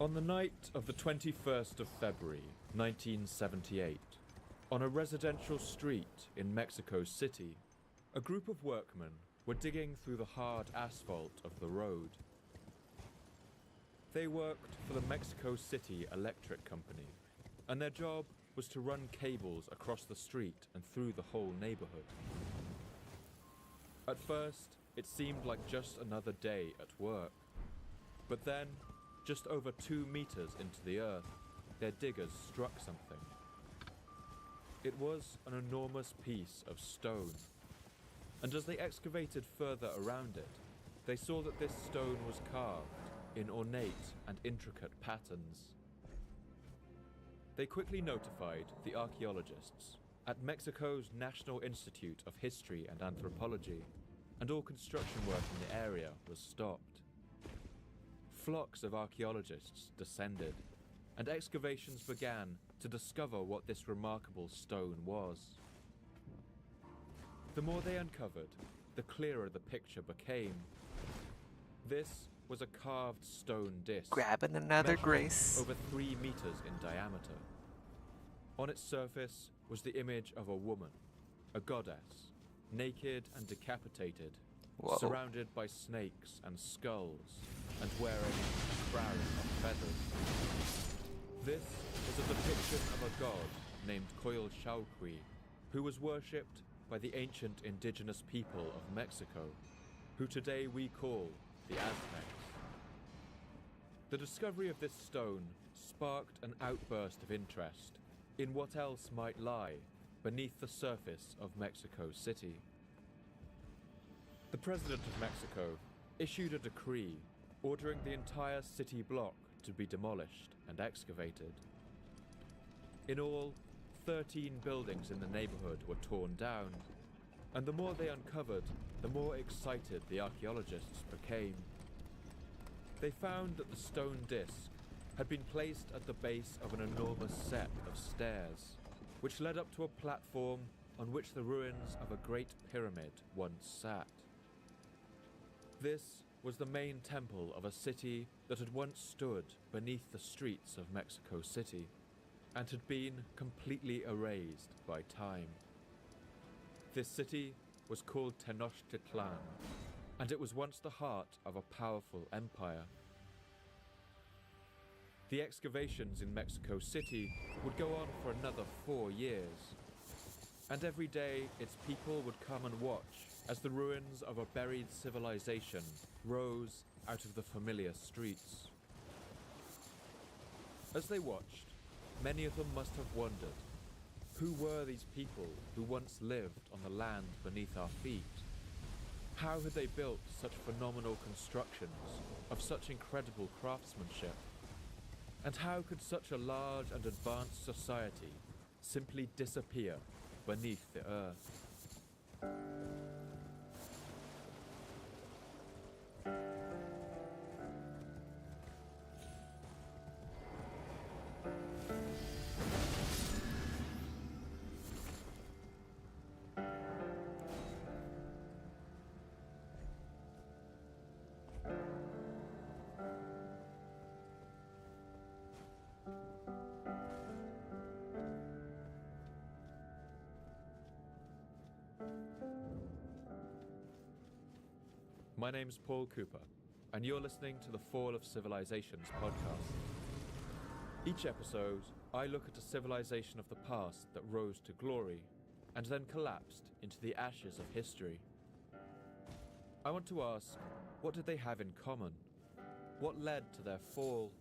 On the night of the 21st of February, 1978, on a residential street in Mexico City, a group of workmen were digging through the hard asphalt of the road. They worked for the Mexico City Electric Company, and their job was to run cables across the street and through the whole neighborhood. At first, it seemed like just another day at work. But then, just over 2 meters into the earth, their diggers struck something. It was an enormous piece of stone. And as they excavated further around it, they saw that this stone was carved in ornate and intricate patterns. They quickly notified the archaeologists at Mexico's National Institute of History and Anthropology, and all construction work in the area was stopped. Flocks of archaeologists descended, and excavations began to discover what this remarkable stone was. The more they uncovered, the clearer the picture became. This was a carved stone disc, Grabbing another grace. over 3 meters in diameter. On its surface was the image of a woman, a goddess, naked and decapitated, Whoa. surrounded by snakes and skulls, and wearing a crown of feathers. This was a depiction of a god named Coyolxauhqui, who was worshipped by the ancient indigenous people of Mexico, who today we call the Aztecs. The discovery of this stone sparked an outburst of interest in what else might lie beneath the surface of Mexico City. The President of Mexico issued a decree ordering the entire city block to be demolished and excavated. In all, 13 buildings in the neighborhood were torn down, and the more they uncovered, the more excited the archaeologists became. They found that the stone disc had been placed at the base of an enormous set of stairs, which led up to a platform on which the ruins of a great pyramid once sat. This was the main temple of a city that had once stood beneath the streets of Mexico City and had been completely erased by time. This city was called Tenochtitlan, and it was once the heart of a powerful empire. The excavations in Mexico City would go on for another 4 years, and every day its people would come and watch as the ruins of a buried civilization rose out of the familiar streets. As they watched, many of them must have wondered, who were these people who once lived on the land beneath our feet? How had they built such phenomenal constructions of such incredible craftsmanship? And how could such a large and advanced society simply disappear beneath the earth? My name's Paul Cooper, and you're listening to the Fall of Civilizations podcast. Each episode, I look at a civilization of the past that rose to glory and then collapsed into the ashes of history. I want to ask, what did they have in common? What led to their fall?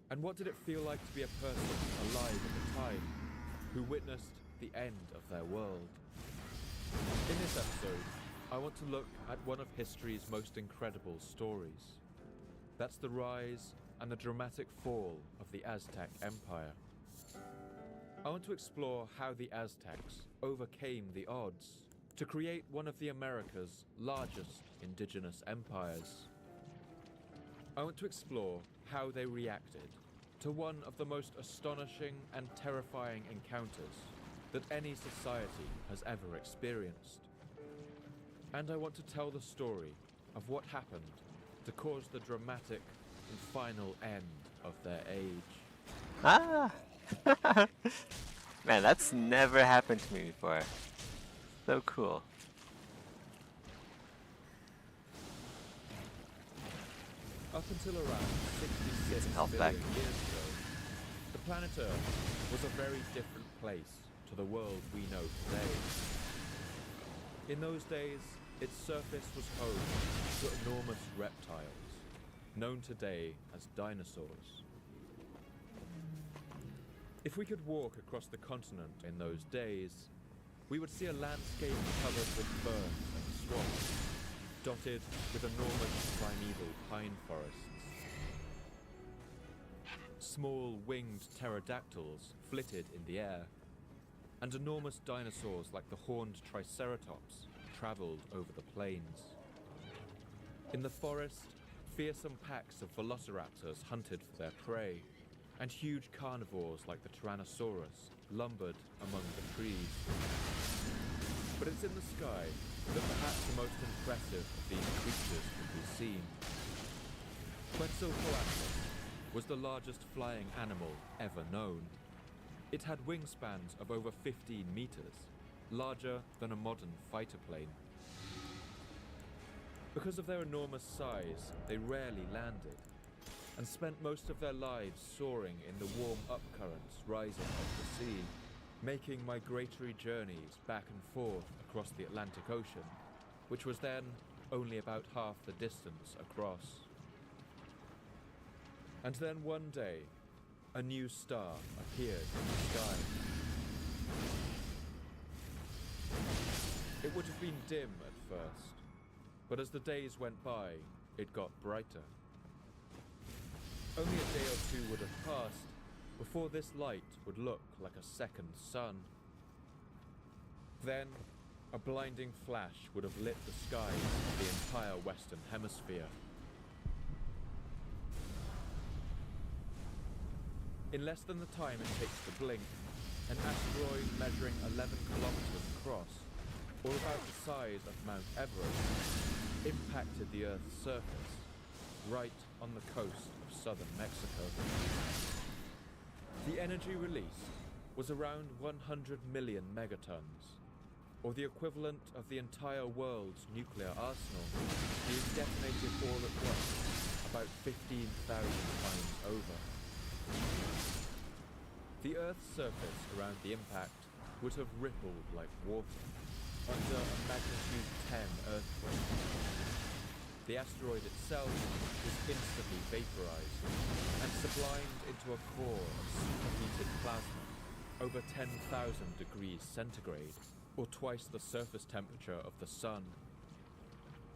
And what did it feel like to be a person alive at the time who witnessed the end of their world? In this episode, I want to look at one of history's most incredible stories. That's the rise and the dramatic fall of the Aztec Empire. I want to explore how the Aztecs overcame the odds to create one of the America's largest indigenous empires. I want to explore how they reacted to one of the most astonishing and terrifying encounters that any society has ever experienced. And I want to tell the story of what happened to cause the dramatic and final end of their age. Ah! Man, that's never happened to me before. So cool. Up until around 66 Health billion back. years ago, the planet Earth was a very different place to the world we know today. In those days, its surface was home to enormous reptiles, known today as dinosaurs. If we could walk across the continent in those days, we would see a landscape covered with ferns and swamps, dotted with enormous primeval pine forests. Small winged pterodactyls flitted in the air, and enormous dinosaurs like the horned triceratops traveled over the plains. In the forest, fearsome packs of velociraptors hunted for their prey, and huge carnivores like the Tyrannosaurus lumbered among the trees. But it's in the sky that perhaps the most impressive of these creatures could be seen. Quetzalcoatlus was the largest flying animal ever known. It had wingspans of over 15 meters, larger than a modern fighter plane. Because of their enormous size, they rarely landed, and spent most of their lives soaring in the warm upcurrents rising off the sea, making migratory journeys back and forth across the Atlantic Ocean, which was then only about half the distance across. And then one day, a new star appeared in the sky. It would have been dim at first, but as the days went by, it got brighter. Only a day or two would have passed before this light would look like a second sun. Then, a blinding flash would have lit the skies of the entire Western Hemisphere. In less than the time it takes to blink, an asteroid measuring 11 kilometers across, or about the size of Mount Everest, impacted the Earth's surface, right on the coast of southern Mexico. The energy released was around 100 million megatons, or the equivalent of the entire world's nuclear arsenal being detonated all at once, about 15,000 times over. The Earth's surface around the impact would have rippled like water under a magnitude 10 earthquake. The asteroid itself was instantly vaporized and sublimed into a core of superheated plasma over 10,000 degrees centigrade, or twice the surface temperature of the sun.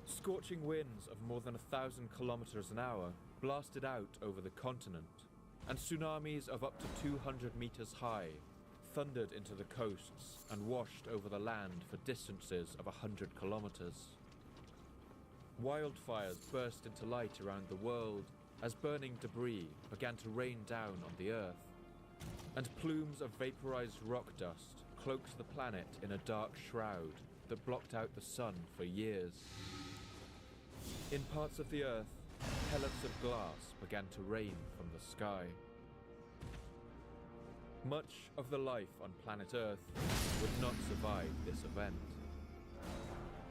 Scorching winds of more than 1,000 kilometers an hour blasted out over the continent, and tsunamis of up to 200 meters high thundered into the coasts and washed over the land for distances of 100 kilometers. Wildfires burst into light around the world as burning debris began to rain down on the Earth, and plumes of vaporized rock dust cloaked the planet in a dark shroud that blocked out the sun for years. In parts of the Earth, pellets of glass began to rain from the sky. Much of the life on planet Earth would not survive this event.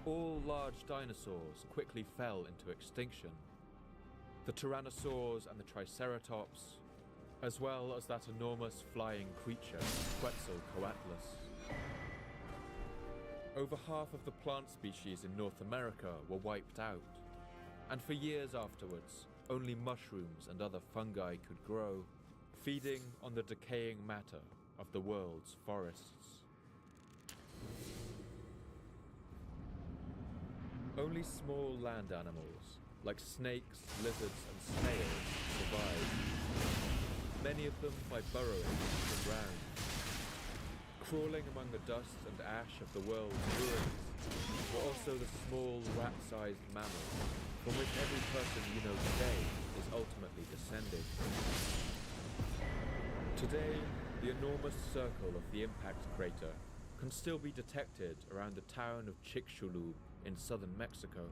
All large dinosaurs quickly fell into extinction. The tyrannosaurs and the triceratops, as well as that enormous flying creature, Quetzalcoatlus. Over half of the plant species in North America were wiped out, and for years afterwards, only mushrooms and other fungi could grow, feeding on the decaying matter of the world's forests. Only small land animals, like snakes, lizards and snails, survived, many of them by burrowing into the ground. Crawling among the dust and ash of the world's ruins were also the small rat-sized mammals from which every person you know today is ultimately descended. Today, the enormous circle of the impact crater can still be detected around the town of Chicxulub in southern Mexico.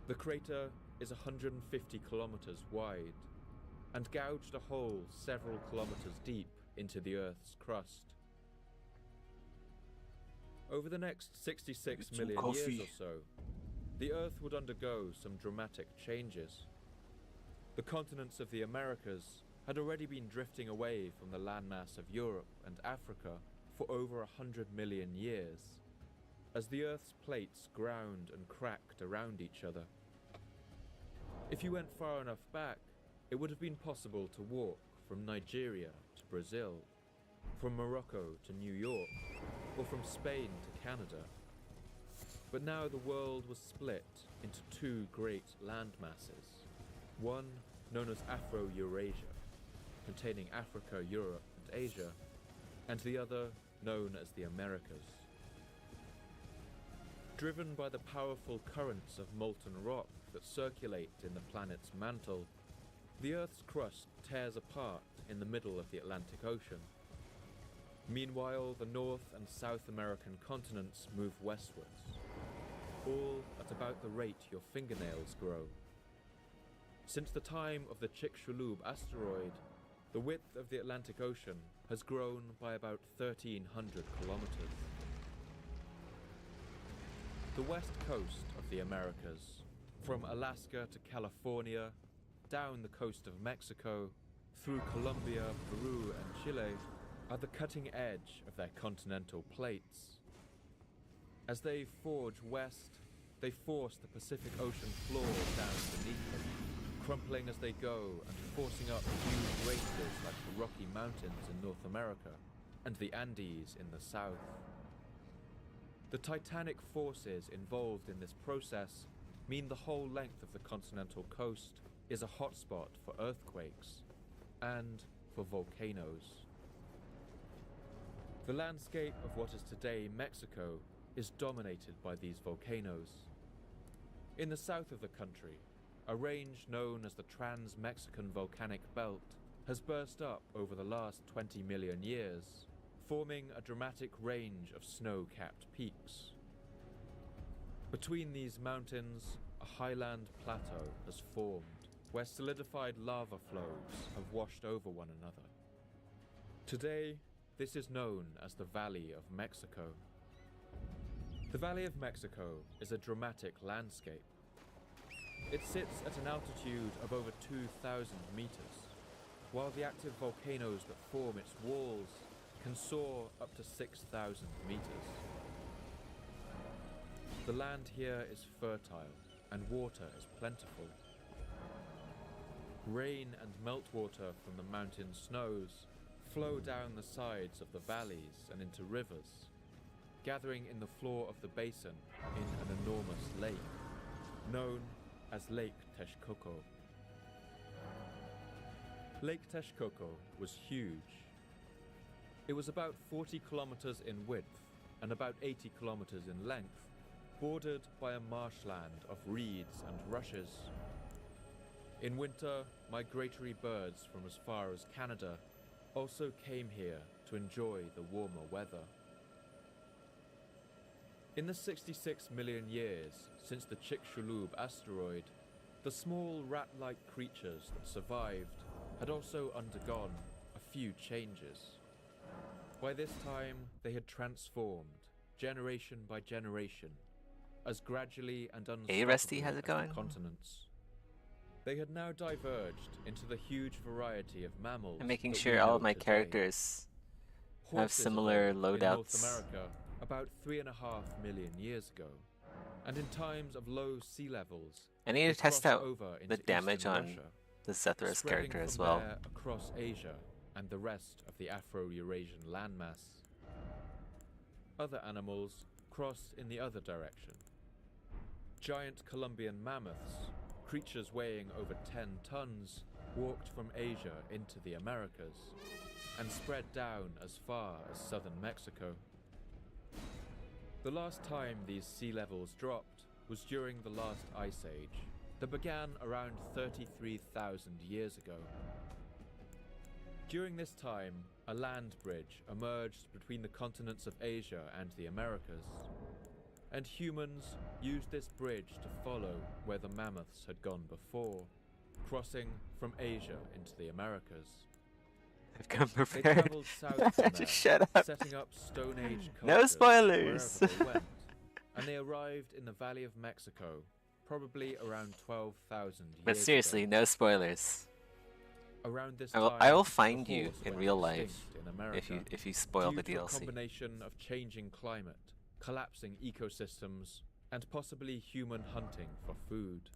The crater is 150 kilometers wide, and gouged a hole several kilometers deep into the Earth's crust. Over the next 66 million years or so, the Earth would undergo some dramatic changes. The continents of the Americas had already been drifting away from the landmass of Europe and Africa for over 100 million years, as the Earth's plates ground and cracked around each other. If you went far enough back, it would have been possible to walk from Nigeria to Brazil, from Morocco to New York, or from Spain to Canada. But now the world was split into two great land masses, one known as Afro-Eurasia, containing Africa, Europe, and Asia, and the other known as the Americas. Driven by the powerful currents of molten rock that circulate in the planet's mantle, the Earth's crust tears apart in the middle of the Atlantic Ocean. Meanwhile, the North and South American continents move westwards, all at about the rate your fingernails grow. Since the time of the Chicxulub asteroid, the width of the Atlantic Ocean has grown by about 1,300 kilometers. The west coast of the Americas, from Alaska to California, down the coast of Mexico, through Colombia, Peru, and Chile, are the cutting edge of their continental plates. As they forge west, they force the Pacific Ocean floor down beneath them, crumpling as they go and forcing up huge ranges like the Rocky Mountains in North America and the Andes in the south. The titanic forces involved in this process mean the whole length of the continental coast is a hotspot for earthquakes and for volcanoes. The landscape of what is today Mexico is dominated by these volcanoes. In the south of the country, a range known as the Trans-Mexican Volcanic Belt has burst up over the last 20 million years, forming a dramatic range of snow-capped peaks. Between these mountains, a highland plateau has formed, where solidified lava flows have washed over one another. Today, this is known as the Valley of Mexico. The Valley of Mexico is a dramatic landscape. It sits at an altitude of over 2,000 meters, while the active volcanoes that form its walls can soar up to 6,000 meters. The land here is fertile and water is plentiful. Rain and meltwater from the mountain snows flow down the sides of the valleys and into rivers, gathering in the floor of the basin in an enormous lake, known as Lake Texcoco. Lake Texcoco was huge. It was about 40 kilometers in width and about 80 kilometers in length, bordered by a marshland of reeds and rushes. In winter, migratory birds from as far as Canada also came here to enjoy the warmer weather. In the 66 million years since the Chicxulub asteroid, the small rat-like creatures that survived had also undergone a few changes. By this time, they had transformed, generation by generation, as gradually and unstoppably Hey Rusty, how's it as the going? continents. They had now diverged into the huge variety of mammals. I'm making that sure we all know of my today. have Horses similar evolved in North loadouts. America about 3.5 million years ago, and in times of low sea levels, I need they to test crossed out over the into damage eastern on Russia, the Zethras spreading character as from well. there across Asia and the rest of the Afro-Eurasian landmass. Other animals crossed in the other direction. Giant Columbian mammoths, creatures weighing over 10 tons, walked from Asia into the Americas and spread down as far as southern Mexico. The last time these sea levels dropped was during the last ice age that began around 33,000 years ago. During this time, a land bridge emerged between the continents of Asia and the Americas, and humans used this bridge to follow where the mammoths had gone before, crossing from Asia into the Americas. I've come They prepared. traveled south from there, Just shut up. setting up Stone Age No cultures spoilers. wherever they went, and they arrived in the Valley of Mexico, probably around 12,000 years But seriously, ago. no spoilers. Around this I will time, find the you horse in went real life extinct in America if you spoil due the to a DLC. combination of changing climate, collapsing ecosystems, and possibly human hunting for food.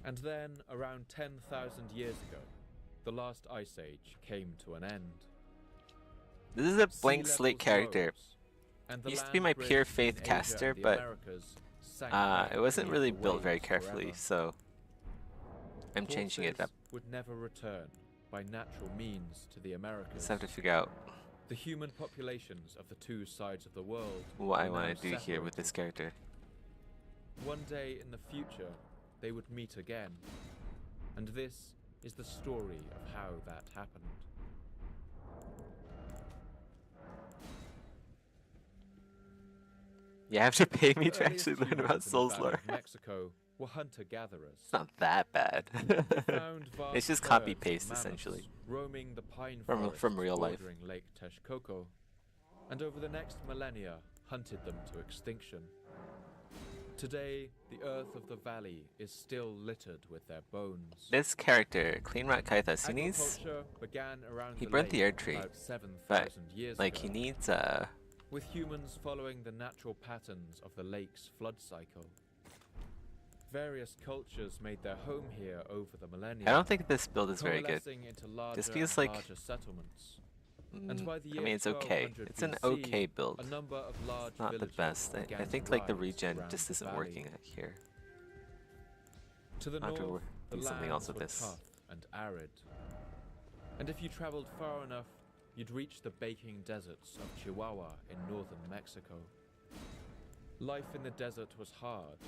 And then, around 10,000 years ago, the last ice age came to an end. This is a Sea blank slate levels character. rose, and the Used to be land my bridge pure between faith Asia caster, and the but Americas sank away it wasn't beneath really the built very waves carefully, forever. so I'm changing it up. Horses would never return by natural means to the Americas. Just have to figure out The human populations of the two sides of the world what I were now want to do here with this separated. character. One day in the future, they would meet again. And this is the story of how that happened. You have to pay me The to actually earliest learn humans about in the Souls Valley lore. of Mexico were hunter-gatherers. It's not that bad. They found vast It's just herds copy of paste mammoths essentially. roaming the pine From forests real life. bordering Lake Texcoco, and over the next millennia hunted them to extinction. Today, the earth of the valley is still littered with their bones. This character, Clean Rock Kaithas, he needs Agriculture began around he the burnt the lake Earth Tree, about 7,000 but years like ago, he needs with humans following the natural patterns of the lake's flood cycle. Various cultures made their home here over the millennia. I don't think this build is very good. coalescing into larger This feels and like larger settlements. And by the I year mean, it's okay. 1200 It's an BC, okay build. a number of large Not the villages best. began I to think like the rise regen around just the isn't valley. working here. To the I'll have to north, the do something lands else with were this. tough and arid. And if you traveled far enough, you'd reach the baking deserts of Chihuahua in northern Mexico. Life in the desert was hard,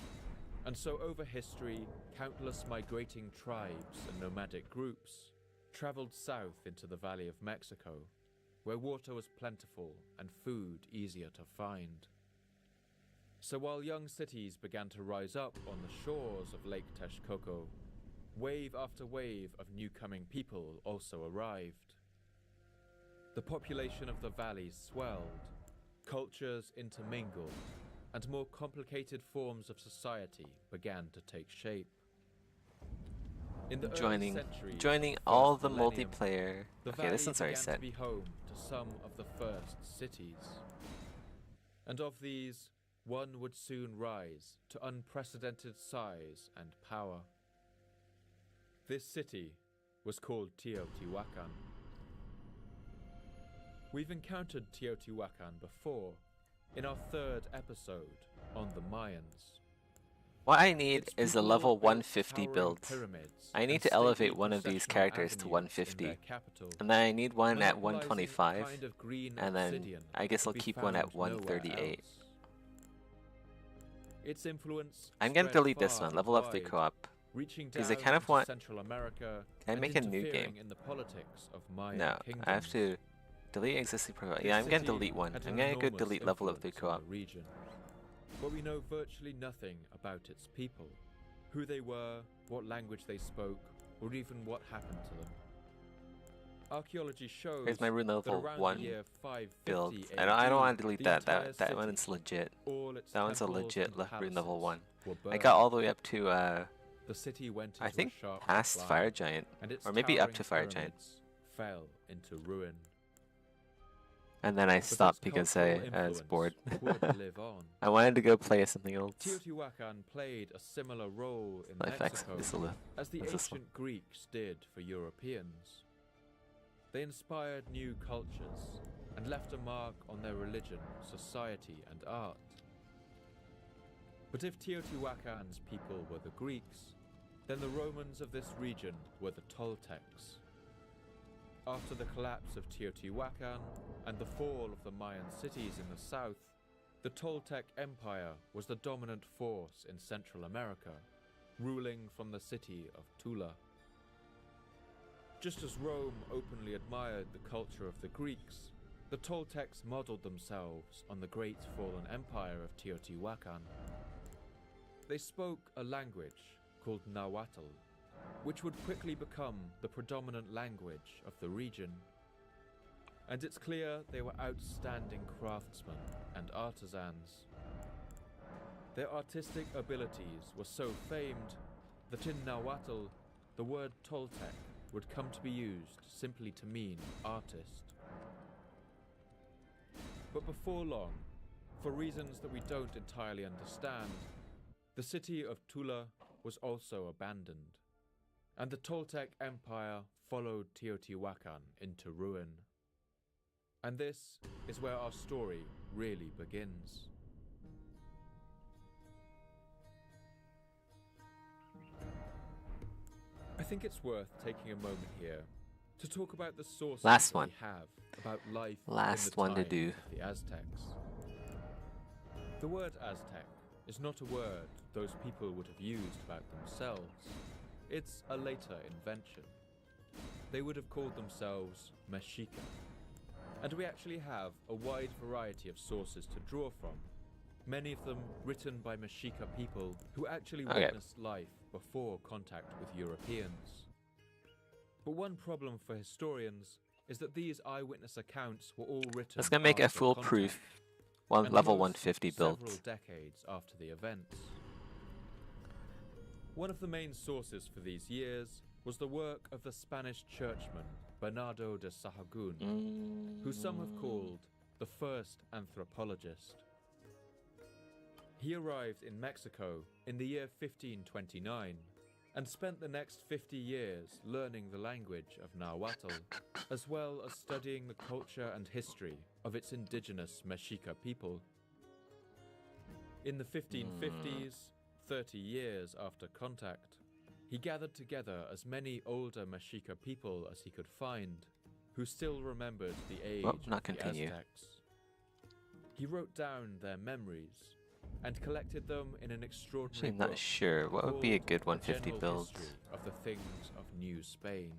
and so over history, countless migrating tribes and nomadic groups traveled south into the Valley of Mexico, where water was plentiful and food easier to find. So while young cities began to rise up on the shores of Lake Texcoco, wave after wave of new-coming people also arrived. The population of the valley swelled, cultures intermingled, and more complicated forms of society began to take shape. In the early centuries Joining of the all first the millennium, multiplayer. the Okay, valley this one's already began set. to be home to some of the first cities. And of these, one would soon rise to unprecedented size and power. This city was called Teotihuacan. We've encountered Teotihuacan before in our third episode on the Mayans. What I need Its is a people level built 150 towering build. pyramids I need and to elevate stately one of these processional characters to avenues in 150. their capital, And then I need one at monopolizing 125. a kind of green And then obsidian I guess I'll to be keep one at found nowhere 138. else. Its influence I'm gonna spread delete this far one, and level up the wide, co-op. reaching because down I kind of into want- Central America Can I and make a new interfering game? in the politics of Mayan No, kingdoms. I have to delete existing profile. This Yeah, I'm gonna city delete one. had I'm an gonna go enormous delete level up the influence on co-op. the region, but we know virtually nothing about its people, who they were, what language they spoke, or even what happened to them. Archaeology shows Here's my rune that level around 1 the year 550 build. AD, I don't want to delete the that. entire That one city, is legit. all its That one's a temples legit and rune level palaces 1. were I burned. got all the way up to The city went into I think a sharp past decline, Fire Giant, and its or maybe up towering to Fire Giant. pyramids fell into ruin. And then I But stopped its because cultural I was influence bored. would live on. I wanted to go play something else. Teotihuacan played a similar role in Life X Mexico is a li- as the What's this one? ancient Greeks did for Europeans. They inspired new cultures and left a mark on their religion, society, and art. But if Teotihuacan's people were the Greeks, then the Romans of this region were the Toltecs. After the collapse of Teotihuacan and the fall of the Mayan cities in the south, the Toltec Empire was the dominant force in Central America, ruling from the city of Tula. Just as Rome openly admired the culture of the Greeks, the Toltecs modeled themselves on the great fallen empire of Teotihuacan. They spoke a language called Nahuatl, which would quickly become the predominant language of the region. And it's clear they were outstanding craftsmen and artisans. Their artistic abilities were so famed that in Nahuatl, the word Toltec would come to be used simply to mean artist. But before long, for reasons that we don't entirely understand, the city of Tula was also abandoned, and the Toltec Empire followed Teotihuacan into ruin. And this is where our story really begins. I think it's worth taking a moment here to talk about the sources Last that one. we have about life Last in the one to time do. of the Aztecs. The word Aztec is not a word those people would have used about themselves. It's a later invention. They would have called themselves Mexica. And we actually have a wide variety of sources to draw from, many of them written by Mexica people who actually witnessed life before contact with Europeans. But one problem for historians is that these eyewitness accounts were all written Let's gonna make a after foolproof contact, and level most 150 build. several decades after the events. One of the main sources for these years was the work of the Spanish churchman Bernardo de Sahagún, who some have called the first anthropologist. He arrived in Mexico in the year 1529 and spent the next 50 years learning the language of Nahuatl, as well as studying the culture and history of its indigenous Mexica people. In the 1550s, 30 years after contact, he gathered together as many older Mexica people as he could find, who still remembered the age of the Aztecs. He wrote down their memories and collected them in an extraordinary Actually, not book sure. What would be a called good The 150 General build? History of the Things of New Spain,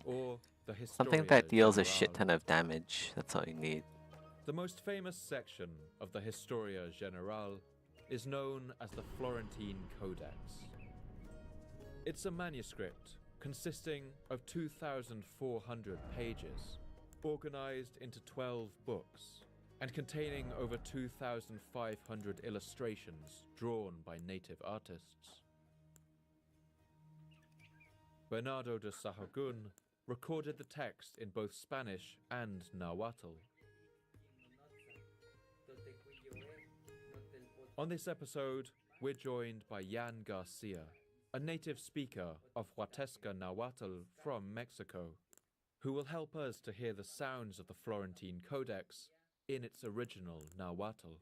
or the Something Historia that deals a shit General. ton of damage. That's all you need. The most famous section of the Historia General is known as the Florentine Codex. It's a manuscript consisting of 2,400 pages, organized into 12 books, and containing over 2,500 illustrations drawn by native artists. Bernardo de Sahagún recorded the text in both Spanish and Nahuatl. On this episode, we're joined by Jan Garcia, a native speaker of Huatesca Nahuatl from Mexico, who will help us to hear the sounds of the Florentine Codex in its original Nahuatl.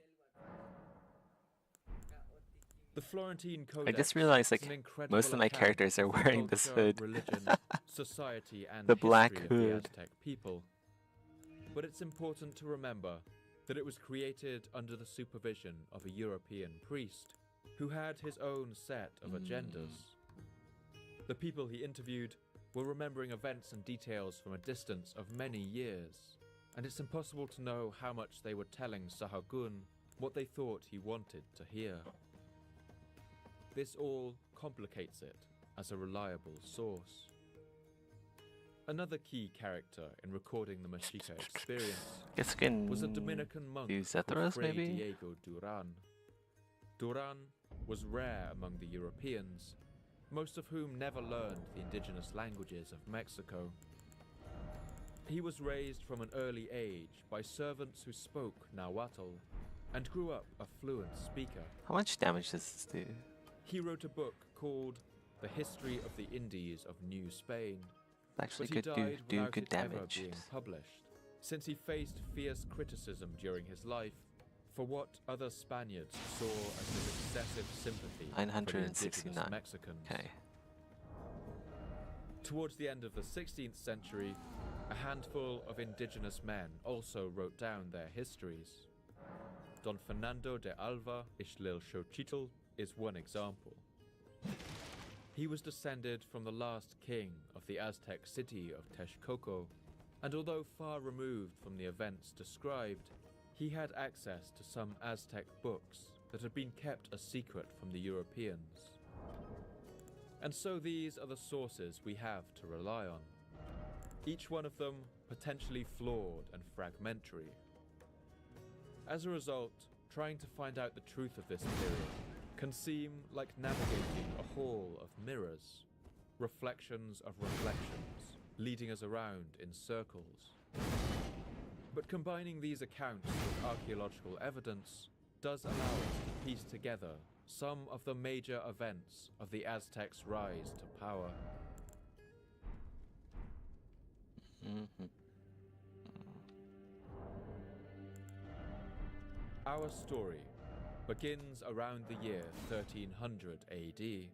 The Florentine Codex I just realized, like, is an incredible most of my account characters are of the wearing this culture, hood. religion, society, and The black history of the hood. Aztec people. But it's important to remember that it was created under the supervision of a European priest who had his own set of agendas. The people he interviewed were remembering events and details from a distance of many years, and it's impossible to know how much they were telling Sahagún what they thought he wanted to hear. This all complicates it as a reliable source. Another key character in recording the Mexica experience Guess we can was a Dominican monk do called Zethros, Fray maybe? Diego Duran. Duran was rare among the Europeans, most of whom never learned the indigenous languages of Mexico. He was raised from an early age by servants who spoke Nahuatl and grew up a fluent speaker. How much damage does this do? He wrote a book called The History of the Indies of New Spain, Actually, but he could died do without good it ever damage. being published, since he faced fierce criticism during his life for what other Spaniards saw as his excessive sympathy for the indigenous 969. Mexicans. Okay. Towards the end of the 16th century, a handful of indigenous men also wrote down their histories. Don Fernando de Alva Ixtlilxochitl is one example. He was descended from the last king of the Aztec city of Texcoco, and although far removed from the events described, he had access to some Aztec books that had been kept a secret from the Europeans. And so these are the sources we have to rely on, each one of them potentially flawed and fragmentary. As a result, trying to find out the truth of this period can seem like navigating a hall of mirrors, reflections of reflections, leading us around in circles. But combining these accounts with archaeological evidence does allow us to piece together some of the major events of the Aztecs' rise to power. Our story begins around the year 1300 AD.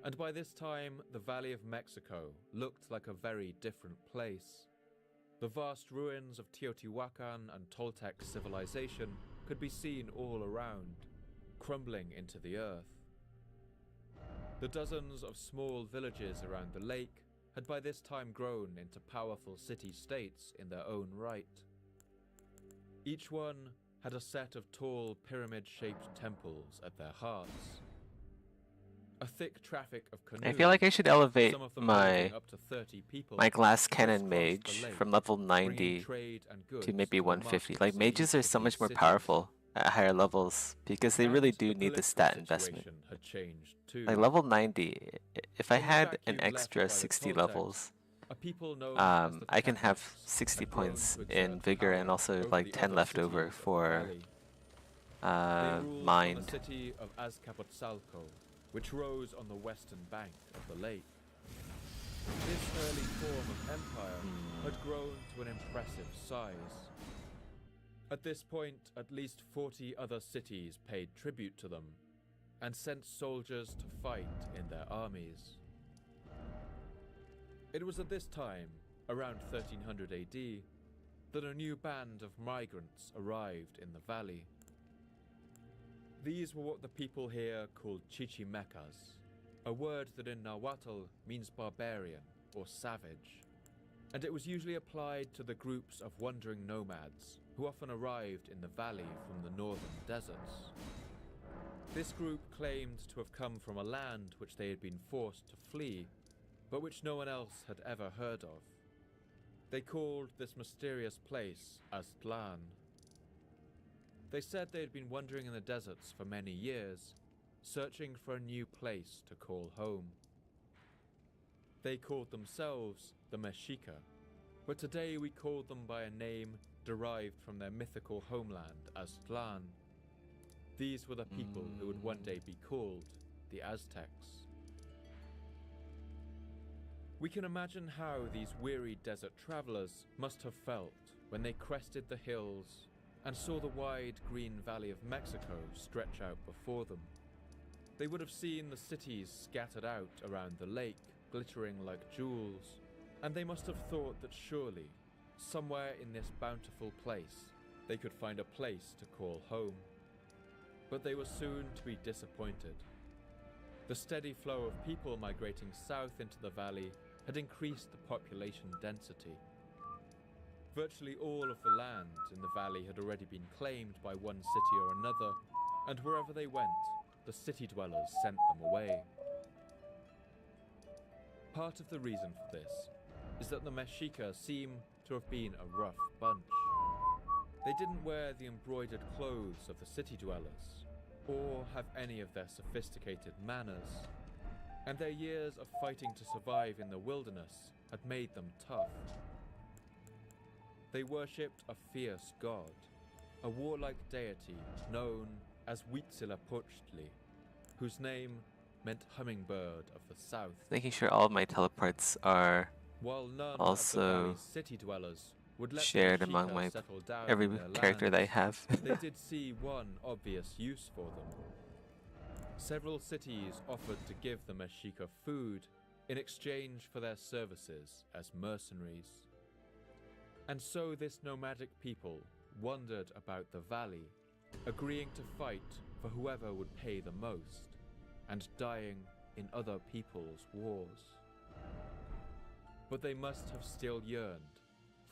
And by this time, the Valley of Mexico looked like a very different place. The vast ruins of Teotihuacan and Toltec civilization could be seen all around, crumbling into the earth. The dozens of small villages around the lake had by this time grown into powerful city-states in their own right. Each one had a set of tall pyramid-shaped temples at their hearts. A thick traffic of canoes, I feel like I should elevate some of them my holding up to 30 people, glass cannon crisscrossed the mage lake, from level bringing 90 trade and goods to maybe the 150. markets Like of mages each are of so much these more cities. powerful at higher levels because they really And do the need the political stat investment. situation had changed too. Like level 90, if I In the had an vacuum left extra by the 60 Toltecs, levels, a people known as the I can have Tepecs 60 had grown points to exert in vigor and power also over like the 10 other left over cities of the for valley. They ruled from mind. the city of Azcapotzalco, which rose on the western bank of the lake. This early form of empire had grown to an impressive size. At this point, at least 40 other cities paid tribute to them and sent soldiers to fight in their armies. It was at this time, around 1300 AD, that a new band of migrants arrived in the valley. These were what the people here called Chichimecas, a word that in Nahuatl means barbarian or savage, and it was usually applied to the groups of wandering nomads who often arrived in the valley from the northern deserts. This group claimed to have come from a land which they had been forced to flee, but which no one else had ever heard of. They called this mysterious place Aztlan. They said they had been wandering in the deserts for many years, searching for a new place to call home. They called themselves the Mexica, but today we call them by a name derived from their mythical homeland, Aztlan. These were the people who would one day be called the Aztecs. We can imagine how these weary desert travelers must have felt when they crested the hills and saw the wide green valley of Mexico stretch out before them. They would have seen the cities scattered out around the lake, glittering like jewels, and they must have thought that surely, somewhere in this bountiful place, they could find a place to call home. But they were soon to be disappointed. The steady flow of people migrating south into the valley had increased the population density. Virtually all of the land in the valley had already been claimed by one city or another, and wherever they went, the city dwellers sent them away. Part of the reason for this is that the Mexica seem to have been a rough bunch. They didn't wear the embroidered clothes of the city dwellers, or have any of their sophisticated manners, and their years of fighting to survive in the wilderness had made them tough. They worshipped a fierce god, a warlike deity known as Huitzilopochtli, whose name meant hummingbird of the south. Making sure all of my teleports are While none also of the valley's city dwellers would let shared the among Mexica my settle down every in their character that I lands, have. they did see one obvious use for them. Several cities offered to give the Mexica food in exchange for their services as mercenaries. And so this nomadic people wandered about the valley, agreeing to fight for whoever would pay the most, and dying in other people's wars. But they must have still yearned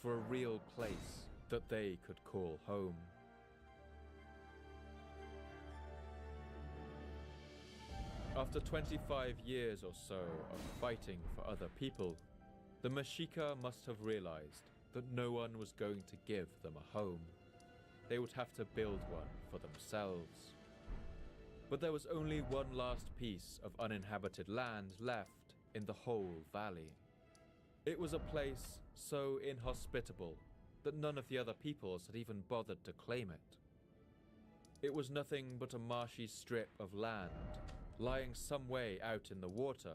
for a real place that they could call home. After 25 years or so of fighting for other people, the Mexica must have realized that no one was going to give them a home. They would have to build one for themselves. But there was only one last piece of uninhabited land left in the whole valley. It was a place so inhospitable that none of the other peoples had even bothered to claim it. It was nothing but a marshy strip of land lying some way out in the water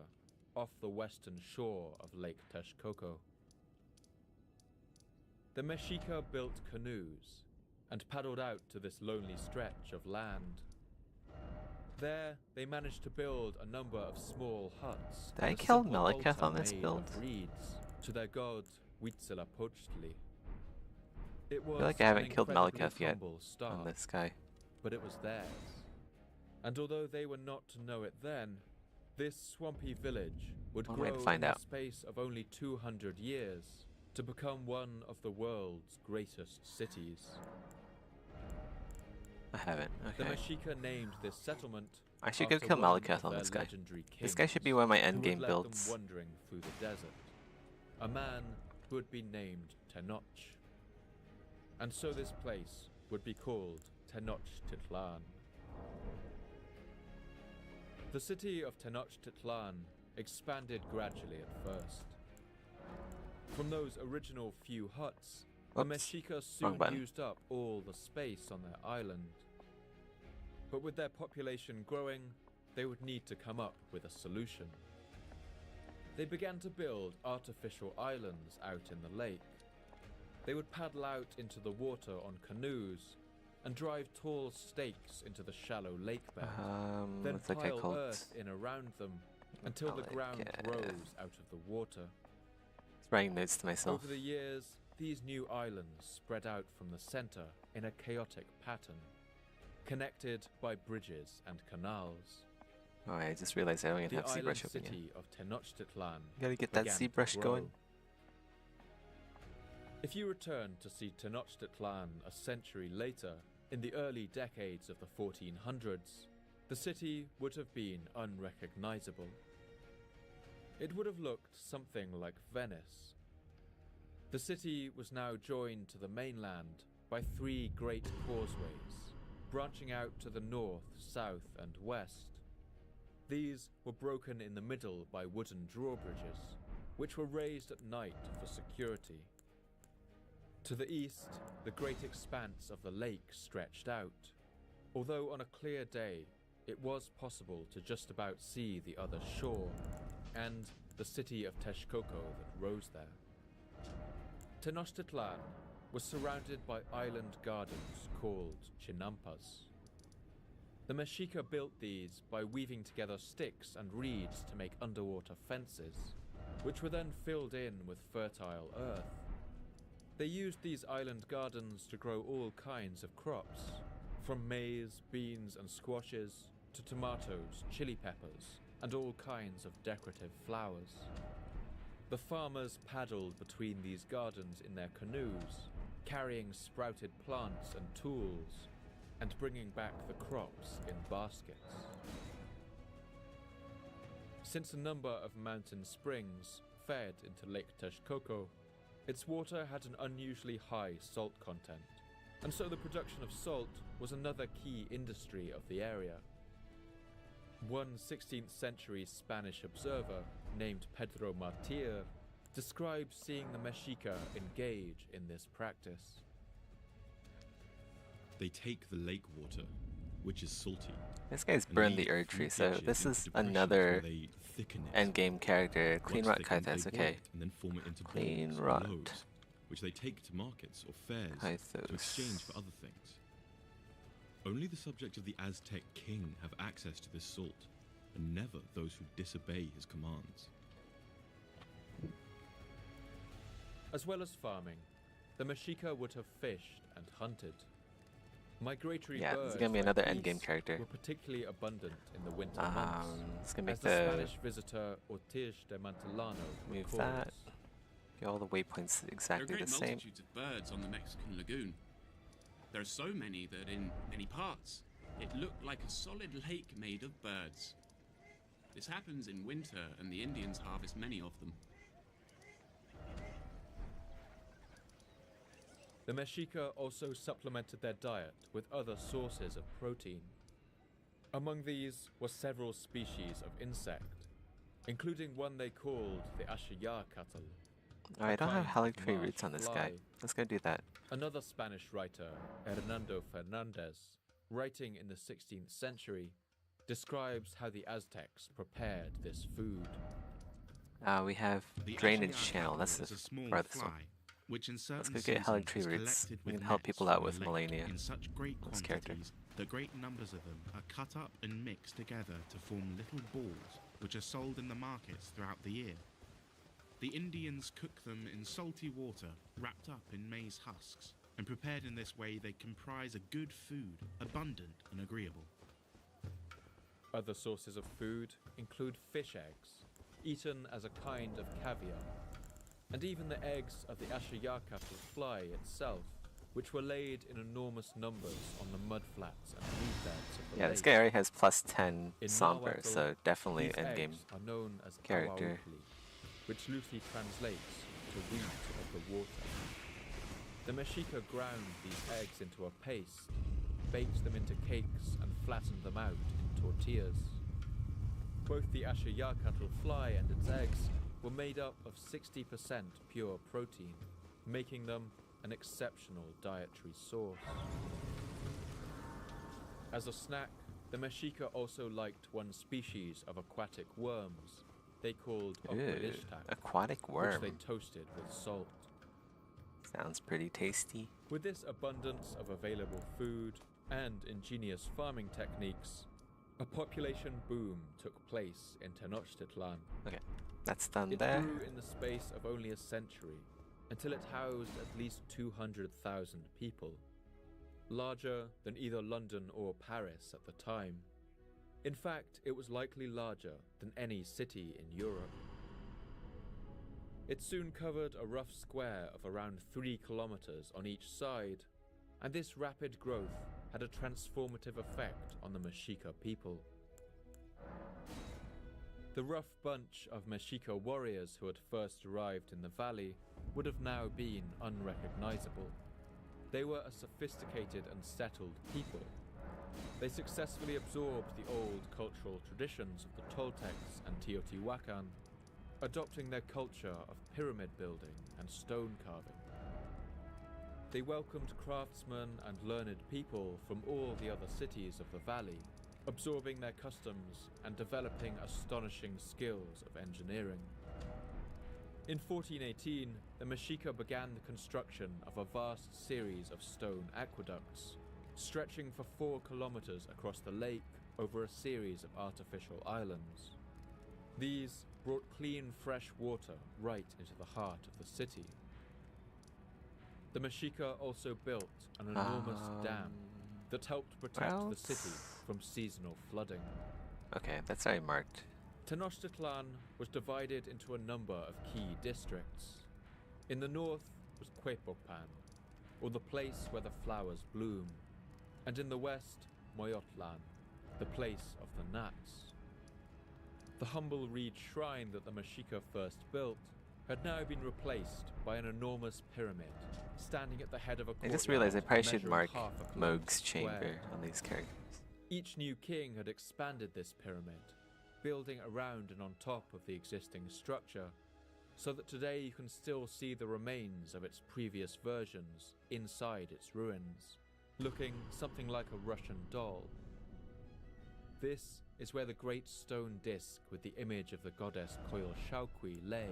off the western shore of Lake Texcoco. The Mexica built canoes and paddled out to this lonely stretch of land. There, they managed to build a number of small huts. Did I and a kill simple Malekith altar on this made build? of reeds to their god Huitzilopochtli. It I was feel like I haven't an killed incredibly Malekith yet humble start, on this guy. but it was theirs. And although they were not to know it then, this swampy village would One way grow to find in out. the space of only 200 years to become one of the world's greatest cities. I haven't. The Okay. Mexica named this settlement I should go after kill one Malekith of on their this guy. legendary This guy should be kings one of my who had endgame led builds. them wandering through the desert. A man who had been named Tenoch. And so this place would be called Tenochtitlan. The city of Tenochtitlan expanded gradually at first. From those original few huts, the Whoops. Mexica Wrong soon button. used up all the space on their island. But with their population growing, they would need to come up with a solution. They began to build artificial islands out in the lake. They would paddle out into the water on canoes and drive tall stakes into the shallow lake bed, then What's that guy pile called? earth in around them until the ground rose out of the water. Just writing notes to myself. Over the years, these new islands spread out from the center in a chaotic pattern, connected by bridges and canals. Oh, I just realized I don't even The have island ZBrush open yet. city of Tenochtitlan You gotta get that began to ZBrush grow. going. If you return to see Tenochtitlan a century later, in the early decades of the 1400s, the city would have been unrecognizable. It would have looked something like Venice. The city was now joined to the mainland by 3 great causeways, branching out to the north, south, and west. These were broken in the middle by wooden drawbridges, which were raised at night for security. To the east, the great expanse of the lake stretched out, although on a clear day, it was possible to just about see the other shore and the city of Texcoco that rose there. Tenochtitlan was surrounded by island gardens called chinampas. The Mexica built these by weaving together sticks and reeds to make underwater fences, which were then filled in with fertile earth. They used these island gardens to grow all kinds of crops, from maize, beans, and squashes to tomatoes, chili peppers, and all kinds of decorative flowers. The farmers paddled between these gardens in their canoes, carrying sprouted plants and tools, and bringing back the crops in baskets. Since a number of mountain springs fed into Lake Texcoco, its water had an unusually high salt content, and so the production of salt was another key industry of the area. One 16th century Spanish observer named Pedro Martir describes seeing the Mexica engage in this practice. They take the lake water, which is salty. This guy's and burned lead the Erd through tree, so ditches this into is depressions another where they thicken it. endgame character. Clean Once Rot thickened, Kythos, they okay. boil it and then form it into Clean balls or Rot. loaves, which they take to markets or fairs to exchange for other things. Only the subjects of the Aztec king have access to this salt, and never those who disobey his commands. As well as farming, the Mexica would have fished and hunted. Migratory Yeah, this birds is gonna be like another geese endgame character. were particularly abundant in the winter months, It's gonna make as the the Spanish visitor Ortiz de Montellano move recalls. that. Get all the waypoints There are exactly great the same. multitudes of birds on the Mexican lagoon. There are so many that in many parts it looked like a solid lake made of birds. This happens in winter, and the Indians harvest many of them. The Mexica also supplemented their diet with other sources of protein. Among these were several species of insect, including one they called the Ashiyacatl. I don't have Halictree roots on this guy. Let's go do that. Another Spanish writer, Hernando Fernandez, writing in the 16th century, describes how the Aztecs prepared this food. We have The drainage Ashiyacatl channel. That's is the a small farthest fly, one. which in certain Let's go get Halictree seasons is roots. collected We with can help nets people out from with a lake Melania. in such great This character. quantities that great numbers of them are cut up and mixed together to form little balls, which are sold in the markets throughout the year. The Indians cook them in salty water, wrapped up in maize husks, and prepared in this way they comprise a good food, abundant and agreeable. Other sources of food include fish eggs, eaten as a kind of caviar, and even the eggs of the Ashiyacatl fly itself, which were laid in enormous numbers on the mudflats and reed beds of the Yeah, lake. this guy already has +10 In somber, Nahuatl, so definitely these endgame. eggs are known as character. awaupli, which loosely translates to wheat of the water. The Mexica ground these eggs into a paste, baked them into cakes, and flattened them out in tortillas. Both the Ashiyacatl fly and its eggs were made up of 60% pure protein, making them an exceptional dietary source. As a snack, the Mexica also liked one species of aquatic worms they called oquilishtac, aquatic worm. which they toasted with salt. Sounds pretty tasty. With this abundance of available food and ingenious farming techniques, a population boom took place in Tenochtitlan. Okay, that's done It there. grew in the space of only a century, until it housed at least 200,000 people, larger than either London or Paris at the time. In fact, it was likely larger than any city in Europe. It soon covered a rough square of around 3 kilometers on each side, and this rapid growth had a transformative effect on the Mexica people. The rough bunch of Mexica warriors who had first arrived in the valley would have now been unrecognizable. They were a sophisticated and settled people. They successfully absorbed the old cultural traditions of the Toltecs and Teotihuacan, adopting their culture of pyramid building and stone carving. They welcomed craftsmen and learned people from all the other cities of the valley, absorbing their customs and developing astonishing skills of engineering. In 1418, the Mexica began the construction of a vast series of stone aqueducts, stretching for 4 kilometers across the lake over a series of artificial islands. These brought clean, fresh water right into the heart of the city. The Mexica also built an enormous dam that helped protect the city from seasonal flooding. Okay, that's already marked. Tenochtitlan was divided into a number of key districts. In the north was Quepopan, or the place where the flowers bloom, and in the west, Moyotlan, the place of the gnats. The humble reed shrine that the Mexica first built had now been replaced by an enormous pyramid, standing at the head of a courtyard. I just realized I probably should measuring mark half a Moog's kilometer chamber square. on these characters. Each new king had expanded this pyramid, building around and on top of the existing structure, so that today you can still see the remains of its previous versions inside its ruins, looking something like a Russian doll. This is where the great stone disc with the image of the goddess Coyolxauhqui lay,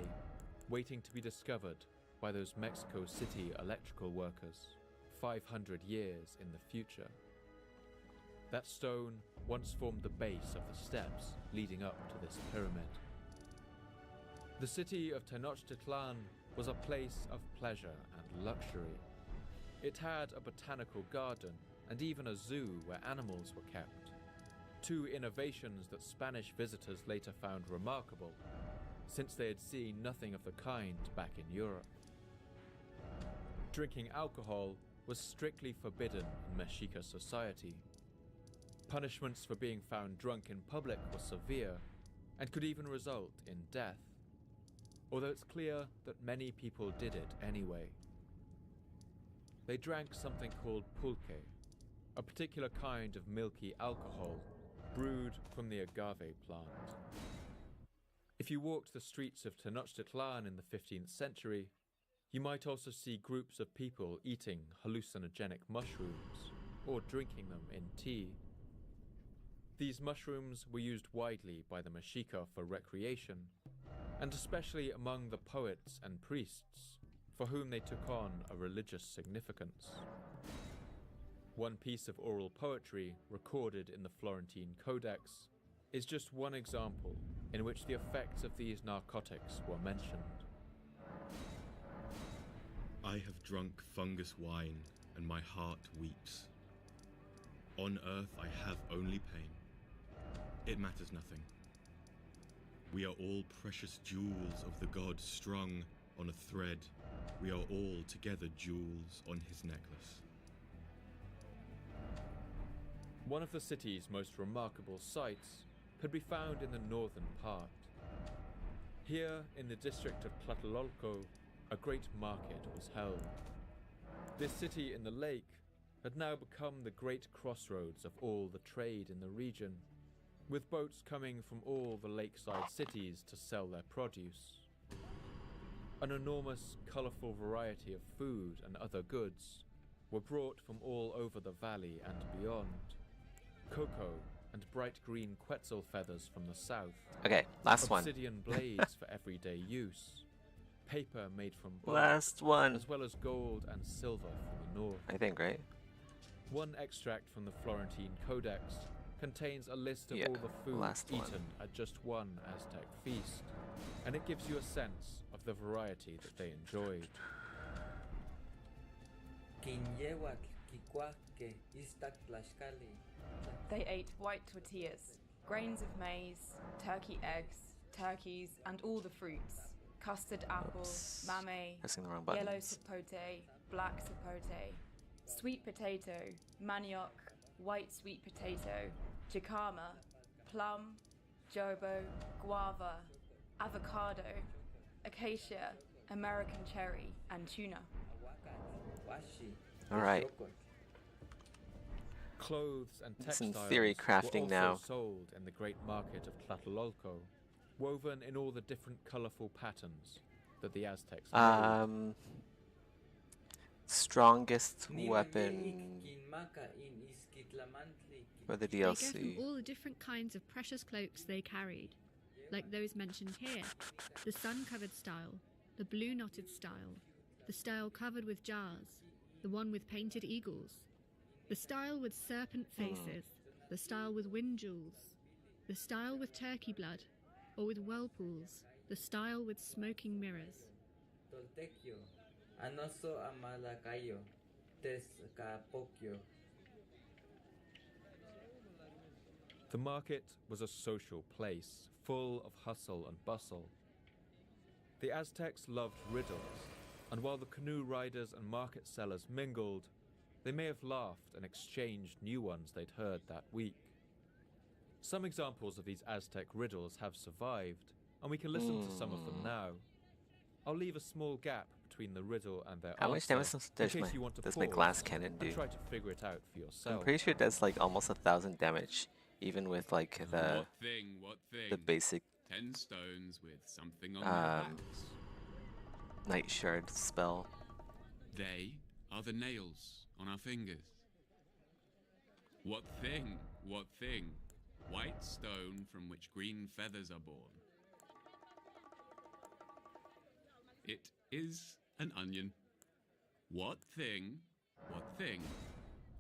waiting to be discovered by those Mexico City electrical workers 500 years in the future. That stone once formed the base of the steps leading up to this pyramid. The city of Tenochtitlan was a place of pleasure and luxury. It had a botanical garden and even a zoo where animals were kept. 2 innovations that Spanish visitors later found remarkable, since they had seen nothing of the kind back in Europe. Drinking alcohol was strictly forbidden in Mexica society. Punishments for being found drunk in public were severe, and could even result in death, although it's clear that many people did it anyway. They drank something called pulque, a particular kind of milky alcohol brewed from the agave plant. If you walked the streets of Tenochtitlan in the 15th century, you might also see groups of people eating hallucinogenic mushrooms or drinking them in tea. These mushrooms were used widely by the Mexica for recreation, and especially among the poets and priests, for whom they took on a religious significance. One piece of oral poetry recorded in the Florentine Codex is just one example in which the effects of these narcotics were mentioned. I have drunk fungus wine, and my heart weeps. On earth I have only pain. It matters nothing. We are all precious jewels of the god strung on a thread. We are all together jewels on his necklace. One of the city's most remarkable sights could be found in the northern part. Here, in the district of Tlatelolco, a great market was held. This city in the lake had now become the great crossroads of all the trade in the region, with boats coming from all the lakeside cities to sell their produce. An enormous, colourful variety of food and other goods were brought from all over the valley and beyond. Cocoa and bright green quetzal feathers from the south. Okay, last one. Obsidian blades for everyday use. Paper made from bark, Last one. as well as gold and silver from the north. I think, right? One extract from the Florentine Codex contains a list of all the food eaten at just one Aztec feast, and it gives you a sense of the variety that they enjoyed. They ate white tortillas, grains of maize, turkey eggs, turkeys, and all the fruits. Custard apple, mame, yellow sapote, black sapote, sweet potato, manioc, white sweet potato, jicama, plum, jobo, guava, avocado, acacia, American cherry, and tuna. All right. Clothes and textiles Some theory crafting were also now. sold in the great market of Tlatelolco, woven in all the different colorful patterns that the Aztecs made. Strongest weapon for the They gave DLC. them all the different kinds of precious cloaks they carried, like those mentioned here: the sun-covered style, the blue-knotted style, the style covered with jars, the one with painted eagles, the style with serpent faces, the style with wind jewels, the style with turkey blood, or with whirlpools, the style with smoking mirrors. The market was a social place, full of hustle and bustle. The Aztecs loved riddles, and while the canoe riders and market sellers mingled, they may have laughed and exchanged new ones they'd heard that week. Some examples of these Aztec riddles have survived, and we can listen to some of them now. I'll leave a small gap between the riddle and their How much answer, damage does my glass cannon do? and try to figure it out for yourself. I'm pretty sure it does like almost 1,000 damage, even with like the What thing? the basic 10 stones with something on their backs. Night Shard spell. They are the nails on our fingers. What thing? What thing? White stone from which green feathers are born. It is an onion. What thing? What thing?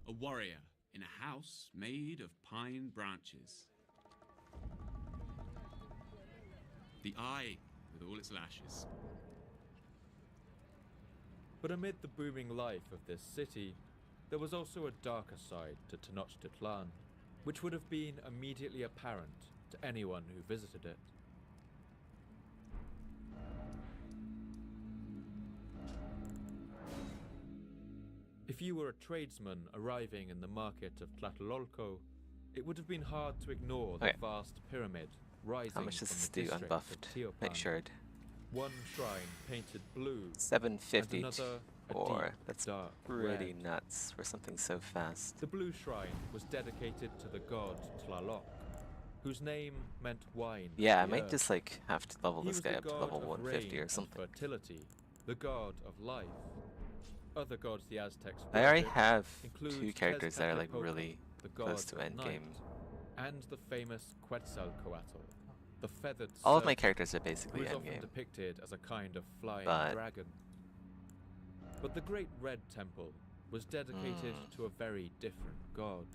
A warrior in a house made of pine branches. The eye with all its lashes. But amid the booming life of this city, there was also a darker side to Tenochtitlan, which would have been immediately apparent to anyone who visited it. If you were a tradesman arriving in the market of Tlatelolco, it would have been hard to ignore the vast pyramid rising How much does from this the do district unbuffed? of Teopan. Make sure. One shrine painted blue, 750. and another a Or deep, that's dark pretty red. nuts for something so fast. The blue shrine was dedicated to the god Tlaloc, whose name meant wine. Yeah, I of the might earth. just like have to level He this was guy the up to god level of 150 rain or something. and fertility, the god of life. Other gods the Aztecs I already worshipped have include 2 characters that are like Tezcatlipoca, really the god close to of endgame. night, and the famous Quetzalcoatl, the feathered All of my serpent, characters are who basically is often endgame. depicted as a kind of flying But- dragon. But the Great Red Temple was dedicated to a very different god.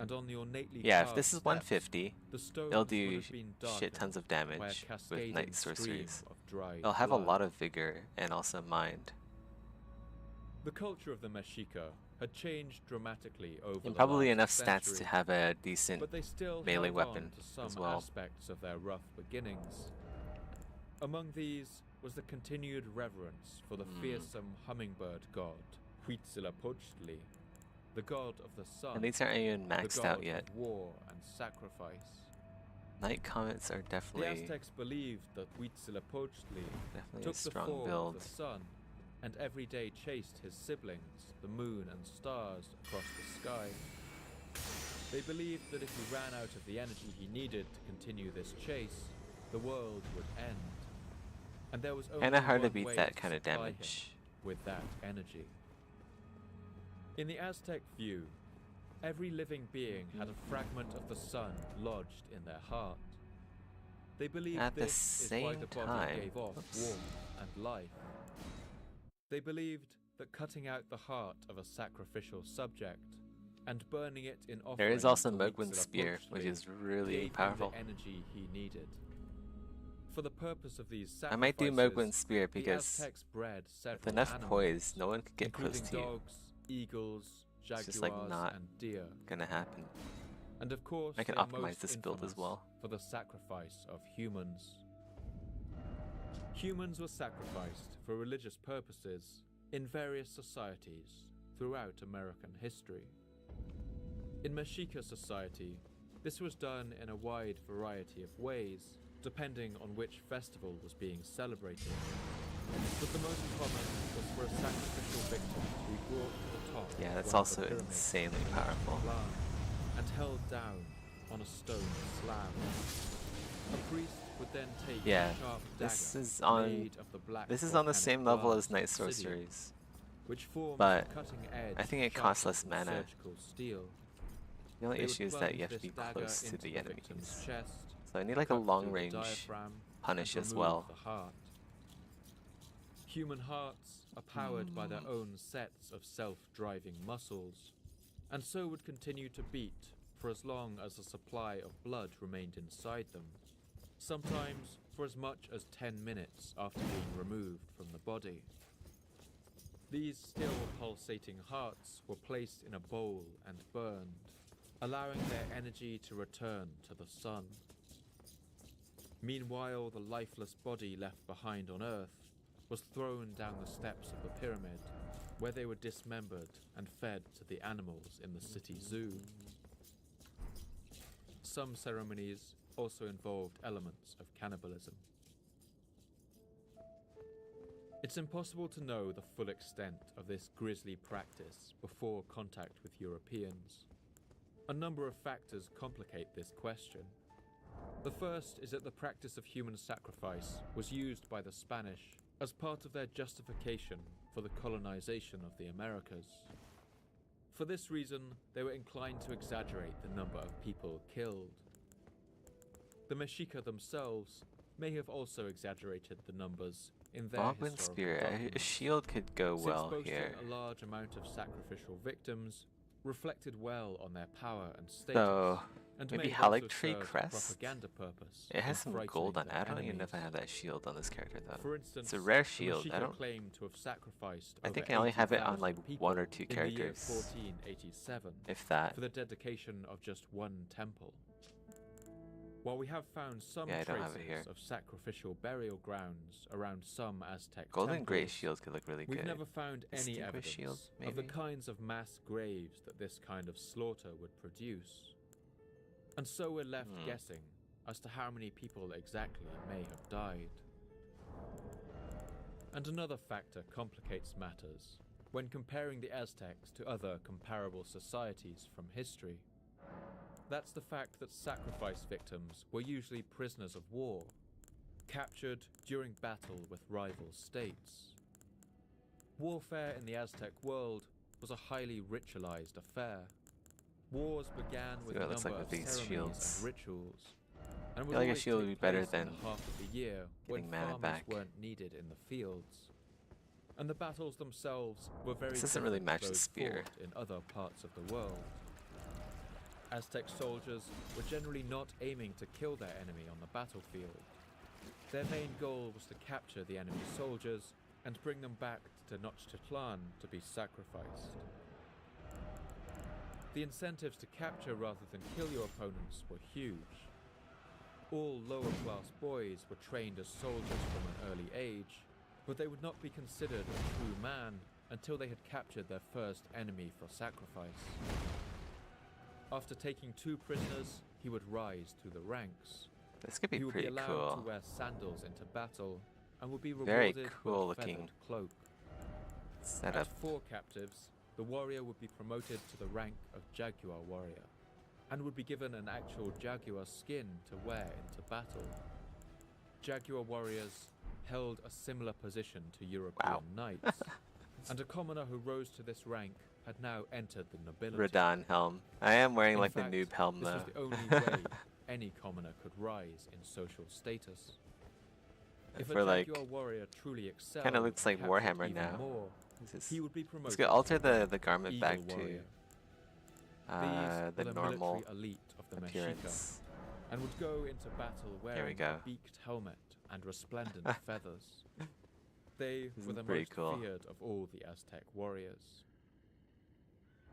And on the ornately Yeah, if carved this is steps, 150, the stones they'll would do have been shit darkened tons of by a damage with cascading night stream sorceries. of dried They'll have blood. a lot of vigor and also mind. The culture of the Mexica had changed dramatically over And the probably last enough stats century, to have a decent but they still melee held weapon on to some as well. aspects of their rough beginnings. Among these was the continued reverence for the fearsome hummingbird god, Huitzilopochtli, the god of the sun, And these aren't even the maxed god out yet. of war and sacrifice. Night comets are The definitely Aztecs believed that Huitzilopochtli a took the strong form build. of the sun and every day chased his siblings, the moon and stars, across the sky. They believed that if he ran out of the energy he needed to continue this chase, the world would end. And there was only Kinda hard to one beat way that to kind of supply him damage. with that energy. In the Aztec view, every living being had a fragment of the sun lodged in their heart. They believed At the this is why same the body time- gave off Oops. warmth and life. They believed that cutting out the heart of a sacrificial subject and burning it in offering There is also to Mogwin's spear, which Huitzilopochtli is really gave him powerful. the energy he needed. For the purpose of these I might do sacrifices, Mogwin's spear the because Aztecs bred with several enough animals, poise, no one could get including close to you. dogs, eagles, It's jaguars, just, like, not and deer. Gonna happen. And of course, I can they are optimize most this build as infamous well. for the sacrifice of humans. Humans were sacrificed for religious purposes in various societies throughout American history. In Mexica society, this was done in a wide variety of ways, depending on which festival was being celebrated. But the most common was for a sacrificial victim to be brought to the top Yeah, of that's one of the also pyramids insanely in powerful. Plan and held down on a stone slab. A priest would then take Yeah, a sharp this dagger is on- made of the black This is on the volcanic same level glass as night obsidian, sorceries. which forms but a cutting edge I think it costs less sharpened mana. surgical steel. The only They would issue is that plunge you have to this be dagger close to into the victim's enemies. chest, So I need like a cut long through the range diaphragm, punish and as remove well. the heart. Human hearts are powered by their own sets of self-driving muscles, and so would continue to beat for as long as a supply of blood remained inside them, sometimes for as much as 10 minutes after being removed from the body. These still pulsating hearts were placed in a bowl and burned, allowing their energy to return to the sun. Meanwhile, the lifeless body left behind on Earth was thrown down the steps of the pyramid, where they were dismembered and fed to the animals in the city zoo. Some ceremonies also involved elements of cannibalism. It's impossible to know the full extent of this grisly practice before contact with Europeans. A number of factors complicate this question. The first is that the practice of human sacrifice was used by the Spanish as part of their justification for the colonization of the Americas. For this reason, they were inclined to exaggerate the number of people killed. The Mexica themselves may have also exaggerated the numbers in their Mogwin historical spear. A documents, shield could go since well boasting here. a large amount of sacrificial victims reflected well on their power and status, So and maybe may have also Haligtree served a crest? propaganda purpose It has in some gold on it. frightening I don't their even know if I enemies. have that shield on this character though. For instance, It's a rare the shield. I Mexica don't. claim to have sacrificed I over think I only have it on 80,000 like people one or two in the year characters, 1487 if that. for the dedication of just one temple. While we have found some Yeah, I don't have it here. traces of sacrificial burial grounds around some Aztec Golden Great temples, Shield could look really we've good. never found any Distinguished evidence shield, of the maybe? kinds of mass graves that this kind of slaughter would produce. And so we're left guessing as to how many people exactly may have died. And another factor complicates matters when comparing the Aztecs to other comparable societies from history. That's the fact that sacrifice victims were usually prisoners of war, captured during battle with rival states. Warfare in the Aztec world was a highly ritualized affair. Wars began with a number of ceremonies and rituals, and would always take place in the half of the year when farmers weren't needed in the fields. And the battles themselves were very different from those fought in other parts of the world. Aztec soldiers were generally not aiming to kill their enemy on the battlefield. Their main goal was to capture the enemy soldiers and bring them back to Tenochtitlan to be sacrificed. The incentives to capture rather than kill your opponents were huge. All lower-class boys were trained as soldiers from an early age, but they would not be considered a true man until they had captured their first enemy for sacrifice. After taking 2 prisoners, he would rise through the ranks. This could be pretty cool. He would be allowed to wear sandals into battle and would be rewarded with a feathered cloak. Setup. At 4 captives, the warrior would be promoted to the rank of Jaguar warrior and would be given an actual jaguar skin to wear into battle. Jaguar warriors held a similar position to European knights, and a commoner who rose to this rank had now entered the nobility. Radon helm. I am wearing like the noob helm though. This was the only way any commoner could rise in social status. If a Jaguar warrior truly excelled, kind of looks like Warhammer now. More, he would be promoted. Let's alter the garment back warrior. to the normal elite of the appearance, Mexica, and would go into battle wearing a beaked helmet and resplendent feathers. They were the most feared of all the Aztec warriors.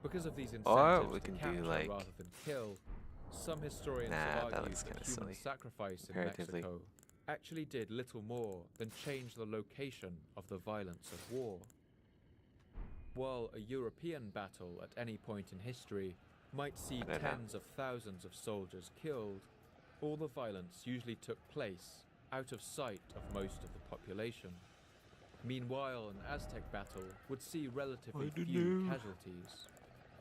Because of these incentives to capture rather than kill, some historians have argued that human sacrifice in Mexico actually did little more than change the location of the violence of war. While a European battle at any point in history might see tens of thousands of soldiers killed, all the violence usually took place out of sight of most of the population. Meanwhile, an Aztec battle would see relatively few casualties,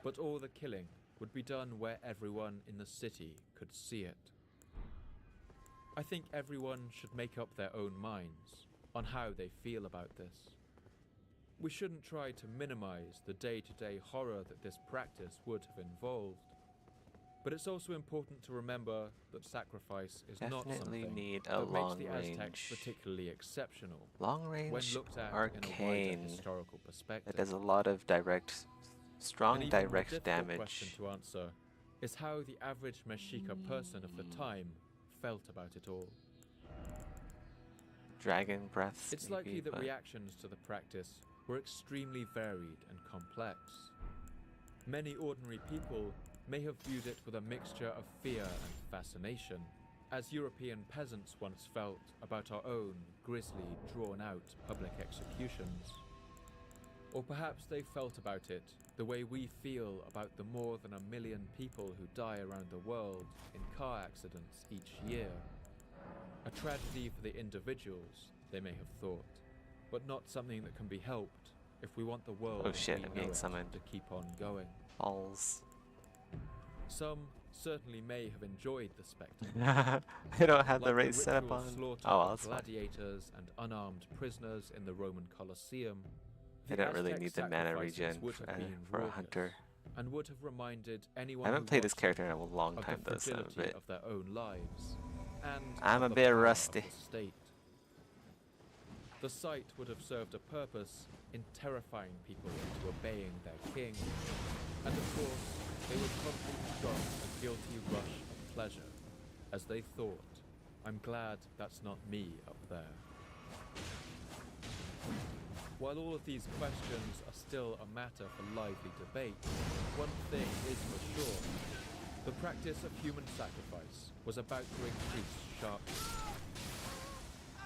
but all the killing would be done where everyone in the city could see it. I think everyone should make up their own minds on how they feel about this. We shouldn't try to minimize the day-to-day horror that this practice would have involved. But it's also important to remember that sacrifice is not something that makes the Aztecs particularly exceptional. Long-range when looked at arcane. In a wider historical perspective. It does a lot of strong direct damage. Question to answer is how the average Mexica person of the time felt about it all. Dragon breaths. It's likely that reactions to the practice were extremely varied and complex. Many ordinary people may have viewed it with a mixture of fear and fascination, as European peasants once felt about our own grisly, drawn-out public executions. Or perhaps they felt about it the way we feel about the more than 1 million people who die around the world in car accidents each year. A tragedy for the individuals, they may have thought, but not something that can be helped if we want the world to keep on going. Balls. Some certainly may have enjoyed the spectacle. They don't have the right setup on. Gladiators and unarmed prisoners in the Roman Colosseum. They don't really need the mana regen for a hunter. And would have reminded anyone I haven't played this character in a long time though, so of their own lives. And I'm a bit rusty. The sight would have served a purpose in terrifying people into obeying their king. And of course, they would probably have got a guilty rush of pleasure, as they thought, I'm glad that's not me up there. While all of these questions are still a matter for lively debate, one thing is for sure. The practice of human sacrifice was about to increase sharply.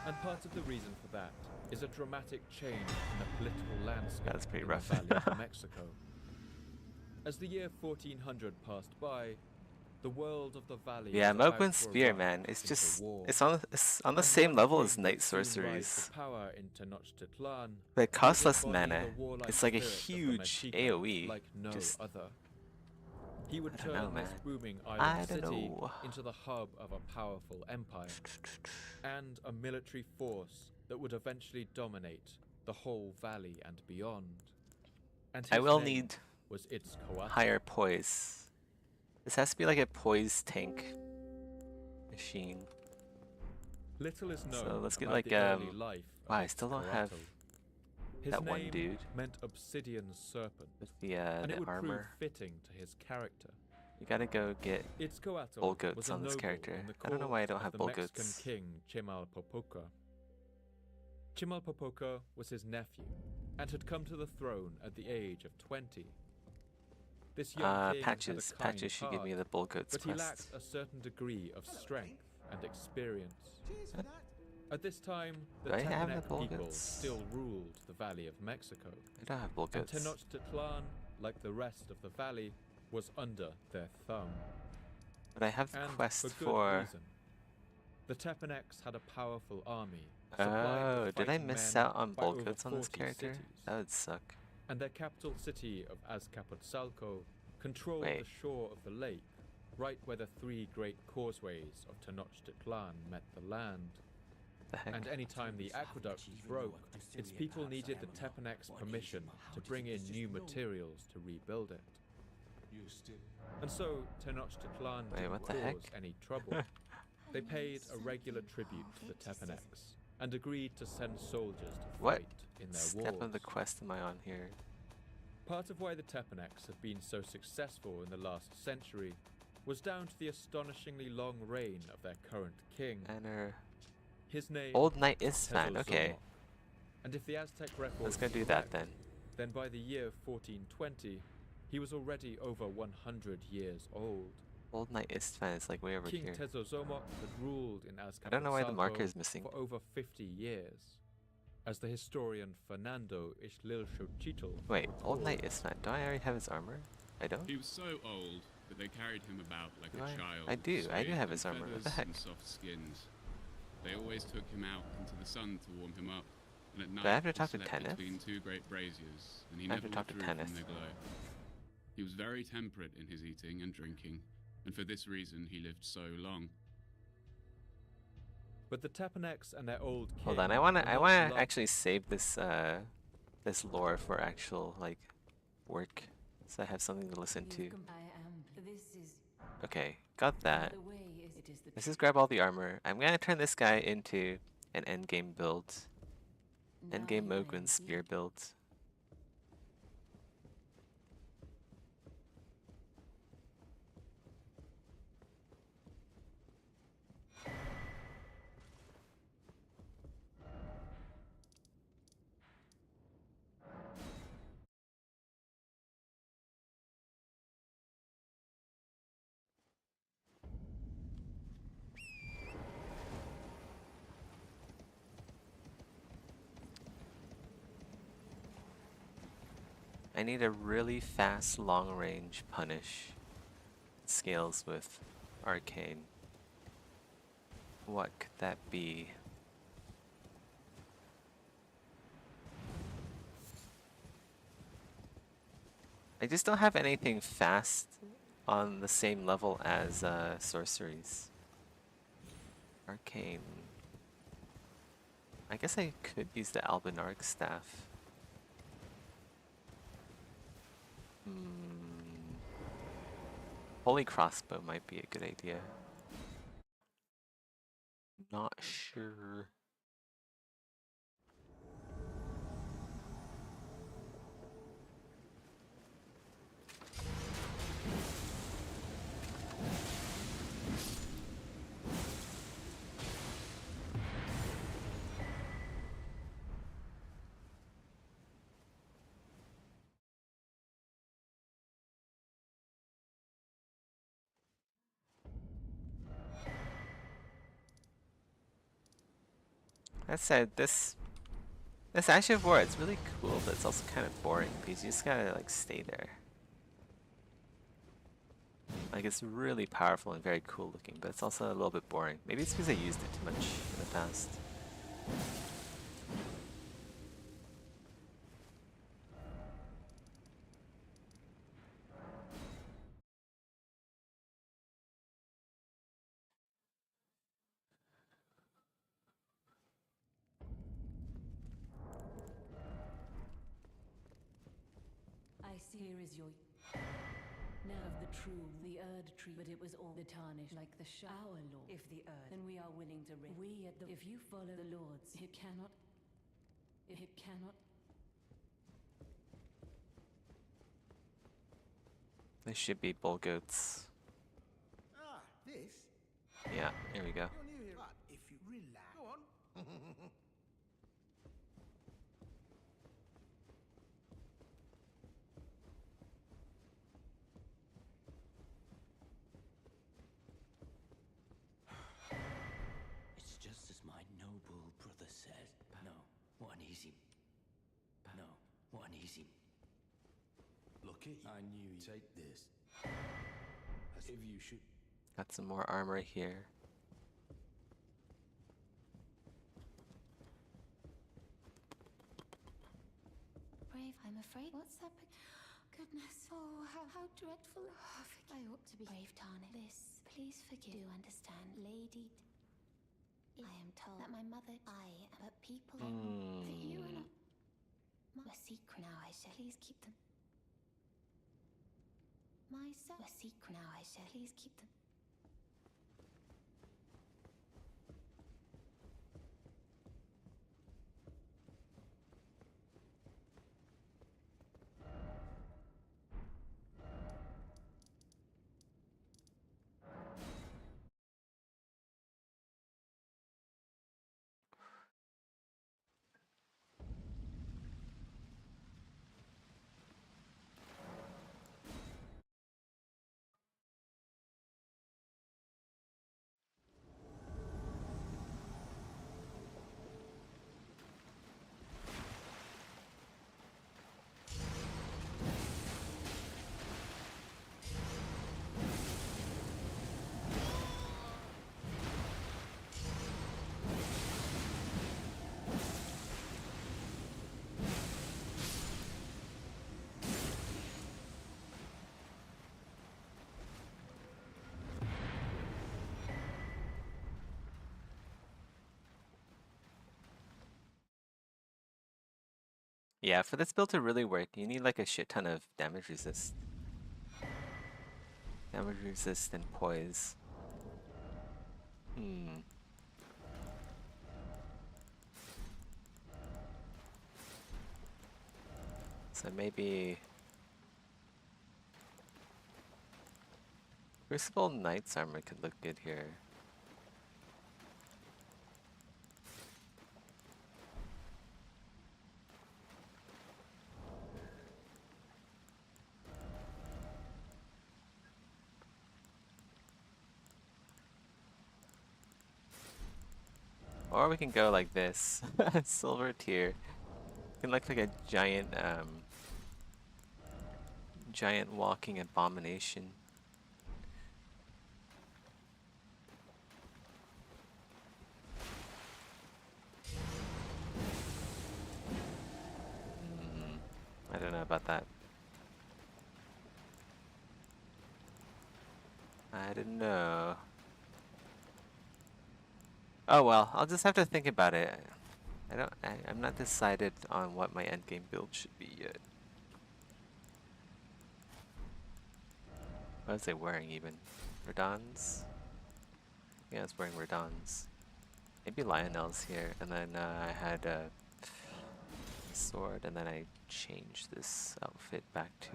And part of the reason for that is a dramatic change in the political landscape in the Valley of Mexico. As the year 1400 passed by, the world of the valley. Yeah, was about Mogwin's to spear, erupt man. It's into just war. it's on the And same one level king as would night soon rise sorceries. to power in Tenochtitlan, But it who costs would less embody mana. the warlike It's like a spirit of the huge Mexica AoE. like no Just other. He would I don't know, turn this man. booming I island don't city know. into the hub of a powerful empire and a military force that would eventually dominate the whole valley and beyond. And I his will name need was Itzcoatl. higher poise. This has to be like a poise tank machine. Little is known So let's get about like the early life of wow, I still don't have Itzcoatl. His that one name dude meant obsidian serpent, with the and it would armor. prove fitting to his character. You gotta go get Itzcoatl bull was goats a on this noble character. in the I don't know why I don't court have of bull the Mexican goats. king Chimalpopoca. Chimalpopoca was his nephew and had come to the throne at the age of 20. This young king had a kind Patches should give me heart, the bull goats but he quest. lacked a certain degree of strength and experience. At this time, the Do I have the Tepeneck bull people goats? still ruled the Valley of Mexico, I don't have bull and goats. Tenochtitlan, like the rest of the valley, was under their thumb. But I have the And quest for good for. reason. The Tepenecks had a powerful army. Oh, supplied with did I fighting miss men out on by bull over goats on this 40 character? cities. That would suck. And their capital city of Azcapotzalco controlled Wait. the shore of the lake, right where the three great causeways of Tenochtitlan met the land. The heck? And any time the aqueduct broke, its people needed the Tepenecks' permission to bring in new materials to rebuild it. And so Tenochtitlan Wait, didn't what the cause heck? any trouble. They paid a regular tribute to the Tepenecks and agreed to send soldiers to What fight in their step wars. of the quest am I on here? Part of why the Tepenecks have been so successful in the last century was down to the astonishingly long reign of their current king. Banner. His name Old Knight Istvan, okay. Tezozomok. And if the Aztec record Let's go is do that correct, then. then by the year 1420, he was already over 100 years old. Old Knight Istvan is like way over King here. Tezozomok had ruled in Azcapotzalco I don't know why the marker is missing. for over 50 years. As the historian Fernando Ixtlilxochitl Wait, Old recalls, Knight Istvan. Do I already have his armor? I don't? He was so old that they carried him about like Do a I? child. I do swathed have in his armor. What the feathers heck? and soft skins. They always took him out into the sun to warm him up, and at night I have to he talk to slept Tenneth? between two great braziers, and he I have never to talk to withdrew Tenneth. from their glow. He was very temperate in his eating and drinking, and for this reason he lived so long. But the Tepenecks and their old king Hold on, I were wanna not loved. actually save this this lore for actual like work. So I have something to listen to. Okay, got that. Let's just grab all the armor. I'm gonna turn this guy into an endgame build. Endgame Mogwin spear build. I need a really fast long range punish. It scales with arcane. What could that be? I just don't have anything fast on the same level as sorceries. Arcane. I guess I could use the Albinarch staff. Holy crossbow might be a good idea. Not sure. That said, this Ash of War, it's really cool, but it's also kind of boring because you just gotta like stay there. like it's really powerful and very cool looking, but it's also a little bit boring. Maybe it's because I used it too much in the past. I see here is your... Now of the true, the Erd tree, but it was all the tarnish, like the our lord. If the Erd, then we are willing to risk. We at the... If you follow the lords, it cannot... It cannot... There should be bull goats. Ah, this? Yeah, here we go. You're new here. But if you relax... Go on. It's just as my noble brother said. No, what an easy... No, what an easy... Look at you. I knew you'd take this. As if you should... Got some more armor here. Brave, I'm afraid. What's that? Goodness. Oh, how dreadful. Oh, I ought to be brave, Tarnish. This, please forgive. Do understand, Lady. I am told that my mother, but people, that you are not my secret. Now I shall please keep them. My son, a secret. Now I shall please keep them. Yeah, for this build to really work, you need like a shit ton of damage resist. Damage resist and poise. So maybe... Crucible Knight's armor could look good here. Or we can go like this. Silver tier. It can look like a giant, giant walking abomination. I don't know about that. I don't know. Oh well, I'll just have to think about it. I'm not decided on what my endgame build should be yet. What was I wearing even? Redans? Yeah, I was wearing Redans. Maybe Lionel's here, and then I had a sword, and then I changed this outfit back to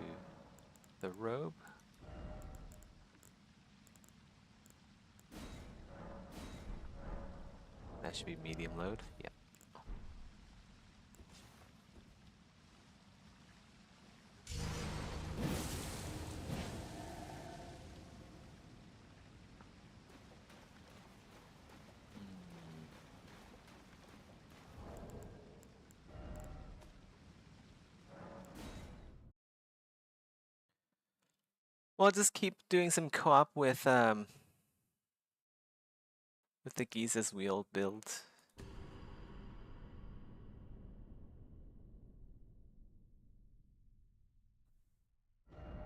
the robe. That should be medium load. Yeah. We'll just keep doing some co-op with the Giza's wheel build.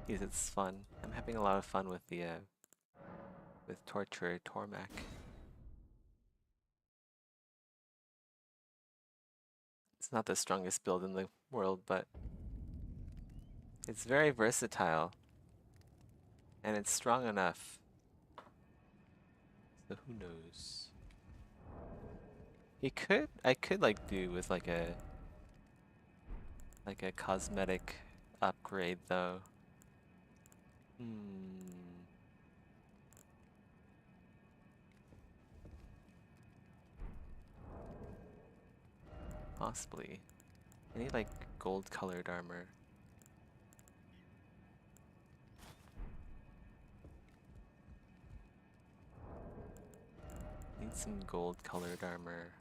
Because it's fun. I'm having a lot of fun with the with Torturer Tormac. It's not the strongest build in the world, but it's very versatile. And it's strong enough. So who knows? I could like do with like a cosmetic upgrade though. Possibly. I need like gold colored armor. Need some gold colored armor.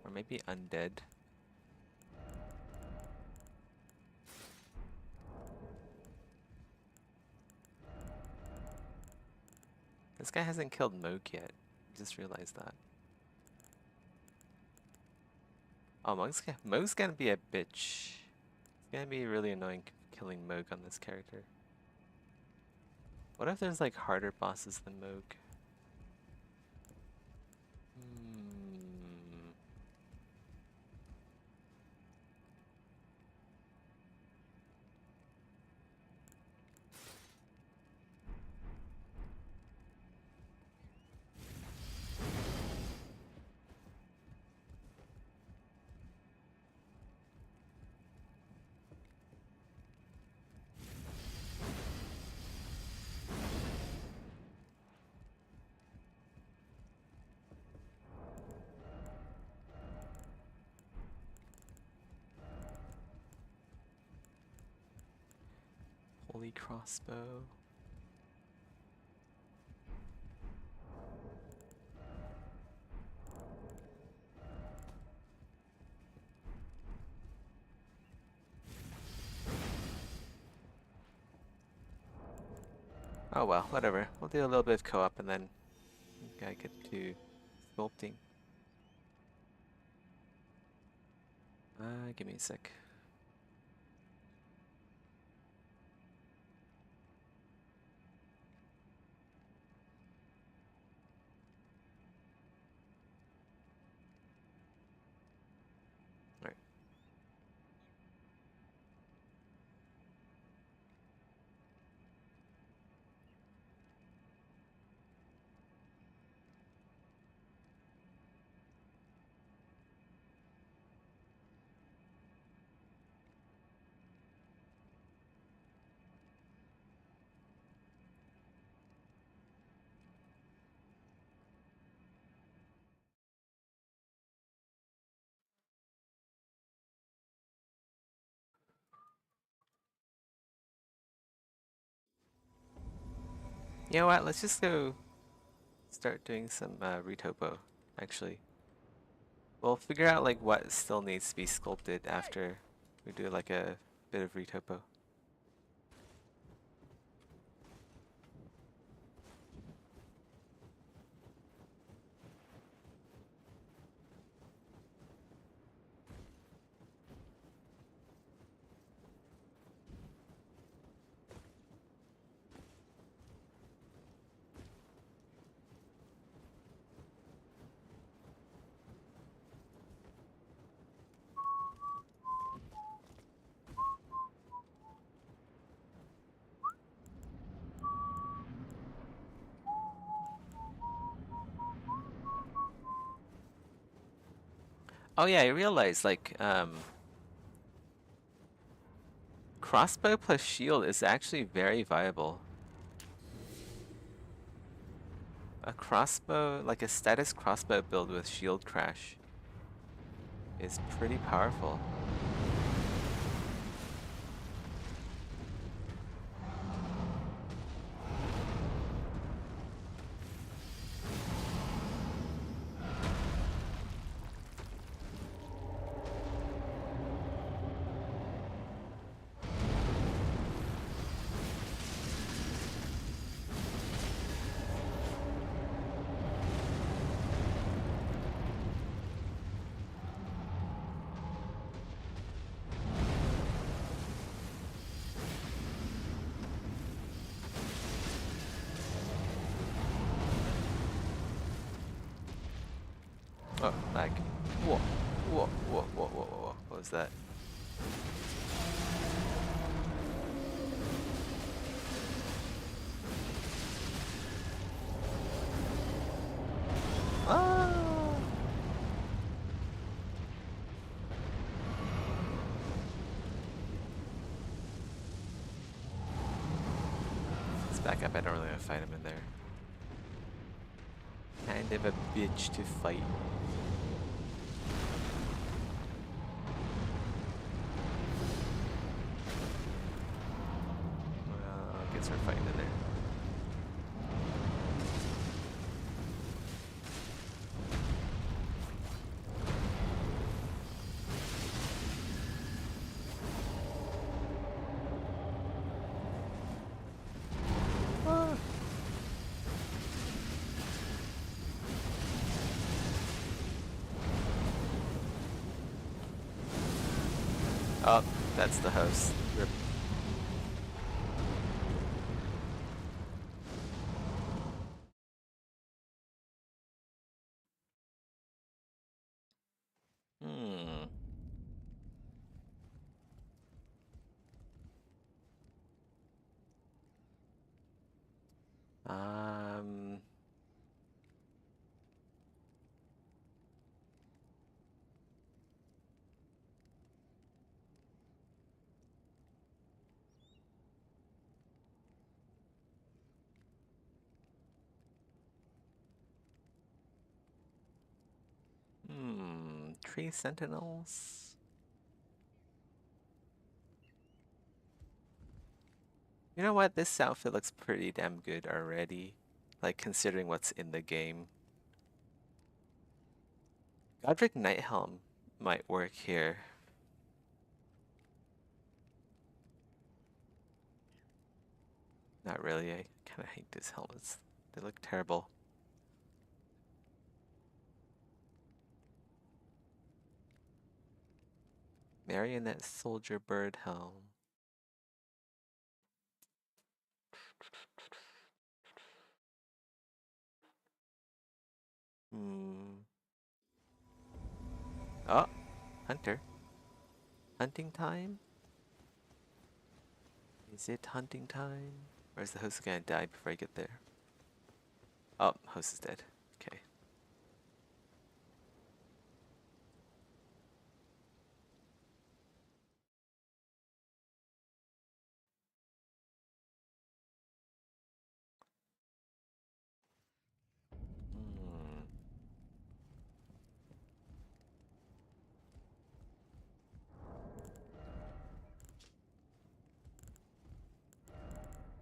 Or maybe undead. This guy hasn't killed Moog yet. Just realized that. Oh, Moog's gonna be a bitch. It's gonna be really annoying killing Moog on this character. What if there's like harder bosses than Moog? Holy crossbow. Oh well, whatever. We'll do a little bit of co-op and then I get to sculpting. Give me a sec. You know what? Let's just go start doing some retopo, actually. We'll figure out like what still needs to be sculpted after we do like a bit of retopo. Oh yeah, I realized like crossbow plus shield is actually very viable. A crossbow, like a status crossbow build with shield crash is pretty powerful. Oh, lag. Whoa. Whoa, whoa, whoa, whoa, whoa. What was that? Ah! Let's back up. I don't really want to fight him in there. Kind of a bitch to fight. Well, I guess we're fighting in there. Oh, that's the house. Rip. Hmm. Um. Tree sentinels. You know what? This outfit looks pretty damn good already. Like, considering what's in the game. Godric Nighthelm might work here. Not really. I kind of hate these helmets. They look terrible. Marionette Soldier Bird Helm. Oh, Hunter. Hunting time? Is it hunting time? Or is the host gonna die before I get there? Oh, host is dead. Okay.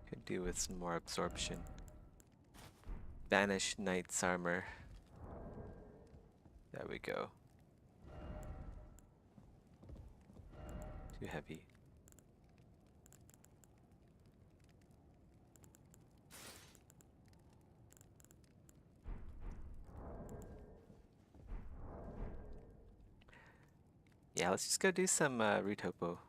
Could do with some more absorption. Banish Knight's armor. There we go. Too heavy. Yeah, let's just go do some retopo.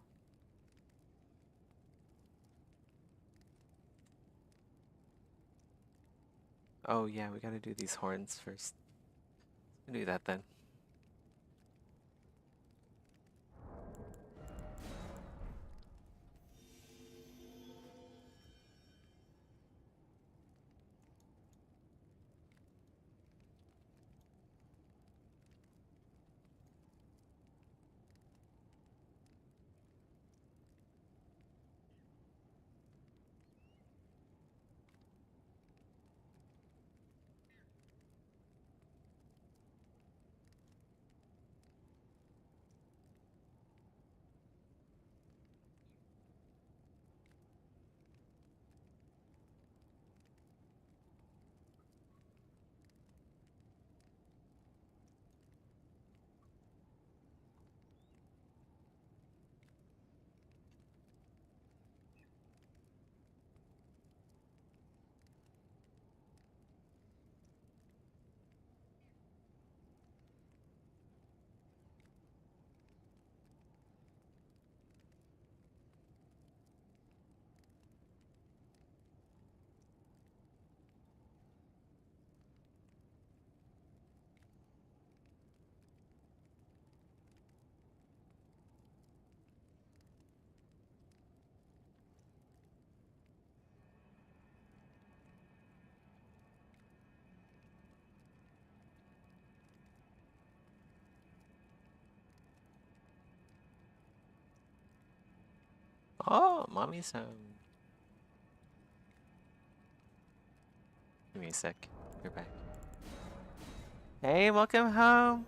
Oh yeah, we gotta do these horns first. Do that then. Oh, mommy's home. Give me a sec. You're back. Hey, welcome home.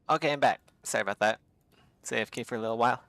Okay, I'm back. Sorry about that. AFK for a little while.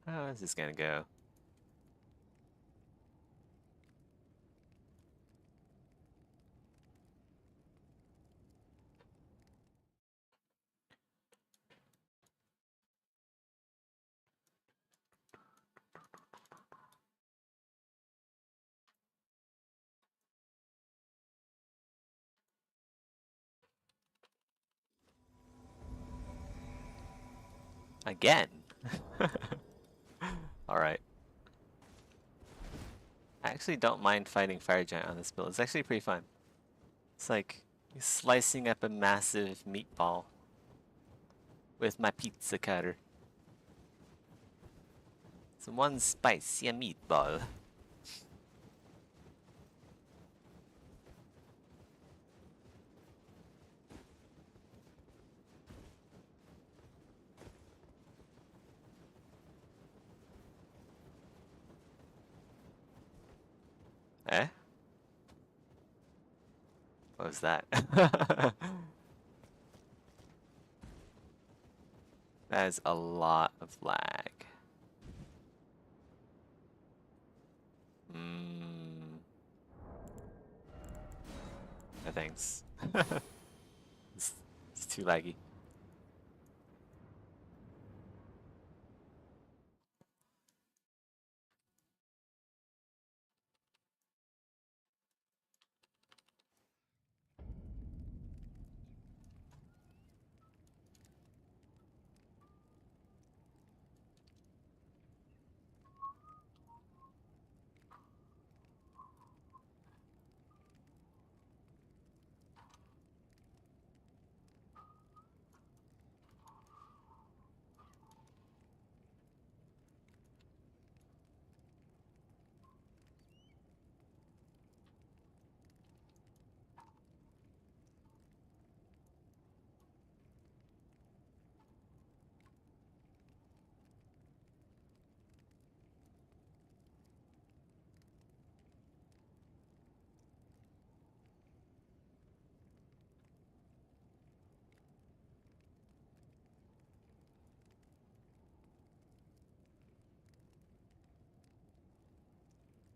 How is this gonna go? Again? Alright. I actually don't mind fighting Fire Giant on this build. It's actually pretty fun. It's like slicing up a massive meatball with my pizza cutter. It's one spicy meatball. Eh? What was that? That is a lot of lag. No thanks. It's too laggy.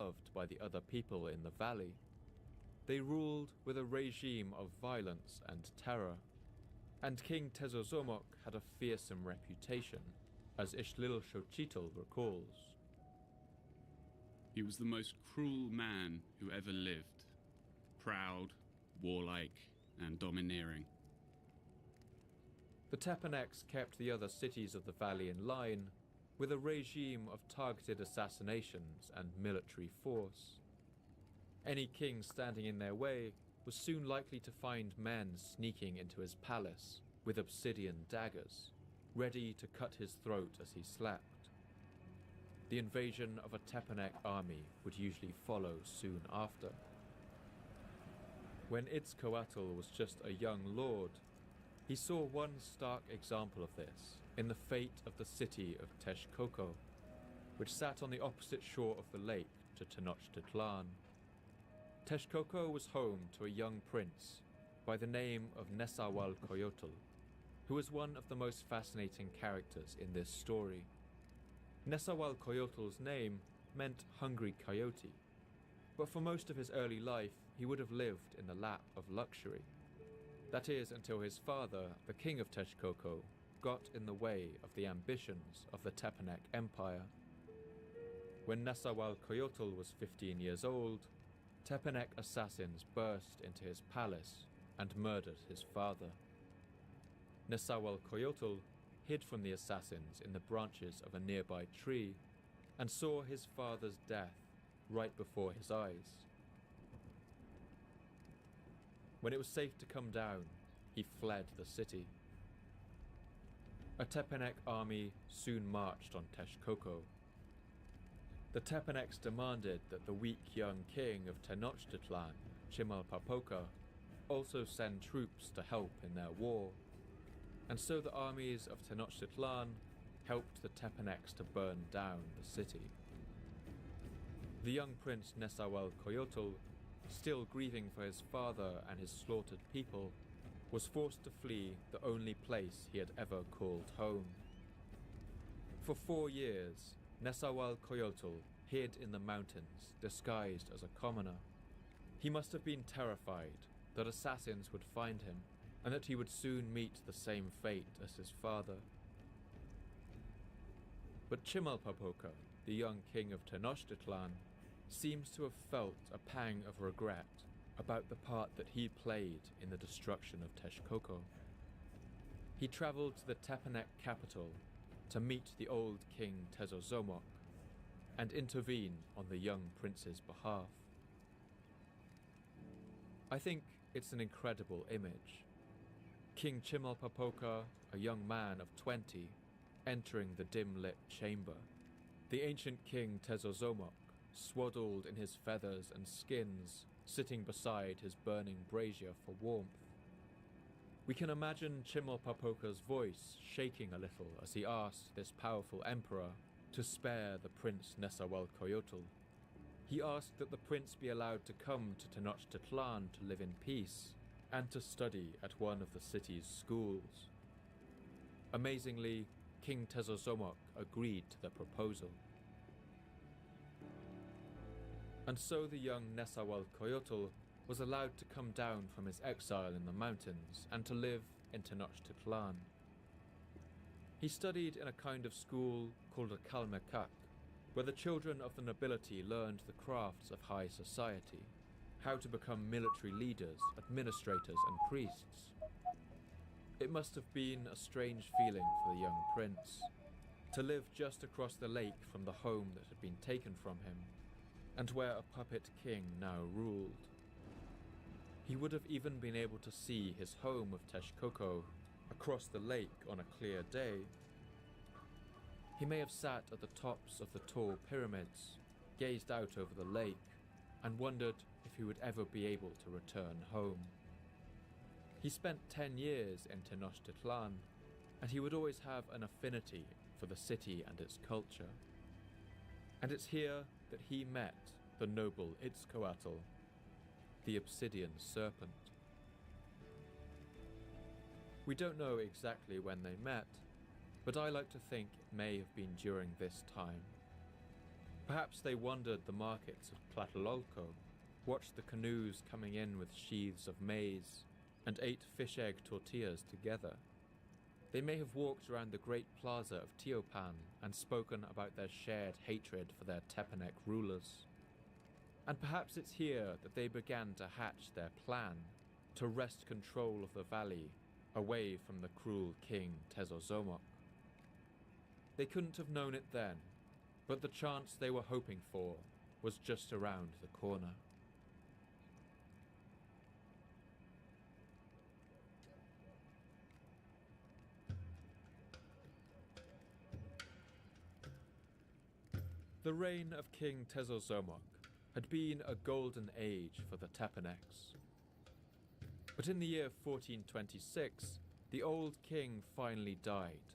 Loved by the other people in the valley. They ruled with a regime of violence and terror, and King Tezozomok had a fearsome reputation, as Xochitl recalls. He was the most cruel man who ever lived. Proud, warlike, and domineering. The Tepanecs kept the other cities of the valley in line, with a regime of targeted assassinations and military force. Any king standing in their way was soon likely to find men sneaking into his palace with obsidian daggers, ready to cut his throat as he slept. The invasion of a Tepanec army would usually follow soon after. When Itzcoatl was just a young lord, he saw one stark example of this in the fate of the city of Texcoco, which sat on the opposite shore of the lake to Tenochtitlan. Texcoco was home to a young prince by the name of Nezahualcoyotl, who was one of the most fascinating characters in this story. Nezahualcoyotl's name meant hungry coyote, but for most of his early life he would have lived in the lap of luxury. That is, until his father, the king of Texcoco, got in the way of the ambitions of the Tepanec Empire. When Nezahualcoyotl was 15 years old, Tepanec assassins burst into his palace and murdered his father. Nezahualcoyotl hid from the assassins in the branches of a nearby tree and saw his father's death right before his eyes. When it was safe to come down, he fled the city. A Tepanek army soon marched on Texcoco. The Tepaneks demanded that the weak young king of Tenochtitlan, Chimalpopoca, also send troops to help in their war, and so the armies of Tenochtitlan helped the Tepaneks to burn down the city. The young prince Nezahualcoyotl, still grieving for his father and his slaughtered people, was forced to flee the only place he had ever called home. For 4 years, Nezahualcoyotl hid in the mountains, disguised as a commoner. He must have been terrified that assassins would find him, and that he would soon meet the same fate as his father. But Chimalpopoca, the young king of Tenochtitlan, seems to have felt a pang of regret about the part that he played in the destruction of Texcoco. He travelled to the Tepanek capital to meet the old king Tezozomoc and intervene on the young prince's behalf. I think it's an incredible image. King Chimalpopoca, a young man of 20, entering the dim-lit chamber. The ancient king Tezozomoc, swaddled in his feathers and skins, sitting beside his burning brazier for warmth. We can imagine Chimalpopoca's voice shaking a little as he asked this powerful emperor to spare the prince Nezahualcoyotl. He asked that the prince be allowed to come to Tenochtitlan to live in peace and to study at one of the city's schools. Amazingly, King Tezozomoc agreed to the proposal. And so the young Nezahualcoyotl was allowed to come down from his exile in the mountains and to live in Tenochtitlan. He studied in a kind of school called a Calmecac, where the children of the nobility learned the crafts of high society, how to become military leaders, administrators, and priests. It must have been a strange feeling for the young prince, to live just across the lake from the home that had been taken from him, and where a puppet king now ruled. He would have even been able to see his home of Texcoco across the lake on a clear day. He may have sat at the tops of the tall pyramids, gazed out over the lake, and wondered if he would ever be able to return home. He spent 10 years in Tenochtitlan, and he would always have an affinity for the city and its culture. And it's here that he met the noble Itzcoatl, the obsidian serpent. We don't know exactly when they met, but I like to think it may have been during this time. Perhaps they wandered the markets of Tlatelolco, watched the canoes coming in with sheaths of maize, and ate fish egg tortillas together. They may have walked around the great plaza of Tiopan and spoken about their shared hatred for their Tepanek rulers. And perhaps it's here that they began to hatch their plan to wrest control of the valley away from the cruel king Tezozomoc. They couldn't have known it then, but the chance they were hoping for was just around the corner. The reign of King Tezozomoc had been a golden age for the Tepaneks. But in the year 1426, the old king finally died,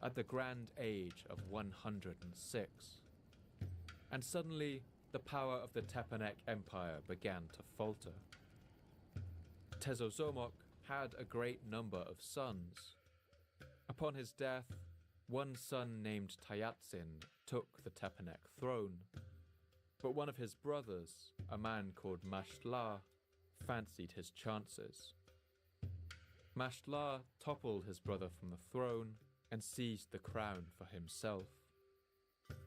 at the grand age of 106. And suddenly, the power of the Tepanek Empire began to falter. Tezozomoc had a great number of sons. Upon his death, one son named Tayatzin took the Tepanek throne, but one of his brothers, a man called Mashtla, fancied his chances. Mashtla toppled his brother from the throne and seized the crown for himself.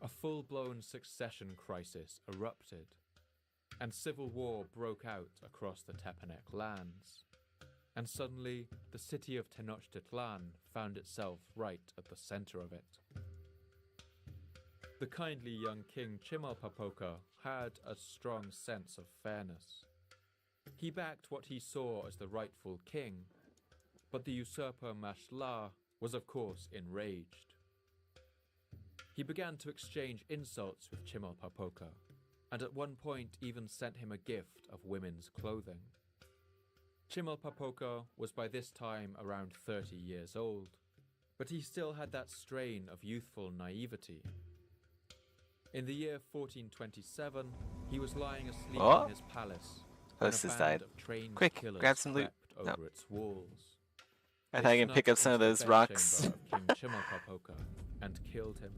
A full-blown succession crisis erupted, and civil war broke out across the Tepanek lands. and suddenly the city of Tenochtitlan found itself right at the center of it. The kindly young king Chimalpopoca had a strong sense of fairness. He backed what he saw as the rightful king, but the usurper Mashla was of course enraged. He began to exchange insults with Chimalpopoca, and at one point even sent him a gift of women's clothing. Chimalpopoca was by this time around 30 years old, but he still had that strain of youthful naivety. In the year 1427, he was lying asleep in his palace when a band of trained killers grab some loot. over its walls. I thought I can pick up some of those rocks. King Chimalpopoca and killed him.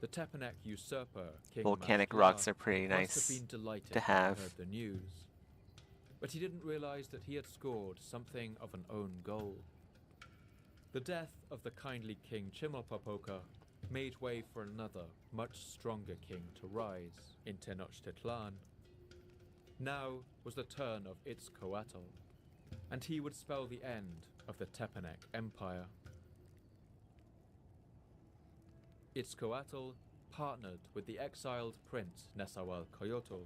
The Tepanek usurper, King Volcanic Mashla, rocks are pretty must nice have been delighted to have. when he heard the news. But he didn't realize that he had scored something of an own goal. The death of the kindly King Chimalpopoca made way for another, much stronger king to rise in Tenochtitlan. Now was the turn of Itzcoatl, and he would spell the end of the Tepanek Empire. Itzcoatl partnered with the exiled prince Nezahualcoyotl,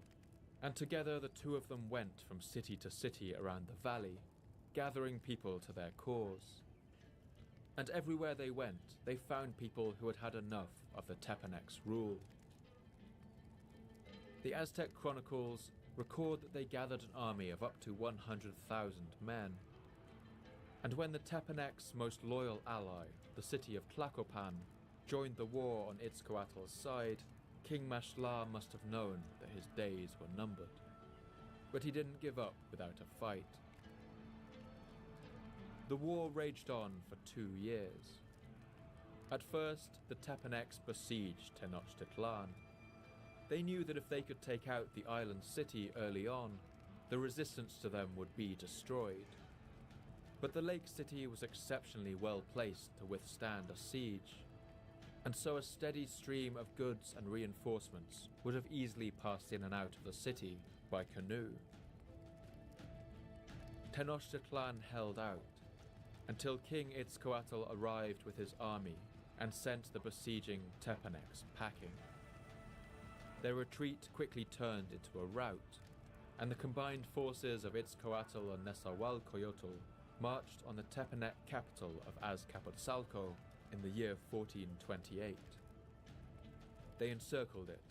and together the two of them went from city to city around the valley, gathering people to their cause. And everywhere they went, they found people who had had enough of the Tepanek's rule. The Aztec chronicles record that they gathered an army of up to 100,000 men. And when the Tepanek's most loyal ally, the city of Tlacopan, joined the war on Itzcoatl's side, King Mashla must have known that his days were numbered. But he didn't give up without a fight. The war raged on for 2 years. At first, the Tepaneks besieged Tenochtitlan. They knew that if they could take out the island city early on, the resistance to them would be destroyed. But the lake city was exceptionally well placed to withstand a siege, and so a steady stream of goods and reinforcements would have easily passed in and out of the city by canoe. Tenochtitlan held out until King Itzcoatl arrived with his army and sent the besieging Tepaneks packing. Their retreat quickly turned into a rout, and the combined forces of Itzcoatl and Nezahualcoyotl marched on the Tepanek capital of Azcapotzalco in the year 1428. They encircled it,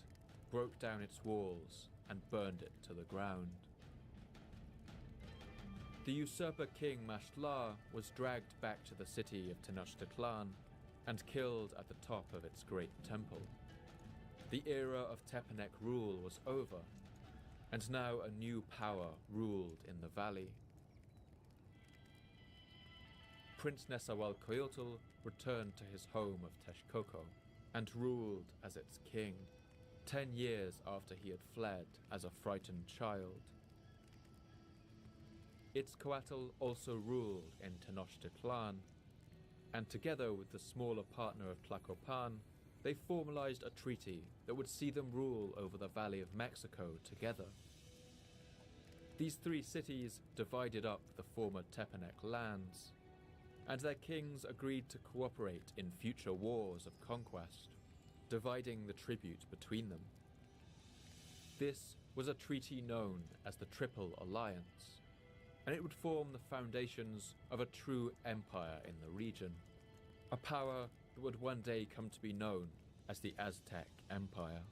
broke down its walls, and burned it to the ground. The usurper king Mashla was dragged back to the city of Tenochtitlan and killed at the top of its great temple. The era of Tepanek rule was over, and now a new power ruled in the valley. Prince Nezahualcoyotl returned to his home of Texcoco and ruled as its king, 10 years after he had fled as a frightened child. Itzcoatl also ruled in Tenochtitlan, and together with the smaller partner of Tlacopan, they formalized a treaty that would see them rule over the Valley of Mexico together. These 3 cities divided up the former Tepanek lands, and their kings agreed to cooperate in future wars of conquest, dividing the tribute between them. This was a treaty known as the Triple Alliance, and it would form the foundations of a true empire in the region, a power that would one day come to be known as the Aztec Empire.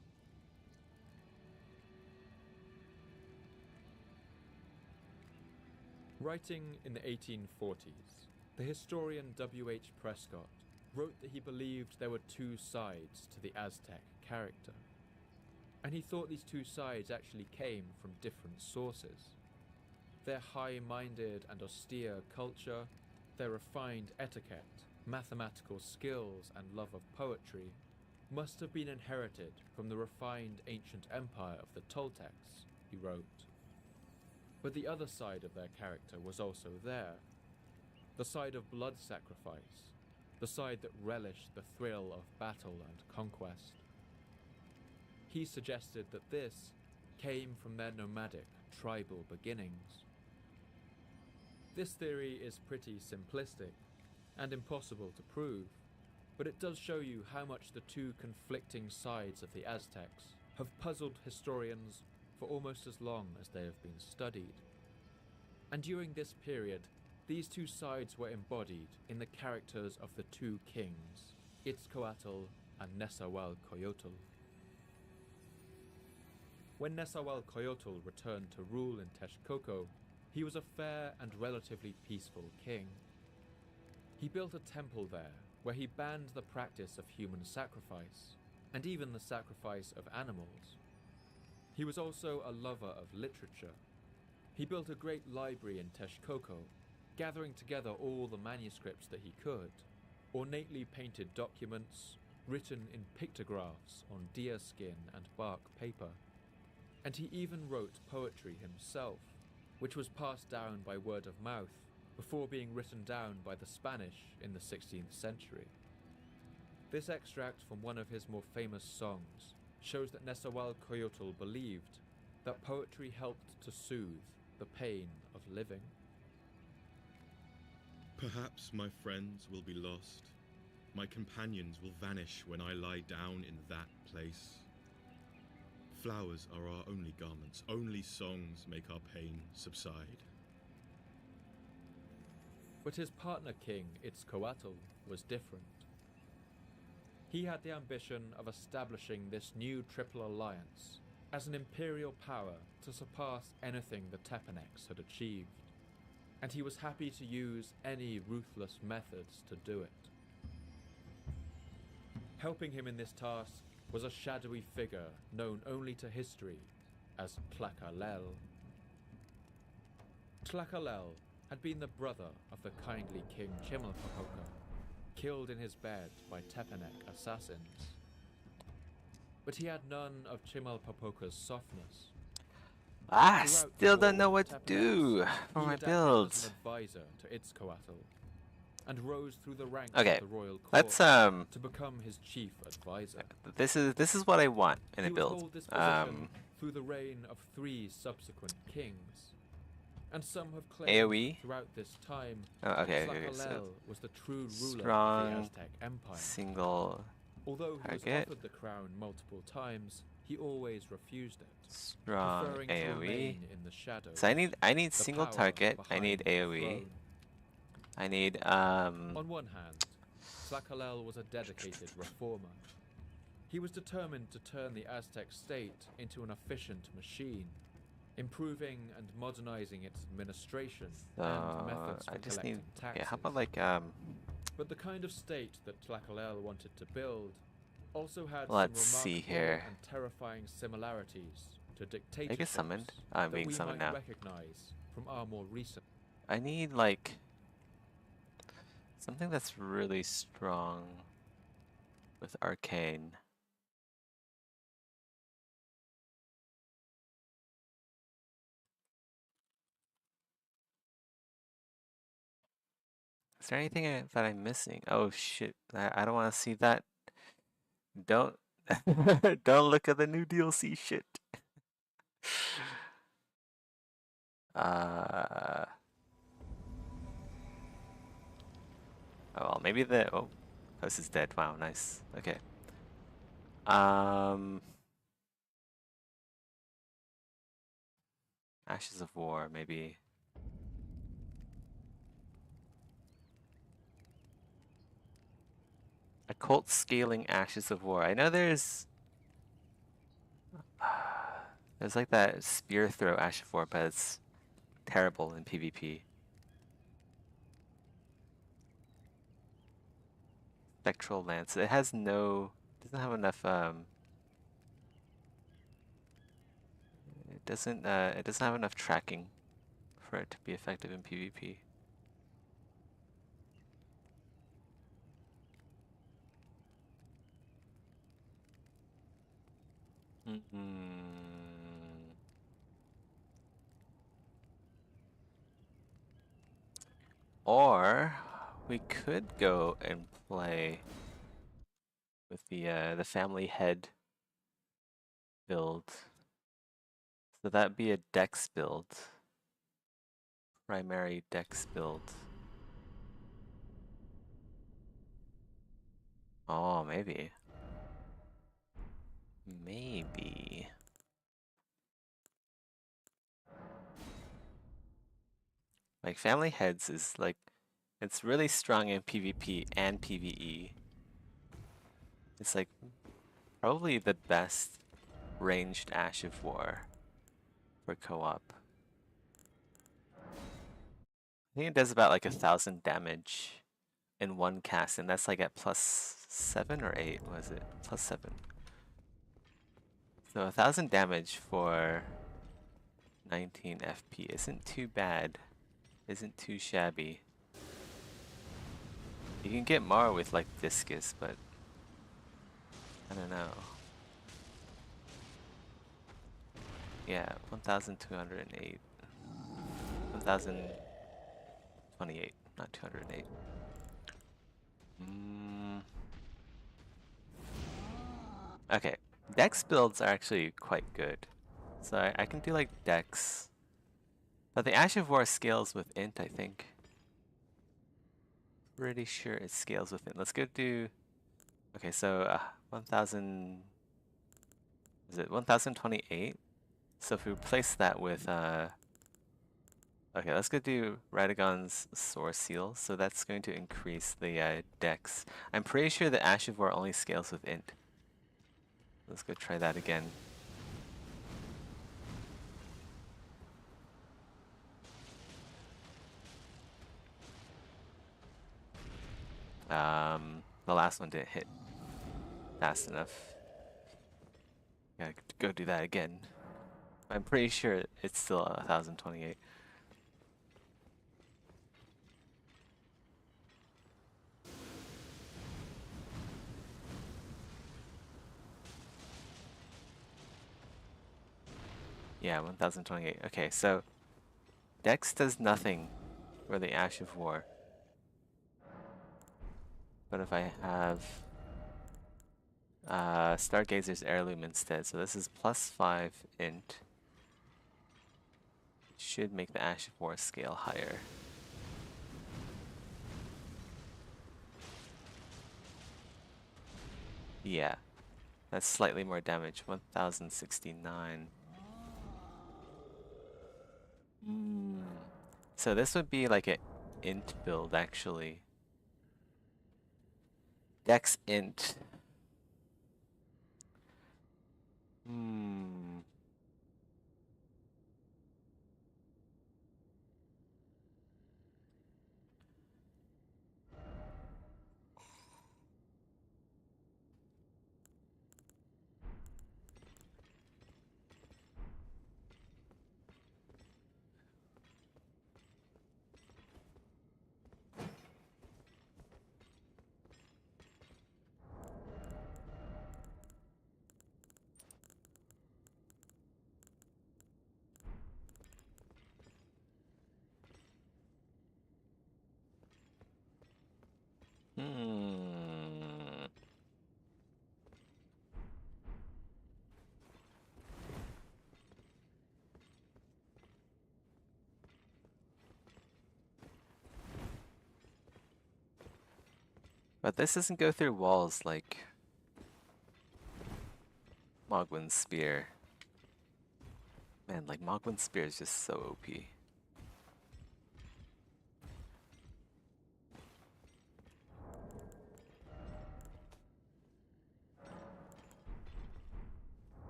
Writing in the 1840s, the historian W.H. Prescott wrote that he believed there were 2 sides to the Aztec character, and he thought these 2 sides actually came from different sources. Their high-minded and austere culture, their refined etiquette, mathematical skills and love of poetry must have been inherited from the refined ancient empire of the Toltecs, he wrote. But the other side of their character was also there, the side of blood sacrifice, the side that relished the thrill of battle and conquest. He suggested that this came from their nomadic, tribal beginnings, This theory is pretty simplistic and impossible to prove, but it does show you how much the two conflicting sides of the Aztecs have puzzled historians for almost as long as they have been studied. And during this period, these two sides were embodied in the characters of the two kings, Itzcoatl and Nezahualcoyotl. When Nezahualcoyotl returned to rule in Texcoco, he was a fair and relatively peaceful king. He built a temple there where he banned the practice of human sacrifice, and even the sacrifice of animals. He was also a lover of literature. He built a great library in Texcoco, gathering together all the manuscripts that he could, ornately painted documents, written in pictographs on deer skin and bark paper. And he even wrote poetry himself, which was passed down by word of mouth before being written down by the Spanish in the 16th century. This extract from one of his more famous songs shows that Nezahualcoyotl believed that poetry helped to soothe the pain of living. Perhaps my friends will be lost. My companions will vanish when I lie down in that place. Flowers are our only garments, only songs make our pain subside. But his partner king, Itzcoatl, was different. He had the ambition of establishing this new Triple Alliance as an imperial power to surpass anything the Tepanecs had achieved, and he was happy to use any ruthless methods to do it. Helping him in this task was a shadowy figure known only to history as Tlacaelel. Tlacaelel had been the brother of the kindly King Chimalpopoca, killed in his bed by Tepanec assassins. But he had none of Chimalpopoca's softness. I Throughout still the don't know War what with to Tepanecs, do for he my adapted builds. as an advisor to Itzcoatl, and rose through the ranks Okay, of the royal court let's to become his chief advisor. This is what I want in a He would build. hold this position through the reign of 3 subsequent kings, and some have claimed AoE? throughout this time Okay, Tlacaelel so was the true ruler of the strong Aztec Empire. single Although he was target. offered the crown multiple times, he always refused it, Strong preferring to AoE. remain in the shadows. So I need the single power target. I behind need the AoE. throne. I need On one hand, Tlacaelel was a dedicated reformer. He was determined to turn the Aztec state into an efficient machine, improving and modernizing its administration and methods for I just collecting need. taxes. Yeah, how about like But the kind of state that Tlacaelel wanted to build also had Let's some see remarkable here. and terrifying similarities to dictatorships I get summoned. I'm that being we summoned might now. recognize from our more recent. I need like something that's really strong with arcane. Is there anything that I'm missing? Oh shit! I don't want to see that. Don't don't look at the new DLC shit. Oh well, maybe the host is dead. Wow, nice. Okay. Ashes of War, maybe. Occult scaling Ashes of War. I know there's like that spear throw Ash of War, but it's terrible in PvP. Spectral Lance. It has no. Doesn't have enough. It doesn't have enough tracking for it to be effective in PvP. Or we could go and play with the family head build. So that'd be a dex build. primary dex build. Oh, maybe. Maybe. Like Family Heads is like, it's really strong in PvP and PvE. It's like probably the best ranged Ash of War for co-op. I think it does about like 1,000 damage in one cast, and that's like at +7 or 8, was it? +7. So 1,000 damage for 19 FP isn't too bad. Isn't too shabby. You can get more with like Discus, but I don't know. Yeah, 1,208. 1,028, not 208. Okay, Dex builds are actually quite good. So I can do like Dex. But the Ash of War scales with Int, I think. Pretty sure it scales with Int. Let's go do... Okay, so 1,000... Is it 1,028? So if we replace that with... Okay, let's go do Radagon's Source Seal. So that's going to increase the Dex. I'm pretty sure the Ash of War only scales with Int. Let's go try that again. The last one didn't hit fast enough. Gotta go do that again. I'm pretty sure it's still 1,028. Yeah, 1,028. Okay, so Dex does nothing for the Ash of War. But if I have Stargazer's Heirloom instead, so this is +5 int, should make the Ash of War scale higher. Yeah, that's slightly more damage, 1,069. So this would be like an int build, actually. Dex int. But this doesn't go through walls like Mogwin's Spear. Man, like Mogwin's Spear is just so OP.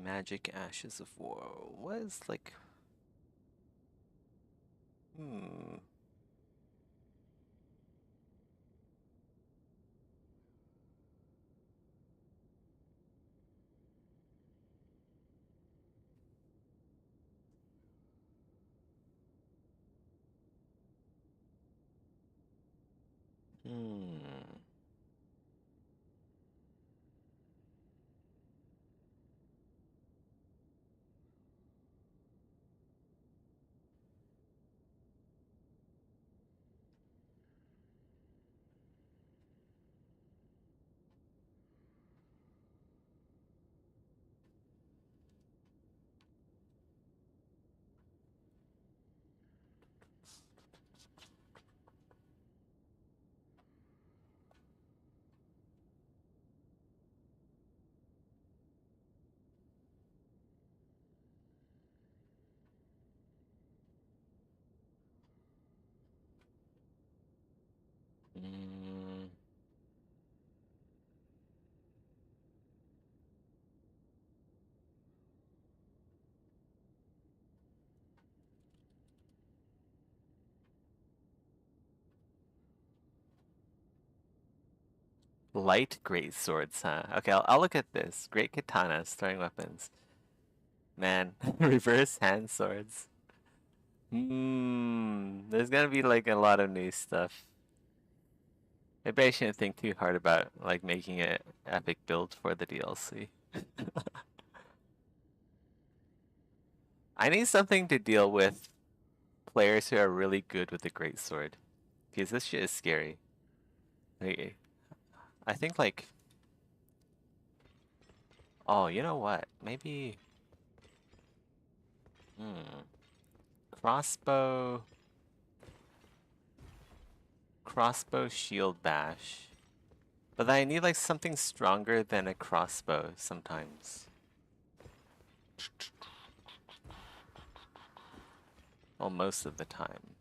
Magic Ashes of War. What is like... Light great swords, huh? Okay, I'll look at this. Great katanas, throwing weapons. Man, reverse hand swords. There's gonna be like a lot of new stuff. Maybe I shouldn't think too hard about like making an epic build for the DLC. I need something to deal with players who are really good with the greatsword, because this shit is scary. Like, I think like, oh, you know what? Maybe, crossbow shield bash. But I need like something stronger than a crossbow sometimes. Well, most of the time.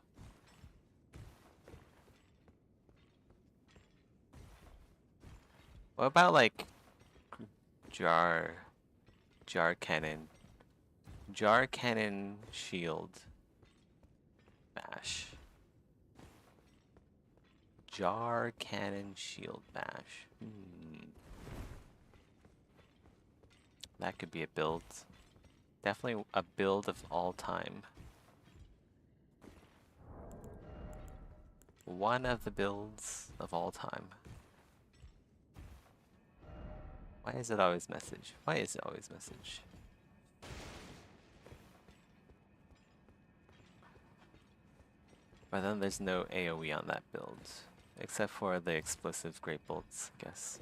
What about like jar cannon? Jar cannon shield bash. Jar cannon shield bash. That could be a build. Definitely a build of all time. One of the builds of all time. Why is it always message? Why is it always message? But then there's no AoE on that build. Except for the explosive great bolts, I guess.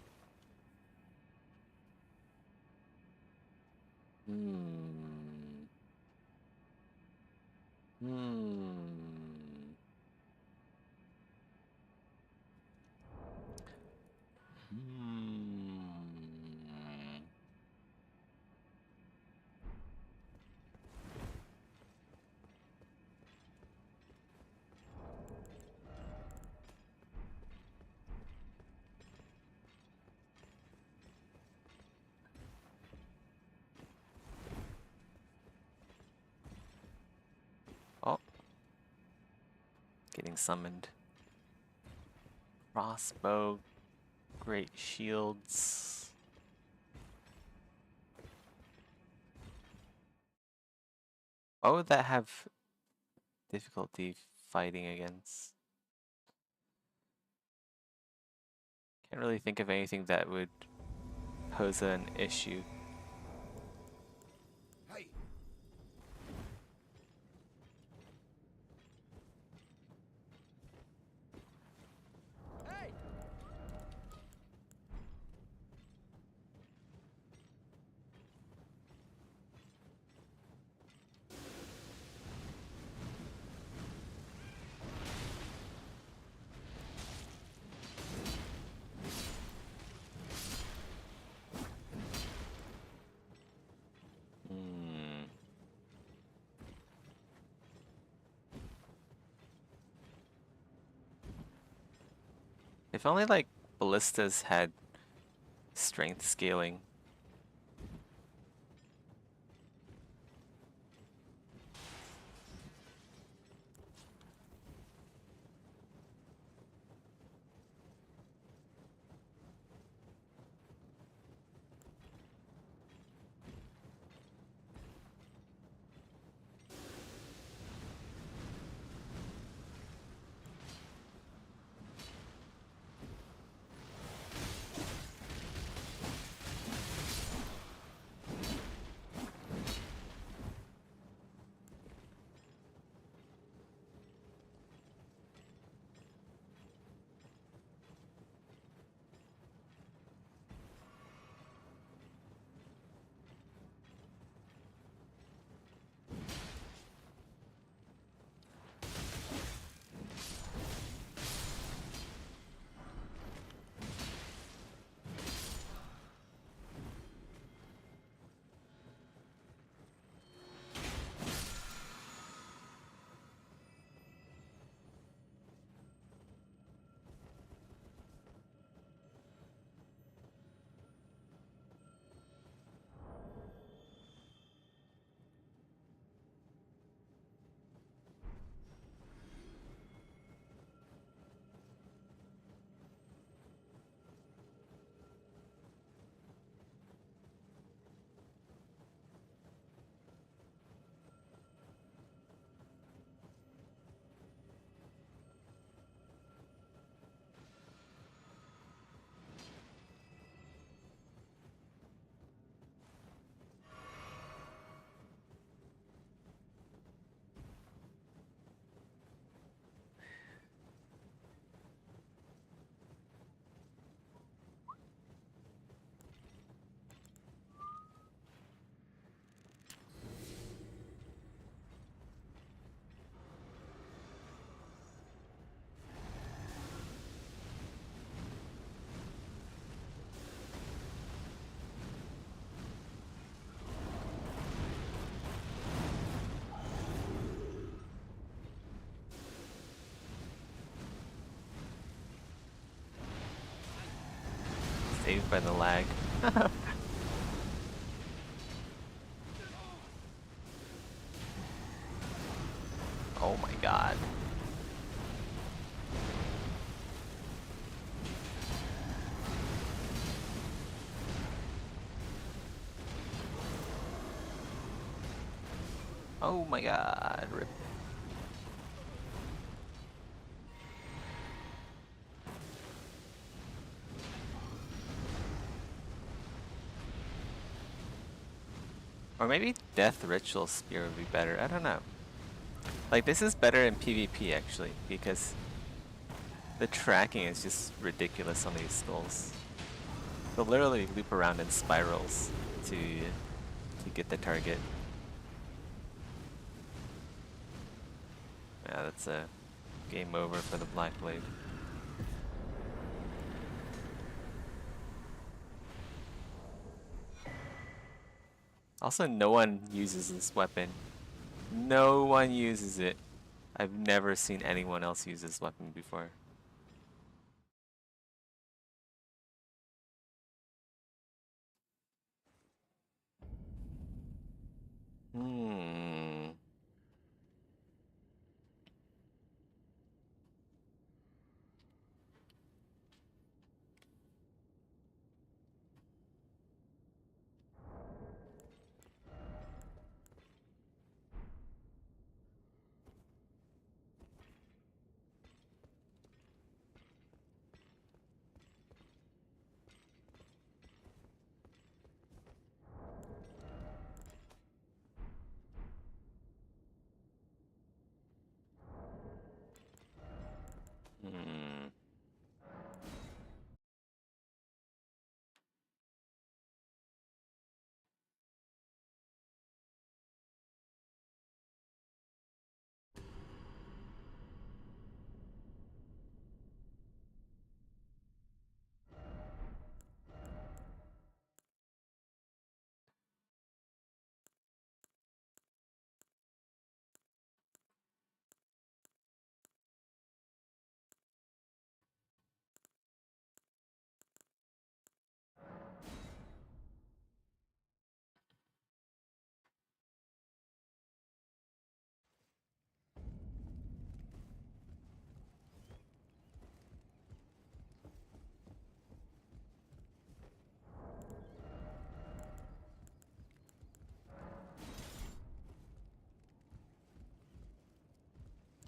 Oh. Getting summoned. Crossbow. Great shields. What would that have difficulty fighting against? Can't really think of anything that would pose an issue. Hey. Hey. If only like ballistas had strength scaling. Saved by the lag. Oh my god. Oh my god, rip. Or maybe Death Ritual Spear would be better, I don't know. Like, this is better in PvP actually, because the tracking is just ridiculous on these skulls. They'll literally loop around in spirals to get the target. Yeah, that's a game over for the Black Blade. Also, no one uses this weapon. No one uses it. I've never seen anyone else use this weapon before.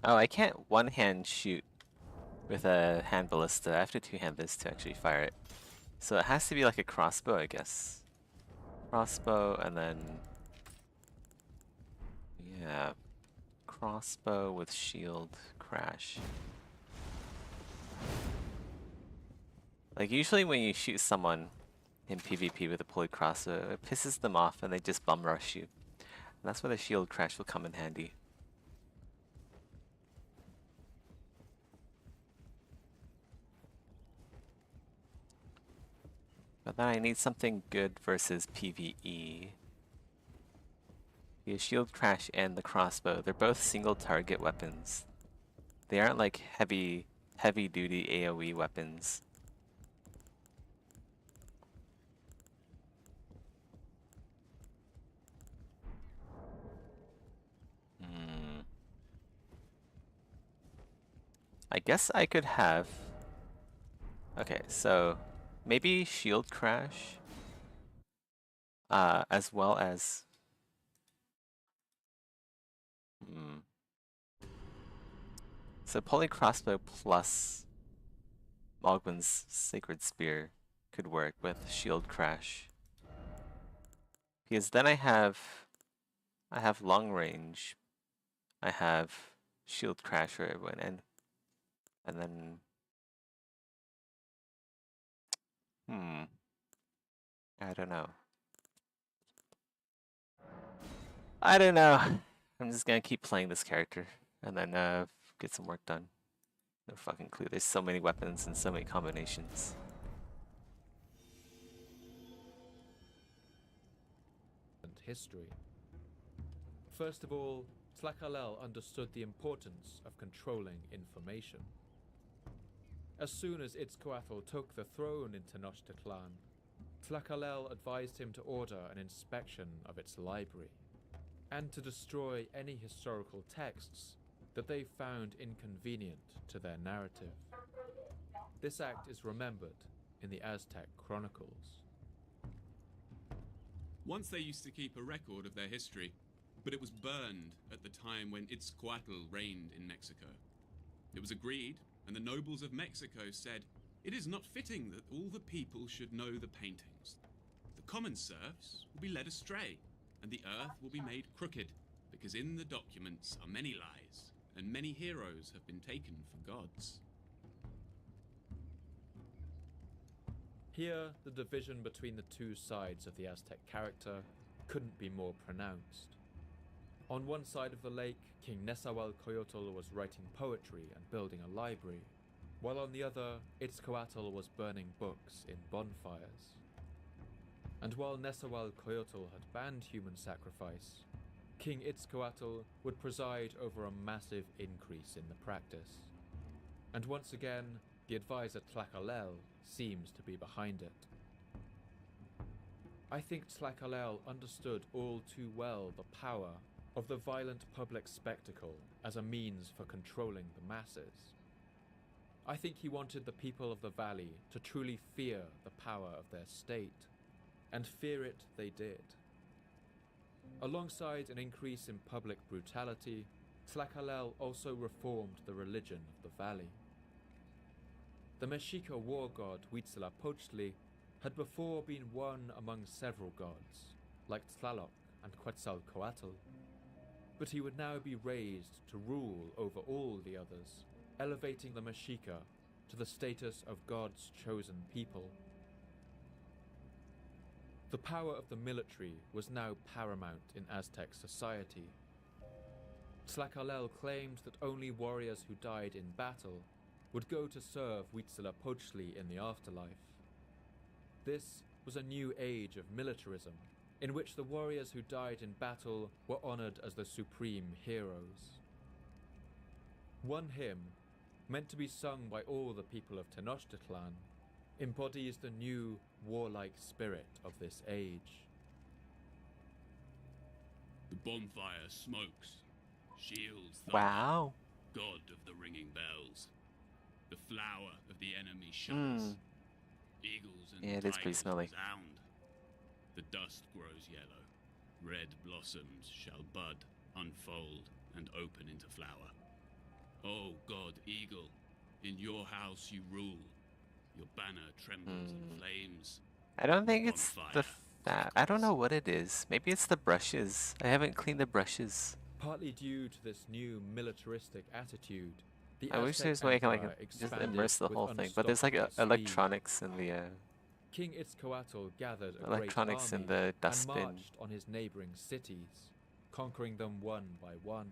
Oh, I can't one-hand shoot with a hand ballista. I have to two-hand this to actually fire it. So it has to be like a crossbow, I guess. Crossbow and then... yeah. Crossbow with shield crash. Like usually when you shoot someone in PvP with a pulley crossbow, it pisses them off and they just bum rush you. And that's where the shield crash will come in handy. But then I need something good versus PvE. The shield crash and the crossbow, they're both single target weapons. They aren't like heavy duty AoE weapons. I guess I could have... okay, so maybe shield crash as well as so poly crossbow plus Mogwin's sacred spear could work with shield crash. Because then I have long range. I have shield crash for everyone and then I don't know. I'm just gonna keep playing this character and then get some work done. No fucking clue. There's so many weapons and so many combinations. And history. First of all, Tlacaelel understood the importance of controlling information. As soon as Itzcoatl took the throne in Tenochtitlan, Tlacaelel advised him to order an inspection of its library, and to destroy any historical texts that they found inconvenient to their narrative. This act is remembered in the Aztec chronicles. Once they used to keep a record of their history, but it was burned at the time when Itzcoatl reigned in Mexico. It was agreed, and the nobles of Mexico said, "It is not fitting that all the people should know the paintings. The common serfs will be led astray, and the earth will be made crooked, because in the documents are many lies, and many heroes have been taken for gods." Here, the division between the two sides of the Aztec character couldn't be more pronounced. On one side of the lake, King Nezahualcoyotl was writing poetry and building a library, while on the other, Itzcoatl was burning books in bonfires. And while Nezahualcoyotl had banned human sacrifice, King Itzcoatl would preside over a massive increase in the practice. And once again, the advisor Tlacaelel seems to be behind it. I think Tlacaelel understood all too well the power of the violent public spectacle as a means for controlling the masses. I think he wanted the people of the valley to truly fear the power of their state, and fear it they did. Alongside an increase in public brutality, Tlacaelel also reformed the religion of the valley. The Mexica war god Huitzilopochtli had before been one among several gods, like Tlaloc and Quetzalcoatl, but he would now be raised to rule over all the others, elevating the Mexica to the status of God's chosen people. The power of the military was now paramount in Aztec society. Tlacaelel claimed that only warriors who died in battle would go to serve Huitzilopochtli in the afterlife. This was a new age of militarism, in which the warriors who died in battle were honored as the supreme heroes. One hymn, meant to be sung by all the people of Tenochtitlan, embodies the new warlike spirit of this age. The bonfire smokes, shields thunder, wow, god of the ringing bells. The flower of the enemy shudders. Eagles and it is pretty smelly. resound. The dust grows yellow. Red blossoms shall bud, unfold, and open into flower. O god eagle, in your house you rule. Your banner trembles in flames. I don't think it's the I don't know what it is. Maybe it's the brushes. I haven't cleaned the brushes. Partly due to this new militaristic attitude, the I wish there's a way I can like just immerse the whole thing, but there's like electronics in the King Itzcoatl gathered a electronics great in the dustbin and marched on his neighboring cities, conquering them one by one.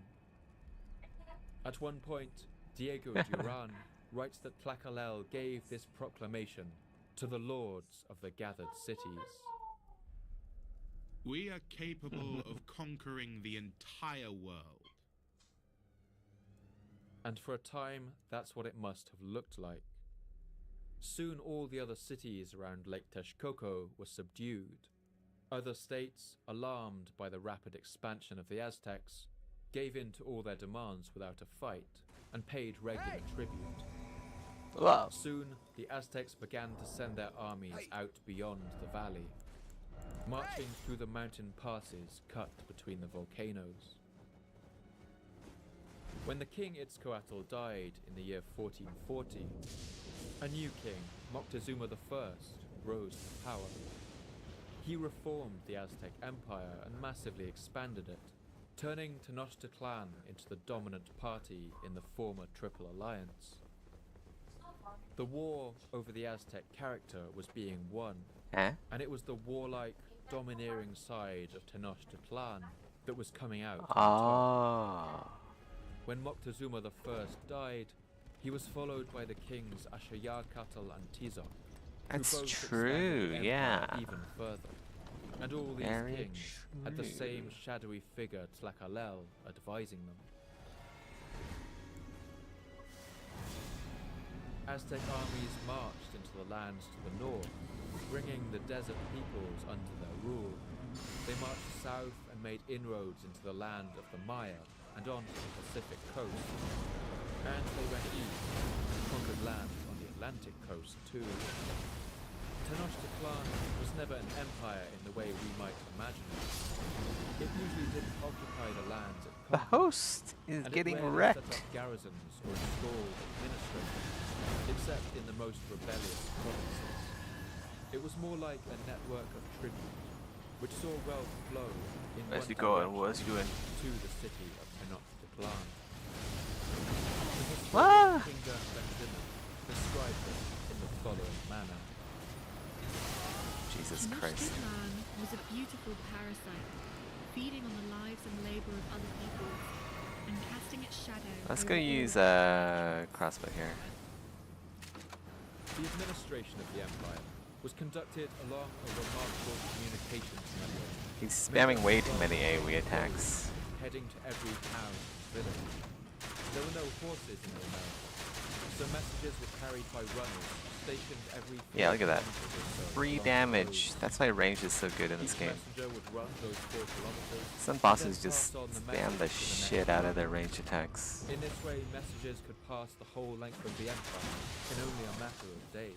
At one point, Diego Duran writes that Tlacaelel gave this proclamation to the lords of the gathered cities. We are capable of conquering the entire world. And for a time, that's what it must have looked like. Soon all the other cities around Lake Texcoco were subdued. Other states, alarmed by the rapid expansion of the Aztecs, gave in to all their demands without a fight and paid regular tribute. Wow. Soon, the Aztecs began to send their armies out beyond the valley, marching through the mountain passes cut between the volcanoes. When the king Itzcoatl died in the year 1440, a new king, Moctezuma I, rose to power. He reformed the Aztec Empire and massively expanded it, turning Tenochtitlan into the dominant party in the former Triple Alliance. The war over the Aztec character was being won, and it was the warlike, domineering side of Tenochtitlan that was coming out on top. When Moctezuma I died, he was followed by the kings Ashayarkatl and Tizoc. That's true, yeah. Even further. And all these kings had the same shadowy figure Tlacaelel advising them. Aztec armies marched into the lands to the north, bringing the desert peoples under their rule. They marched south and made inroads into the land of the Maya and onto the Pacific coast. And they went east and conquered lands on the Atlantic coast too. Tenochtitlan was never an empire in the way we might imagine it. It usually didn't occupy the lands it conquered. The host is getting wrecked. Set up garrisons or installed administrators, except in the most rebellious provinces. It was more like a network of tribute, which saw wealth flow in one direction to the city of Tenochtitlan. The historian King Benzima described it in the following manner. Jesus Christ. Tenochtitlan was a beautiful parasite, feeding on the lives and labor of other peoples, and casting its shadow. Let's go use crossbow here. The administration of the empire was conducted along a remarkable communications network. He's spamming way too many AoE attacks. Heading to every town and village. There were no horses in the America, so messages were carried by runners stationed every. Yeah, look at that. 3 damage. That's why range is so good in this game. Some bosses just spam the shit out of their range attacks. In this way, messages could pass the whole length of the empire in only a matter of days.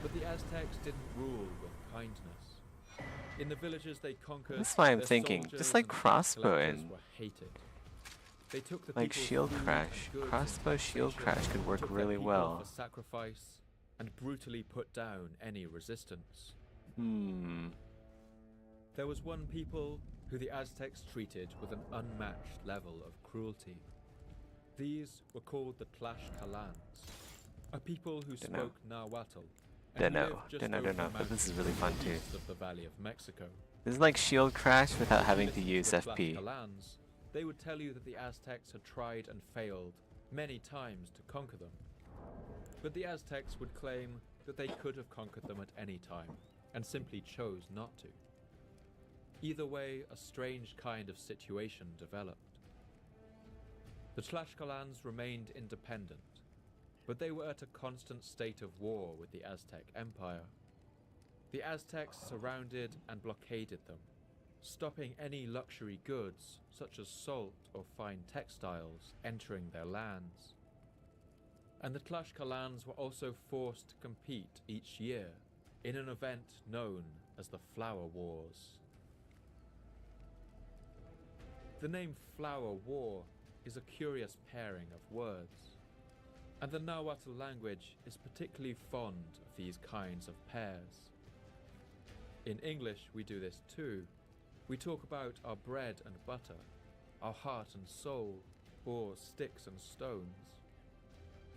But the Aztecs didn't rule with kindness. In the villages they conquered, that's why I'm thinking, just like crossbow and they took the like shield crash. Crossbow shield crash could work really well. For sacrifice and brutally put down any resistance. There was one people who the Aztecs treated with an unmatched level of cruelty. These were called the Tlaxcalans, a people who spoke Nahuatl. Don't know, but this is really fun too. Of the Valley of Mexico. This is like shield crash without having to use FP. They would tell you that the Aztecs had tried and failed many times to conquer them. But the Aztecs would claim that they could have conquered them at any time, and simply chose not to. Either way, a strange kind of situation developed. The Tlaxcalans remained independent, but they were at a constant state of war with the Aztec Empire. The Aztecs surrounded and blockaded them, stopping any luxury goods, such as salt or fine textiles, entering their lands. And the Tlaxcalans were also forced to compete each year in an event known as the Flower Wars. The name Flower War is a curious pairing of words, and the Nahuatl language is particularly fond of these kinds of pairs. In English, we do this too. We talk about our bread and butter, our heart and soul, or sticks and stones.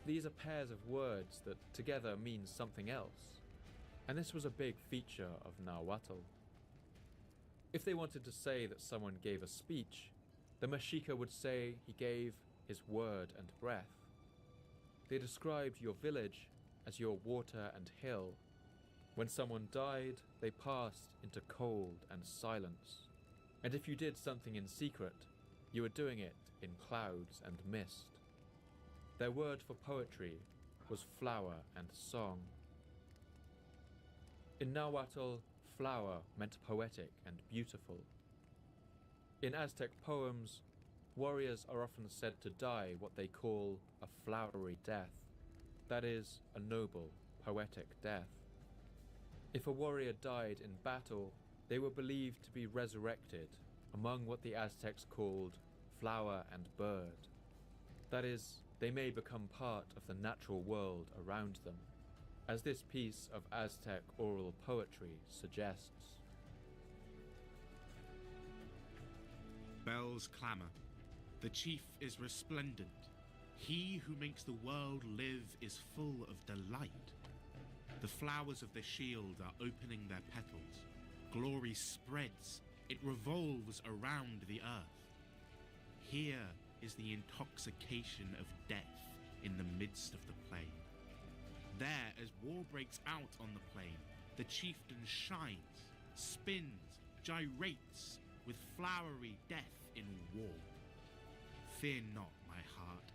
These are pairs of words that together mean something else, and this was a big feature of Nahuatl. If they wanted to say that someone gave a speech, the Mexica would say he gave his word and breath. They described your village as your water and hill. When someone died, they passed into cold and silence. And if you did something in secret, you were doing it in clouds and mist. Their word for poetry was flower and song. In Nahuatl, flower meant poetic and beautiful. In Aztec poems, warriors are often said to die what they call a flowery death, that is, a noble, poetic death. If a warrior died in battle, they were believed to be resurrected among what the Aztecs called flower and bird. That is, they may become part of the natural world around them, as this piece of Aztec oral poetry suggests. Bells clamour. The chief is resplendent. He who makes the world live is full of delight. The flowers of the shield are opening their petals. Glory spreads. It revolves around the earth. Here is the intoxication of death in the midst of the plain. There, as war breaks out on the plain, the chieftain shines, spins, gyrates with flowery death in war. Fear not, my heart.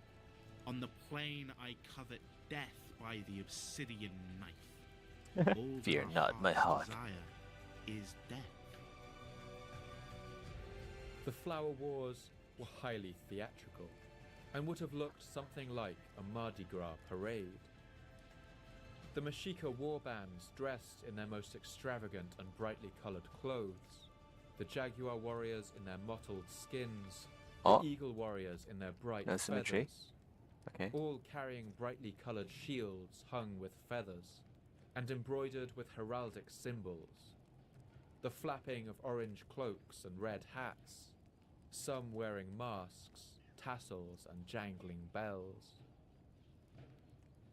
On the plain I covet death by the obsidian knife. All Fear not, my heart. Desire is death. The Flower Wars were highly theatrical and would have looked something like a Mardi Gras parade. The Mexica warbands dressed in their most extravagant and brightly coloured clothes, the Jaguar warriors in their mottled skins, the Eagle warriors in their bright feathers, all carrying brightly coloured shields hung with feathers and embroidered with heraldic symbols, the flapping of orange cloaks and red hats, some wearing masks, tassels and jangling bells.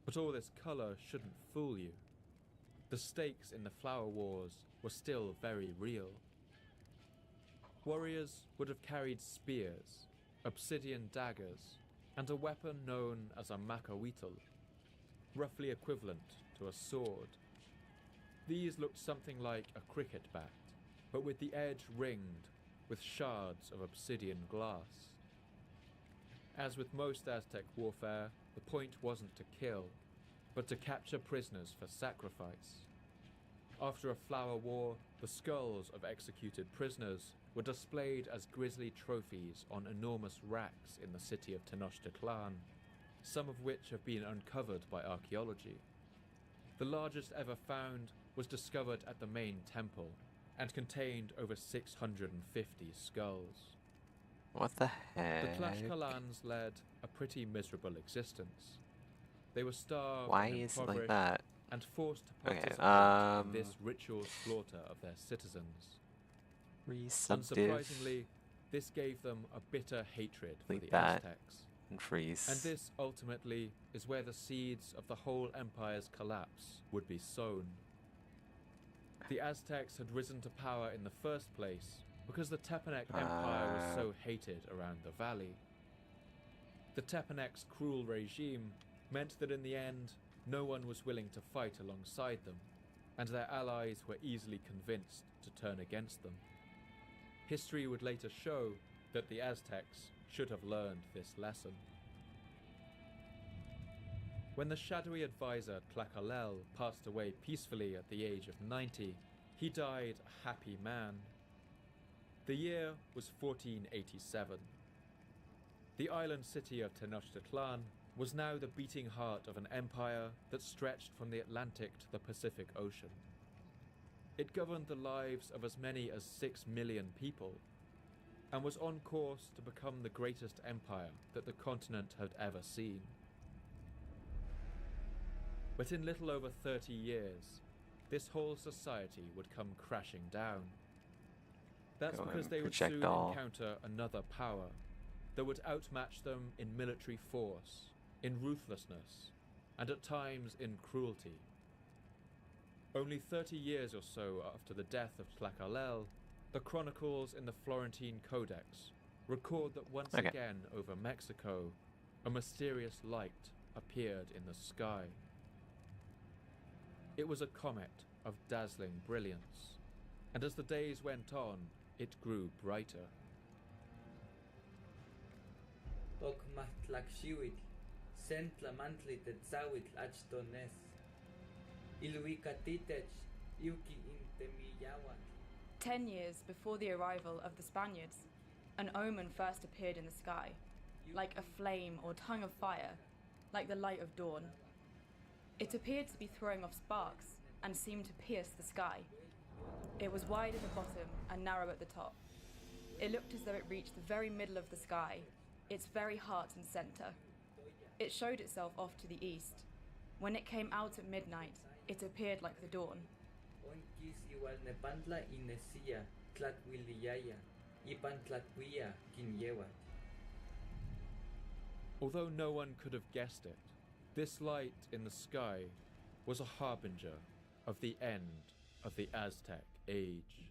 But all this colour shouldn't fool you. The stakes in the Flower Wars were still very real. Warriors would have carried spears, obsidian daggers, and a weapon known as a macahuitl, roughly equivalent to a sword. These looked something like a cricket bat, but with the edge ringed with shards of obsidian glass. As with most Aztec warfare, the point wasn't to kill, but to capture prisoners for sacrifice. After a flower war, the skulls of executed prisoners were displayed as grisly trophies on enormous racks in the city of Tenochtitlan, some of which have been uncovered by archaeology. The largest ever found was discovered at the main temple and contained over 650 skulls. What the heck? The Tlaxcalans led a pretty miserable existence. They were starved Why and is it impoverished like that? and forced to participate in this ritual slaughter of their citizens. Unsurprisingly, this gave them a bitter hatred for the Aztecs. And freeze. And this ultimately is where the seeds of the whole empire's collapse would be sown. The Aztecs had risen to power in the first place because the Tepanec Empire was so hated around the valley. The Tepanec's cruel regime meant that in the end, no one was willing to fight alongside them, and their allies were easily convinced to turn against them. History would later show that the Aztecs should have learned this lesson. When the shadowy advisor Tlacaelel passed away peacefully at the age of 90, he died a happy man. The year was 1487. The island city of Tenochtitlan was now the beating heart of an empire that stretched from the Atlantic to the Pacific Ocean. It governed the lives of as many as 6 million people, and was on course to become the greatest empire that the continent had ever seen. But in little over 30 years, this whole society would come crashing down. That's because they would soon encounter another power that would outmatch them in military force, in ruthlessness, and at times in cruelty. Only 30 years or so after the death of Tlacaelel, the chronicles in the Florentine Codex record that once again over Mexico, a mysterious light appeared in the sky. It was a comet of dazzling brilliance, and as the days went on, it grew brighter. Ten years before the arrival of the Spaniards, an omen first appeared in the sky, like a flame or tongue of fire, like the light of dawn. It appeared to be throwing off sparks and seemed to pierce the sky. It was wide at the bottom and narrow at the top. It looked as though it reached the very middle of the sky, its very heart and center. It showed itself off to the east. When it came out at midnight, it appeared like the dawn. Although no one could have guessed it, this light in the sky was a harbinger of the end of the Aztec age.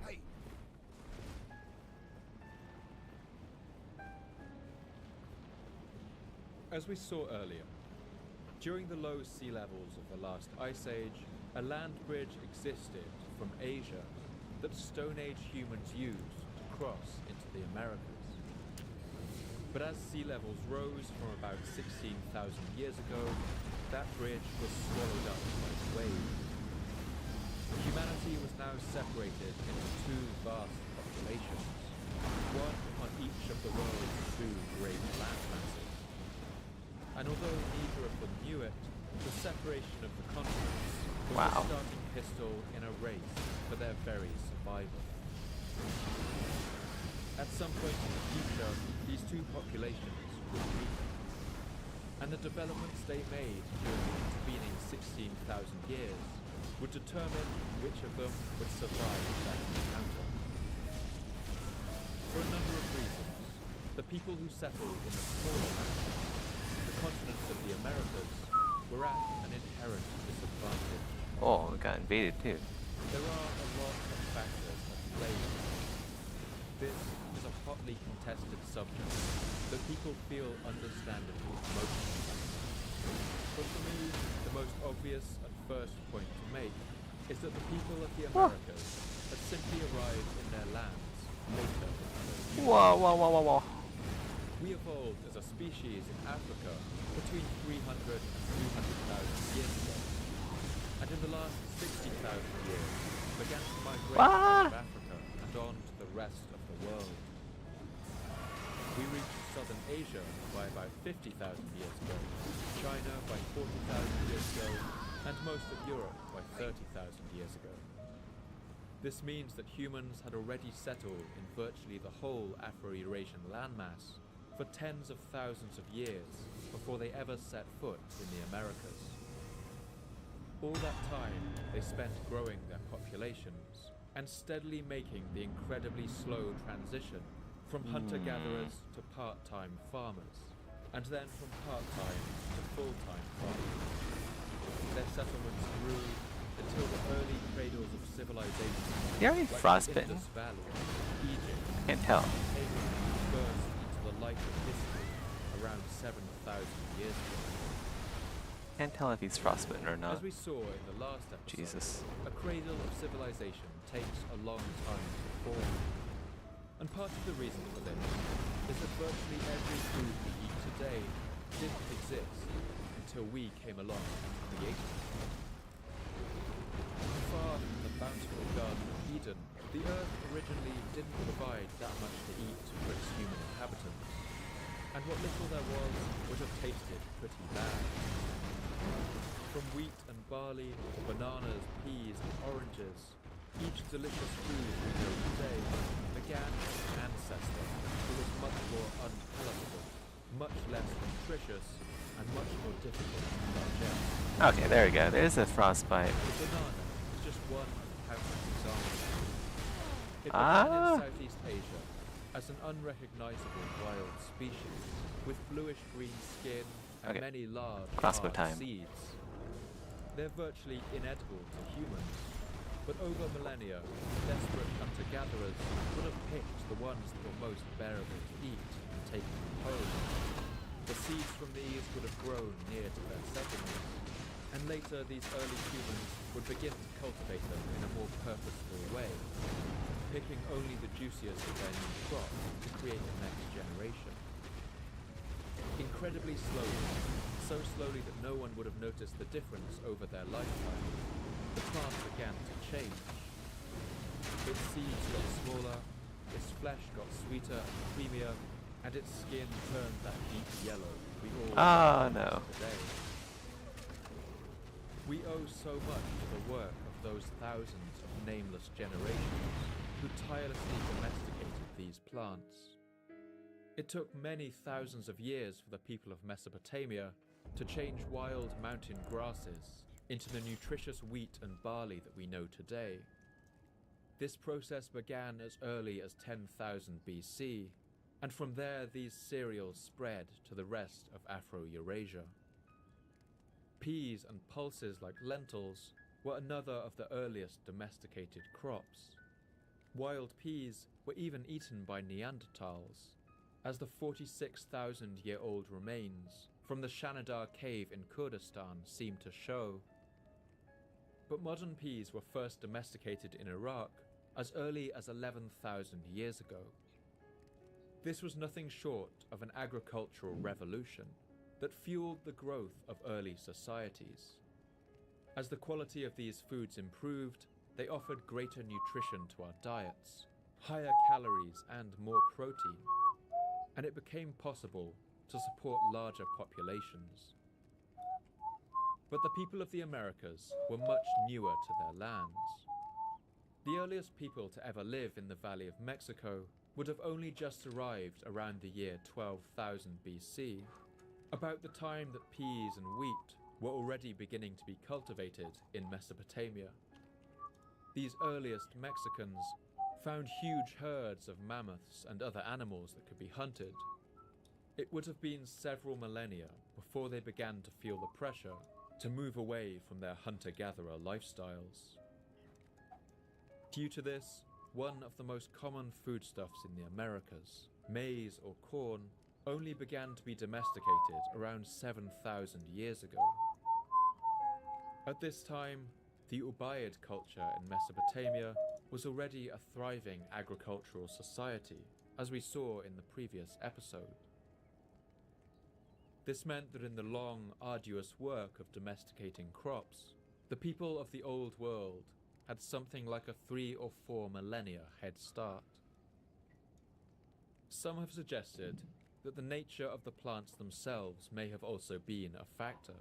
Hey! As we saw earlier, during the low sea levels of the last ice age, A land bridge existed from Asia that Stone Age humans used to cross into the Americas. But as sea levels rose from about 16,000 years ago, that bridge was swallowed up by waves. Humanity was now separated into two vast populations, one on each of the world's two great land masses. And although neither of them knew it, the separation of the continents was a starting pistol in a race for their very survival. At some point in the future, these two populations would meet, and the developments they made during the intervening 16,000 years would determine which of them would survive that encounter. For a number of reasons, the people who settled in the smaller lands, the continents of the Americas, were at an inherent disadvantage. Oh, we got invaded too. There are a lot of factors at play. This is a hotly contested subject that people feel understandably emotional about. But for me, the most obvious and first point to make is that the people of the Americas had simply arrived in their lands later than others. Whoa. We evolved as a species in Africa between 300 and 200,000 years ago. And in the last 60,000 years, began to migrate out of Africa and on to the rest of the world. We reached southern Asia by about 50,000 years ago, China by 40,000 years ago, and most of Europe by 30,000 years ago. This means that humans had already settled in virtually the whole Afro-Eurasian landmass for tens of thousands of years before they ever set foot in the Americas. All that time, they spent growing their populations and steadily making the incredibly slow transition from hunter-gatherers to part-time farmers, and then from part-time to full-time farmers. Their settlements grew until the early cradles of civilization, You're like frostbitten. the Indus Valley, Egypt, Can't tell. burst into the light of history around 7,000 years ago. Can't tell if he's frostbitten or not. As we saw in the last episode, Jesus. a cradle of civilization takes a long time to form. And part of the reason for this is that virtually every food we eat today didn't exist until we came along and created it. Far from the bountiful Garden of Eden, the Earth originally didn't provide that much to eat for its human inhabitants, and what little there was would have tasted pretty bad. From wheat and barley to bananas, peas and oranges, each delicious food we know today began with an ancestor who was much more unpalatable, much less nutritious, and much more difficult to digest. Okay, there we go. There's a frostbite. The banana is just one of countless examples. It began in Southeast Asia as an unrecognizable wild species with bluish-green skin and many large, Crossbow hard time. seeds. They're virtually inedible to humans, but over millennia, desperate hunter-gatherers would have picked the ones that were most bearable to eat and taken them home. The seeds from these would have grown near to their settlements, and later these early humans would begin to cultivate them in a more purposeful way, picking only the juiciest of their new crop to create the next generation. Incredibly slowly, so slowly that no one would have noticed the difference over their lifetime, the plant began to change. Its seeds got smaller, its flesh got sweeter and creamier, and its skin turned that deep yellow we all know today. We owe so much to the work of those thousands of nameless generations who tirelessly domesticated these plants. It took many thousands of years for the people of Mesopotamia to change wild mountain grasses into the nutritious wheat and barley that we know today. This process began as early as 10,000 BC, and from there these cereals spread to the rest of Afro-Eurasia. Peas and pulses like lentils were another of the earliest domesticated crops. Wild peas were even eaten by Neanderthals, as the 46,000-year-old remains from the Shanidar cave in Kurdistan seem to show. But modern peas were first domesticated in Iraq as early as 11,000 years ago. This was nothing short of an agricultural revolution that fueled the growth of early societies. As the quality of these foods improved, they offered greater nutrition to our diets, higher calories and more protein, and it became possible to support larger populations. But the people of the Americas were much newer to their lands. The earliest people to ever live in the Valley of Mexico would have only just arrived around the year 12,000 BC, about the time that peas and wheat were already beginning to be cultivated in Mesopotamia. These earliest Mexicans found huge herds of mammoths and other animals that could be hunted. It would have been several millennia before they began to feel the pressure to move away from their hunter-gatherer lifestyles. Due to this, one of the most common foodstuffs in the Americas, maize or corn, only began to be domesticated around 7,000 years ago. At this time, the Ubaid culture in Mesopotamia was already a thriving agricultural society, as we saw in the previous episode. This meant that in the long, arduous work of domesticating crops, the people of the Old World had something like a 3 or 4 millennia head start. Some have suggested that the nature of the plants themselves may have also been a factor.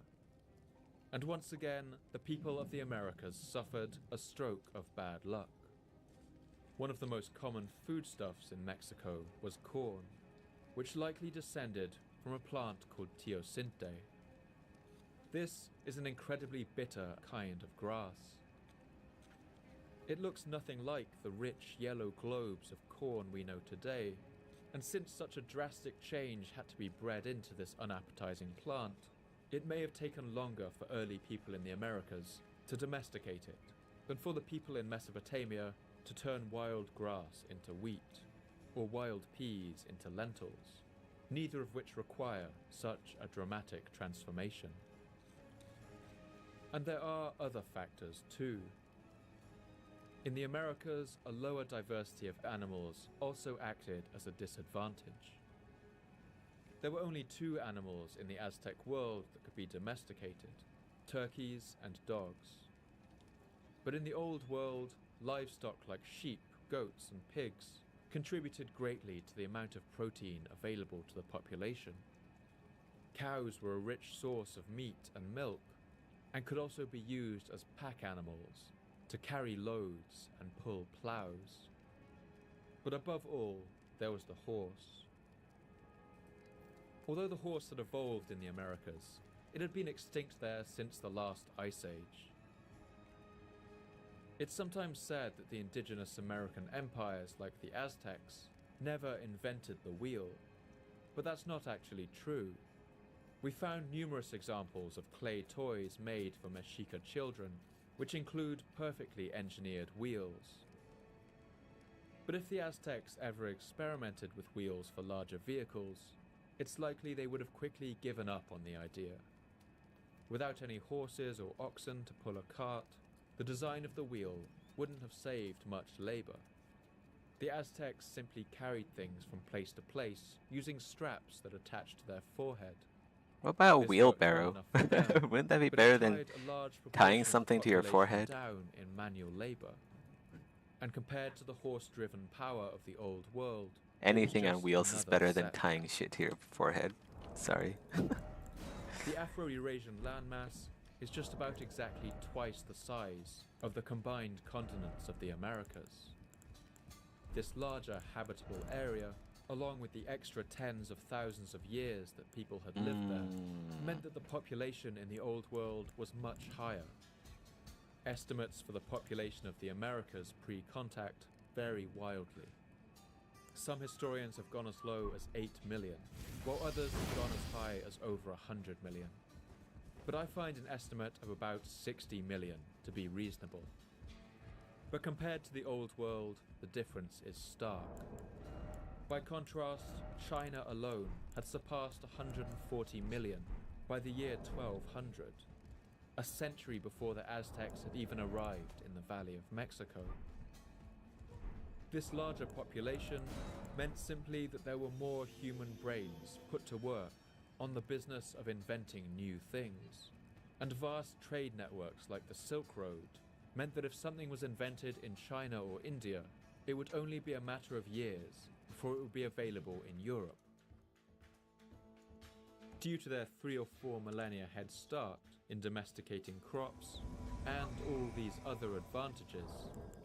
And once again, the people of the Americas suffered a stroke of bad luck. One of the most common foodstuffs in Mexico was corn, which likely descended from a plant called teosinte. This is an incredibly bitter kind of grass. It looks nothing like the rich yellow globes of corn we know today, and since such a drastic change had to be bred into this unappetizing plant, it may have taken longer for early people in the Americas to domesticate it than for the people in Mesopotamia to turn wild grass into wheat, or wild peas into lentils, neither of which require such a dramatic transformation. And there are other factors too. In the Americas, a lower diversity of animals also acted as a disadvantage. There were only 2 animals in the Aztec world that could be domesticated: turkeys and dogs. But in the Old World, livestock like sheep, goats, and pigs contributed greatly to the amount of protein available to the population. Cows were a rich source of meat and milk, and could also be used as pack animals to carry loads and pull plows. But above all, there was the horse. Although the horse had evolved in the Americas, it had been extinct there since the last ice age. It's sometimes said that the indigenous American empires like the Aztecs never invented the wheel, but that's not actually true. We found numerous examples of clay toys made for Mexica children, which include perfectly engineered wheels. But if the Aztecs ever experimented with wheels for larger vehicles, it's likely they would have quickly given up on the idea. Without any horses or oxen to pull a cart, the design of the wheel wouldn't have saved much labor. The Aztecs simply carried things from place to place using straps that attached to their forehead. What about a wheelbarrow? Wouldn't that be better than tying something to your forehead? Down in manual labor. And compared to the horse-driven power of the Old World, anything on wheels is better than tying shit to your forehead. Sorry. The Afro-Eurasian landmass is just about exactly twice the size of the combined continents of the Americas. This larger habitable area, along with the extra tens of thousands of years that people had lived there, meant that the population in the Old World was much higher. Estimates for the population of the Americas pre-contact vary wildly. Some historians have gone as low as 8 million, while others have gone as high as over 100 million. But I find an estimate of about 60 million to be reasonable. But compared to the Old World, the difference is stark. By contrast, China alone had surpassed 140 million by the year 1200. a century before the Aztecs had even arrived in the Valley of Mexico. This larger population meant simply that there were more human brains put to work on the business of inventing new things, and vast trade networks like the Silk Road meant that if something was invented in China or India, it would only be a matter of years before it would be available in Europe. Due to their 3 or 4 millennia head start in domesticating crops and all these other advantages,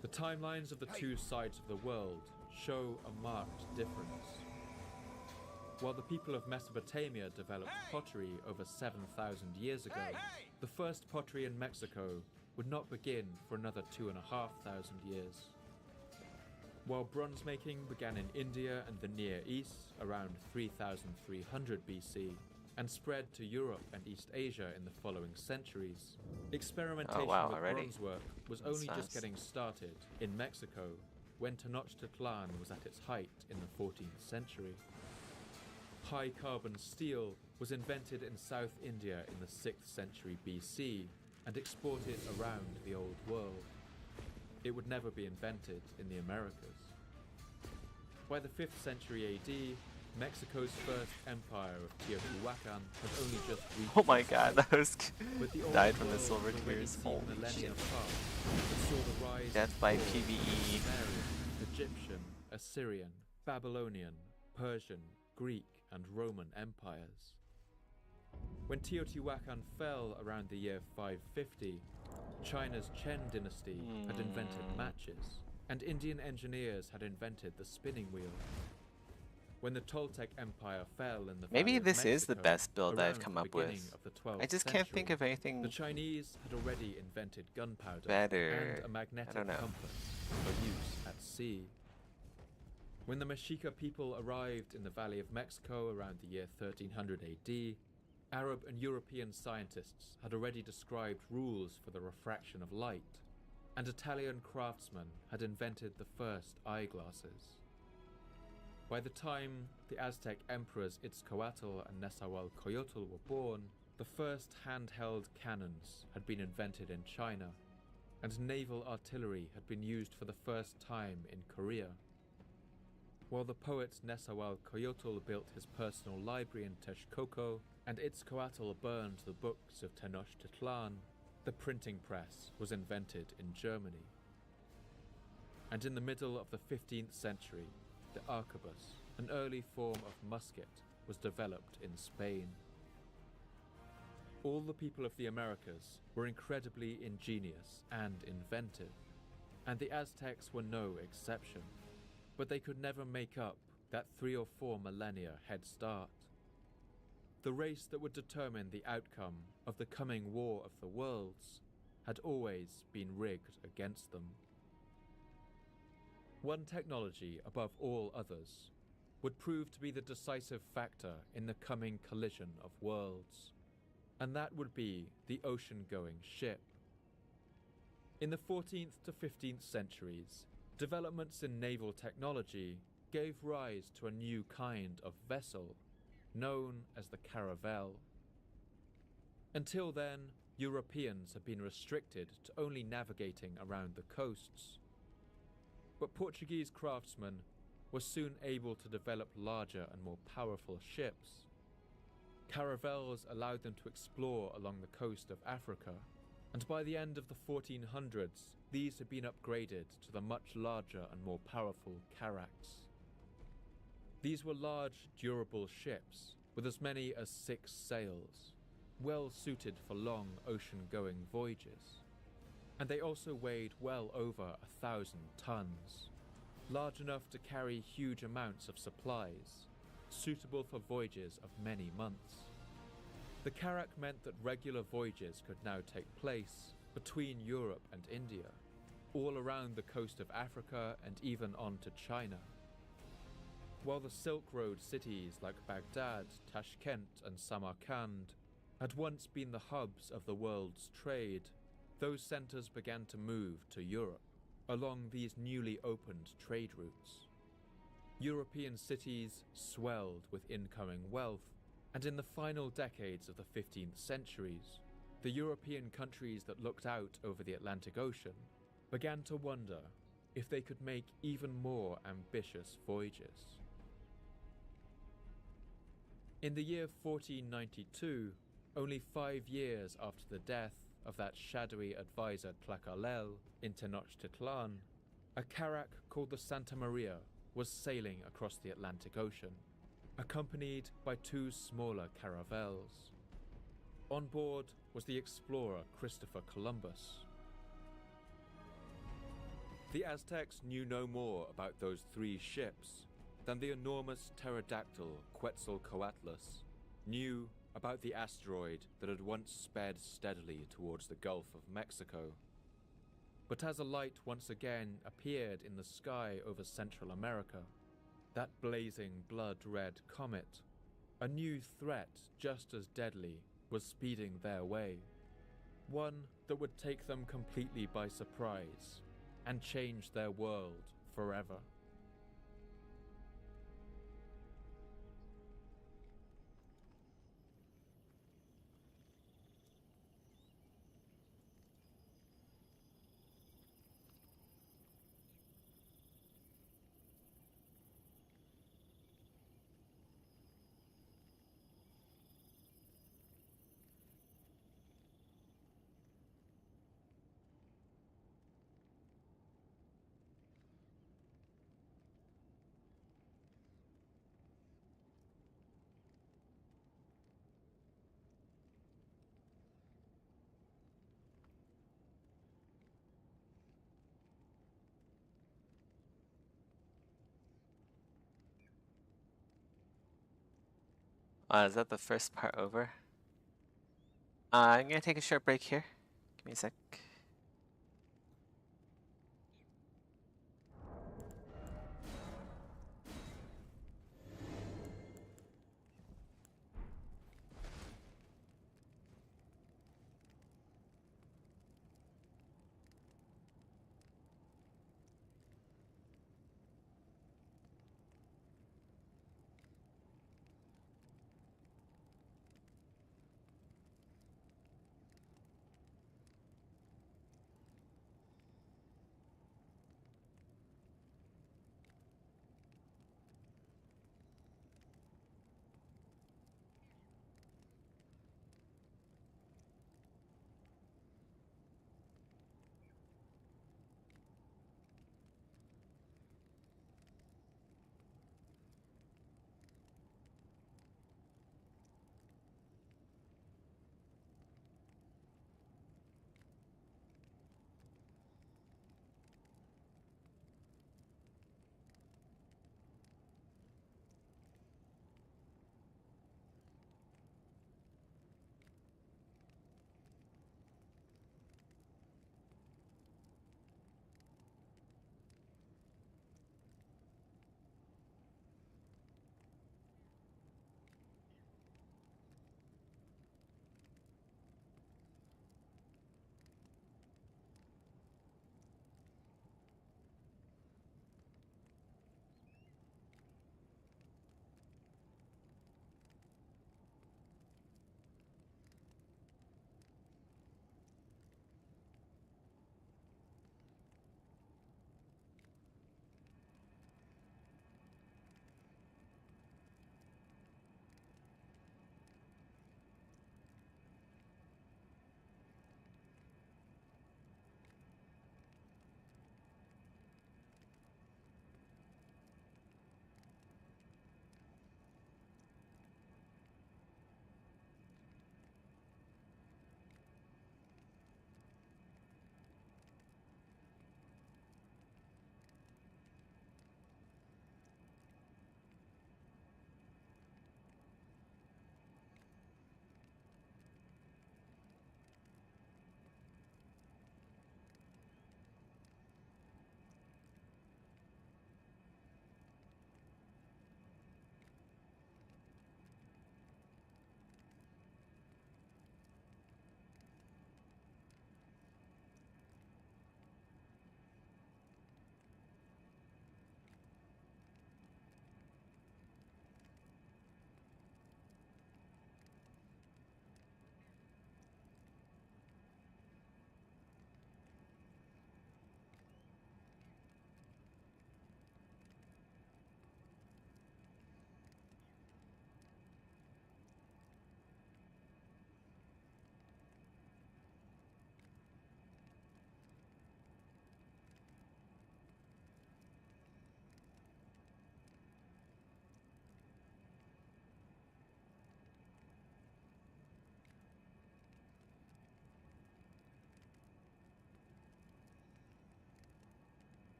the timelines of the two sides of the world show a marked difference. While the people of Mesopotamia developed pottery over 7,000 years ago, the first pottery in Mexico would not begin for another 2,500 years. While bronze making began in India and the Near East around 3,300 BC and spread to Europe and East Asia in the following centuries, experimentation with bronze work was only just getting started in Mexico when Tenochtitlan was at its height in the 14th century. High carbon steel was invented in South India in the 6th century BC and exported around the Old World. It would never be invented in the Americas. By the 5th century AD, Mexico's first empire of Teotihuacan had only just reached. Oh my god, that was died from the silver tears. Holy shit. Death by PvE. Egyptian, Assyrian, Babylonian, Persian, Greek, and Roman empires. When Teotihuacan fell around the year 550, China's Chen dynasty had invented matches, and Indian engineers had invented the spinning wheel. When the Toltec Empire fell in the Maybe this Mexico, is the best build I've come up with. I just can't think of anything. The Chinese had already invented gunpowder better. And a magnetic compass for use at sea. When the Mexica people arrived in the Valley of Mexico around the year 1300 AD, Arab and European scientists had already described rules for the refraction of light, and Italian craftsmen had invented the first eyeglasses. By the time the Aztec emperors Itzcoatl and Nezahualcoyotl were born, the first handheld cannons had been invented in China, and naval artillery had been used for the first time in Korea. While the poet Nezahualcoyotl built his personal library in Texcoco, and Itzcoatl burned the books of Tenochtitlan, the printing press was invented in Germany. And in the middle of the 15th century, the arquebus, an early form of musket, was developed in Spain. All the people of the Americas were incredibly ingenious and inventive, and the Aztecs were no exception, but they could never make up that 3 or 4 millennia head start. The race that would determine the outcome of the coming War of the Worlds had always been rigged against them. One technology above all others would prove to be the decisive factor in the coming collision of worlds, and that would be the ocean-going ship. In the 14th to 15th centuries, developments in naval technology gave rise to a new kind of vessel, known as the caravel. Until then, Europeans had been restricted to only navigating around the coasts. But Portuguese craftsmen were soon able to develop larger and more powerful ships. Caravels allowed them to explore along the coast of Africa, and by the end of the 1400s, these had been upgraded to the much larger and more powerful carracks. These were large, durable ships with as many as 6 sails, well suited for long ocean-going voyages. And they also weighed well over 1,000 tons, large enough to carry huge amounts of supplies, suitable for voyages of many months. The carrack meant that regular voyages could now take place between Europe and India, all around the coast of Africa and even on to China. While the Silk Road cities like Baghdad, Tashkent and Samarkand had once been the hubs of the world's trade, those centers began to move to Europe along these newly opened trade routes. European cities swelled with incoming wealth, and in the final decades of the 15th centuries, the European countries that looked out over the Atlantic Ocean began to wonder if they could make even more ambitious voyages. In the year 1492, only 5 years after the death of that shadowy advisor Tlacaelel in Tenochtitlan, a carrack called the Santa Maria was sailing across the Atlantic Ocean, accompanied by 2 smaller caravels. On board was the explorer Christopher Columbus. The Aztecs knew no more about those 3 ships than the enormous pterodactyl Quetzalcoatlus knew about the asteroid that had once sped steadily towards the Gulf of Mexico. But as a light once again appeared in the sky over Central America, that blazing blood-red comet, a new threat just as deadly was speeding their way, one that would take them completely by surprise and change their world forever. Is that the first part over? I'm gonna take a short break here. Give me a sec.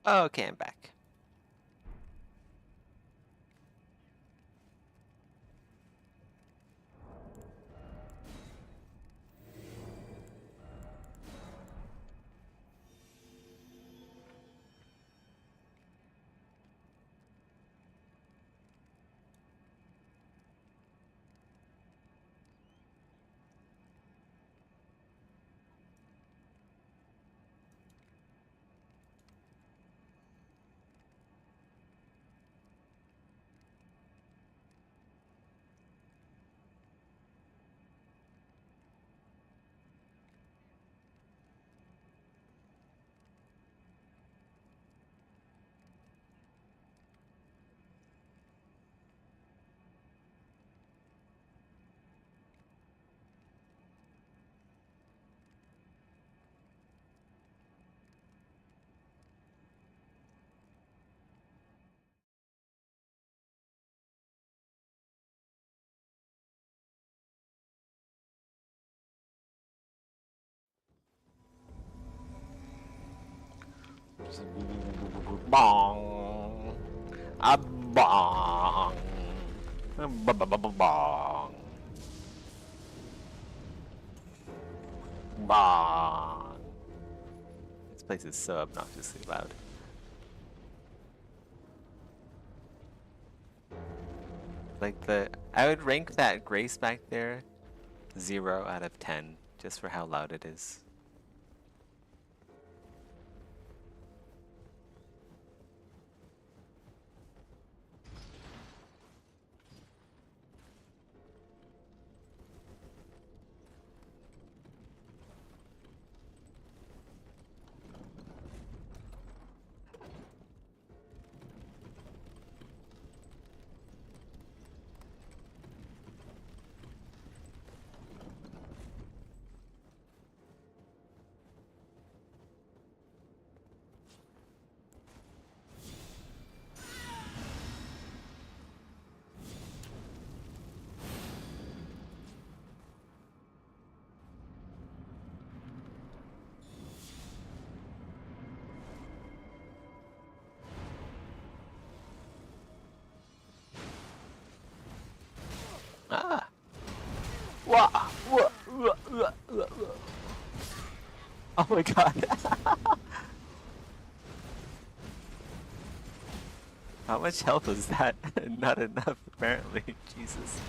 Okay, I'm back. Bong. A bong. Bong. Bong. This place is so obnoxiously loud. Like I would rank that Grace back there 0 out of 10 just for how loud it is. Ah! Wah! Wah! Wah! Wah! Wah! Oh my god! How much health was that? Not enough, apparently. Jesus.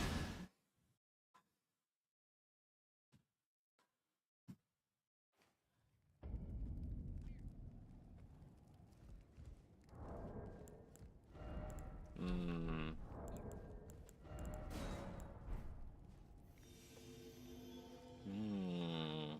Hmm. Hmm.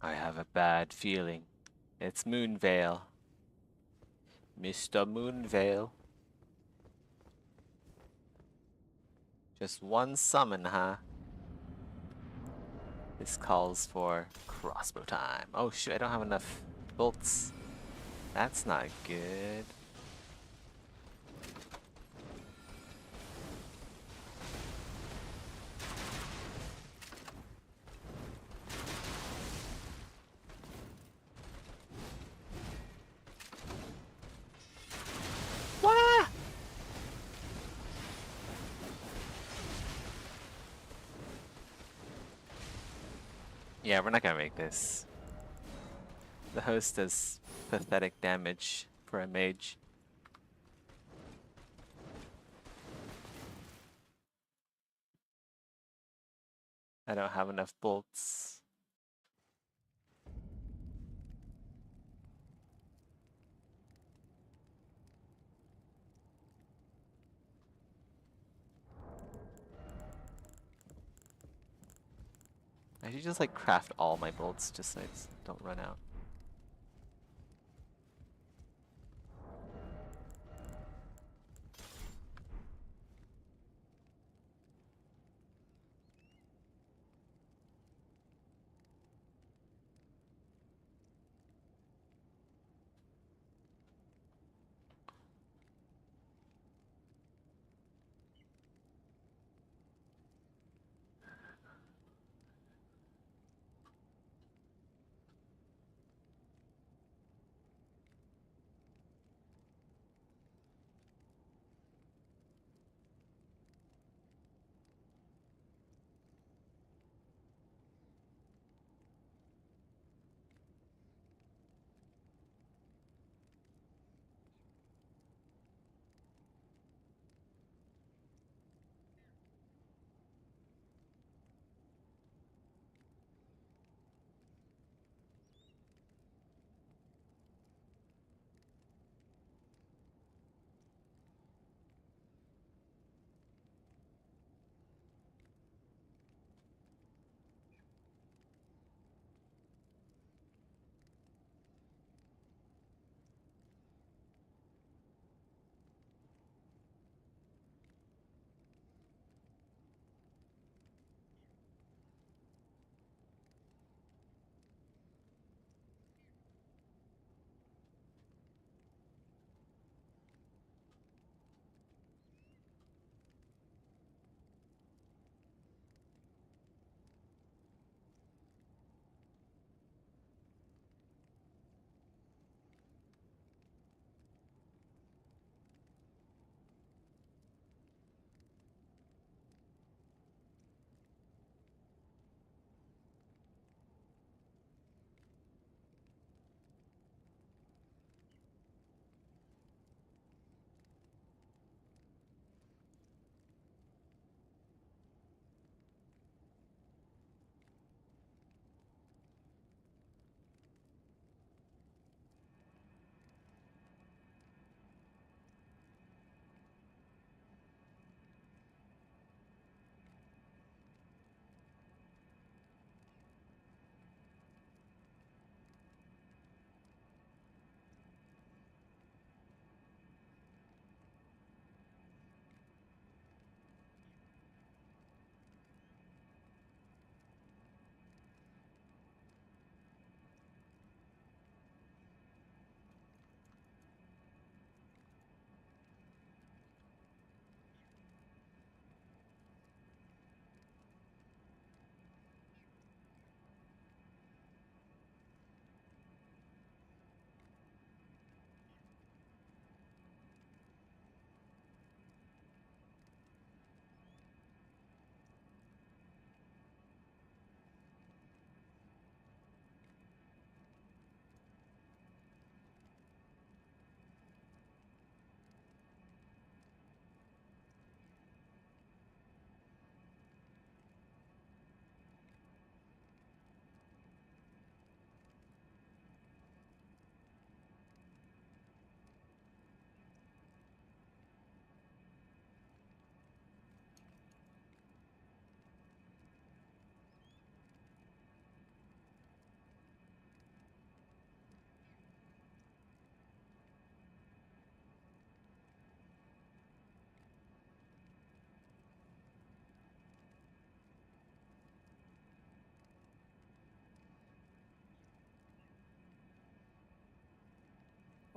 I have a bad feeling. It's Moonvale. Mr. Moonvale. Just one summon, huh? This calls for crossbow time. Oh shoot, I don't have enough bolts. That's not good. Wah! Yeah, we're not gonna make this. The host does pathetic damage for a mage. I don't have enough bolts. I should just like craft all my bolts just so I don't run out.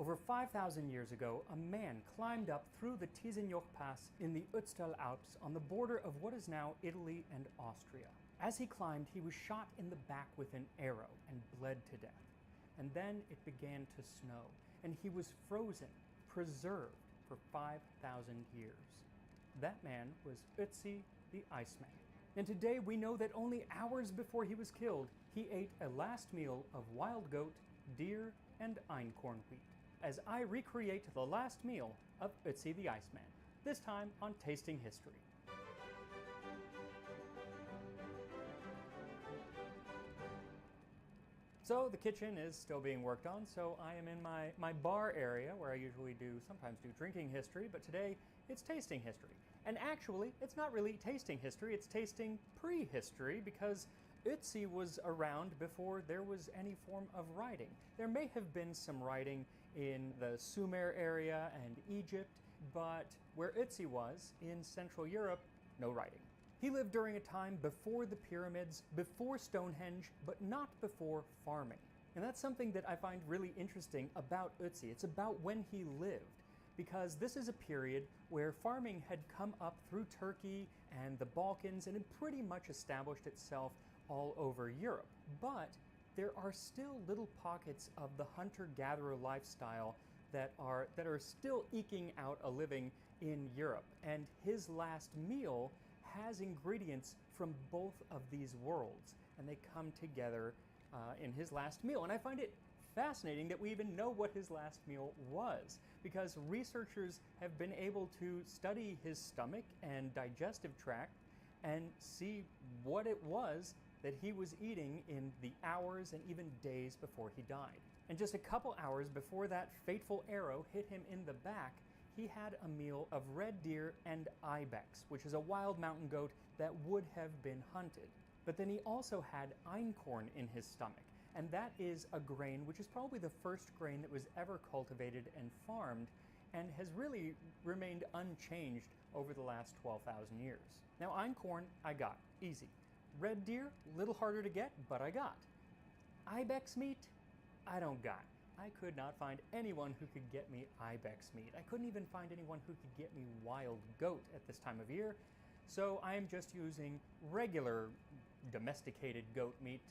Over 5,000 years ago, a man climbed up through the Tisenjoch Pass in the Ötztal Alps on the border of what is now Italy and Austria. As he climbed, he was shot in the back with an arrow and bled to death. And then it began to snow, and he was frozen, preserved for 5,000 years. That man was Ötzi the Iceman. And today we know that only hours before he was killed, he ate a last meal of wild goat, deer, and einkorn wheat, as I recreate the last meal of Ötzi the Iceman, this time on Tasting History. So the kitchen is still being worked on, so I am in my bar area where I usually sometimes do drinking history, but today it's tasting history. And actually, it's not really tasting history, it's tasting prehistory, because Ötzi was around before there was any form of writing. There may have been some writing in the Sumer area and Egypt, but where Ötzi was, in Central Europe, no writing. He lived during a time before the pyramids, before Stonehenge, but not before farming. And that's something that I find really interesting about Ötzi. It's about when he lived, because this is a period where farming had come up through Turkey and the Balkans and had pretty much established itself all over Europe. But there are still little pockets of the hunter-gatherer lifestyle that are still eking out a living in Europe. And his last meal has ingredients from both of these worlds, and they come together in his last meal. And I find it fascinating that we even know what his last meal was, because researchers have been able to study his stomach and digestive tract and see what it was that he was eating in the hours and even days before he died. And just a couple hours before that fateful arrow hit him in the back, he had a meal of red deer and ibex, which is a wild mountain goat that would have been hunted. But then he also had einkorn in his stomach, and that is a grain which is probably the first grain that was ever cultivated and farmed, and has really remained unchanged over the last 12,000 years. Now, einkorn, I got, easy. Red deer, little harder to get, but I got. Ibex meat, I don't got. I could not find anyone who could get me ibex meat. I couldn't even find anyone who could get me wild goat at this time of year. So I am just using regular domesticated goat meat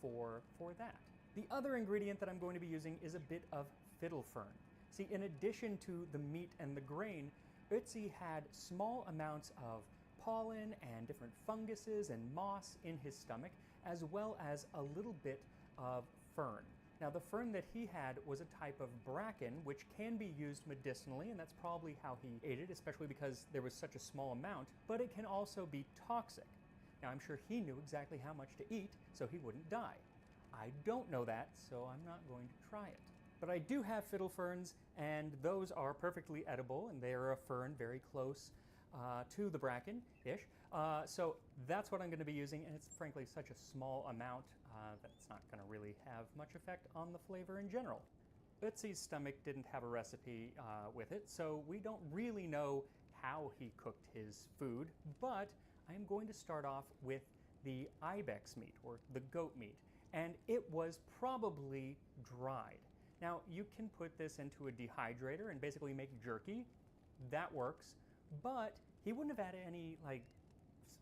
for that. The other ingredient that I'm going to be using is a bit of fiddle fern. See, in addition to the meat and the grain, Ötzi had small amounts of pollen and different funguses and moss in his stomach, as well as a little bit of fern. Now, the fern that he had was a type of bracken, which can be used medicinally, and that's probably how he ate it, especially because there was such a small amount, but it can also be toxic. Now, I'm sure he knew exactly how much to eat, so he wouldn't die. I don't know that, so I'm not going to try it. But I do have fiddle ferns, and those are perfectly edible, and they are a fern very close to the bracken-ish. So that's what I'm going to be using, and it's frankly such a small amount that it's not going to really have much effect on the flavor in general. Ötzi's stomach didn't have a recipe with it, so we don't really know how he cooked his food, but I am going to start off with the ibex meat, or the goat meat, and it was probably dried. Now, you can put this into a dehydrator and basically make jerky. That works, but he wouldn't have added any, like,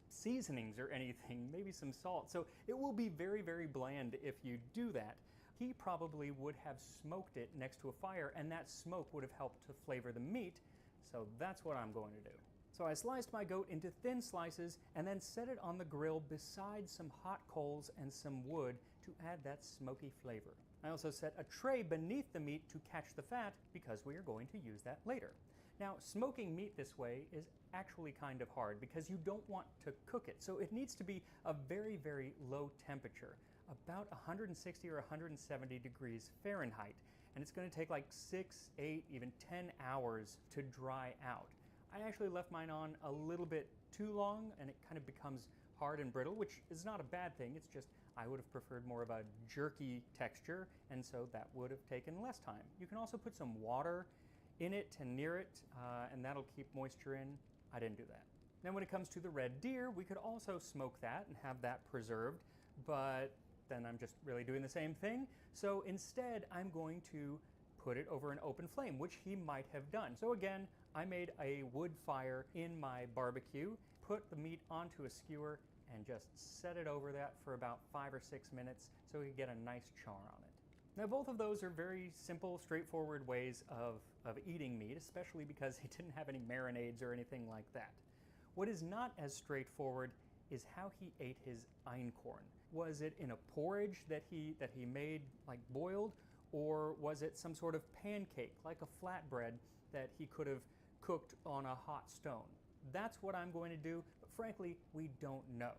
seasonings or anything, maybe some salt. So it will be very, very bland if you do that. He probably would have smoked it next to a fire, and that smoke would have helped to flavor the meat. So that's what I'm going to do. So I sliced my goat into thin slices and then set it on the grill beside some hot coals and some wood to add that smoky flavor. I also set a tray beneath the meat to catch the fat because we are going to use that later. Now, smoking meat this way is actually kind of hard because you don't want to cook it. So it needs to be a very, very low temperature, about 160 or 170 degrees Fahrenheit. And it's going to take like 6, 8, even 10 hours to dry out. I actually left mine on a little bit too long, and it kind of becomes hard and brittle, which is not a bad thing. It's just I would have preferred more of a jerky texture, and so that would have taken less time. You can also put some water in it and near it, and that'll keep moisture in. I didn't do that. Then when it comes to the red deer, we could also smoke that and have that preserved, but then I'm just really doing the same thing. So instead, I'm going to put it over an open flame, which he might have done. So again, I made a wood fire in my barbecue, put the meat onto a skewer, and just set it over that for about 5 or 6 minutes so we could get a nice char on it. Now, both of those are very simple, straightforward ways of eating meat, especially because he didn't have any marinades or anything like that. What is not as straightforward is how he ate his einkorn. Was it in a porridge that he made, like boiled, or was it some sort of pancake, like a flatbread, that he could have cooked on a hot stone? That's what I'm going to do, but frankly, we don't know.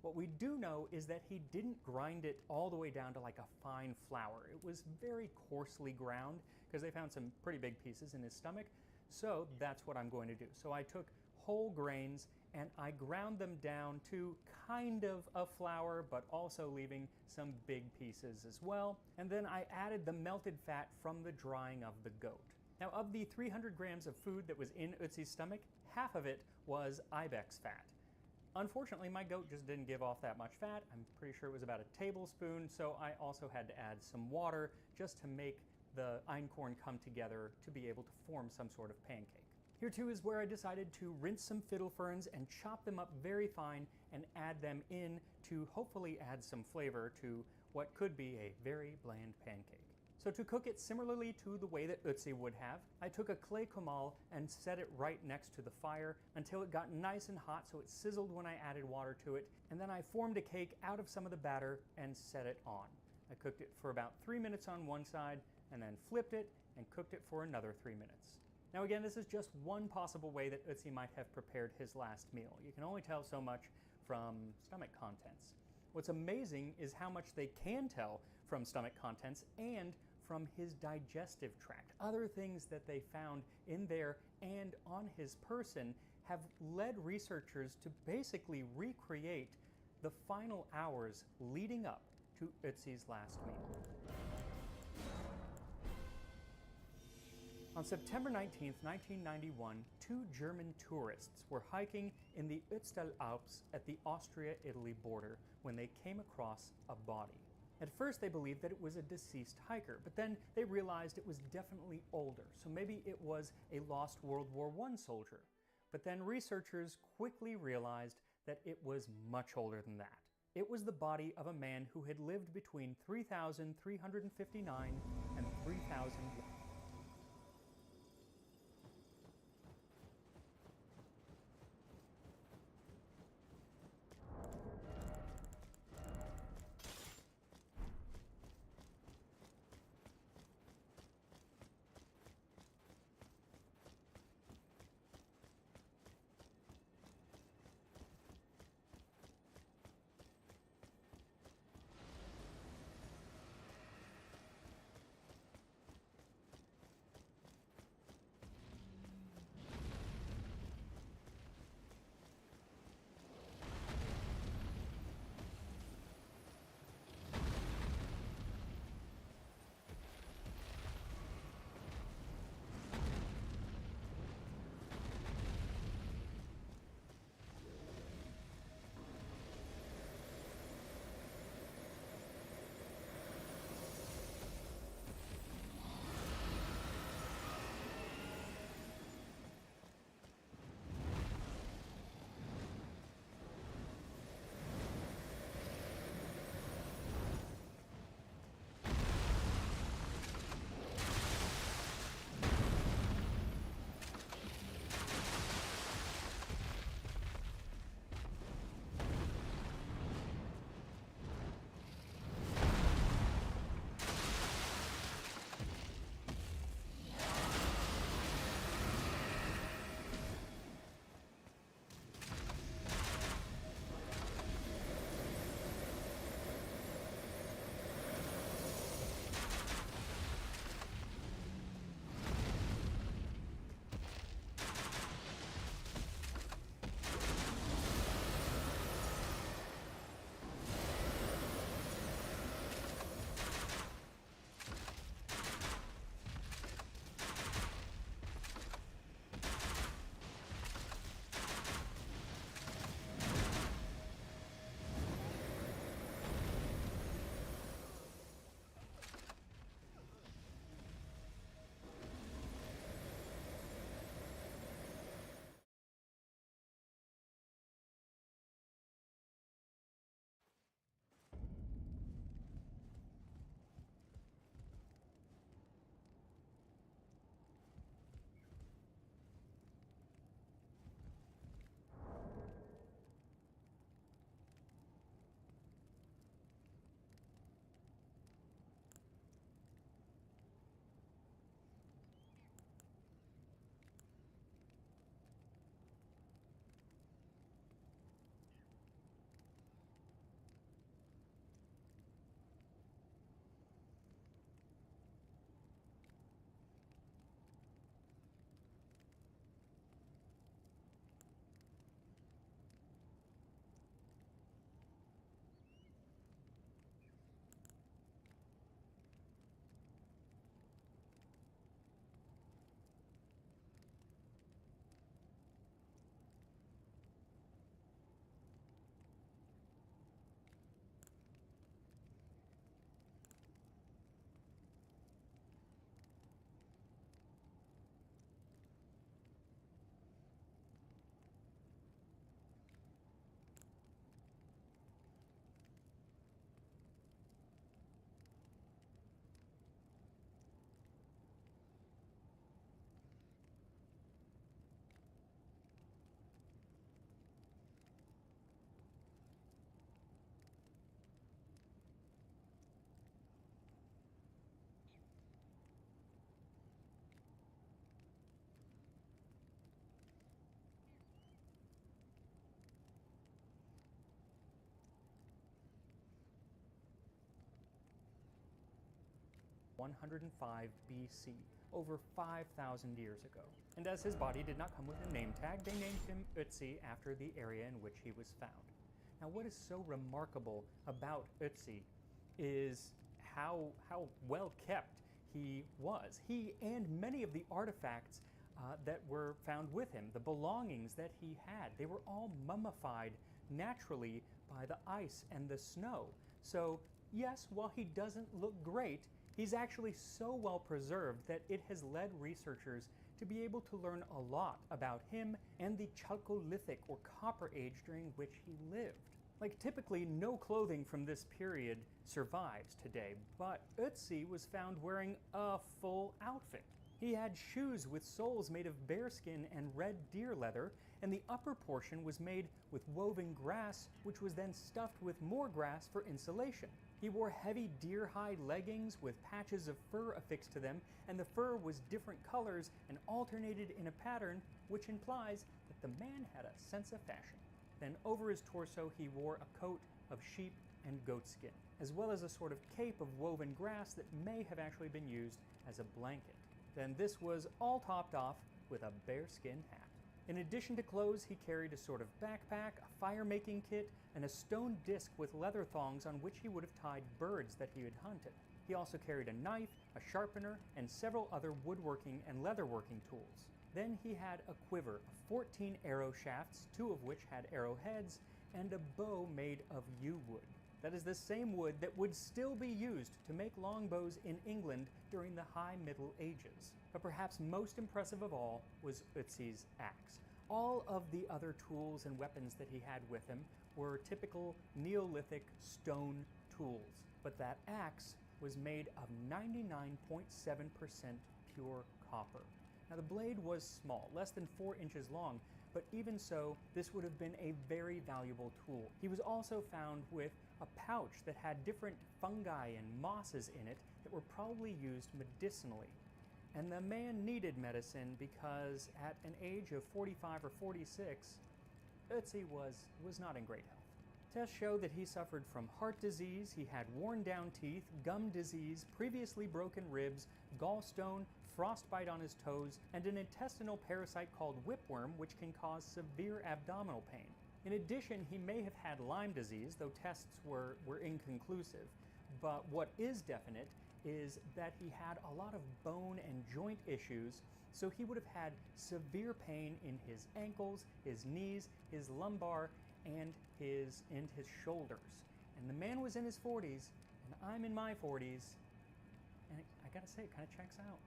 What we do know is that he didn't grind it all the way down to like a fine flour. It was very coarsely ground because they found some pretty big pieces in his stomach. So that's what I'm going to do. So I took whole grains and I ground them down to kind of a flour, but also leaving some big pieces as well. And then I added the melted fat from the drying of the goat. Now, of the 300 grams of food that was in Ötzi's stomach, half of it was ibex fat. Unfortunately, my goat just didn't give off that much fat. I'm pretty sure it was about a tablespoon, so I also had to add some water just to make the einkorn come together to be able to form some sort of pancake. Here too is where I decided to rinse some fiddle ferns and chop them up very fine and add them in to hopefully add some flavor to what could be a very bland pancake. So to cook it similarly to the way that Ötzi would have, I took a clay comal and set it right next to the fire until it got nice and hot so it sizzled when I added water to it, and then I formed a cake out of some of the batter and set it on. I cooked it for about 3 minutes on one side and then flipped it and cooked it for another 3 minutes. Now again, this is just one possible way that Ötzi might have prepared his last meal. You can only tell so much from stomach contents. What's amazing is how much they can tell from stomach contents and from his digestive tract. Other things that they found in there and on his person have led researchers to basically recreate the final hours leading up to Ötzi's last meal. On September 19, 1991, 2 German tourists were hiking in the Ötztal Alps at the Austria-Italy border when they came across a body. At first they believed that it was a deceased hiker, but then they realized it was definitely older, so maybe it was a lost World War I soldier. But then researchers quickly realized that it was much older than that. It was the body of a man who had lived between 3,359 and 3,001. 105 BC, over 5,000 years ago. And as his body did not come with a name tag, they named him Ötzi after the area in which he was found. Now, what is so remarkable about Ötzi is how well kept he was. He and many of the artifacts that were found with him, the belongings that he had, they were all mummified naturally by the ice and the snow. So yes, while he doesn't look great, he's actually so well preserved that it has led researchers to be able to learn a lot about him and the Chalcolithic or Copper Age during which he lived. Like, typically, no clothing from this period survives today, but Ötzi was found wearing a full outfit. He had shoes with soles made of bearskin and red deer leather, and the upper portion was made with woven grass, which was then stuffed with more grass for insulation. He wore heavy deer hide leggings with patches of fur affixed to them, and the fur was different colors and alternated in a pattern, which implies that the man had a sense of fashion. Then over his torso he wore a coat of sheep and goat skin, as well as a sort of cape of woven grass that may have actually been used as a blanket. Then this was all topped off with a bearskin hat. In addition to clothes, he carried a sort of backpack, a fire-making kit, and a stone disc with leather thongs on which he would have tied birds that he had hunted. He also carried a knife, a sharpener, and several other woodworking and leatherworking tools. Then he had a quiver of 14 arrow shafts, 2 of which had arrowheads, and a bow made of yew wood. That is the same wood that would still be used to make longbows in England during the High Middle Ages. But perhaps most impressive of all was Ötzi's axe. All of the other tools and weapons that he had with him were typical Neolithic stone tools, but that axe was made of 99.7% pure copper. Now, the blade was small, less than 4 inches long, but even so, this would have been a very valuable tool. He was also found with a pouch that had different fungi and mosses in it that were probably used medicinally. And the man needed medicine because at an age of 45 or 46, Ötzi was not in great health. Tests show that he suffered from heart disease, he had worn down teeth, gum disease, previously broken ribs, gallstone, frostbite on his toes, and an intestinal parasite called whipworm, which can cause severe abdominal pain. In addition, he may have had Lyme disease, though tests were inconclusive. But what is definite is that he had a lot of bone and joint issues, so he would have had severe pain in his ankles, his knees, his lumbar, and his shoulders. And the man was in his 40s, and I'm in my 40s, and I gotta say, it kind of checks out.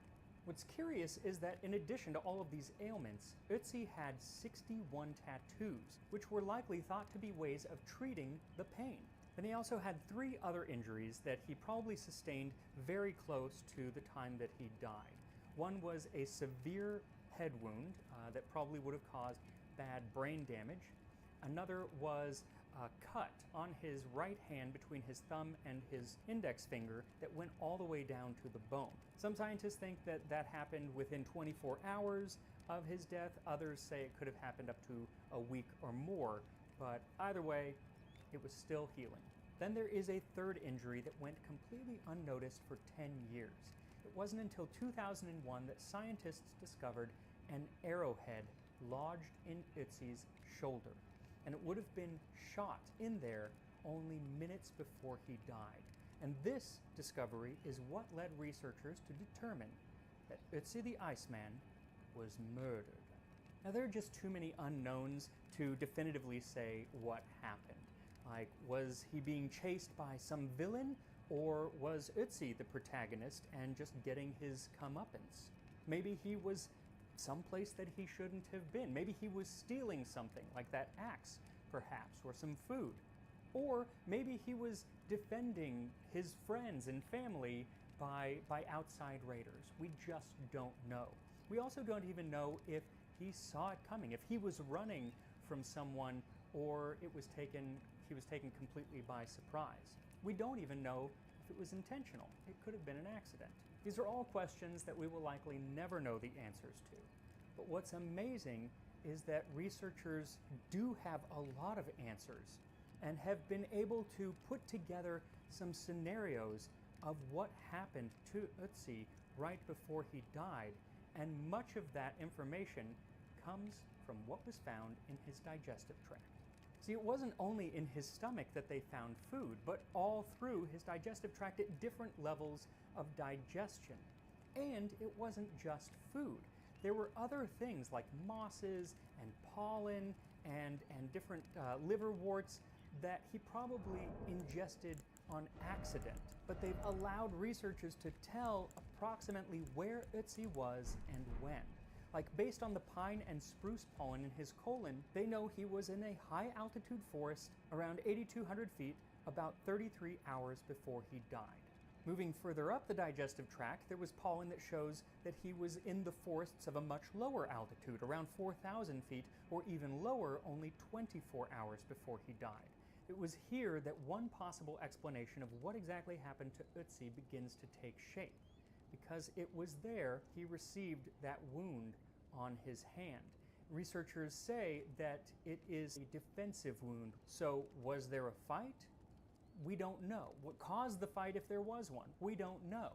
What's curious is that in addition to all of these ailments, Ötzi had 61 tattoos, which were likely thought to be ways of treating the pain. Then he also had 3 other injuries that he probably sustained very close to the time that he died. One was a severe head wound that probably would have caused bad brain damage. Another was a cut on his right hand between his thumb and his index finger that went all the way down to the bone. Some scientists think that that happened within 24 hours of his death. Others say it could have happened up to a week or more, but either way, it was still healing. Then there is a third injury that went completely unnoticed for 10 years. It wasn't until 2001 that scientists discovered an arrowhead lodged in Ötzi's shoulder, and it would have been shot in there only minutes before he died. And this discovery is what led researchers to determine that Ötzi the Iceman was murdered. Now, there are just too many unknowns to definitively say what happened. Like, was he being chased by some villain, or was Ötzi the protagonist and just getting his comeuppance? Maybe he was someplace that he shouldn't have been. Maybe he was stealing something, like that axe, perhaps, or some food. Or maybe he was defending his friends and family by outside raiders. We just don't know. We also don't even know if he saw it coming, if he was running from someone, or he was taken completely by surprise. We don't even know if it was intentional. It could have been an accident. These are all questions that we will likely never know the answers to. But what's amazing is that researchers do have a lot of answers and have been able to put together some scenarios of what happened to Ötzi right before he died, and much of that information comes from what was found in his digestive tract. See, it wasn't only in his stomach that they found food, but all through his digestive tract at different levels of digestion. And it wasn't just food. There were other things like mosses and pollen and different liverworts that he probably ingested on accident. But they've allowed researchers to tell approximately where Ötzi was and when. Like, based on the pine and spruce pollen in his colon, they know he was in a high altitude forest around 8,200 feet about 33 hours before he died. Moving further up the digestive tract, there was pollen that shows that he was in the forests of a much lower altitude, around 4,000 feet, or even lower, only 24 hours before he died. It was here that one possible explanation of what exactly happened to Ötzi begins to take shape, because it was there he received that wound on his hand. Researchers say that it is a defensive wound. So was there a fight? We don't know. What caused the fight, if there was one? We don't know.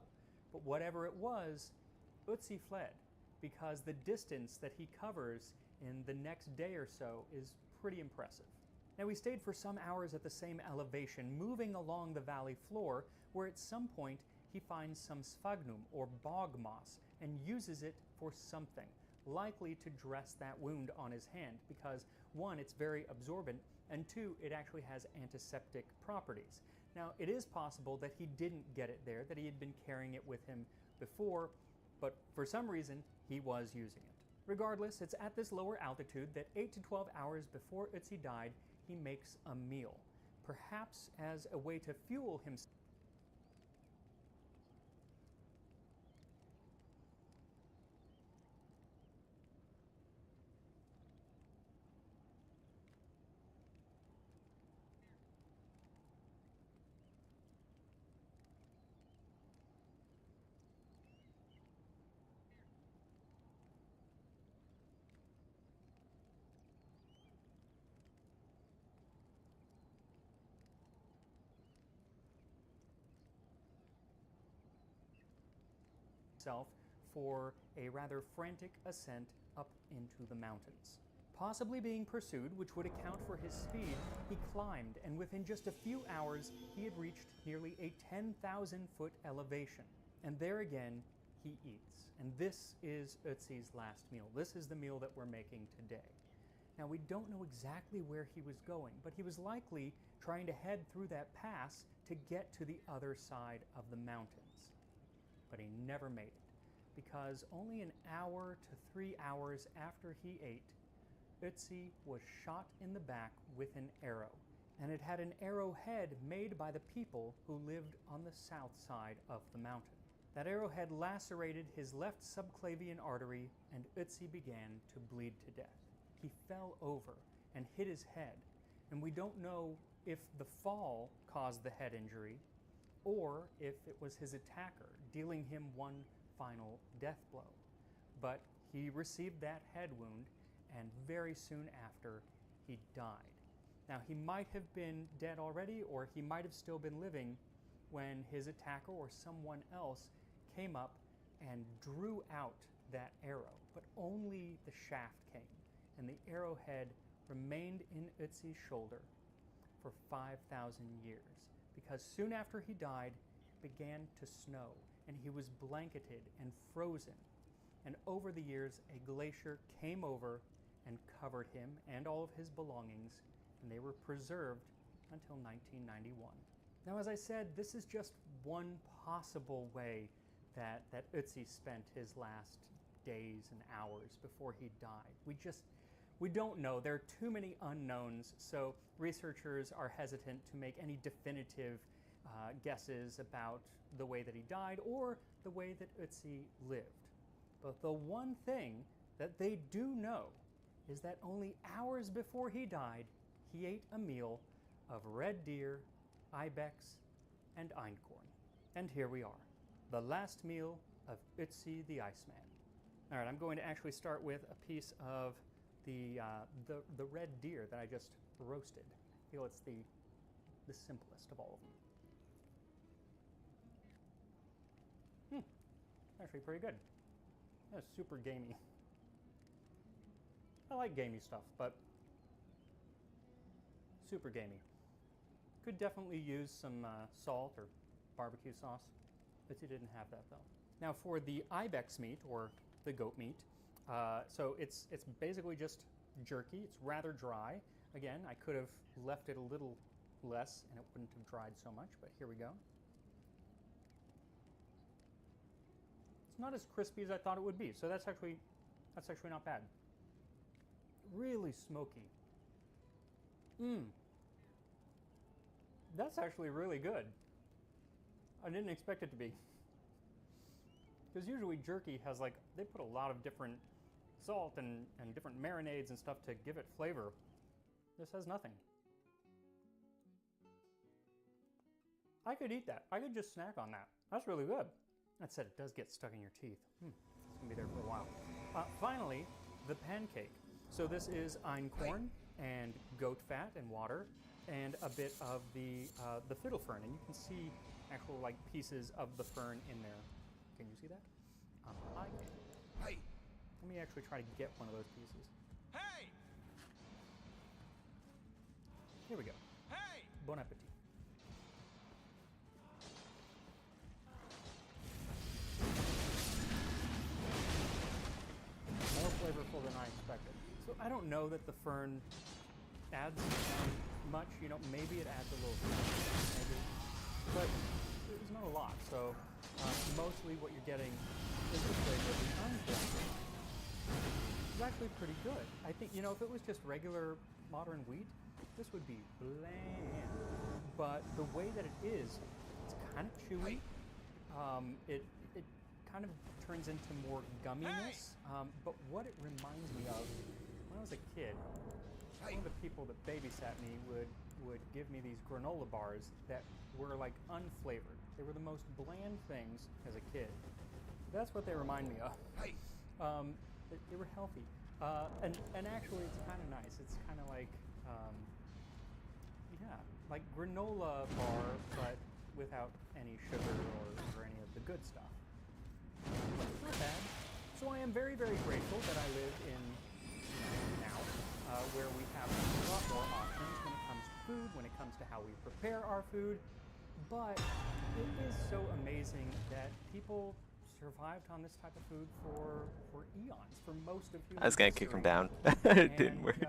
But whatever it was, Ötzi fled, because the distance that he covers in the next day or so is pretty impressive. Now, we stayed for some hours at the same elevation, moving along the valley floor, where at some point he finds some sphagnum, or bog moss, and uses it for something, likely to dress that wound on his hand, because one, it's very absorbent, and two, it actually has antiseptic properties. Now, it is possible that he didn't get it there, that he had been carrying it with him before, but for some reason, he was using it. Regardless, it's at this lower altitude that 8 to 12 hours before Ötzi died, he makes a meal, perhaps as a way to fuel himself. For a rather frantic ascent up into the mountains. Possibly being pursued, which would account for his speed, he climbed, and within just a few hours, he had reached nearly a 10,000-foot elevation. And there again, he eats. And this is Ötzi's last meal. This is the meal that we're making today. Now, we don't know exactly where he was going, but he was likely trying to head through that pass to get to the other side of the mountains. But he never made it, because only an hour to 3 hours after he ate, Ötzi was shot in the back with an arrow, and it had an arrowhead made by the people who lived on the south side of the mountain. That arrowhead lacerated his left subclavian artery, and Ötzi began to bleed to death. He fell over and hit his head, and we don't know if the fall caused the head injury, or if it was his attacker dealing him one final death blow. But he received that head wound, and very soon after, he died. Now, he might have been dead already, or he might have still been living when his attacker or someone else came up and drew out that arrow. But only the shaft came, and the arrowhead remained in Ötzi's shoulder for 5,000 years. Because soon after he died, it began to snow, and he was blanketed and frozen. And over the years, a glacier came over and covered him and all of his belongings, and they were preserved until 1991. Now, as I said, this is just one possible way that Ötzi spent his last days and hours before he died. We don't know. There are too many unknowns, so researchers are hesitant to make any definitive guesses about the way that he died or the way that Ötzi lived. But the one thing that they do know is that only hours before he died, he ate a meal of red deer, ibex, and einkorn. And here we are, the last meal of Ötzi the Iceman. All right, I'm going to actually start with a piece of the red deer that I just roasted. I feel it's the simplest of all of them. Actually pretty good. That's super gamey. I like gamey stuff, but super gamey. Could definitely use some salt or barbecue sauce, but you didn't have that though. Now for the ibex meat, or the goat meat, so it's basically just jerky. It's rather dry. Again, I could have left it a little less and it wouldn't have dried so much, but here we go. It's not as crispy as I thought it would be, so that's actually not bad. Really smoky. That's actually really good. I didn't expect it to be. Because usually jerky has they put a lot of different salt and different marinades and stuff to give it flavor. This has nothing. I could eat that. I could just snack on that. That's really good. That said, it does get stuck in your teeth. It's gonna be there for a while. Finally, the pancake. So this is einkorn and goat fat and water and a bit of the fiddle fern, and you can see actual pieces of the fern in there. Can you see that? I can. Hey! Let me actually try to get one of those pieces. Hey! Here we go. Hey! Bon appetit. More flavorful than I expected. So I don't know that the fern adds much. You know, maybe it adds a little maybe, but there's not a lot. So mostly what you're getting is the flavor of the einkorn. It's actually pretty good. I think, you know, if it was just regular modern wheat, this would be bland. But the way that it is, it's kind of chewy. It kind of turns into more gumminess. But what it reminds me of, when I was a kid, one of the people that babysat me would give me these granola bars that were unflavored. They were the most bland things as a kid. That's what they remind me of. They were healthy. And actually it's kind of nice. It's kind of like granola bar, but without any sugar or any of the good stuff. But it's not bad. So I am very, very grateful that I live in now, where we have a lot more options when it comes to food, when it comes to how we prepare our food. But it is so amazing that people survived on this type of food for eons, for most of human history. I was gonna kick him down. It didn't work.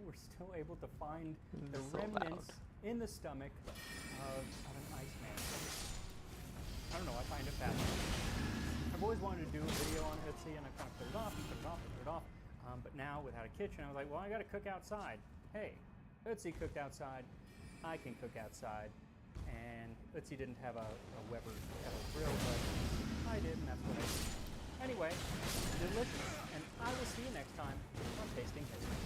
We're still able to find the remnants in the stomach of an Iceman. I don't know, I find it fascinating. I've always wanted to do a video on Etsy, and I kind of put it off, but now, without a kitchen, I was like, well, I gotta cook outside. Hey, Etsy cooked outside, I can cook outside. And Etsy didn't have a Weber kettle grill, but I did, and that's what I did. Anyway, delicious, and I will see you next time on Tasting History.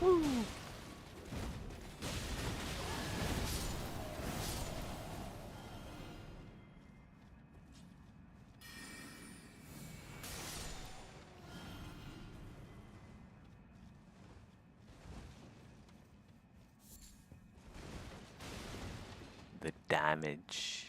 Woo! The damage.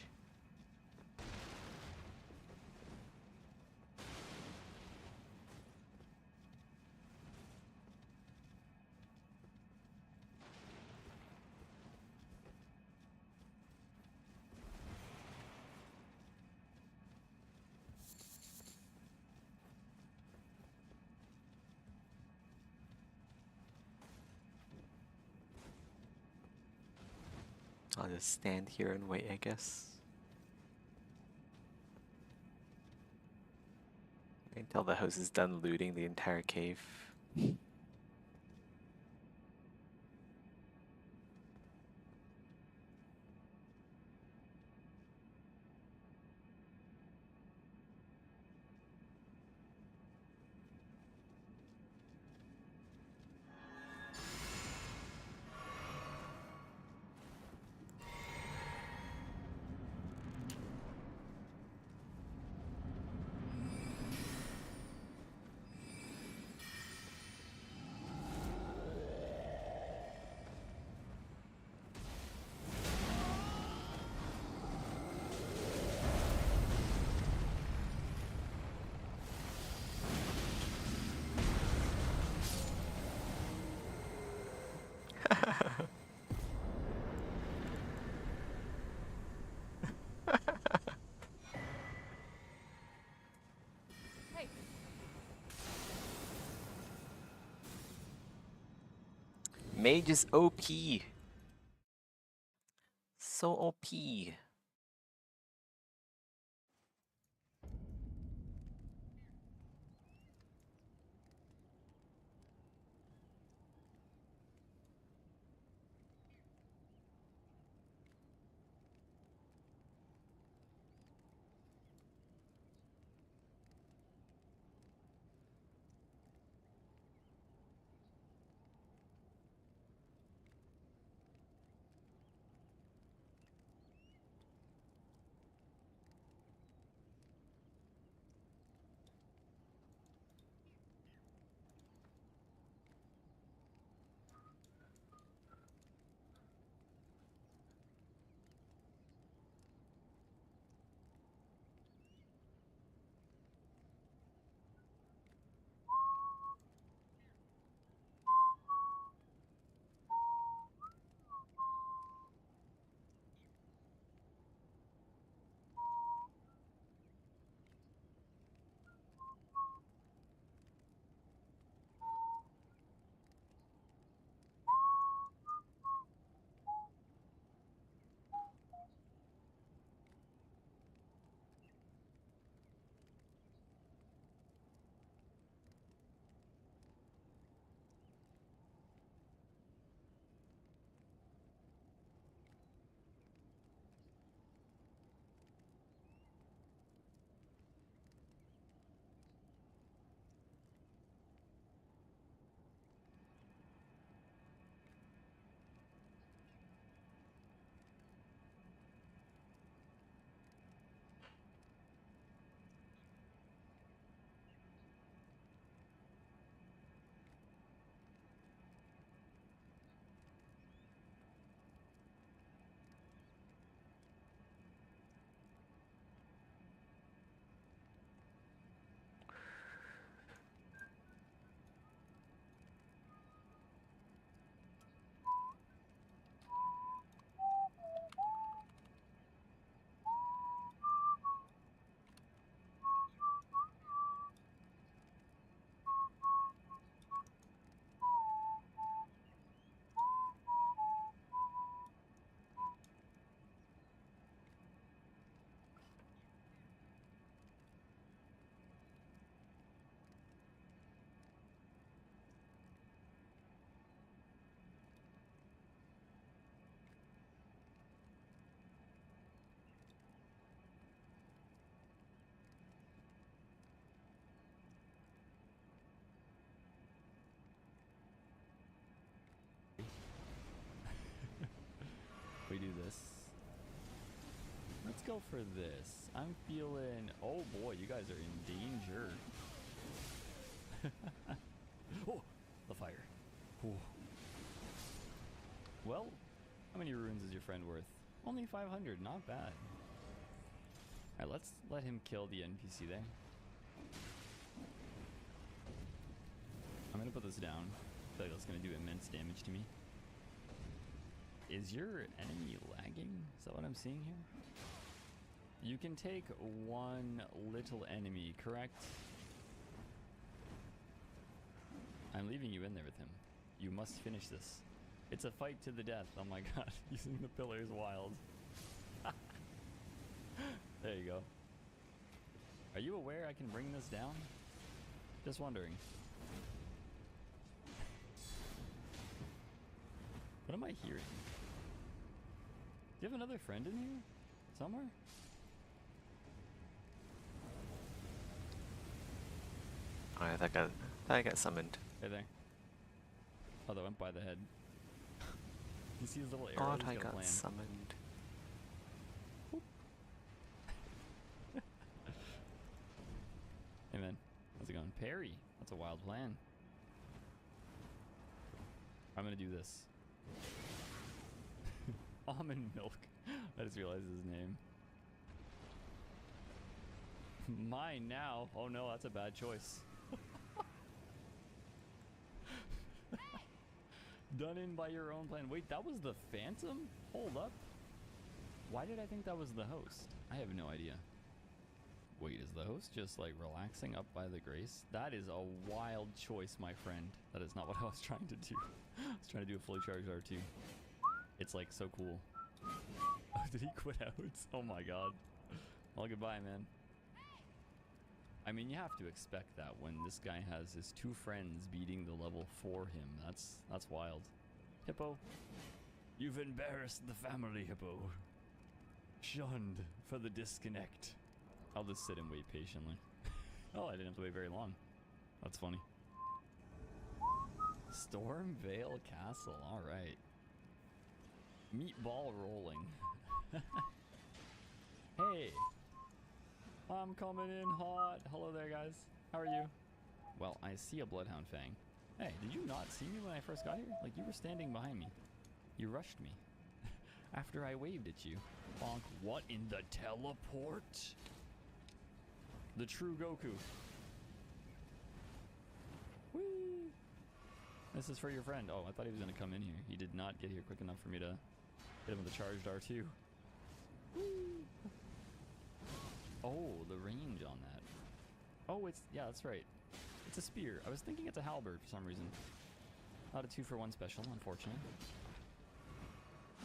I'll just stand here and wait, I guess. Until the host is done looting the entire cave. Mage is OP. So OP. We do this. Let's go for this. I'm feeling... Oh boy, you guys are in danger. Oh, the fire. Ooh. Well, how many runes is your friend worth? Only 500, not bad. Alright, let's let him kill the NPC there. I'm gonna put this down. I feel like that's gonna do immense damage to me. Is your enemy lagging? Is that what I'm seeing here? You can take one little enemy, correct? I'm leaving you in there with him. You must finish this. It's a fight to the death. Oh my god, using the pillar is wild. There you go. Are you aware I can bring this down? Just wondering. What am I hearing? Do you have another friend in here? Somewhere? Alright, I thought I got summoned. Hey there. Oh, that went by the head. You see his little arrow? Thought I got summoned. Hey man, how's it going? Parry. That's a wild plan. I'm gonna do this. Almond milk. I just realized his name. Mine now. Oh no, that's a bad choice. Done in by your own plan. Wait, that was the Phantom? Hold up. Why did I think that was the host? I have no idea. Wait, is the host just like relaxing up by the grace? That is a wild choice, my friend. That is not what I was trying to do. I was trying to do a fully charged R2. It's like so cool. Oh, did he quit out? Oh my god. Well, goodbye, man. I mean, you have to expect that when this guy has his 2 friends beating the level for him. That's wild. Hippo, you've embarrassed the family, Hippo. Shunned for the disconnect. I'll just sit and wait patiently. Oh, I didn't have to wait very long. That's funny. Stormvale Castle, alright. Meatball rolling. Hey! I'm coming in hot. Hello there, guys. How are you? Well, I see a Bloodhound Fang. Hey, did you not see me when I first got here? Like, you were standing behind me. You rushed me. After I waved at you. Bonk. What in the teleport? The true Goku. Whee! This is for your friend. Oh, I thought he was going to come in here. He did not get here quick enough for me to hit him with the charged R2. Whee! Oh, the range on that. Oh, yeah, that's right. It's a spear. I was thinking it's a halberd for some reason. Not a 2-for-1 special, unfortunately.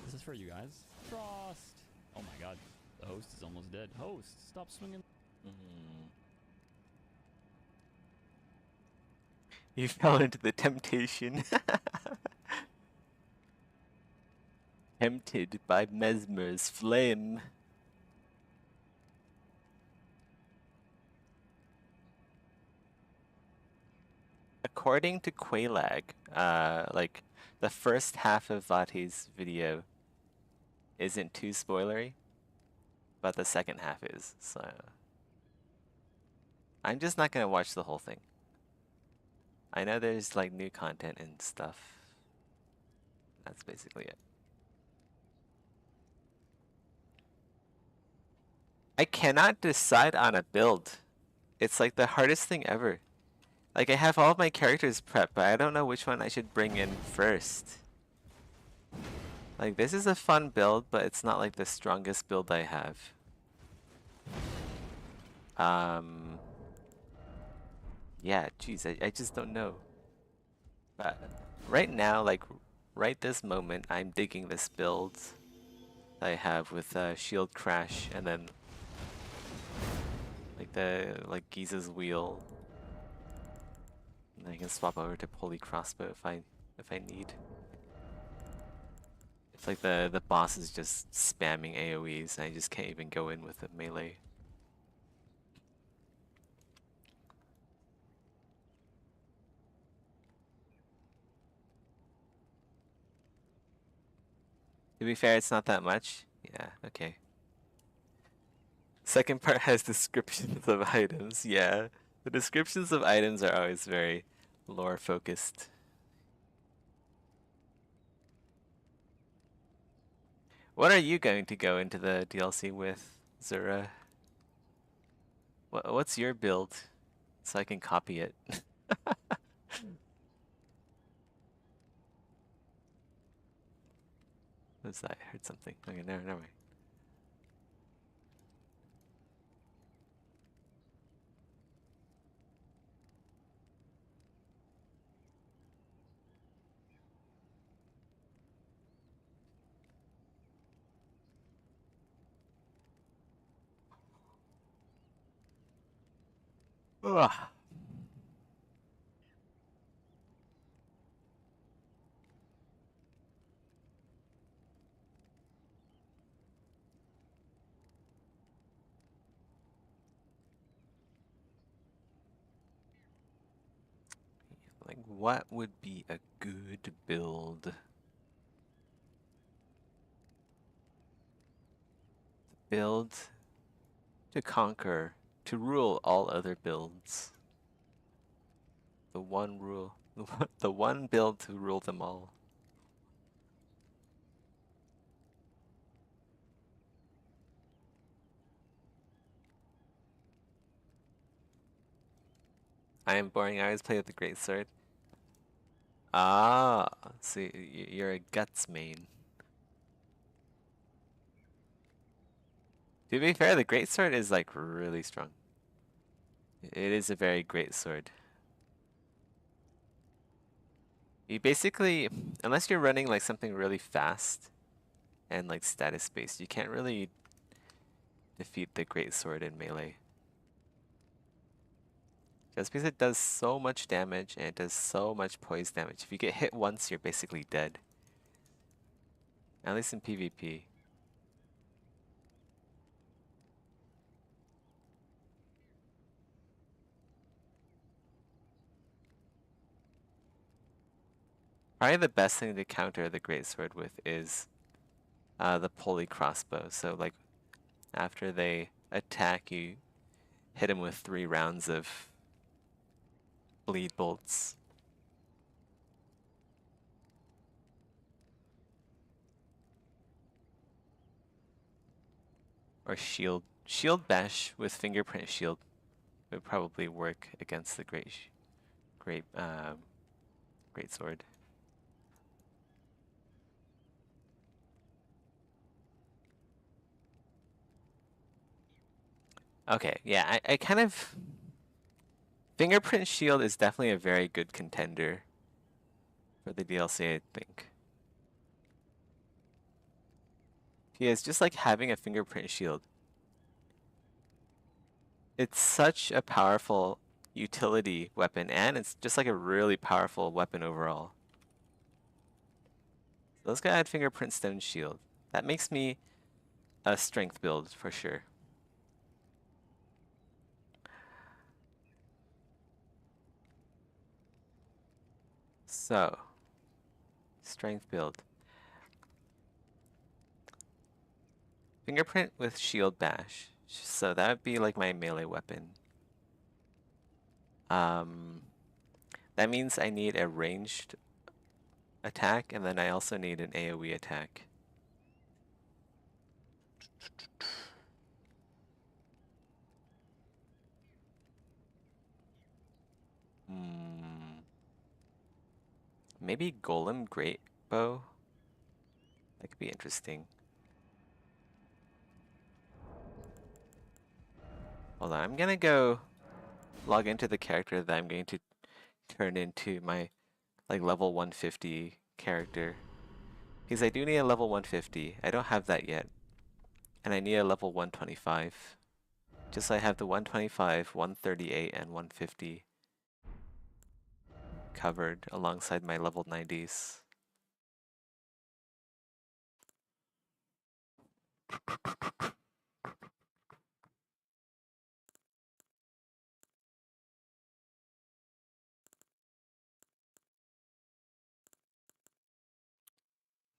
This is for you guys. Frost! Oh my god. The host is almost dead. Host, stop swinging. You fell into the temptation. Tempted by Mesmer's flame. According to Quaylag, like the first half of Vate's video isn't too spoilery, but the second half is. So I'm just not gonna watch the whole thing. I know there's like new content and stuff. That's basically it. I cannot decide on a build. It's like the hardest thing ever. Like, I have all of my characters prepped, but I don't know which one I should bring in first. Like, this is a fun build, but it's not like the strongest build I have. Yeah, geez, I just don't know. But right now, like, right this moment, I'm digging this build I have with Shield Crash and then like Giza's Wheel. And I can swap over to Pulley Crossbow if I need. It's like the boss is just spamming AoEs and I just can't even go in with a melee. To be fair, it's not that much. Yeah, okay. Second part has descriptions of items. Yeah, the descriptions of items are always very lore focused. What are you going to go into the DLC with, Zura? What's your build? So I can copy it. What's that? I heard something. Okay, never mind. Ugh. Like, what would be a good build? Build to conquer, to rule all other builds. The one rule, the one build to rule them all. I am boring. I always play with the greatsword. Ah, so you're a guts main. To be fair, the greatsword is like really strong. It is a very great sword. You basically, unless you're running like something really fast and like status based, you can't really defeat the greatsword in melee. Just because it does so much damage and it does so much poise damage. If you get hit once, you're basically dead. At least in PvP. Probably the best thing to counter the greatsword with is the pulley crossbow. So like after they attack, you hit them with 3 rounds of bleed bolts. Or shield bash with fingerprint shield would probably work against the great sword. Okay, yeah, I kind of... Fingerprint shield is definitely a very good contender for the DLC, I think. Yeah, it's just like having a fingerprint shield. It's such a powerful utility weapon, and it's just like a really powerful weapon overall. So let's go add fingerprint stone shield. That makes me a strength build for sure. So, strength build. Fingerprint with shield bash. So that would be like my melee weapon. That means I need a ranged attack, and then I also need an AoE attack. Maybe Golem Great Bow? That could be interesting. Hold on, I'm gonna go log into the character that I'm going to turn into my like level 150 character. Because I do need a level 150. I don't have that yet. And I need a level 125. Just so I have the 125, 138, and 150 covered alongside my level 90s.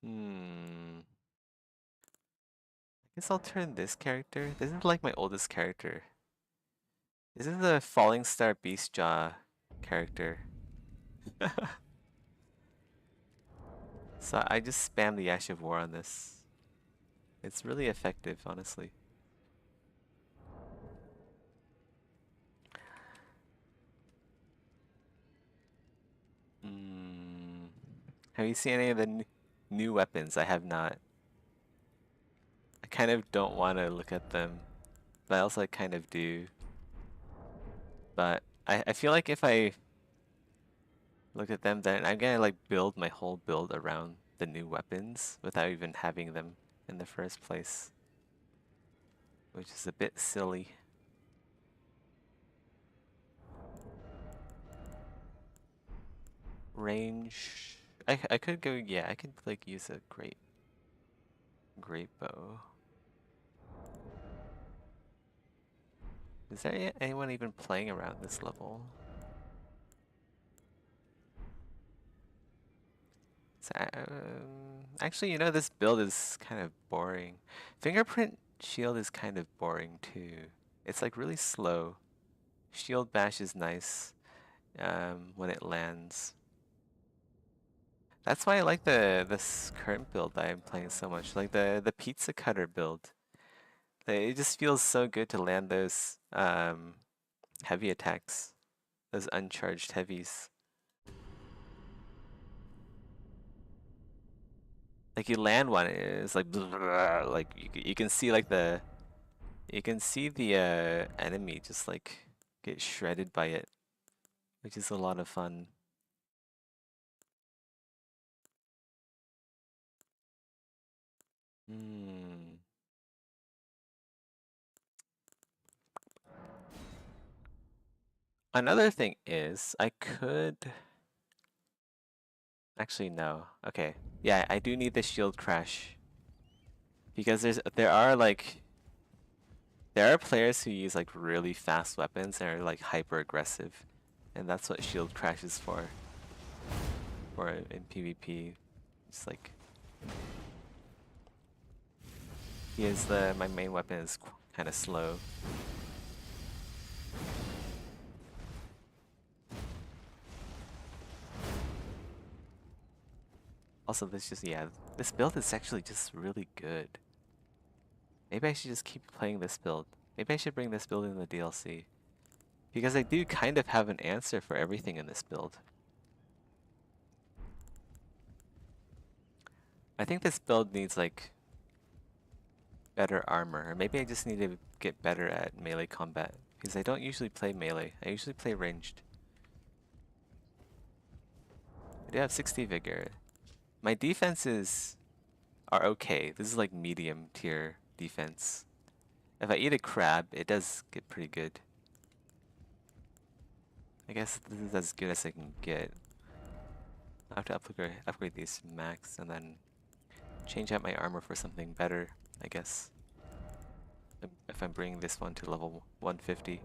I guess I'll turn this character. This is like my oldest character. This is the Falling Star Beastjaw character. So I just spam the Ash of War on this. It's really effective, honestly. Have you seen any of the new weapons? I have not. I kind of don't want to look at them, but I also kind of do. But I feel like if I look at them, then I'm gonna like build my whole build around the new weapons without even having them in the first place, which is a bit silly. Range. I could go, yeah, I could like use a great bow. Is there anyone even playing around this level? So, actually, you know, this build is kind of boring. Fingerprint shield is kind of boring too. It's like really slow. Shield bash is nice when it lands. That's why I like this current build that I'm playing so much. Like the pizza cutter build. It just feels so good to land those heavy attacks, those uncharged heavies. Like you land one, it's like you can see like the You can see the enemy just like get shredded by it, which is a lot of fun. Another thing is I could actually no. Okay. Yeah, I do need the shield crash. Because there are players who use like really fast weapons and are like hyper aggressive. And that's what shield crash is for. For in PvP. It's like my main weapon is kind of slow. Also, this build is actually just really good. Maybe I should just keep playing this build. Maybe I should bring this build in the DLC. Because I do kind of have an answer for everything in this build. I think this build needs like better armor, or maybe I just need to get better at melee combat. Because I don't usually play melee, I usually play ranged. I do have 60 vigor. My defenses are okay. This is like medium tier defense. If I eat a crab, it does get pretty good. I guess this is as good as I can get. I'll have to upgrade these to max and then change out my armor for something better, I guess. If I'm bringing this one to level 150.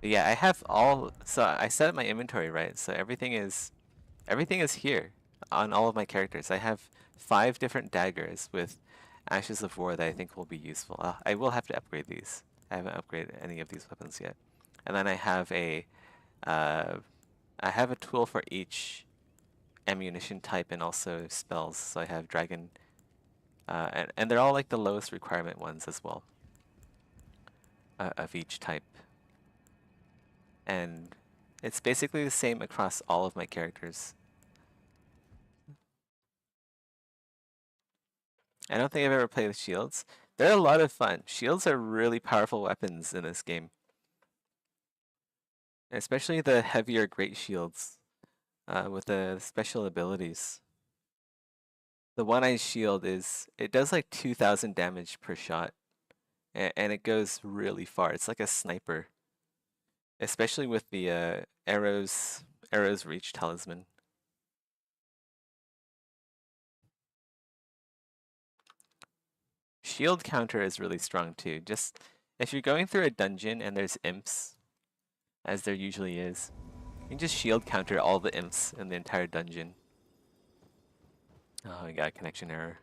But yeah, I have so I set up my inventory right, so everything is here on all of my characters. I have 5 different daggers with Ashes of War that I think will be useful. I will have to upgrade these. I haven't upgraded any of these weapons yet. And then I have a tool for each ammunition type and also spells. So I have dragon, and they're all like the lowest requirement ones as well, of each type. And it's basically the same across all of my characters. I don't think I've ever played with shields. They're a lot of fun. Shields are really powerful weapons in this game. Especially the heavier great shields with the special abilities. The one-eye shield it does like 2,000 damage per shot. And it goes really far. It's like a sniper. Especially with the arrows reach talisman. Shield counter is really strong too. Just if you're going through a dungeon and there's imps, as there usually is, you can just shield counter all the imps in the entire dungeon. Oh, we got a connection error.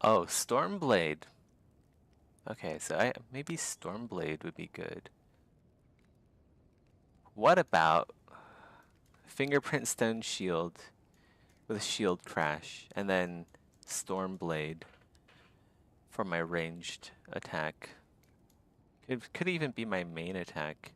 Oh, Stormblade. Okay, so maybe Stormblade would be good. What about Fingerprint Stone Shield with Shield Crash, and then Stormblade for my ranged attack? Could even be my main attack.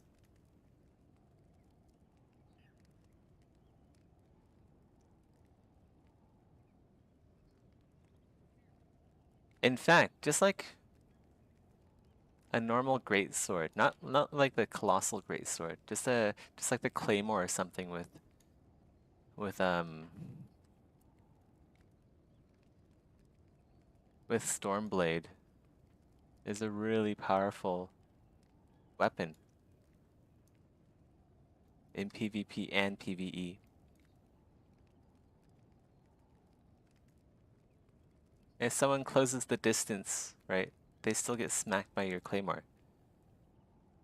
In fact, just like a normal greatsword, not like the colossal greatsword, just like the claymore or something with Stormblade is a really powerful weapon in PvP and PvE. If someone closes the distance, right, they still get smacked by your claymore.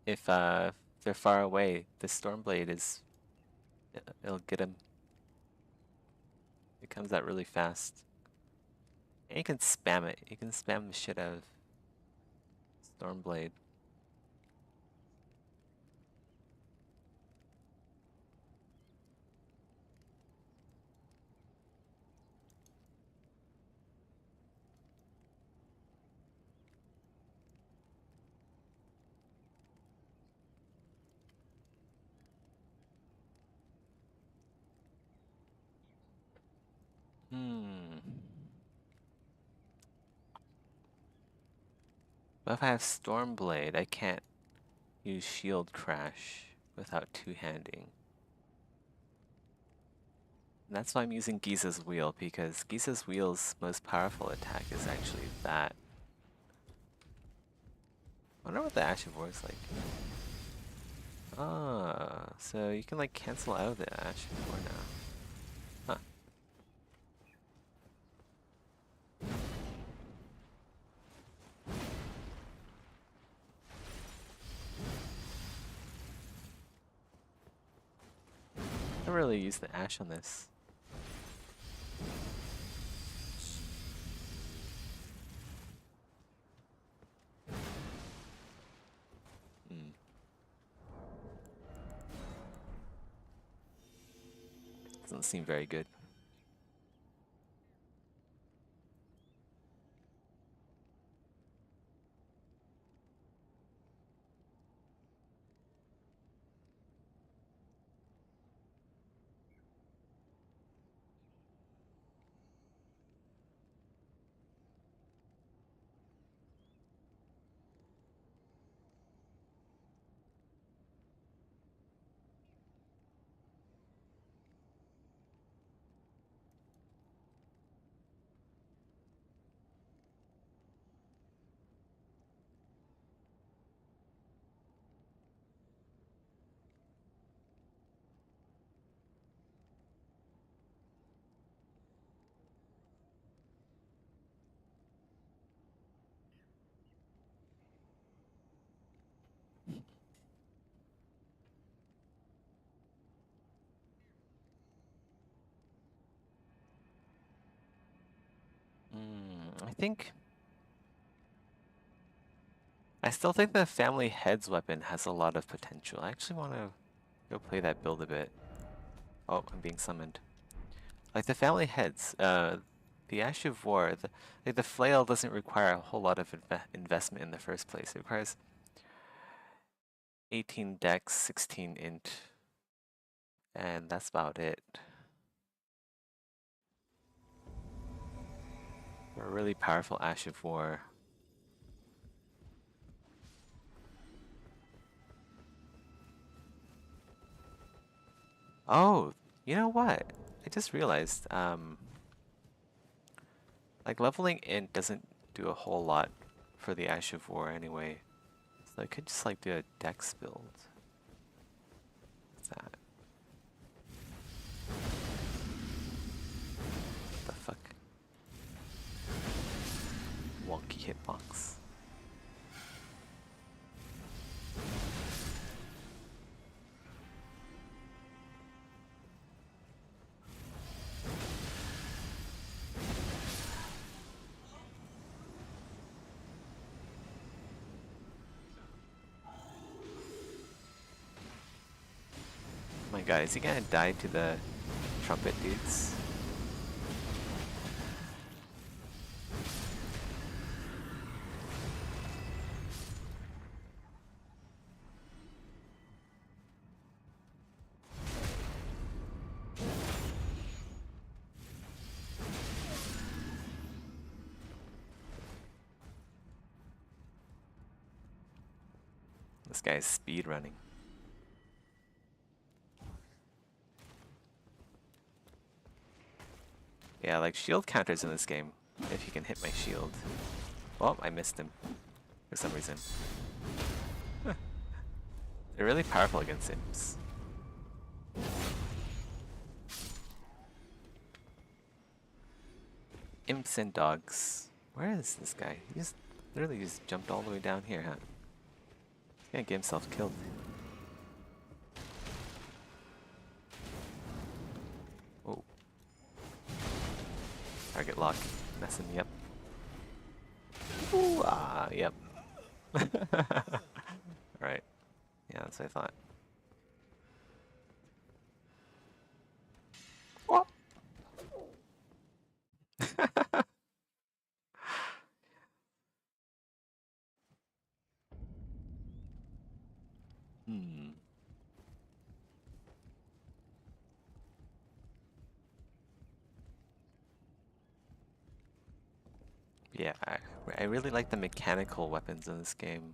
If they're far away, the Stormblade it'll get them. comes out really fast. And you can spam it. You can spam the shit out of Stormblade. But if I have Stormblade, I can't use Shield Crash without two-handing. And that's why I'm using Giza's Wheel, because Giza's Wheel's most powerful attack is actually that. I wonder what the Ash of War is like. Ah, so you can like cancel out the Ash of War now. Huh. I don't really use the Ash on this. Doesn't seem very good. I still think the Family Heads weapon has a lot of potential. I actually want to go play that build a bit. Oh, I'm being summoned. Like the Family Heads, the Ash of War, the flail doesn't require a whole lot of investment in the first place. It requires 18 dex, 16 int, and that's about it. A really powerful Ash of War. Oh, you know what? I just realized, like leveling int doesn't do a whole lot for the Ash of War anyway. So I could just like do a dex build. What's that? What the fuck? Wonky hitbox. Oh my god, is he gonna die to the trumpet dudes? This guy's speed running. Yeah, like shield counters in this game, if you can hit my shield. Well, I missed him for some reason. Huh. They're really powerful against imps. Imps and dogs. Where is this guy? He just literally just jumped all the way down here, huh? He's gonna get himself killed. Oh. target lock messing me up. Ooh, yep. Right. Yeah, that's what I thought. What? Yeah, I really like the mechanical weapons in this game.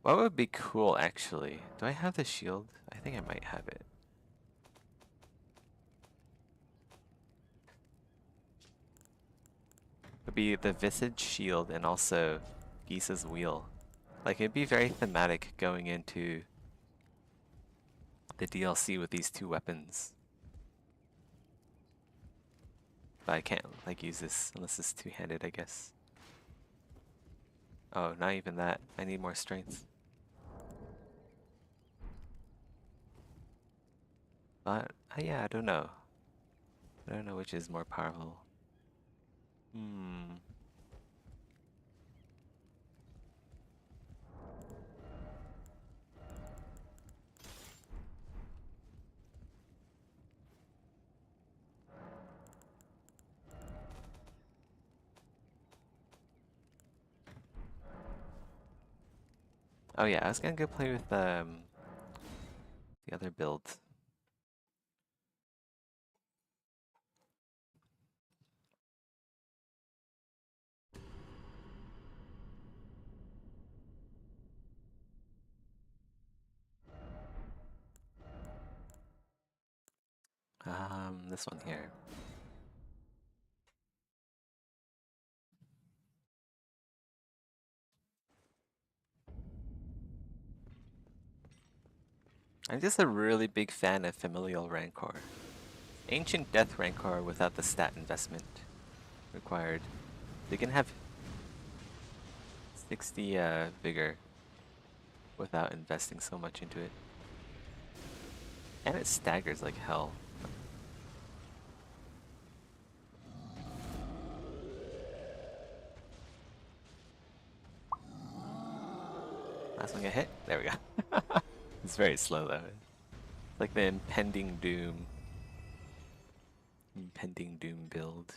What would be cool, actually? Do I have the shield? I think I might have it. Would be the Visage shield and also Gisa's wheel. Like, it'd be very thematic going into the DLC with these two weapons. But I can't, like, use this unless it's two-handed, I guess. Oh, not even that. I need more strength. But, yeah, I don't know. I don't know which is more powerful. Oh yeah, I was gonna go play with the other build. This one here. I'm just a really big fan of Familial Rancor. Ancient Death Rancor without the stat investment required. They can have 60 vigor without investing so much into it. And it staggers like hell. Last one get hit. There we go. It's very slow though. It's like the impending doom. Impending doom build.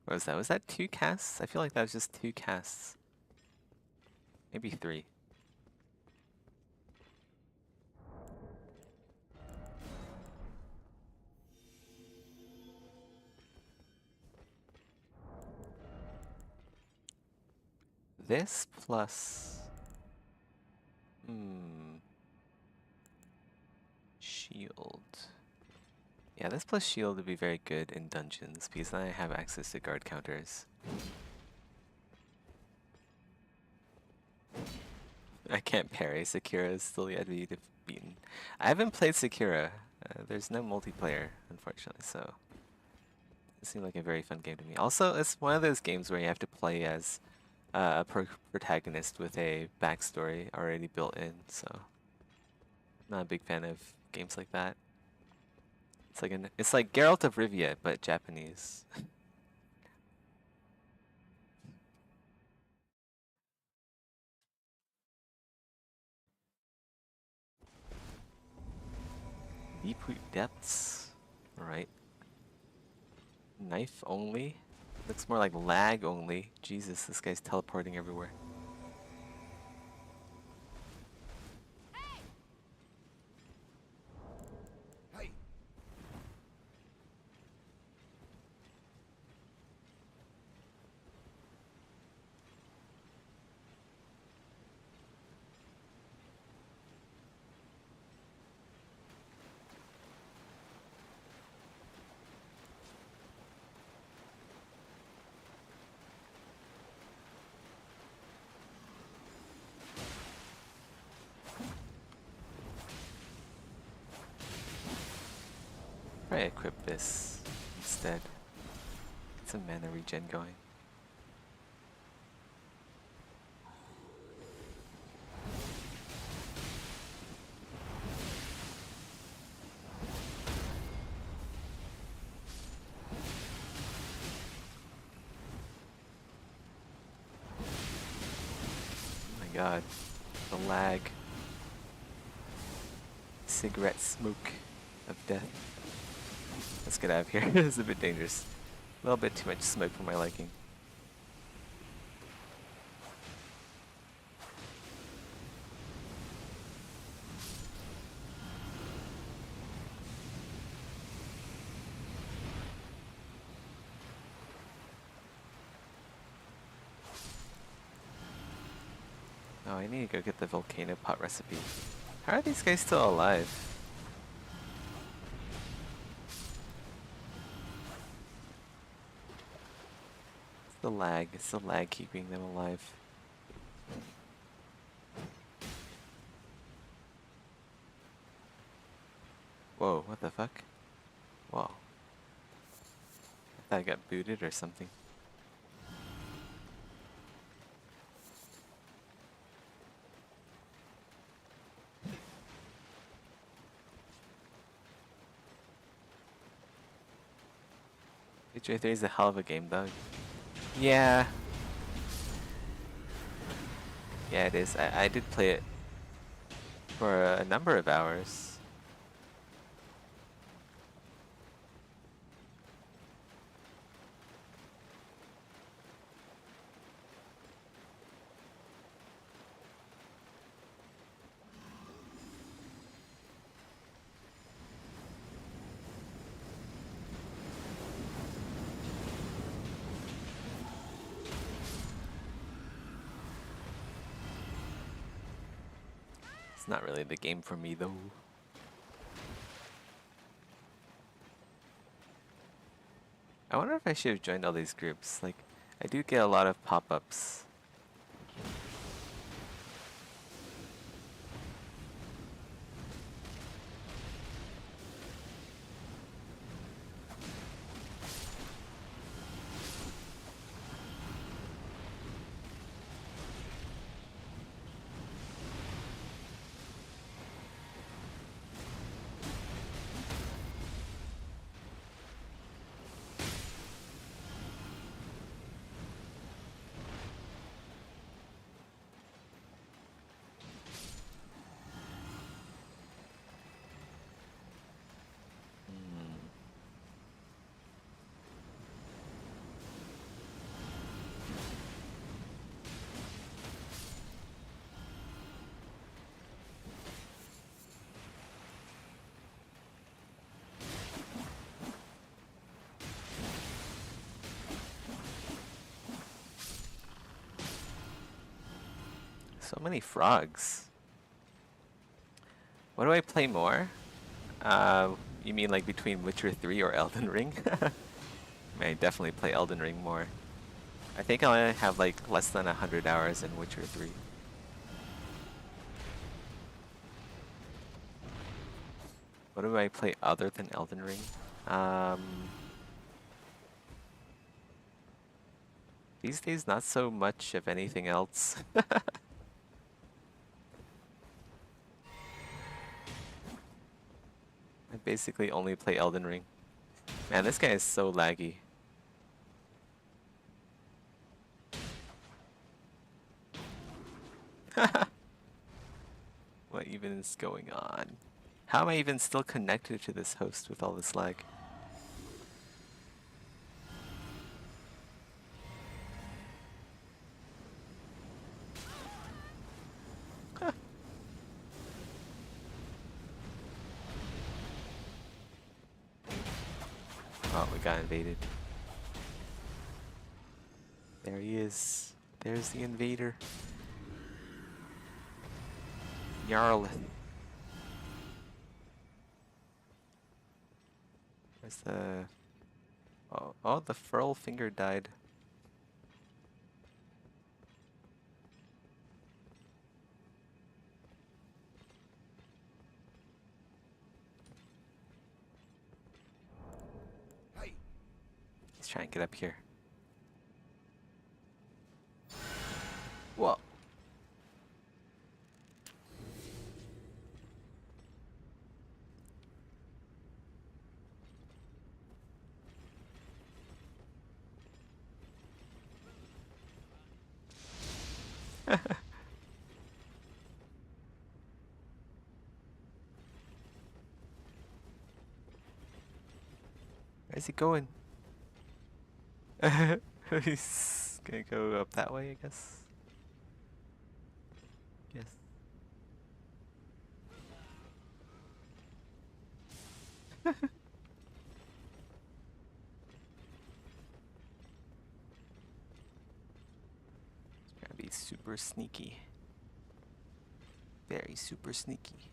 What was that? Was that 2 casts? I feel like that was just 2 casts. Maybe 3. This plus... Shield. Yeah, this plus shield would be very good in dungeons, because then I have access to guard counters. I can't parry. Sakura is still yet to be beaten. I haven't played Sakura. There's no multiplayer, unfortunately, so... It seemed like a very fun game to me. Also, it's one of those games where you have to play as a protagonist with a backstory already built in, so... Not a big fan of games like that. It's like Geralt of Rivia, but Japanese. Deep depths. Alright. Knife only? Looks more like lag only. Jesus, this guy's teleporting everywhere. Probably equip this instead. Get some mana regen going. god. The lag. Cigarette smoke of death. Let's get out of here. This is a bit dangerous. A little bit too much smoke for my liking. Oh, I need to go get the volcano pot recipe. How are these guys still alive? It's the lag keeping them alive. Whoa, what the fuck? Whoa. I thought I got booted or something. Witcher 3 is a hell of a game though. Yeah. Yeah, it is. I did play it for a number of hours. It's not really the game for me though. I wonder if I should have joined all these groups. Like, I do get a lot of pop-ups. So many frogs. What do I play more? You mean like between Witcher 3 or Elden Ring? I mean, I definitely play Elden Ring more. I think I only have like less than 100 hours in Witcher 3. What do I play other than Elden Ring? These days, not so much of anything else. I basically only play Elden Ring. Man, this guy is so laggy. What even is going on? How am I even still connected to this host with all this lag? Oh, we got invaded. There he is. There's the invader. Jarl. Where's the... Oh, the furl finger died. Let's try and get up here. Whoa. Where's he going? He's gonna go up that way, I guess. Yes. Gotta be super sneaky. Very super sneaky.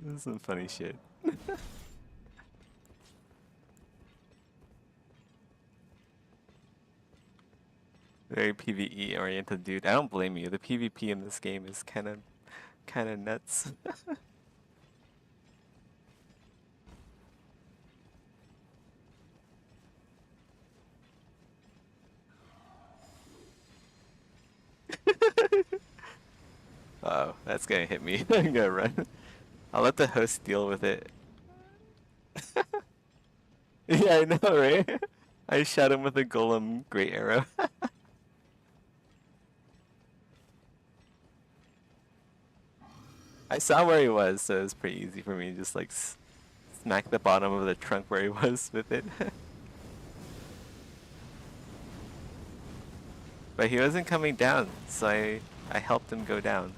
This is some funny shit. Very PvE oriented dude. I don't blame you. The PvP in this game is kind of nuts. Uh-oh, that's gonna hit me. I'm gonna run. I'll let the host deal with it. Yeah, I know, right? I shot him with a golem great arrow. I saw where he was, so it was pretty easy for me to just like smack the bottom of the trunk where he was with it. But he wasn't coming down, so I helped him go down.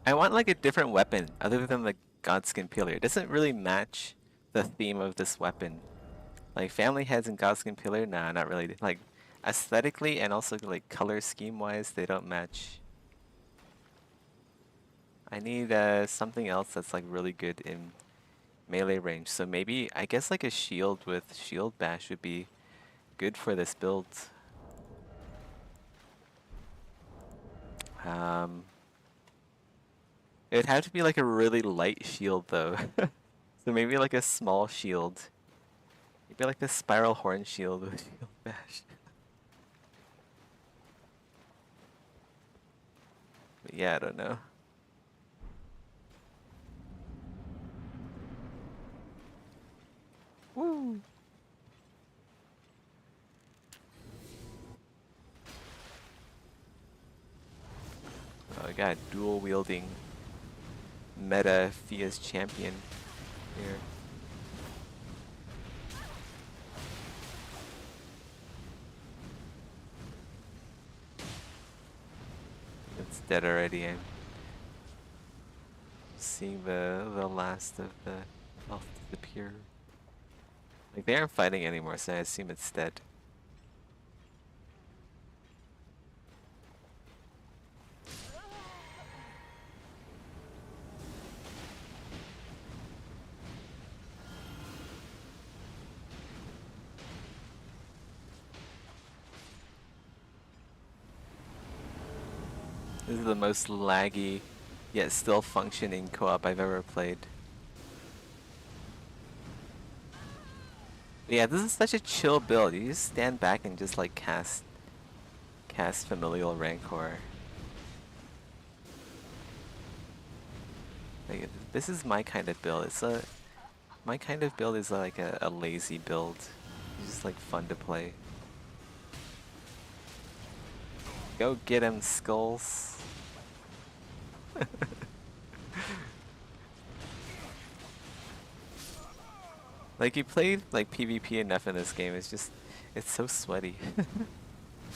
I want like a different weapon other than the Godskin Pillar. It doesn't really match the theme of this weapon. Like family heads and Godskin Pillar, nah, not really. Like aesthetically and also like color scheme wise, they don't match. I need something else that's like really good in melee range. So maybe, I guess like a shield with shield bash would be good for this build. It'd have to be like a really light shield though. So maybe like a small shield. Maybe like the spiral horn shield with shield bash. But yeah, I don't know. Woo! Oh, I got dual wielding meta Fia's champion here. It's dead already. I'm seeing the last of the health disappear. Like they aren't fighting anymore, so I assume it's dead. This is the most laggy, yet still functioning co-op I've ever played. But yeah, this is such a chill build. You just stand back and just like cast Familial Rancor. Like, this is my kind of build. My kind of build is like a lazy build. It's just like fun to play. Go get him, Skulls. Like you played like PvP enough in this game, it's so sweaty.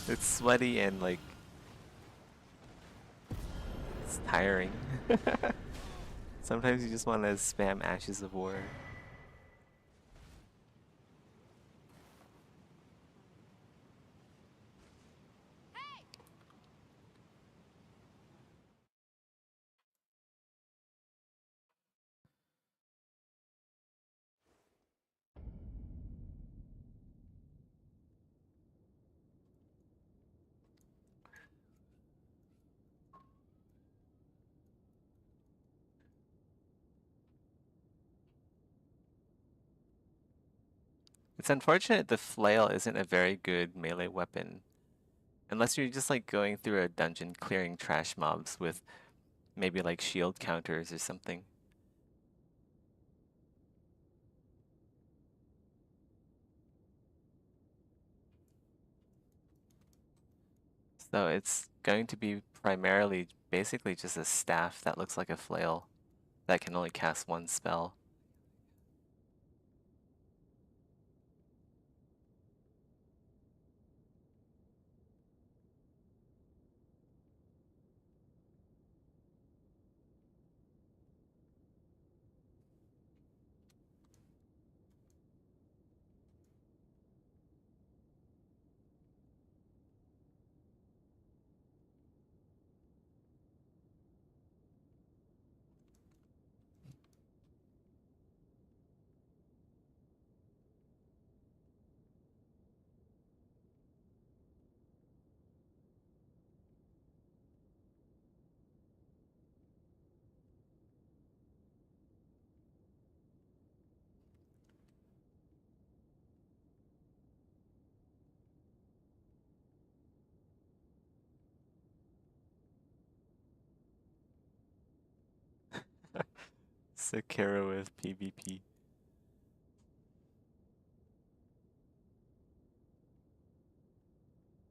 It's sweaty and like it's tiring. Sometimes you just want to spam Ashes of War. It's unfortunate the flail isn't a very good melee weapon. Unless you're just like going through a dungeon clearing trash mobs with maybe like shield counters or something. So it's going to be primarily basically just a staff that looks like a flail that can only cast one spell. Sekiro with PvP.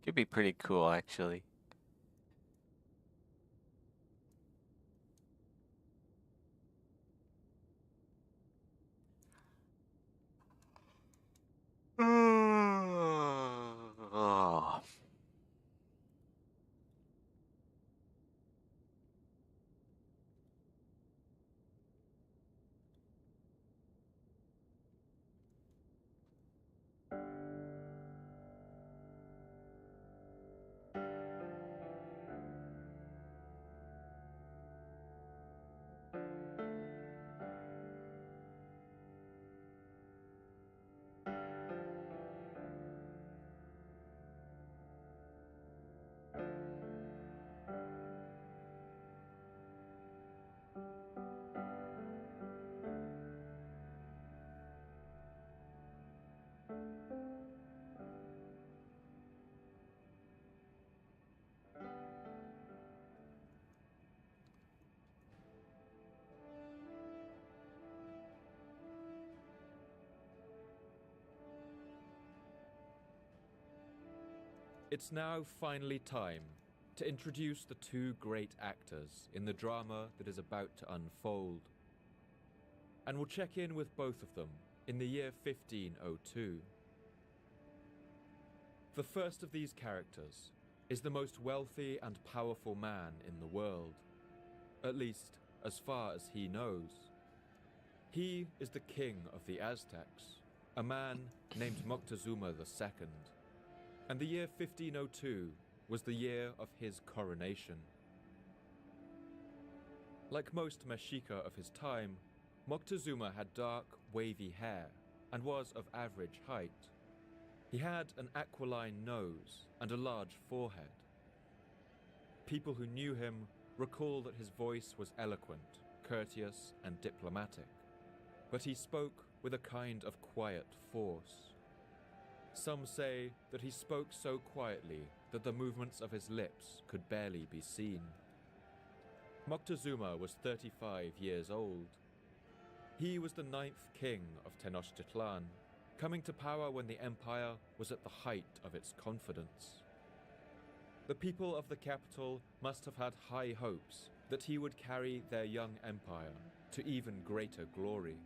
Could be pretty cool, actually. Oh. It's now finally time to introduce the two great actors in the drama that is about to unfold. And we'll check in with both of them in the year 1502. The first of these characters is the most wealthy and powerful man in the world, at least as far as he knows. He is the king of the Aztecs, a man named Moctezuma II. And the year 1502 was the year of his coronation. Like most Mexica of his time, Moctezuma had dark, wavy hair and was of average height. He had an aquiline nose and a large forehead. People who knew him recall that his voice was eloquent, courteous, and diplomatic, but he spoke with a kind of quiet force. Some say that he spoke so quietly that the movements of his lips could barely be seen. Moctezuma was 35 years old. He was the 9th king of Tenochtitlan, coming to power when the empire was at the height of its confidence. The people of the capital must have had high hopes that he would carry their young empire to even greater glory.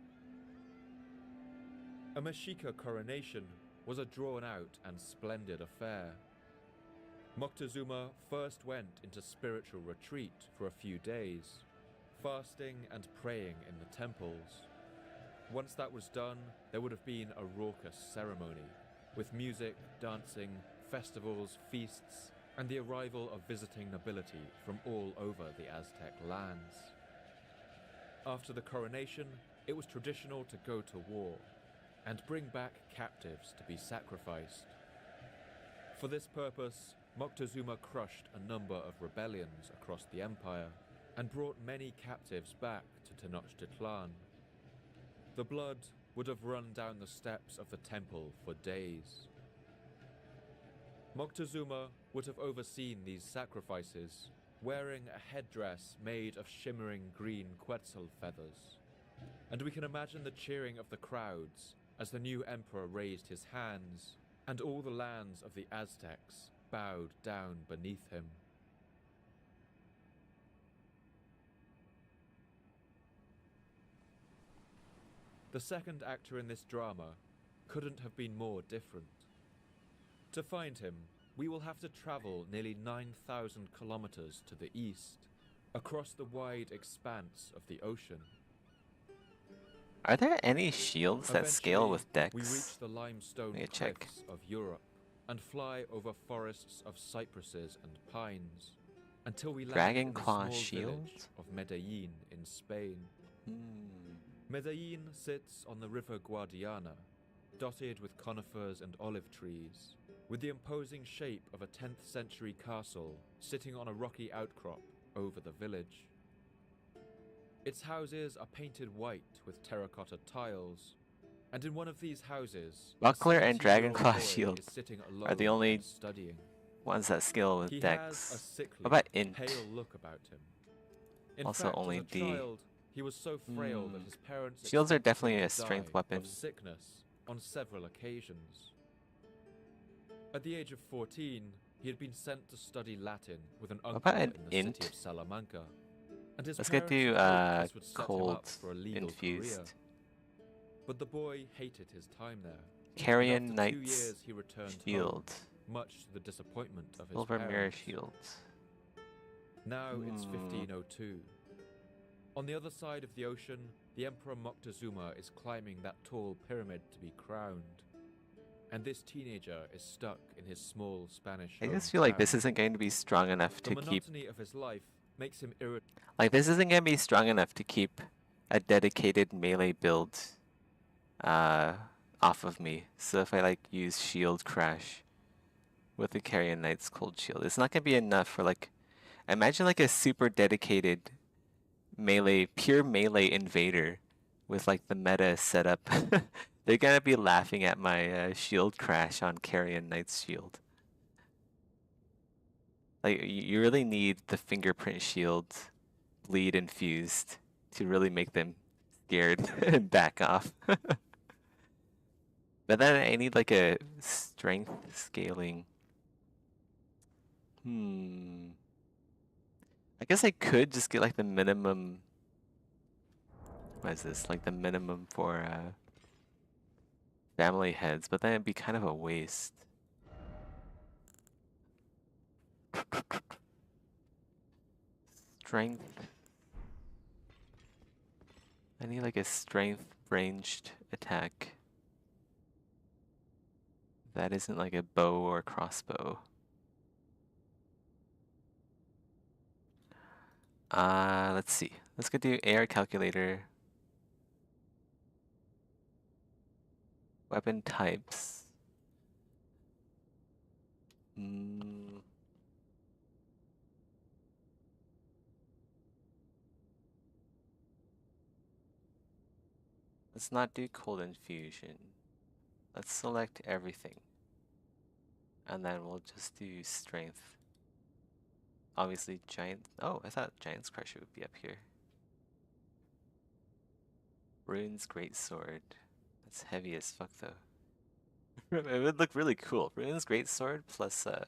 A Mexica coronation was a drawn-out and splendid affair. Moctezuma first went into spiritual retreat for a few days, fasting and praying in the temples. Once that was done, there would have been a raucous ceremony, with music, dancing, festivals, feasts, and the arrival of visiting nobility from all over the Aztec lands. After the coronation, it was traditional to go to war and bring back captives to be sacrificed. For this purpose, Moctezuma crushed a number of rebellions across the empire and brought many captives back to Tenochtitlan. The blood would have run down the steps of the temple for days. Moctezuma would have overseen these sacrifices, wearing a headdress made of shimmering green quetzal feathers. And we can imagine the cheering of the crowds as the new emperor raised his hands, and all the lands of the Aztecs bowed down beneath him. The second actor in this drama couldn't have been more different. To find him, we will have to travel nearly 9,000 kilometers to the east, across the wide expanse of the ocean. Are there any shields that scale with decks? We reach the limestone cliffs of Europe and fly over forests of cypresses and pines until we land in the small village of Medellin in Spain. Medellin sits on the river Guadiana, dotted with conifers and olive trees, with the imposing shape of a 10th century castle sitting on a rocky outcrop over the village. Its houses are painted white with terracotta tiles, and in one of these houses, Buckler and Dragonclaw shield are the only ones that scale with decks. What about Int? Pale look about him. In Also fact, only as a D. child, he was so frail that his parents shields are expected definitely him a to strength die weapon. of sickness on several occasions. At the age of 14, he had been sent to study Latin with an uncle in the city of Salamanca. And his Let's get to cold infused. Career. But the boy hated his time there. Carrion Knight's 2 years, he returned shield. Home, much to the disappointment of his Silver parents. mirror shields. Now it's 1502. On the other side of the ocean, the Emperor Moctezuma is climbing that tall pyramid to be crowned. And this teenager is stuck in his small Spanish I just feel like this isn't going to be strong enough to keep... The monotony of his life makes him irritable. Like, this isn't going to be strong enough to keep a dedicated melee build off of me. So if I, like, use Shield Crash with the Carrion Knight's Cold Shield, it's not going to be enough for, like... Imagine, like, a super dedicated melee, pure melee invader with, like, the meta set up. They're going to be laughing at my Shield Crash on Carrion Knight's Shield. Like, you really need the fingerprint shield bleed infused to really make them scared and back off. But then I need like a strength scaling. I guess I could just get like the minimum. What is this? Like the minimum for family heads, but then it'd be kind of a waste. Strength. I need like a strength ranged attack. That isn't like a bow or crossbow. Let's see. Let's go do AR calculator. Weapon types. Let's not do cold infusion. Let's select everything. And then we'll just do strength. Obviously giant, oh, I thought Giant's Crusher would be up here. Rune's Greatsword. That's heavy as fuck though. It would look really cool. Rune's Greatsword plus the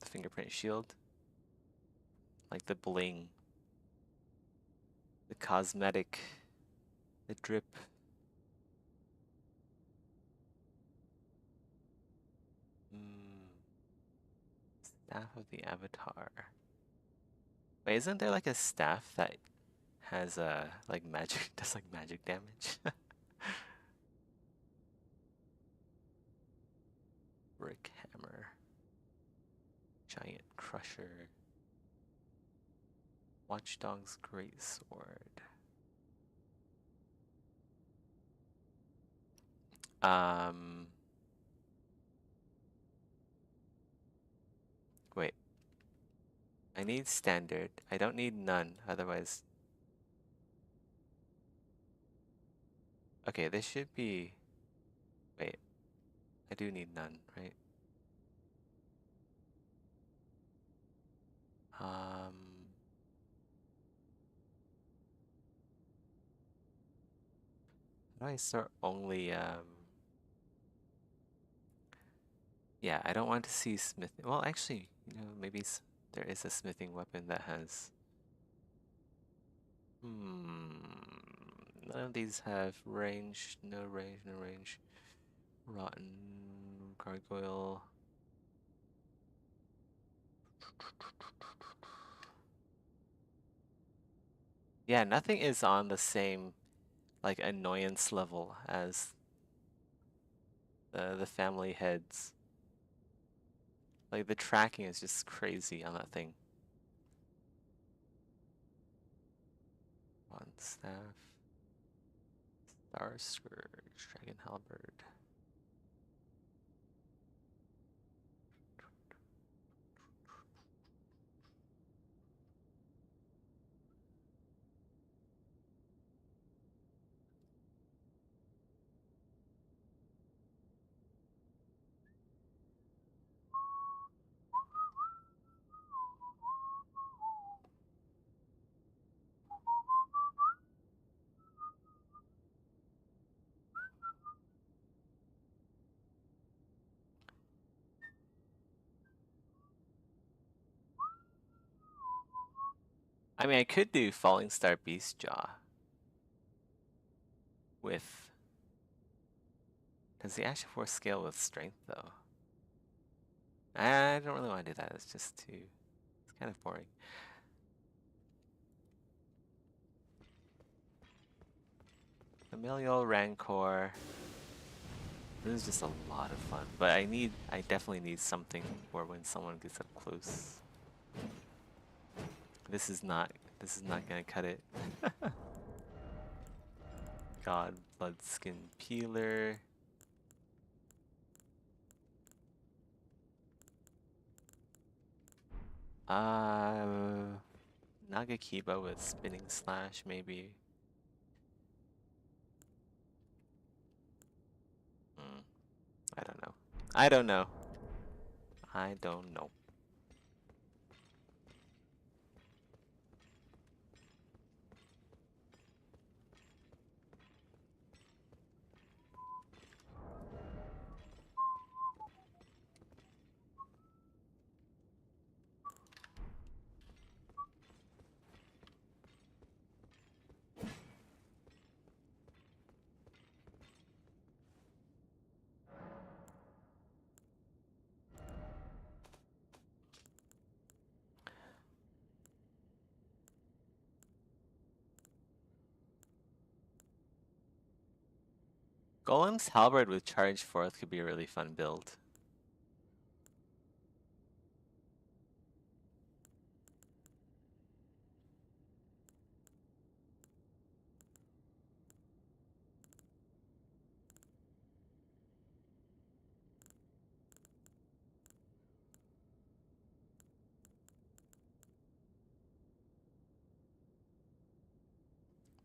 fingerprint shield. Like the bling. The cosmetic. The drip. Staff of the Avatar. Wait, isn't there like a staff that has like magic, does like magic damage? Brick Hammer. Giant Crusher. Watchdog's Greatsword. Wait. I need standard. I don't need none, otherwise Okay, this should be... Wait. I do need none, right? How do I start only, Yeah, I don't want to see smithing. Well, actually, you know, maybe there is a smithing weapon that has... None of these have range. No range, no range. Rotten gargoyle. Yeah, nothing is on the same, like, annoyance level as the family heads. Like, the tracking is just crazy on that thing. One staff. Star Scourge. Dragon Halberd. I mean, I could do Falling Star Beast Jaw with... Does the Action Force scale with strength, though? I don't really want to do that. It's just too... It's kind of boring. Familial Rancor. This is just a lot of fun. But I definitely need something for when someone gets up close. This is not gonna cut it. God, Bloodskin Peeler. Nagakiba with Spinning Slash, maybe. I don't know. I don't know. I don't know. Golem's Halberd with Charge Forth could be a really fun build.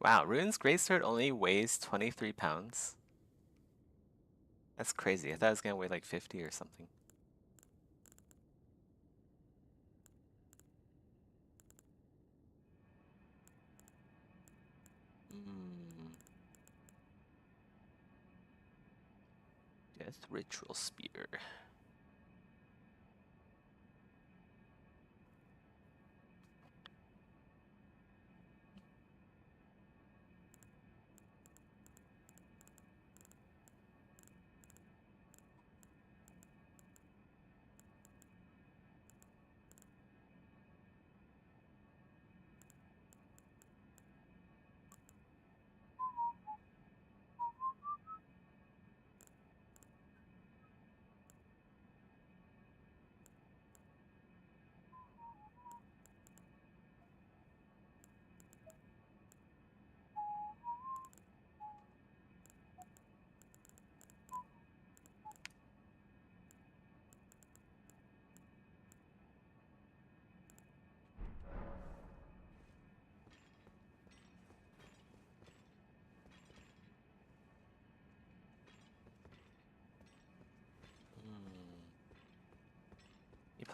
Wow, Rune's Greatsword only weighs 23 pounds. That's crazy. I thought it was gonna weigh like 50 or something. Death Ritual Spear.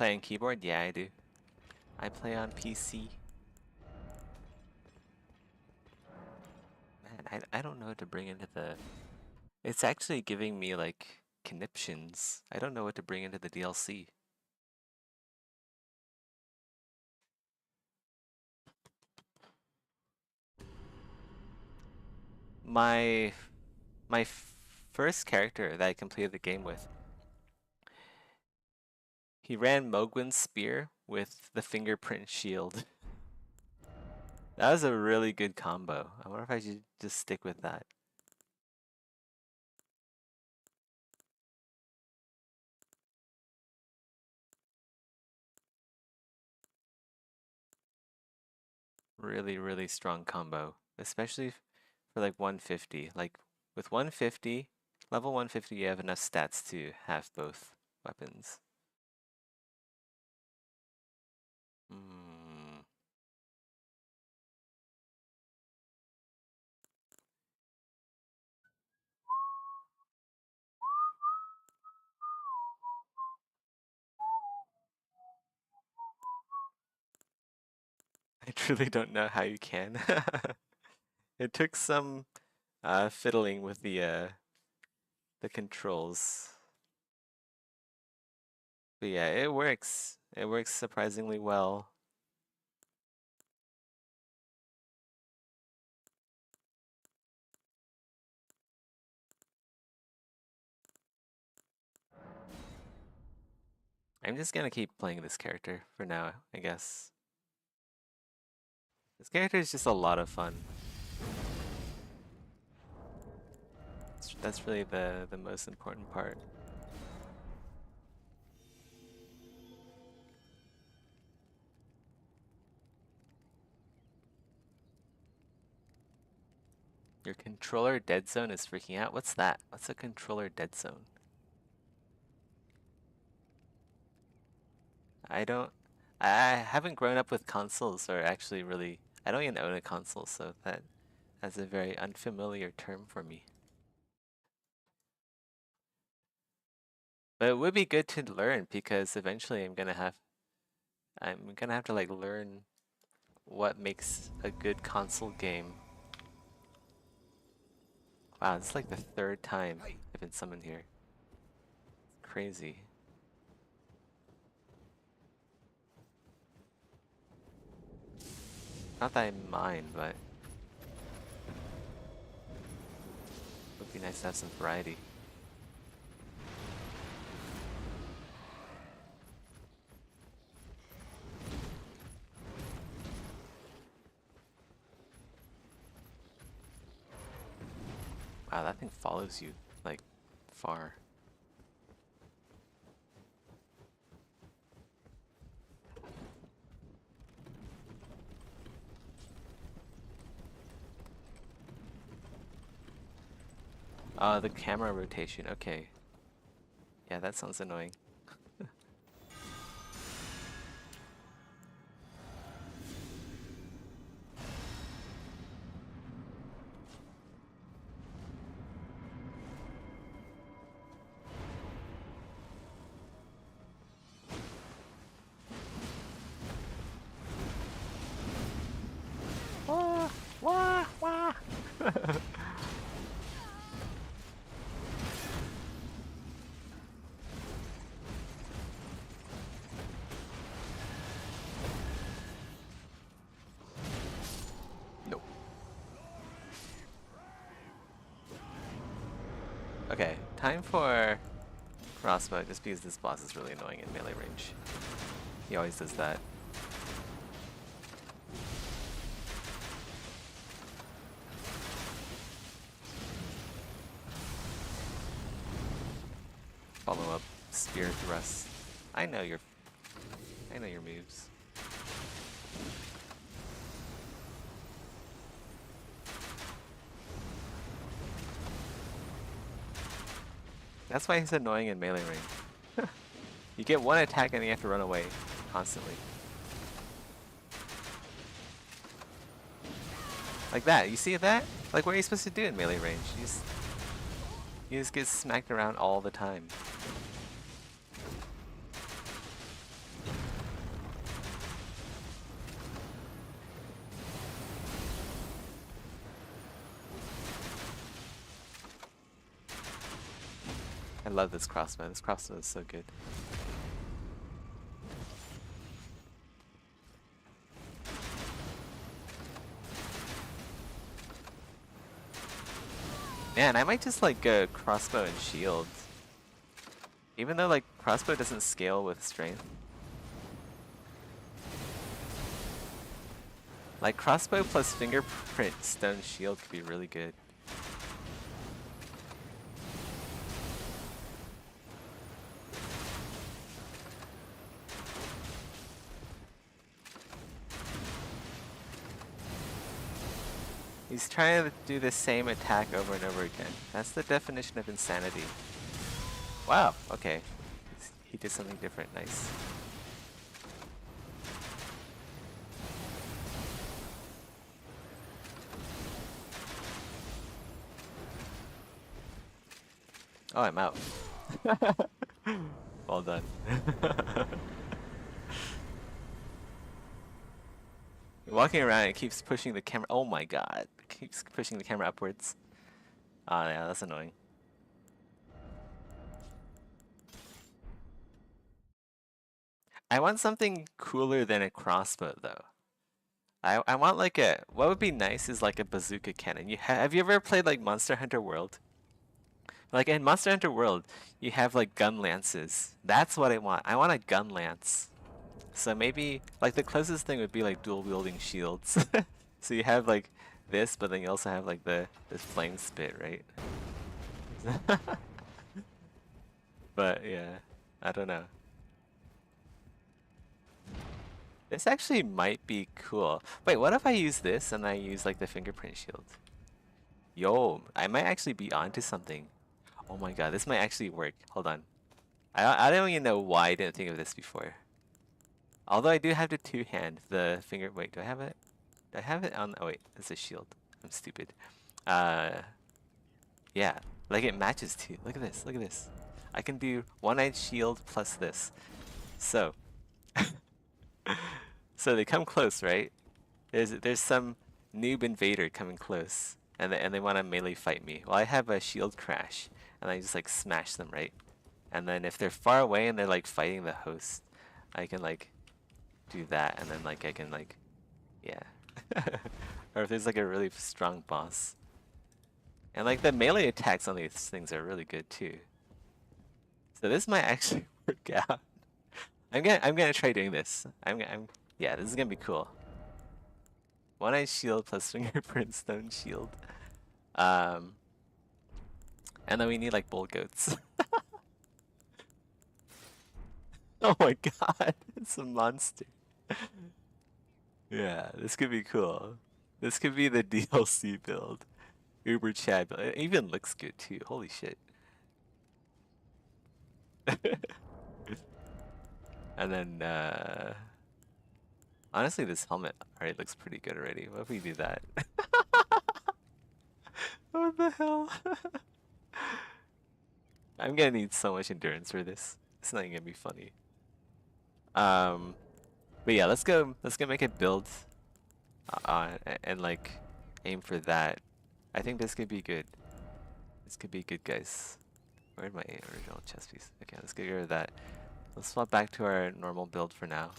play on keyboard? Yeah, I do. I play on PC. Man, I don't know what to bring into the... It's actually giving me, like, conniptions. I don't know what to bring into the DLC. My first character that I completed the game with, he ran Mogwin's spear with the fingerprint shield. That was a really good combo. I wonder if I should just stick with that. Really, really strong combo, especially for like 150. Like with 150, level 150, you have enough stats to have both weapons. I truly don't know how you can. It took some fiddling with the controls. But yeah, it works. It works surprisingly well. I'm just gonna keep playing this character for now, I guess. This character is just a lot of fun. That's really the most important part. Your controller dead zone is freaking out? What's that? What's a controller dead zone? I haven't grown up with consoles, or actually really, I don't even own a console, so that's a very unfamiliar term for me. But it would be good to learn, because eventually I'm gonna have to like learn what makes a good console game. Wow, this is like the third time I've been summoned here. Crazy. Not that I mind, but it would be nice to have some variety. Wow, that thing follows you, like, far. The camera rotation, okay. Yeah, that sounds annoying. Wah, wah, wah. Nope. Okay, time for crossbow, just because this boss is really annoying in melee range. He always does that. Follow up spear thrust. I know your moves. That's why he's annoying in melee range. You get one attack and you have to run away constantly. Like that, you see that? Like what are you supposed to do in melee range? You just get smacked around all the time. love this crossbow. This crossbow is so good. Man, I might just like go crossbow and shield. Even though like crossbow doesn't scale with strength. Like crossbow plus fingerprint stone shield could be really good. He's trying to do the same attack over and over again. That's the definition of insanity. Wow, okay. He did something different, nice. Oh, I'm out. Well done. Walking around, it keeps pushing the camera. Oh my god. It keeps pushing the camera upwards. Ah, yeah, that's annoying. I want something cooler than a crossbow, though. I want like a... What would be nice is like a bazooka cannon. Have you ever played like Monster Hunter World? Like in Monster Hunter World, you have like gun lances. That's what I want. I want a gun lance. So maybe like the closest thing would be like dual wielding shields. So you have like this, but then you also have like this flame spit, right? But yeah, I don't know. This actually might be cool. Wait, what if I use this and I use like the fingerprint shield? Yo, I might actually be onto something. Oh my god, this might actually work. Hold on. I don't even know why I didn't think of this before. Although I do have the two-hand, the finger... Wait, do I have it? Do I have it on... Oh wait, it's a shield. I'm stupid. Yeah, like it matches too. Look at this, look at this. I can do one-eyed shield plus this. So... So they come close, right? There's some noob invader coming close. And they want to melee fight me. Well, I have a shield crash. And I just like smash them, right? And then if they're far away and they're like fighting the host, I can like do that, and then like I can like, yeah. Or if there's like a really strong boss. And like the melee attacks on these things are really good too. So this might actually work out. I'm gonna try doing this. Yeah, this is gonna be cool. One-eyed shield plus fingerprint stone shield. And then we need like bull goats. Oh my god, it's a monster. Yeah, this could be cool. This could be the DLC build. Uber Chad, but it even looks good too. Holy shit. And then, honestly, this helmet already looks pretty good already. What if we do that? What the hell? I'm gonna need so much endurance for this. It's not even gonna be funny. But yeah, let's go make a build and like aim for that. I think this could be good. This could be good, guys. Where'd my original chest piece? Okay, let's get rid of that. Let's swap back to our normal build for now.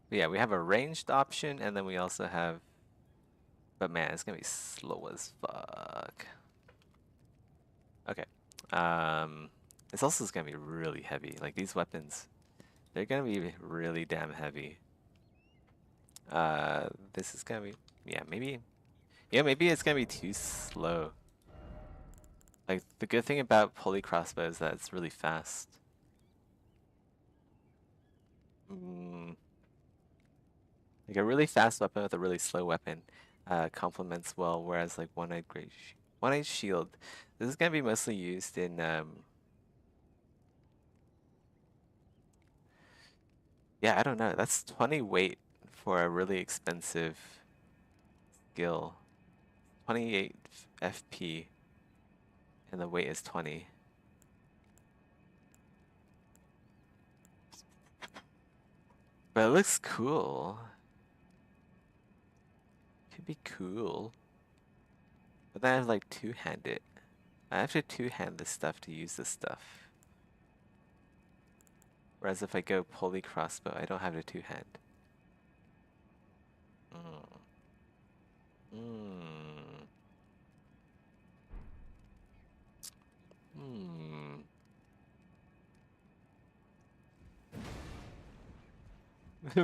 But yeah, we have a ranged option, and then we also have... But man, it's gonna be slow as fuck. Okay. This also is gonna be really heavy. Like these weapons, they're gonna be really damn heavy. This is gonna be... Yeah, maybe it's gonna be too slow. Like, the good thing about pulley crossbow is that it's really fast. Like a really fast weapon with a really slow weapon complements well, whereas like one-eyed shield, this is gonna be mostly used in yeah, I don't know. That's 20 weight for a really expensive skill. 28 FP. And the weight is 20. But it looks cool. Could be cool. But then I have like two-hand it. I have to two-hand this stuff to use this stuff. Whereas if I go pulley crossbow, I don't have to two-hand.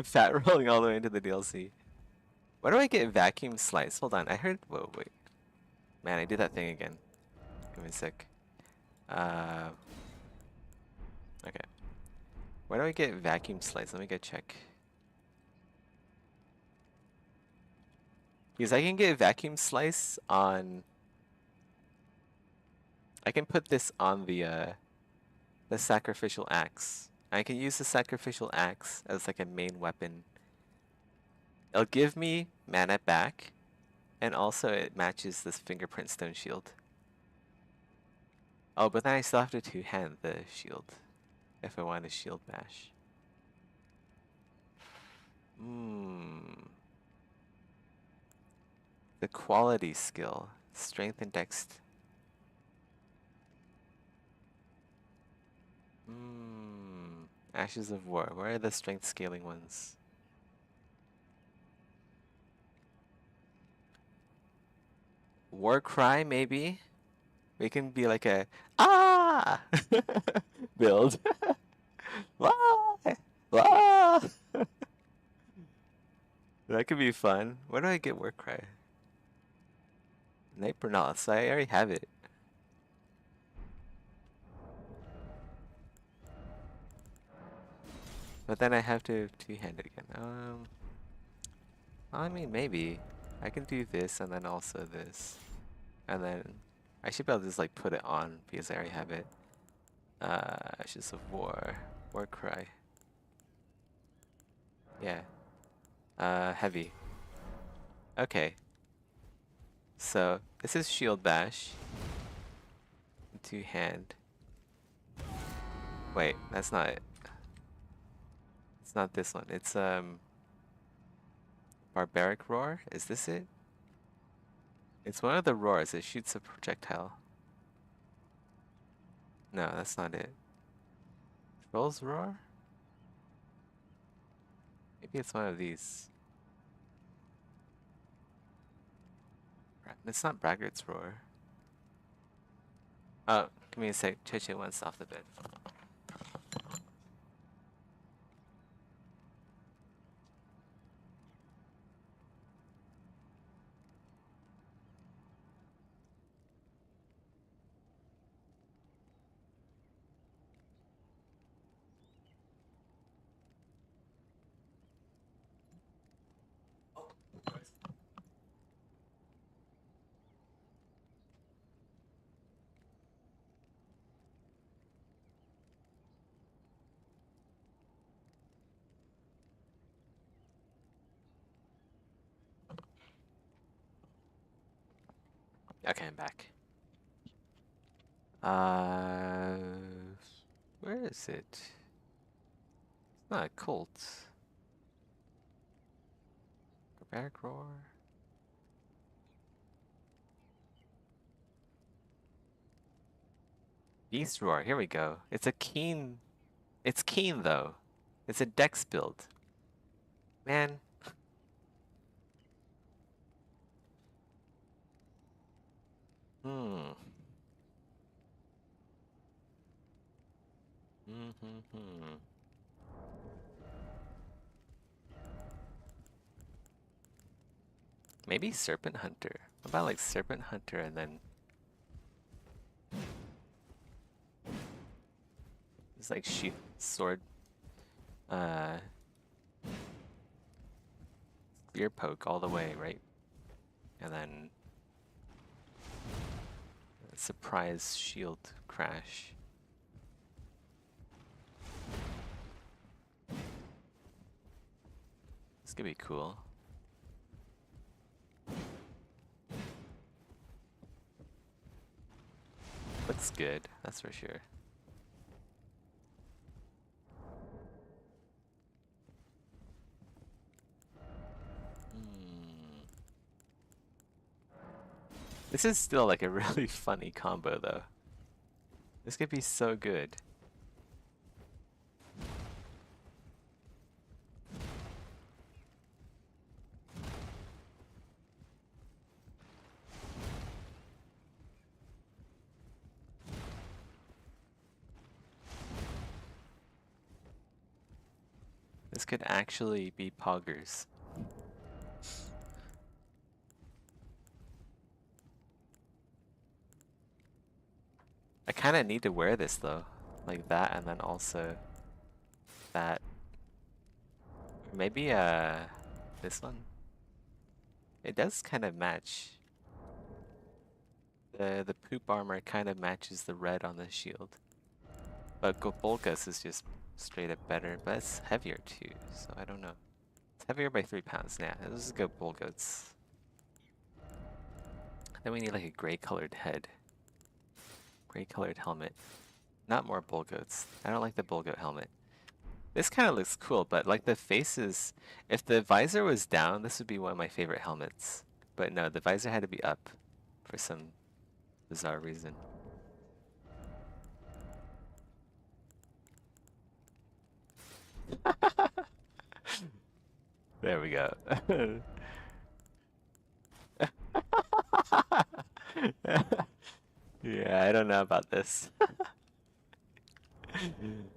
Fat rolling all the way into the DLC. Why do I get vacuum slice? Hold on, I heard. Whoa, wait. Man, I did that thing again. Give me a sec. Okay. Why do I get vacuum slice? Let me go check. Because I can get vacuum slice on. I can put this on the sacrificial axe. I can use the sacrificial axe as like a main weapon. It'll give me mana back, and also it matches this fingerprint stone shield. Oh, but then I still have to two-hand the shield if I want to shield bash. The quality skill, strength and dex. Ashes of War. Where are the strength scaling ones? War Cry, maybe? We can be like a build. Why? Why? That could be fun. Where do I get War Cry? Night Bernalis. I already have it. But then I have to two-hand it again. I mean, maybe. I can do this and then also this. And then I should be able to just like put it on because I already have it. Ashes of War. War Cry. Yeah. Heavy. Okay. So, this is Shield Bash. Two-hand. Wait, that's not it. It's not this one. It's, Barbaric Roar? Is this it? It's one of the roars. It shoots a projectile. No, that's not it. Troll's Roar? Maybe it's one of these. It's not Braggart's Roar. Oh, give me a sec. Cheche wants off the bed. Okay, I'm back. Where is it? It's not a cult. Barbaric Roar. Beast Roar, here we go. It's a keen. It's keen though. It's a dex build. Man. Maybe Serpent Hunter. What about like Serpent Hunter and then it's like sheath sword spear poke all the way, right? And then surprise shield crash. This could be cool. Looks good, that's for sure. This is still like a really funny combo though. This could be so good. This could actually be poggers. I kind of need to wear this though, like that, and then also that. Maybe this one. It does kind of match. The poop armor kind of matches the red on the shield, but Bolgus is just straight up better, but it's heavier too, so I don't know. It's heavier by 3 pounds. Yeah, let's just go Bolgus. Then we need like a gray colored head. Gray colored helmet. Not more bull goats. I don't like the bull goat helmet. This kind of looks cool, but like the faces, if the visor was down, this would be one of my favorite helmets. But no, the visor had to be up for some bizarre reason. There we go. Yeah, I don't know about this.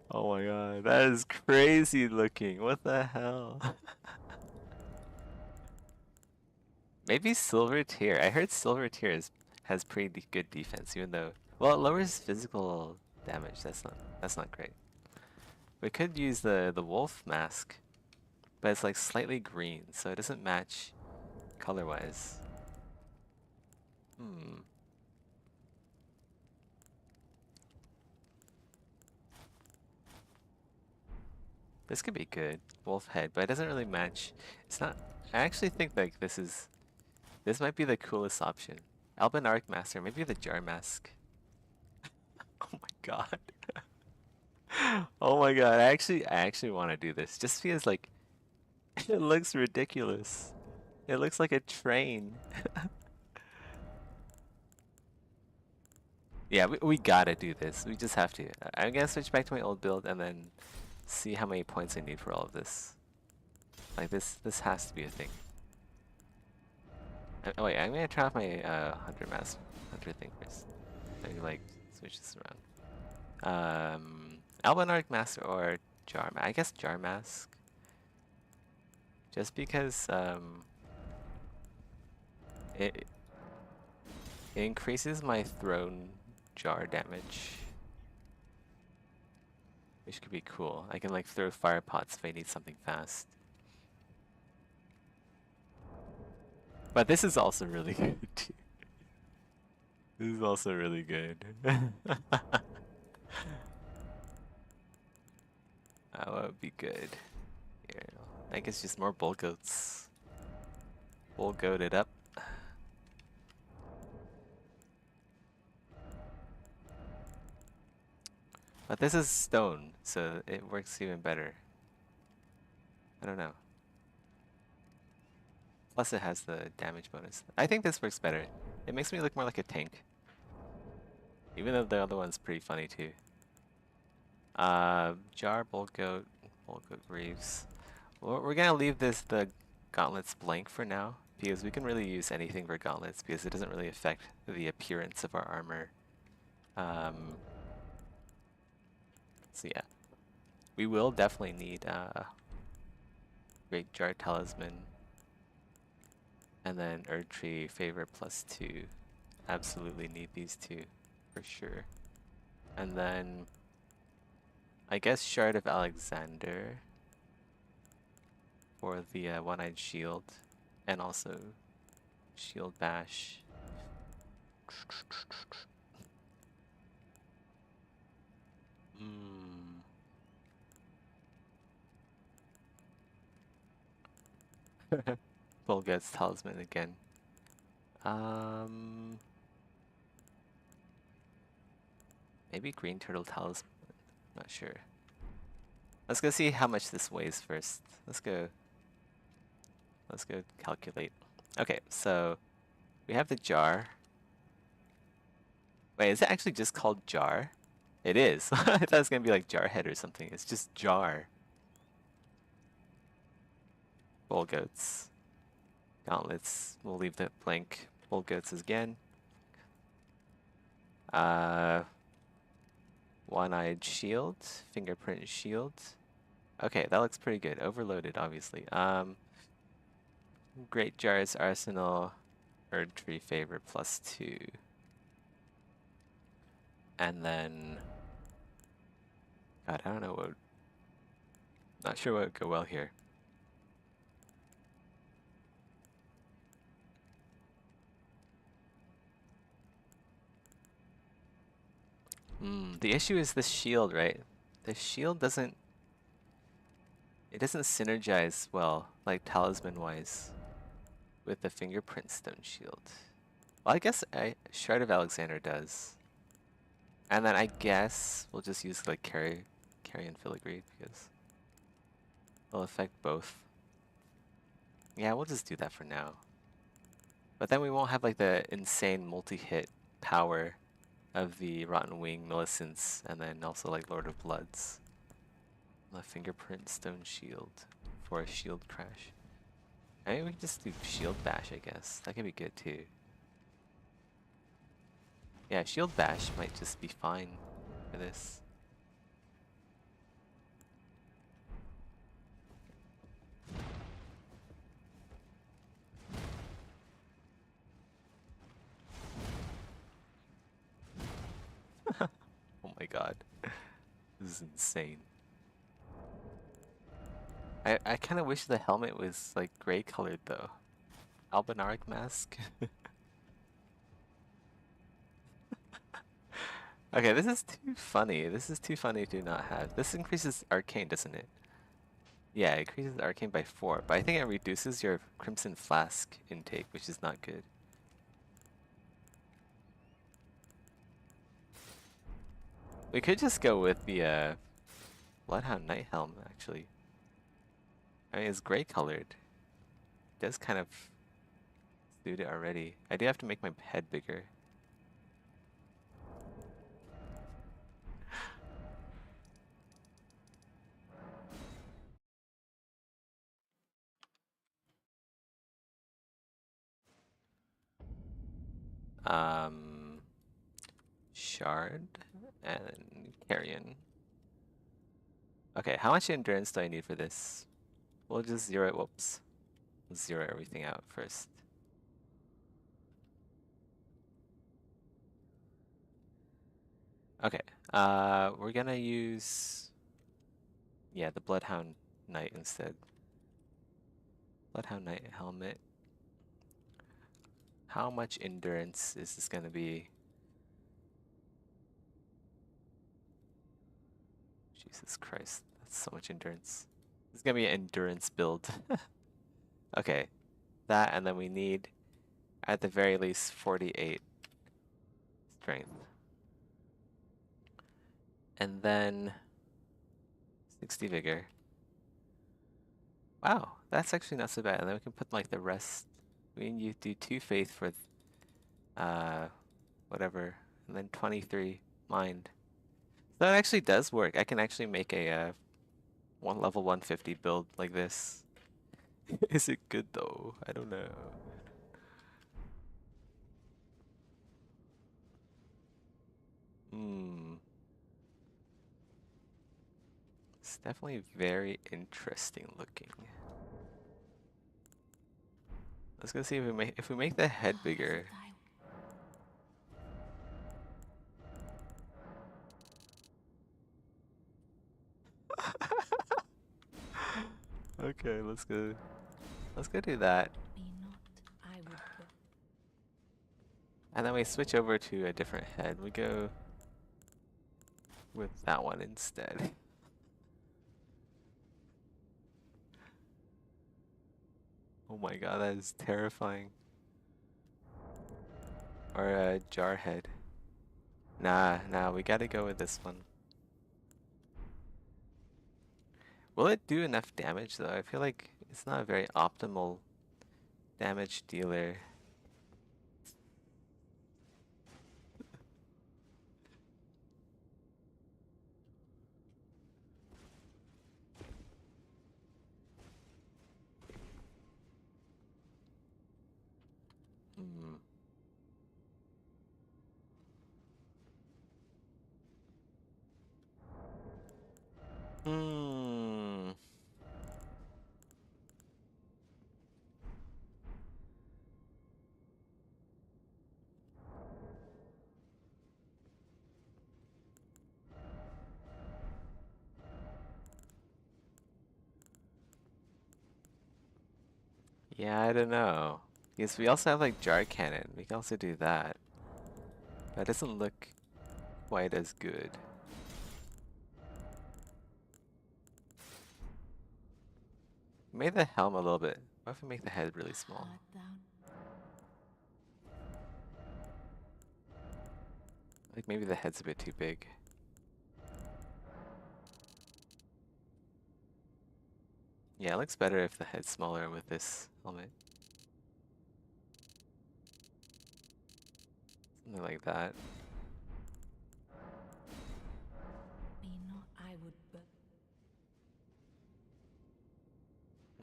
Oh my god, that is crazy looking. What the hell? Maybe Silver Tier. I heard Silver Tier has pretty good defense, even though, well, it lowers physical damage. That's not great. We could use the wolf mask, but it's like slightly green, so it doesn't match color-wise. This could be good, wolf head, but it doesn't really match. It's not. I actually think like this might be the coolest option. Elden Arc Master, maybe the jar mask. Oh my god. Oh my god, I actually want to do this just because like it looks ridiculous. It looks like a train. Yeah, we gotta do this. We just have to. I'm gonna switch back to my old build and then see how many points I need for all of this. Like this has to be a thing. Oh wait, I'm gonna try off my hunter thing first. Maybe like switch this around. Elden Arc Master or Jar Mask. I guess Jar Mask. Just because it increases my thrown jar damage, which could be cool. I can like throw fire pots if I need something fast. But this is also really good too. This is also really good. That would be good. Here, I guess just more bull goats. Bull goated up. But this is stone, so it works even better. I don't know. Plus it has the damage bonus. I think this works better. It makes me look more like a tank. Even though the other one's pretty funny too. Jar, Bolt Goat Greaves. We're gonna leave the gauntlets blank for now, because we can really use anything for gauntlets, because it doesn't really affect the appearance of our armor. So yeah. We will definitely need Great Jar Talisman. And then Erdtree Favor +2. Absolutely need these two, for sure. And then I guess Shard of Alexander for the one-eyed shield, and also Shield Bash. Volget's Talisman again. Maybe Green Turtle Talisman. Not sure. Let's go see how much this weighs first. Let's go calculate. Okay, so we have the jar. Wait, is it actually just called Jar? It is. I thought it was gonna be like Jarhead or something. It's just Jar. Bull goats. Gauntlets. We'll leave that blank. Bull goats again. One-eyed shield. Fingerprint shield. Okay, that looks pretty good. Overloaded, obviously. Great Jar's Arsenal. Erd Tree Favor +2. And then... God, I don't know what... Not sure what would go well here. The issue is the shield, right? The shield doesn't... It doesn't synergize well, like talisman-wise, with the Fingerprint Stone shield. Well, I guess Shard of Alexander does. And then I guess we'll just use like Carrion Filigree because it'll affect both. Yeah, we'll just do that for now. But then we won't have like the insane multi-hit power of the Rotten Wing, Millicents, and then also like Lord of Bloods. The Fingerprint Stone Shield for a shield crash. I mean, we can just do Shield Bash, I guess. That could be good too. Yeah, Shield Bash might just be fine for this. Oh my god. This is insane. I kind of wish the helmet was like gray colored though. Albinaric mask. Okay, this is too funny. This is too funny to not have. This increases arcane, doesn't it? Yeah, it increases arcane by 4, but I think it reduces your Crimson Flask intake, which is not good. We could just go with the Bloodhound Night Helm, actually. I mean, it's gray colored. It does kind of suit it already. I do have to make my head bigger. Shard and Carrion. Okay, how much endurance do I need for this? We'll just zero it. Whoops. Zero everything out first. Okay, we're gonna use, yeah, the Bloodhound Knight instead. Bloodhound Knight helmet. How much endurance is this gonna be? Jesus Christ, that's so much endurance. This is gonna be an endurance build. Okay, that, and then we need, at the very least, 48 strength. And then 60 vigor. Wow, that's actually not so bad. And then we can put like the rest. We need you do 2 faith for whatever, and then 23 mind. So that actually does work. I can actually make a level 150 build like this. Is it good though? I don't know. It's definitely very interesting looking. Let's go see if we make the head bigger. Okay, let's go do that. And then we switch over to a different head. We go with that one instead. Oh my god, that is terrifying. Or a jar head. Nah, we gotta go with this one. Will it do enough damage though? I feel like it's not a very optimal damage dealer. Yeah, I don't know. Because we also have like jar cannon. We can also do that. That doesn't look quite as good. Made the helm a little bit. What if we make the head really small? Like maybe the head's a bit too big. Yeah, it looks better if the head's smaller with this helmet. Something like that.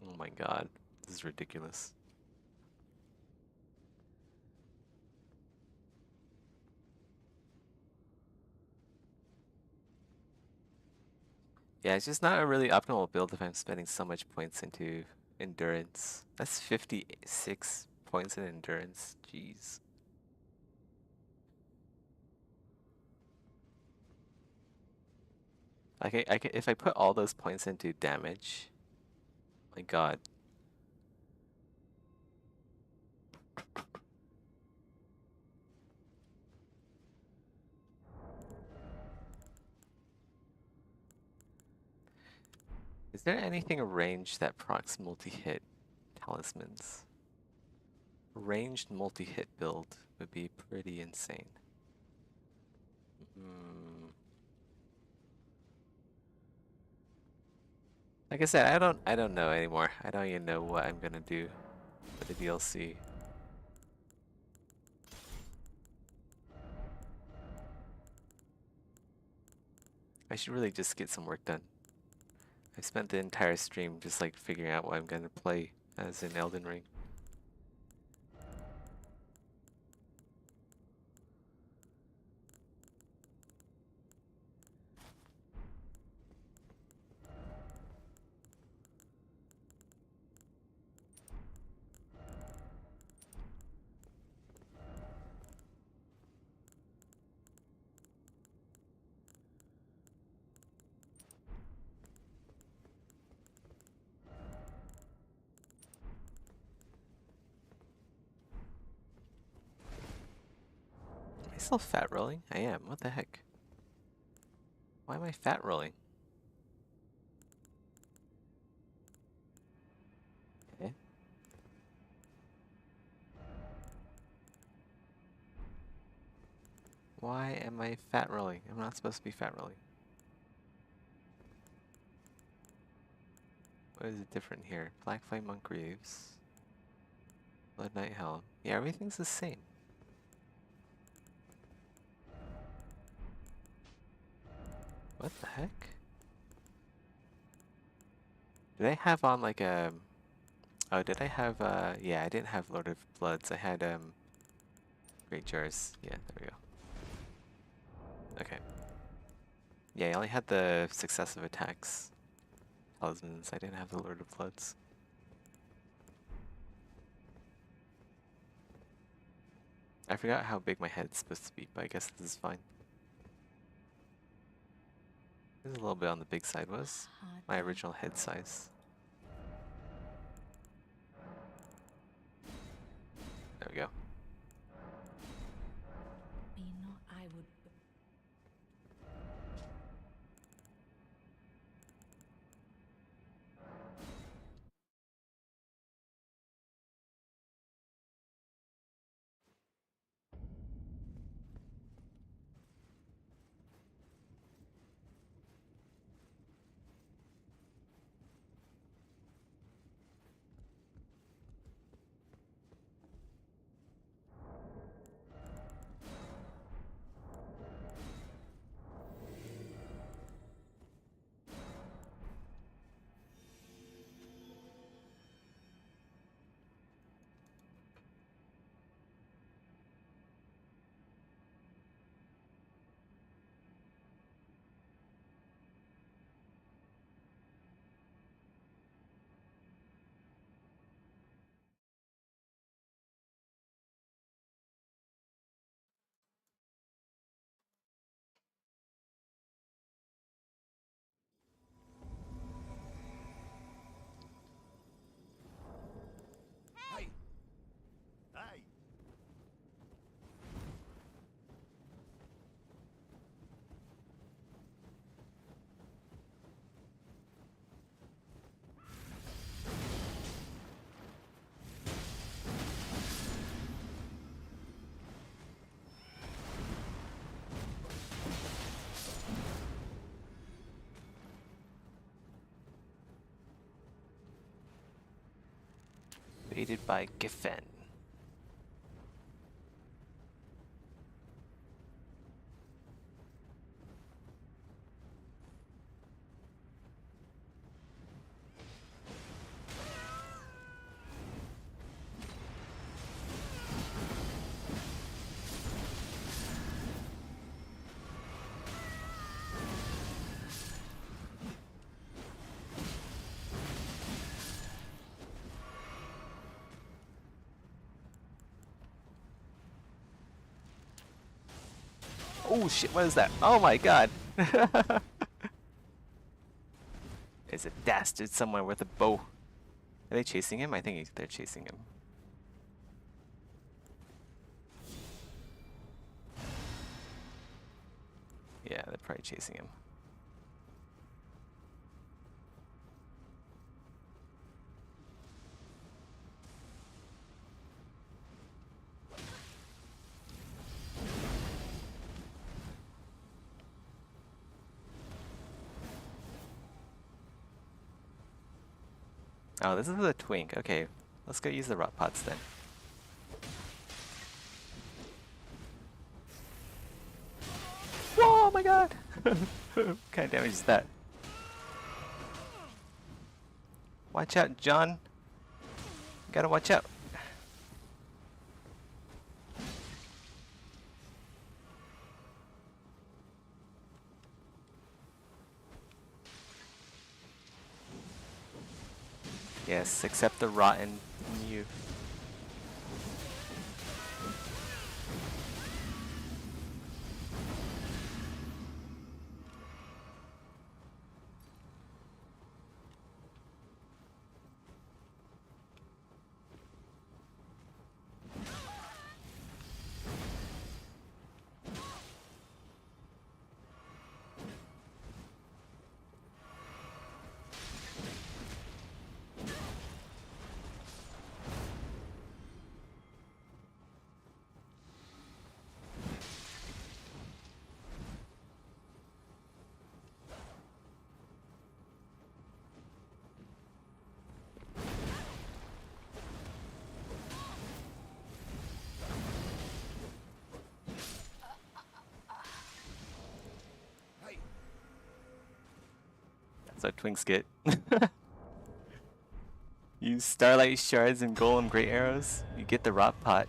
Oh my god, this is ridiculous. Yeah, it's just not a really optimal build if I'm spending so much points into endurance. That's 56 points in endurance. Jeez. If I put all those points into damage, my god. Is there anything ranged that procs multi-hit talismans? Ranged multi-hit build would be pretty insane. Like I said, I don't know anymore. I don't even know what I'm gonna do for the DLC. I should really just get some work done. I spent the entire stream just like figuring out what I'm gonna play as in Elden Ring. Am I still fat rolling? I am. What the heck? Why am I fat rolling? Okay. Why am I fat rolling? I'm not supposed to be fat rolling. What is different here? Black Flame Monk Greaves. Blood Knight Helm. Yeah, everything's the same. What the heck? Did I have on like a... Oh, did I have, yeah, I didn't have Lord of Bloods. I had, Great Jars. Yeah, there we go. Okay. Yeah, I only had the successive attacks. Talismans. I didn't have the Lord of Bloods. I forgot how big my head's supposed to be, but I guess this is fine. This is a little bit on the big side, was my original head size. There we go. Aided by Giffen. Oh shit, what is that? Oh my god! There's a dastard somewhere with a bow. Are they chasing him? I think they're chasing him. Yeah, they're probably chasing him. Oh, this is a twink. Okay, let's go use the rot pots then. Whoa, oh my god! What kind of damage is that? Watch out, John. You gotta watch out. Yes, accept the rotten you. That's what twinks get. Use starlight shards and golem great arrows, you get the rot pot.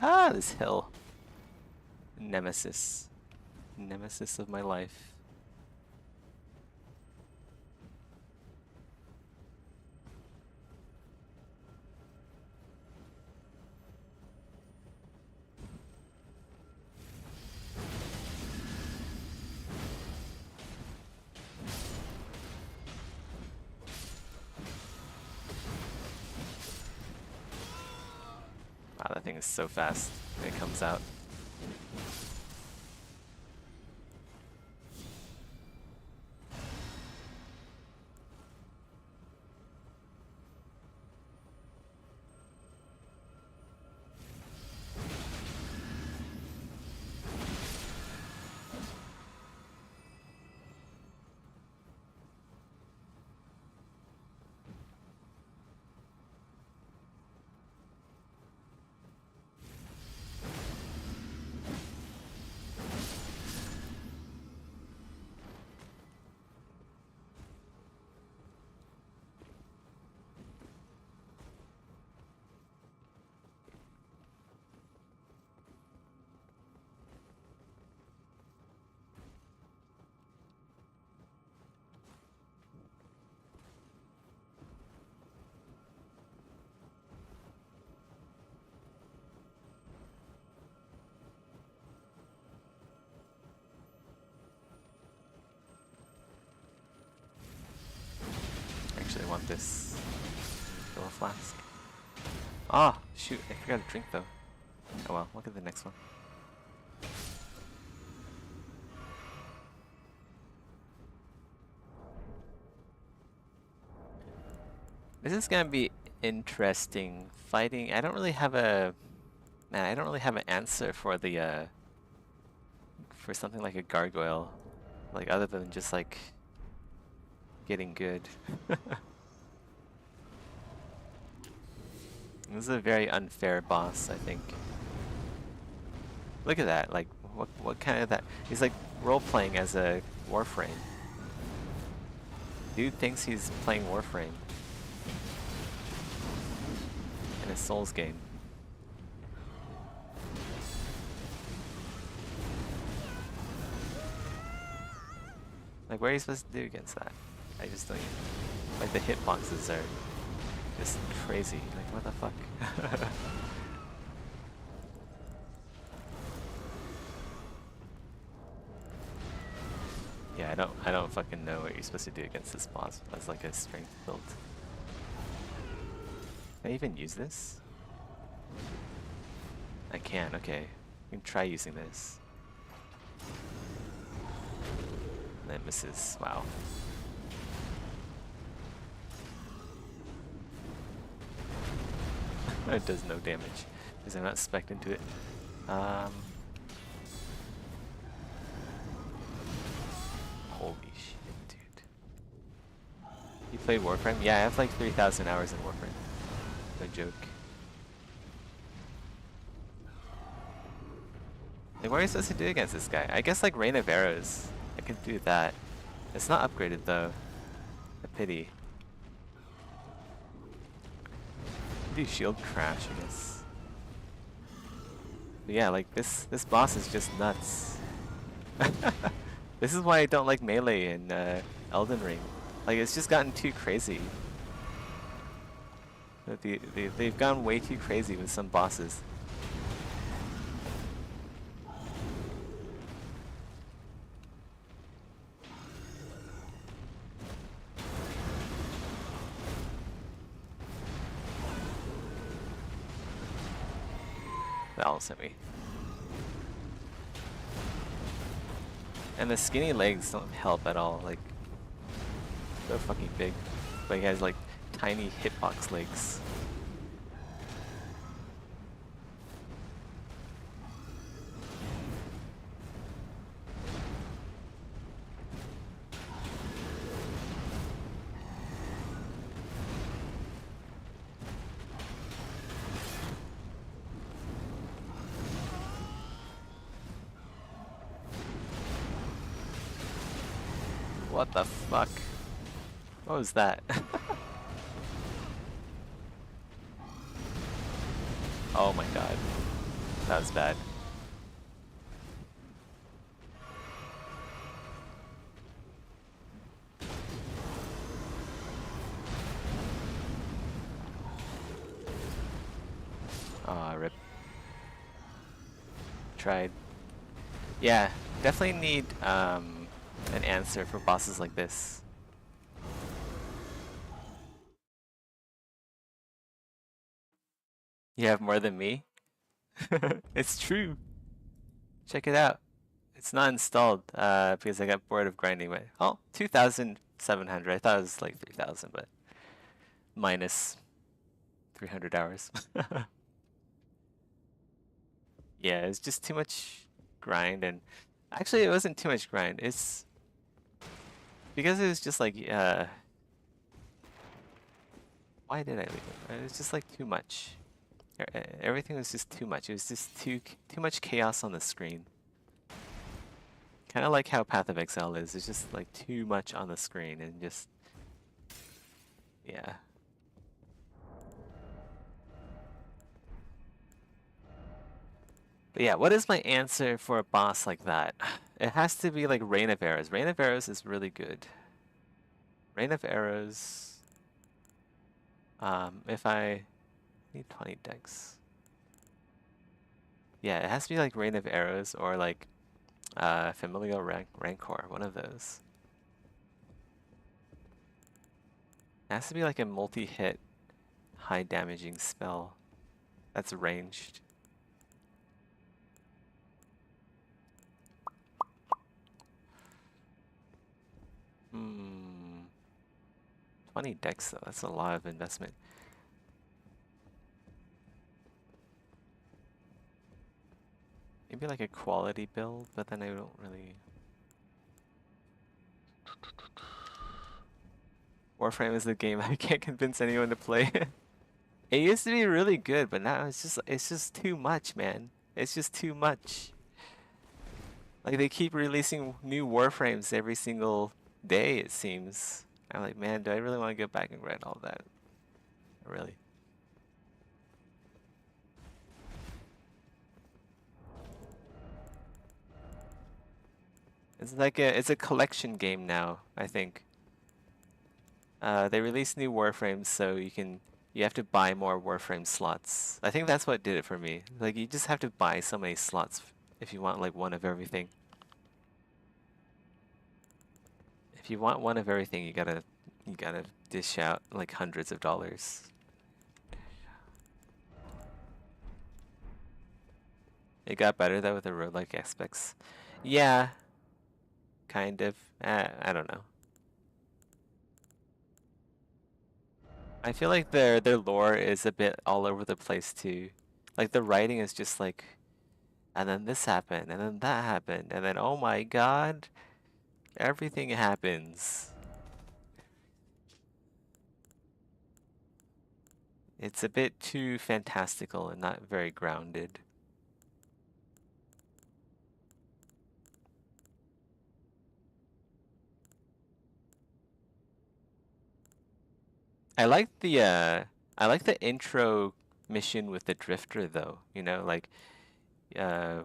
Ah, this hill. Nemesis. Nemesis of my life. Wow, that thing is so fast when it comes out. flask. Ah, shoot, I forgot to drink though. Oh well, look at the next one. This is gonna be interesting fighting. I don't really have a I don't really have an answer for the for something like a gargoyle, like other than just like getting good. This is a very unfair boss, I think. Look at that, like what kind of that? He's like role playing as a Warframe. Dude thinks he's playing Warframe in a Souls game. Like, what are you supposed to do against that? I just don't even... Like, the hitboxes are just crazy. Like, what the fuck? Yeah, I don't fucking know what you're supposed to do against this boss as like a strength build. Can I even use this? I can, okay. We can try using this. And then misses. Wow. It does no damage because I'm not spec'd into it. Holy shit, dude. You played Warframe? Yeah, I have like 3,000 hours in Warframe. No joke. Like, what are you supposed to do against this guy? I guess like Rain of Arrows. I could do that. It's not upgraded though. A pity. Do shield crash, I guess. But yeah, like this boss is just nuts. This is why I don't like melee in Elden Ring. Like, it's just gotten too crazy. They've gone way too crazy with some bosses. That almost hit me. And the skinny legs don't help at all, like, so fucking big. But he has like tiny hitbox legs. What the fuck? What was that? Oh my god. That was bad. Aw, rip. Tried. Yeah, definitely need an answer for bosses like this. You have more than me? It's true. Check it out. It's not installed because I got bored of grinding my... Oh, 2,700. I thought it was like 3,000, but minus 300 hours. Yeah, it's just too much grind, and actually it wasn't too much grind. It's because it was just like why did I leave it? It was just like too much. Everything was just too much. It was just too much chaos on the screen. Kind of like how Path of Exile is. It's just like too much on the screen and just yeah. But yeah, what is my answer for a boss like that? It has to be like Rain of Arrows. Rain of Arrows is really good. Rain of Arrows. If I need 20 decks. Yeah, it has to be like Rain of Arrows or like Familial Rancor, one of those. It has to be like a multi-hit high damaging spell that's ranged. Hmm. 20 decks though, that's a lot of investment. Maybe like a quality build, but then I don't really... Warframe is the game I can't convince anyone to play. It used to be really good, but now it's just too much, man. It's just too much. Like they keep releasing new Warframes every single day, it seems. I'm like, man, do I really want to go back and grind all that? Really? It's a collection game now, I think. They release new Warframes, so you have to buy more Warframe slots. I think that's what did it for me. Like you just have to buy so many slots if you want like one of everything. If you want one of everything, you gotta dish out like hundreds of dollars. It got better though with the roguelike aspects. Yeah, kind of. I don't know. I feel like their lore is a bit all over the place too. Like the writing is just like, and then this happened, and then that happened, and then oh my god, everything happens. It's a bit too fantastical and not very grounded. I like the intro mission with the drifter though, you know, like you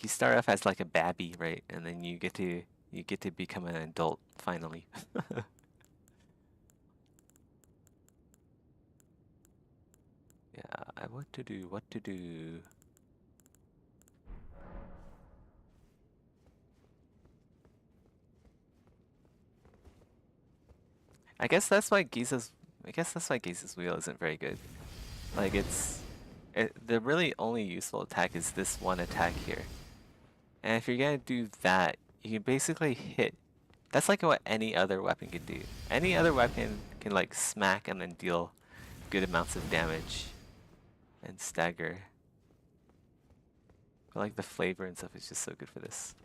start off as like a babby, right? And then you get to become an adult finally. Yeah, what to do. I guess that's why Giza's wheel isn't very good. Like the really only useful attack is this one attack here. And if you're gonna do that, you can basically hit. That's like what any other weapon can do. Any other weapon can like smack and then deal good amounts of damage and stagger. But like the flavor and stuff is just so good for this.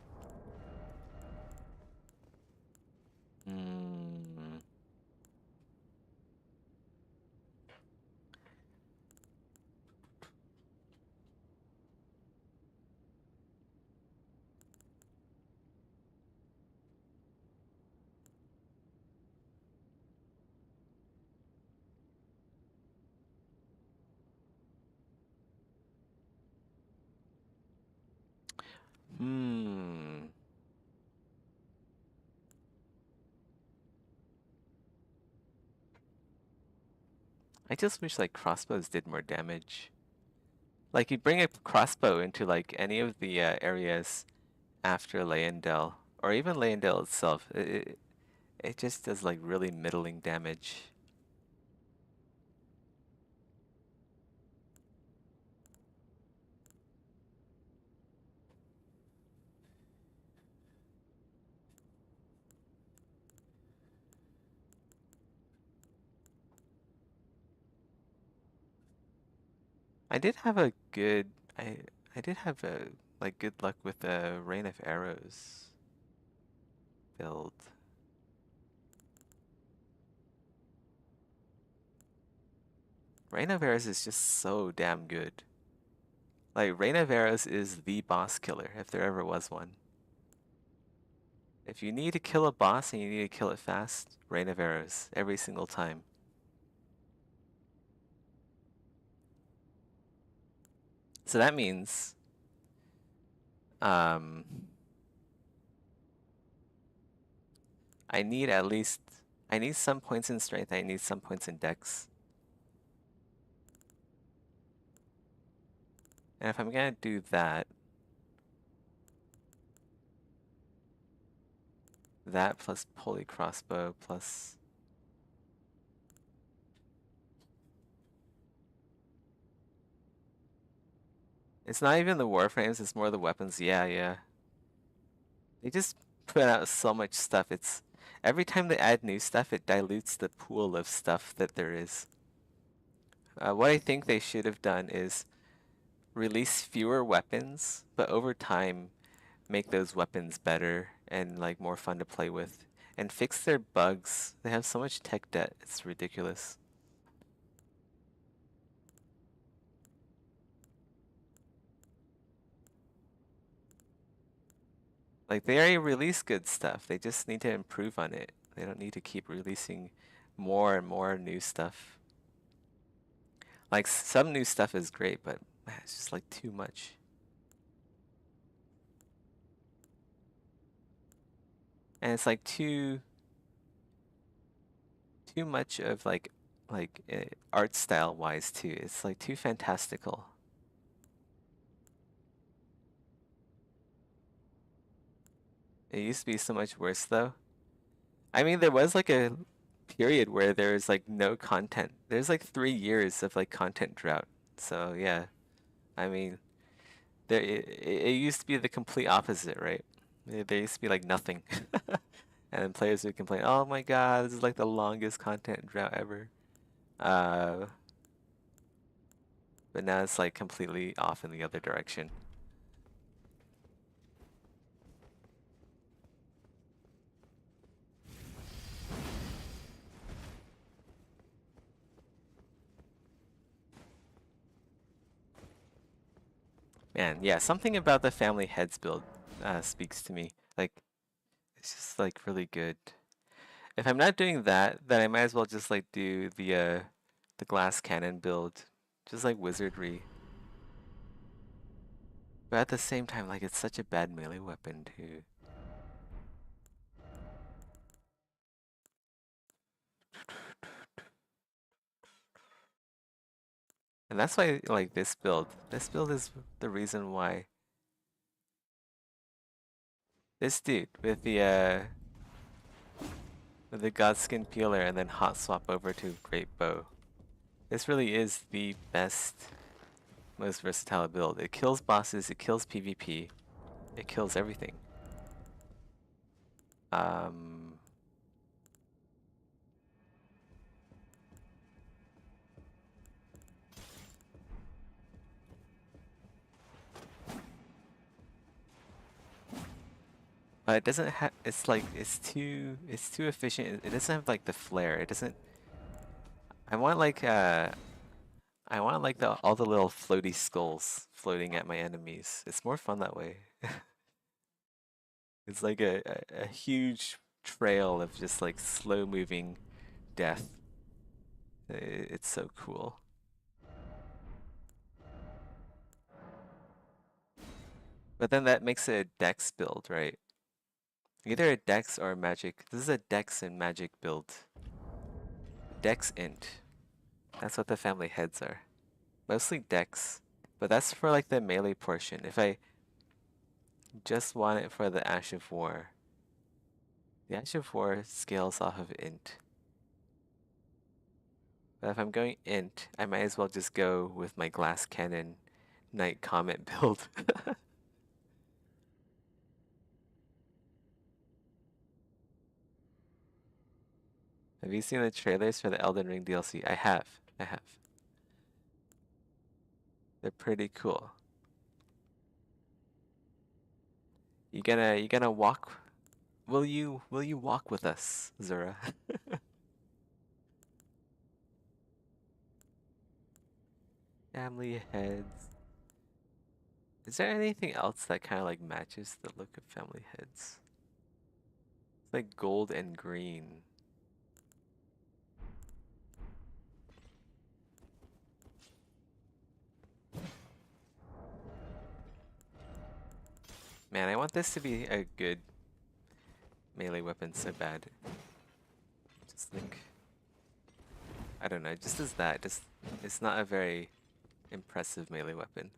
I just wish like crossbows did more damage. Like you bring a crossbow into like any of the areas after Leyendell, or even Leyendell itself, it just does like really middling damage. I did have a good I did have a like good luck with the Rain of Arrows build. Rain of Arrows is just so damn good. Like Rain of Arrows is the boss killer if there ever was one. If you need to kill a boss and you need to kill it fast, Rain of Arrows every single time. So that means I need some points in strength, I need some points in dex. And if I'm gonna do that plus pulley crossbow plus It's not even the warframes, it's more the weapons. Yeah, yeah. They just put out so much stuff. It's every time they add new stuff, it dilutes the pool of stuff that there is. What I think they should have done is release fewer weapons, but over time make those weapons better and like more fun to play with, and fix their bugs. They have so much tech debt, it's ridiculous. Like, they already released good stuff. They just need to improve on it. They don't need to keep releasing more and more new stuff. Like, some new stuff is great, but man, it's just like too much. And it's like too much of like art style wise too. It's like too fantastical. It used to be so much worse though. I mean, there was like a period where there was like no content. There's like 3 years of like content drought. So yeah, I mean, it used to be the complete opposite, right? There used to be like nothing. And then players would complain, "Oh my God, this is like the longest content drought ever." But now it's like completely off in the other direction. Man, yeah, something about the family heads build speaks to me. Like, it's just like really good. If I'm not doing that, then I might as well just like do the glass cannon build, just like wizardry. But at the same time, like, it's such a bad melee weapon too. And that's why, like, this build is the reason why this dude with the Godskin Peeler and then hot swap over to Great Bow. This really is the best, most versatile build. It kills bosses, it kills PvP, it kills everything. But it doesn't have, it's like, it's too efficient. It doesn't have like the flair. It doesn't, I want like all the little floaty skulls floating at my enemies. It's more fun that way. It's like a huge trail of just like slow moving death. It's so cool. But then that makes it a dex build, right? Either a dex or a magic. This is a dex and magic build. Dex int. That's what the family heads are. Mostly dex. But that's for like the melee portion. If I just want it for the Ash of War, the Ash of War scales off of int. But if I'm going int, I might as well just go with my glass cannon Knight Comet build. Have you seen the trailers for the Elden Ring DLC? I have. They're pretty cool. You gonna walk? Will you walk with us, Zura? Family heads. Is there anything else that kind of like matches the look of family heads? It's like gold and green. Man, I want this to be a good melee weapon so bad. Just think, I don't know, just as that, just it's not a very impressive melee weapon.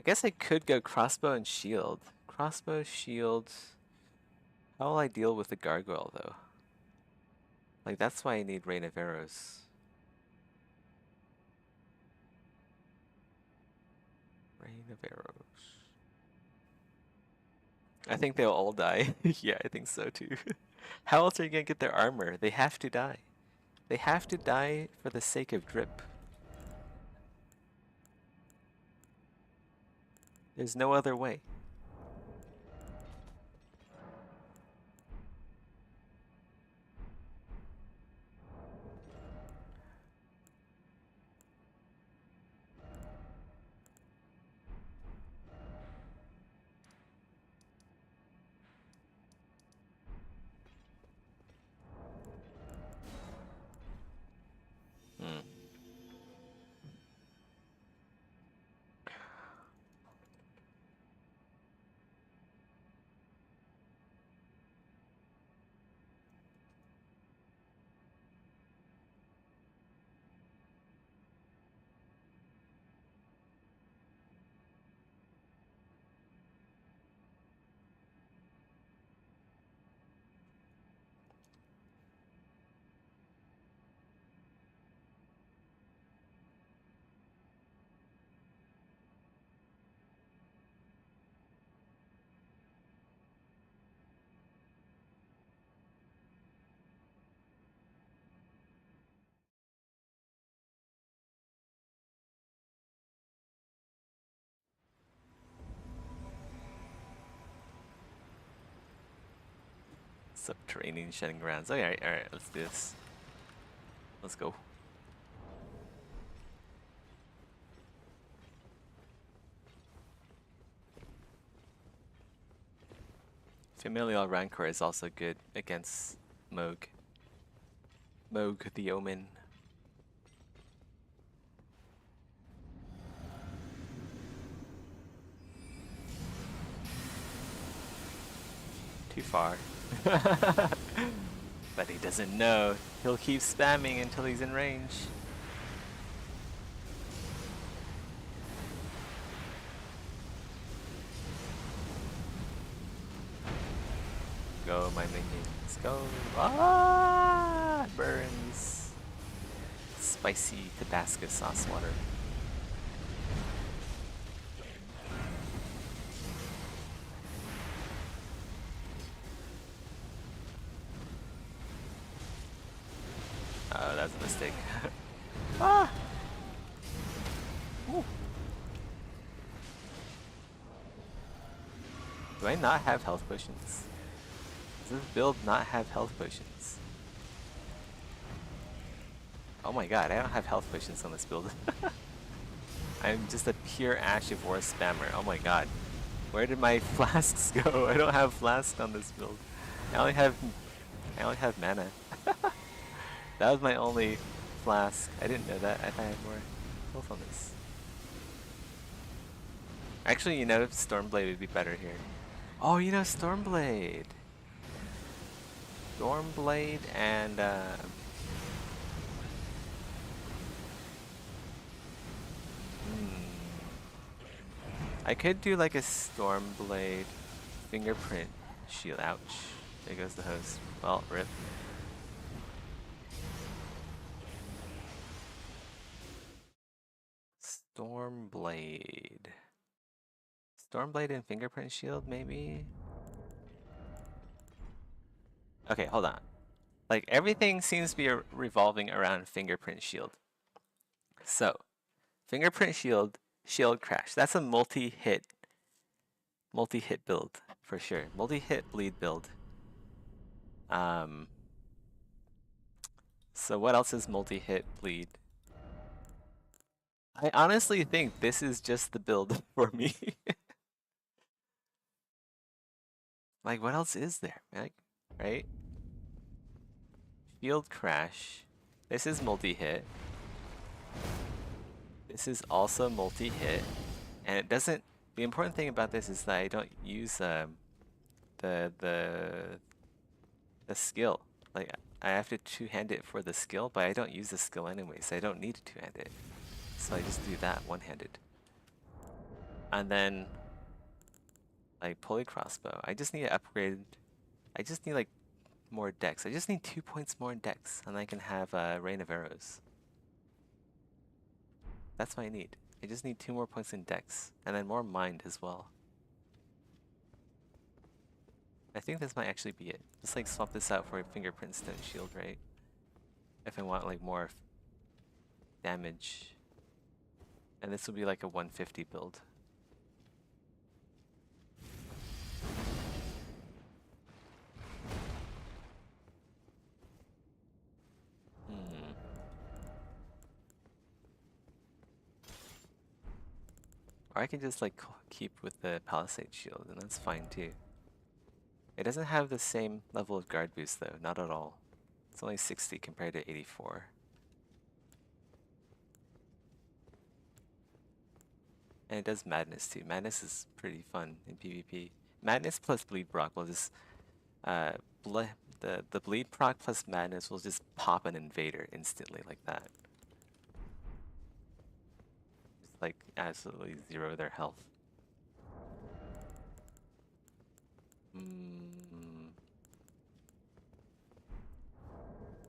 guess I could go crossbow and shield. Crossbow, shield. How will I deal with the gargoyle though? Like that's why I need Rain of Arrows. Rain of Arrows. I think they'll all die. Yeah, I think so too. How else are you gonna get their armor? They have to die. They have to die for the sake of drip. There's no other way. Hmm. Subterranean shedding grounds. Okay, alright, let's do this. Let's go. Familial Rancor is also good against Moog. Moog the Omen. Too far. But he doesn't know. He'll keep spamming until he's in range. Go, my minions. Go. Ah! Burns. Spicy Tabasco sauce water. Oh, that's a mistake. Ah! Ooh. Do I not have health potions? Does this build not have health potions? Oh my god, I don't have health potions on this build. I'm just a pure Ash of War spammer. Oh my god. Where did my flasks go? I don't have flasks on this build. I only have mana. That was my only flask. I didn't know that. I thought I had more health on this. Actually, you know, Stormblade would be better here. Oh, you know, Stormblade. Stormblade and I could do like a Stormblade fingerprint shield. Ouch. There goes the host. Well, rip. Stormblade. Stormblade and fingerprint shield, maybe? Okay, hold on. Like, everything seems to be revolving around fingerprint shield. So, fingerprint shield, shield crash. That's a multi-hit build, for sure. Multi-hit bleed build. So what else is multi-hit bleed? I honestly think this is just the build for me. Like, what else is there, like, right? Shield crash. This is multi-hit. This is also multi-hit. And it doesn't... The important thing about this is that I don't use the skill. Like, I have to two-hand it for the skill, but I don't use the skill anyway, so I don't need to two-hand it. So I just do that one-handed. And then like pulley crossbow. I just need to upgrade. I just need like more dex. I just need 2 points more in dex, and I can have rain of arrows. That's what I need. I just need 2 more points in dex, and then more mind as well. I think this might actually be it. Just like swap this out for a fingerprint stone shield, right? If I want like more damage. And this will be like a 150 build. Or I can just like keep with the Palisade shield, and that's fine too. It doesn't have the same level of guard boost though, not at all. It's only 60 compared to 84. And it does Madness too. Madness is pretty fun in PvP. Madness plus Bleed proc will just the Bleed proc plus Madness will just pop an invader instantly like that. Just like absolutely zero their health.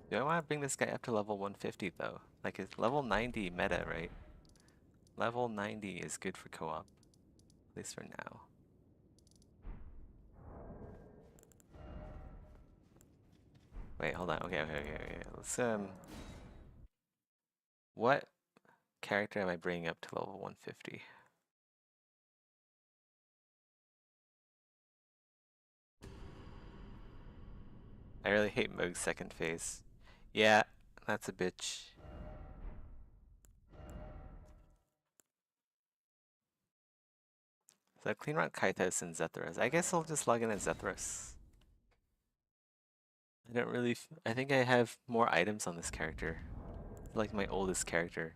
Do I want to bring this guy up to level 150 though? Like it's level 90 meta, right? Level 90 is good for co-op. At least for now. Wait, hold on. Okay. Let's what character am I bringing up to level 150? I really hate Moog's second phase. Yeah, that's a bitch. So clean rock Kaitos and Zethras. I guess I'll just log in as Zethras. I don't really. I think I have more items on this character. Like my oldest character.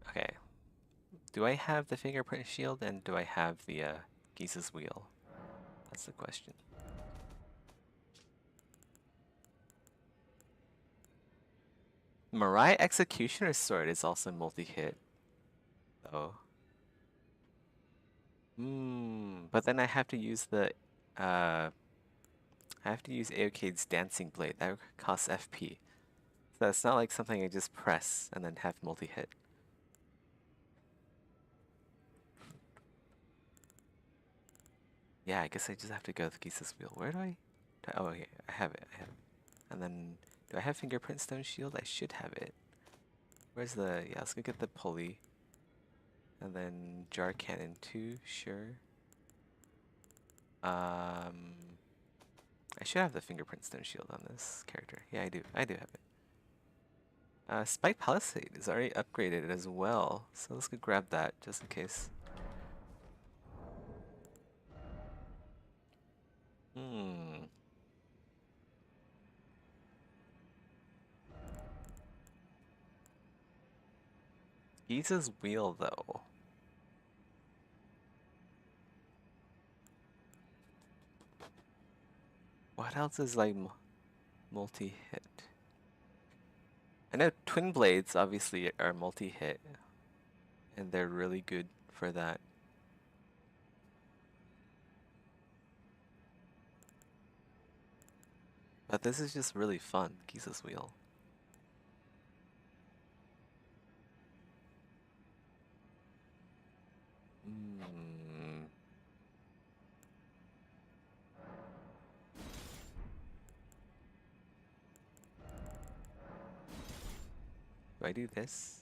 Okay. Do I have the fingerprint shield and do I have the Gisa's wheel? That's the question. Mirai Executioner's Sword is also multi-hit. Oh. But then I have to use the I have to use Aokade's Dancing Blade. That costs FP. So it's not like something I just press and then have multi-hit. Yeah, I guess I just have to go with Gisa's wheel. Where do I? Oh, okay, I have it. And then, do I have Fingerprint Stone Shield? I should have it. Where's the? Yeah, let's go get the pulley. And then Jar Cannon 2, sure. I should have the Fingerprint Stone Shield on this character. Yeah, I do. I do have it. Spike Palisade is already upgraded as well, so let's go grab that just in case. Gisa's wheel, though. What else is like multi-hit? I know Twin Blades obviously are multi-hit, and they're really good for that. But this is just really fun, Gisa's wheel. Do I do this?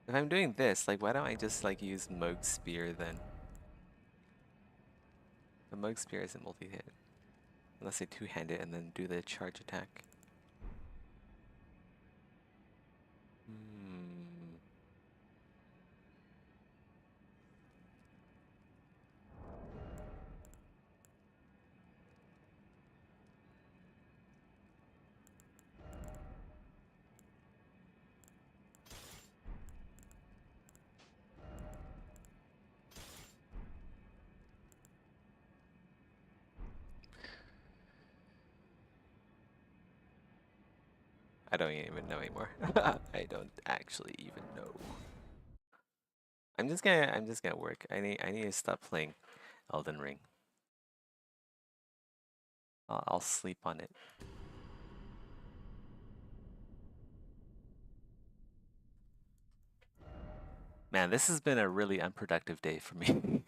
If I'm doing this, like, why don't I just, like, use Moog's Spear then? The Moog's Spear isn't multi-hit. Unless I two-hand it and then do the charge attack. I don't even know anymore. I don't actually even know. I'm just gonna work. I need to stop playing Elden Ring. I'll sleep on it. Man, this has been a really unproductive day for me.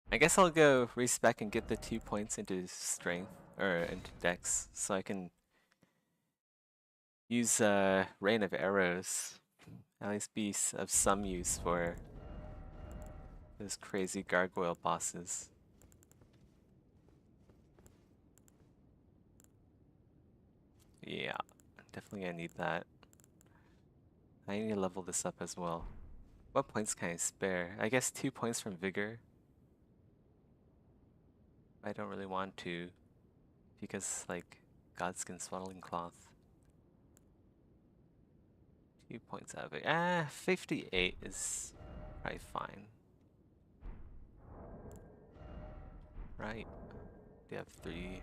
I guess I'll go respec and get the 2 points into strength or into dex so I can use Rain of Arrows. At least be of some use for those crazy gargoyle bosses. Yeah, definitely gonna need that. I need to level this up as well. What points can I spare? I guess 2 points from Vigor. I don't really want to, because like Godskin Swaddling Cloth. 2 points out of it. 58 is probably fine. Right. They have 3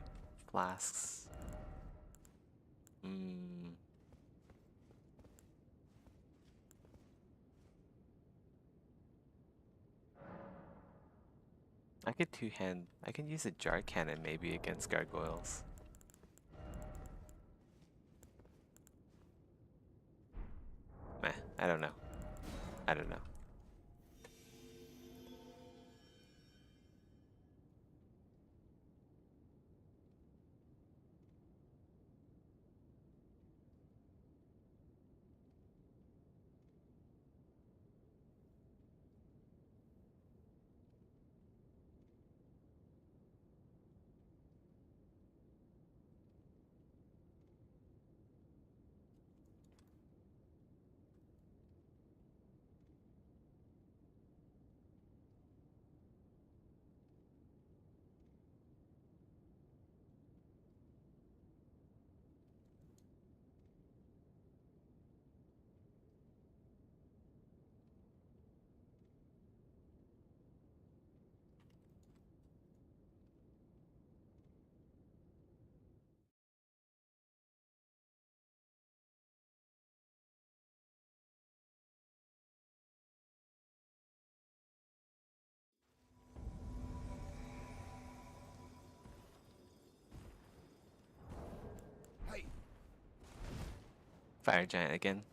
flasks. I could I can use a jar cannon maybe against gargoyles. Meh, I don't know. I don't know. Fire giant again.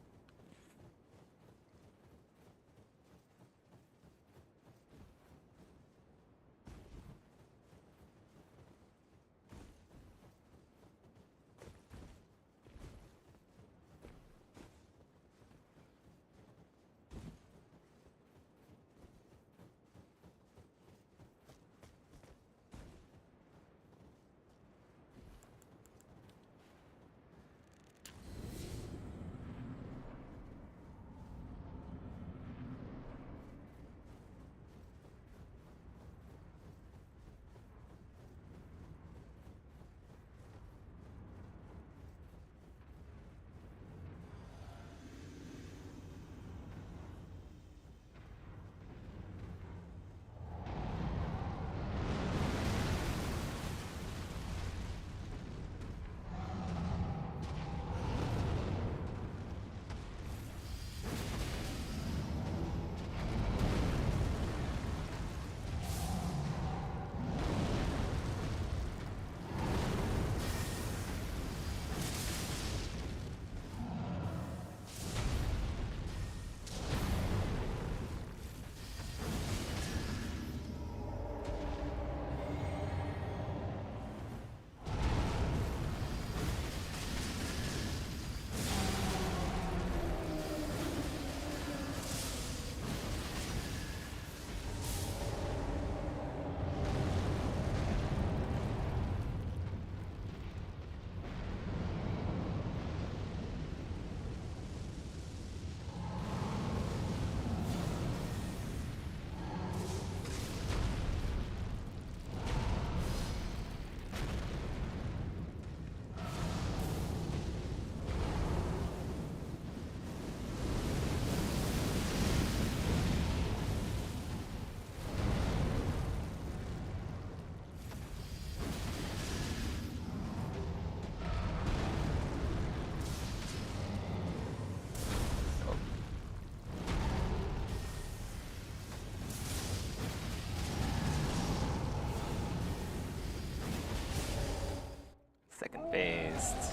fast.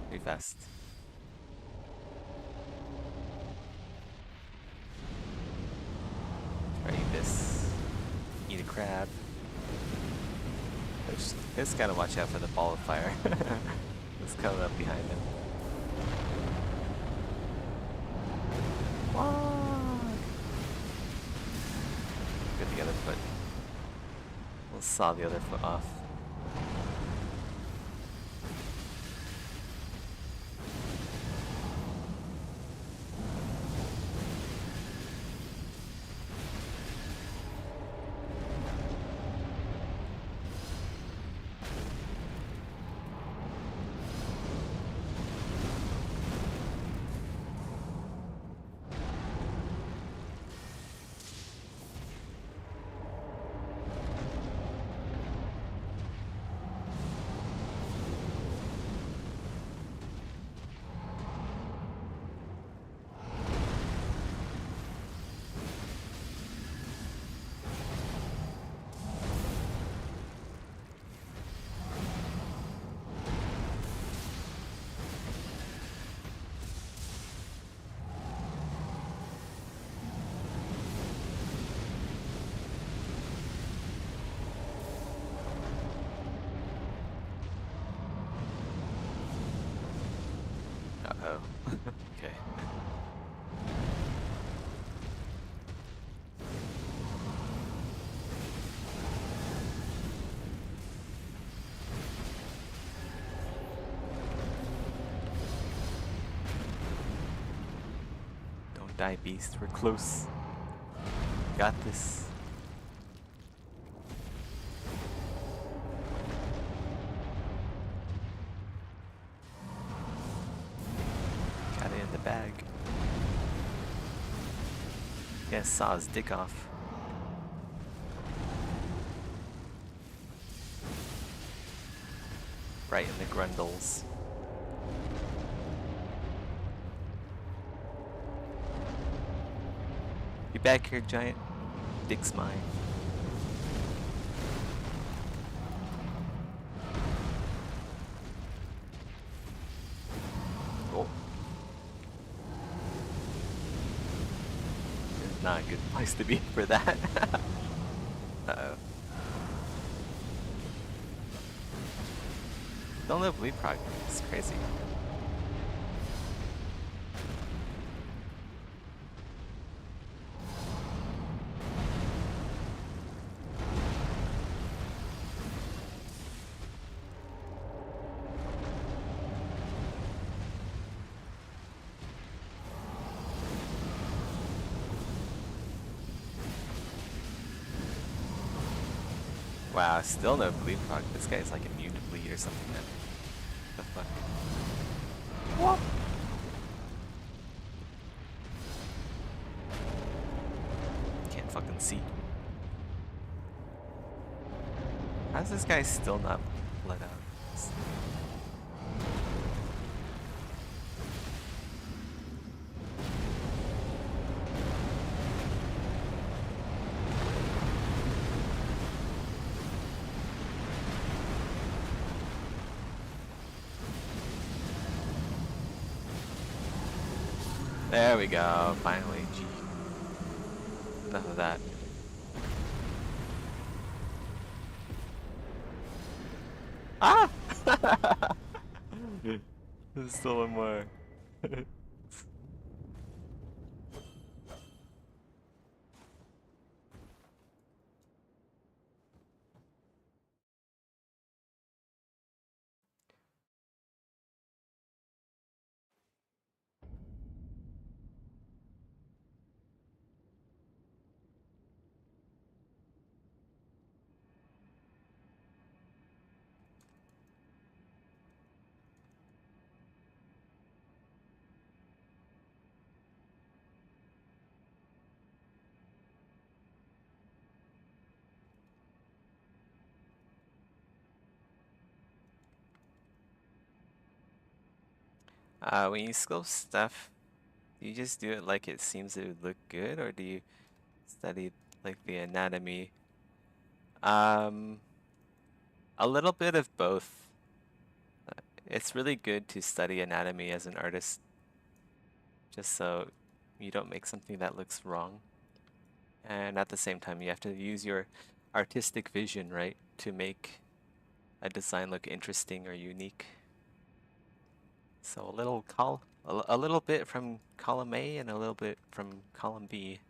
Pretty fast. Try this. Eat a crab. Just gotta watch out for the ball of fire. It's coming up behind him. Get the other foot. We'll saw the other foot off. Uh-oh. Okay. Don't die, beast. We're close. Got this. Got it in the bag. Yeah, saw his dick off. Right in the grundles. You back here, giant? Dick's mine. Oh. Not a good place to be for that. Uh-oh. Don't know bleed progress. It's crazy. Wow, still no bleed proc. This guy's like immune to bleed or something then. The fuck? What? Can't fucking see. How's this guy still not let out? There we go, finally. Gee. Enough of that. Ah! There's still one more. When you sculpt stuff, do you just do it like it seems it would look good, or do you study like the anatomy? A little bit of both. It's really good to study anatomy as an artist, just so you don't make something that looks wrong. And at the same time, you have to use your artistic vision, right, to make a design look interesting or unique. So a little bit from column A and a little bit from column B.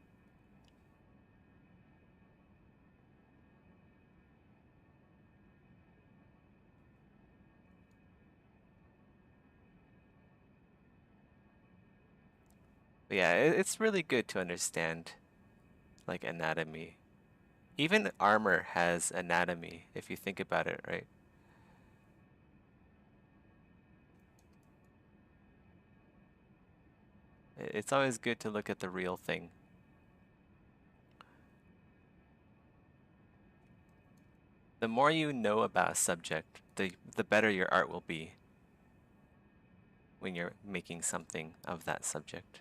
But yeah, it's really good to understand like anatomy. Even armor has anatomy if you think about it, right? It's always good to look at the real thing. The more you know about a subject, the better your art will be when you're making something of that subject.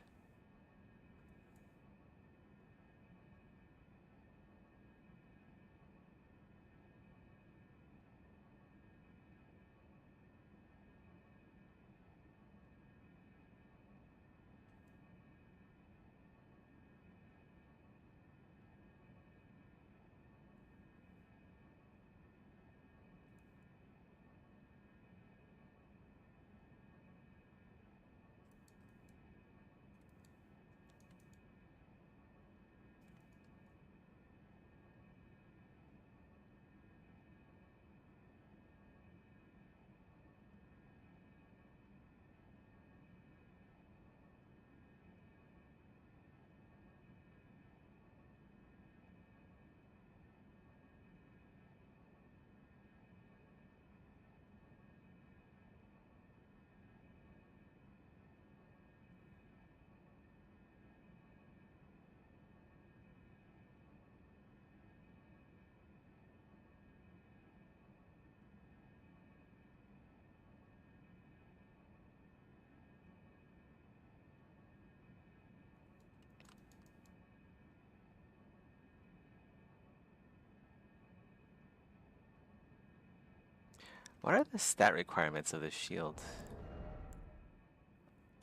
What are the stat requirements of the shield?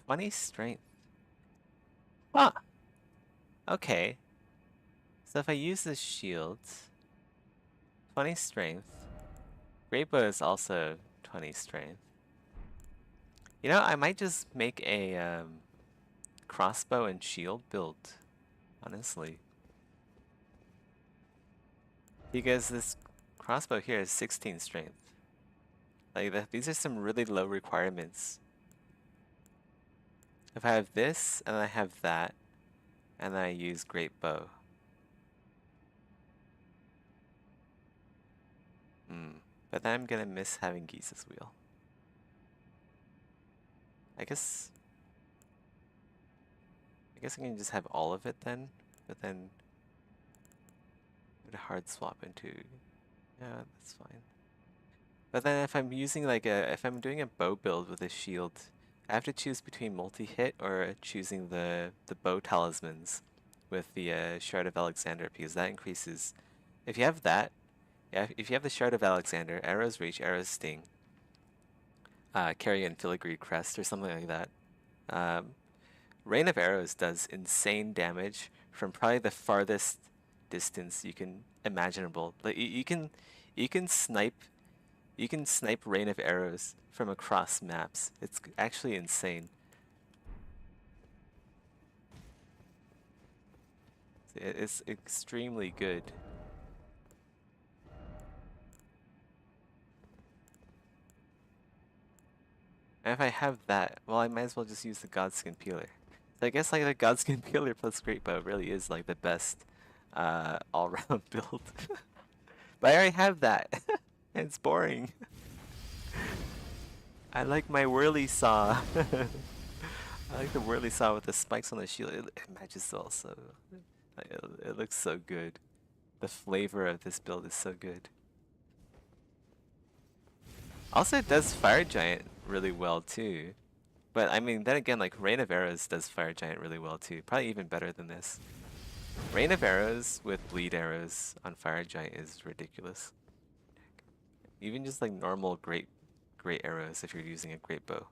20 strength. Ah! Okay. So if I use this shield, 20 strength. Great bow is also 20 strength. You know, I might just make a crossbow and shield build, honestly. Because this crossbow here is 16 strength. Like, these are some really low requirements. If I have this, and I have that, and then I use great bow. But then I'm gonna miss having Gisa's wheel. I guess I can just have all of it then, but then it would hard swap into, yeah, that's fine. But then if I'm using like if I'm doing a bow build with a shield, I have to choose between multi-hit or choosing the bow talismans with the Shard of Alexander, because that increases. If you have that, yeah, if you have the Shard of Alexander, arrows reach, arrows sting, carry and filigree crest or something like that. Rain of Arrows does insane damage from probably the farthest distance you can imaginable. Like you can snipe Rain of Arrows from across maps. It's actually insane. It's extremely good. And if I have that, well, I might as well just use the Godskin Peeler. So I guess like the Godskin Peeler plus Great Bow really is like the best all-round build. But I already have that. It's boring. I like my whirly saw. I like the whirly saw with the spikes on the shield. It matches also. It looks so good. The flavor of this build is so good. Also, it does Fire Giant really well too. But I mean, then again, like Rain of Arrows does Fire Giant really well too. Probably even better than this. Rain of Arrows with Bleed Arrows on Fire Giant is ridiculous. Even just like normal Great great arrows if you're using a great bow.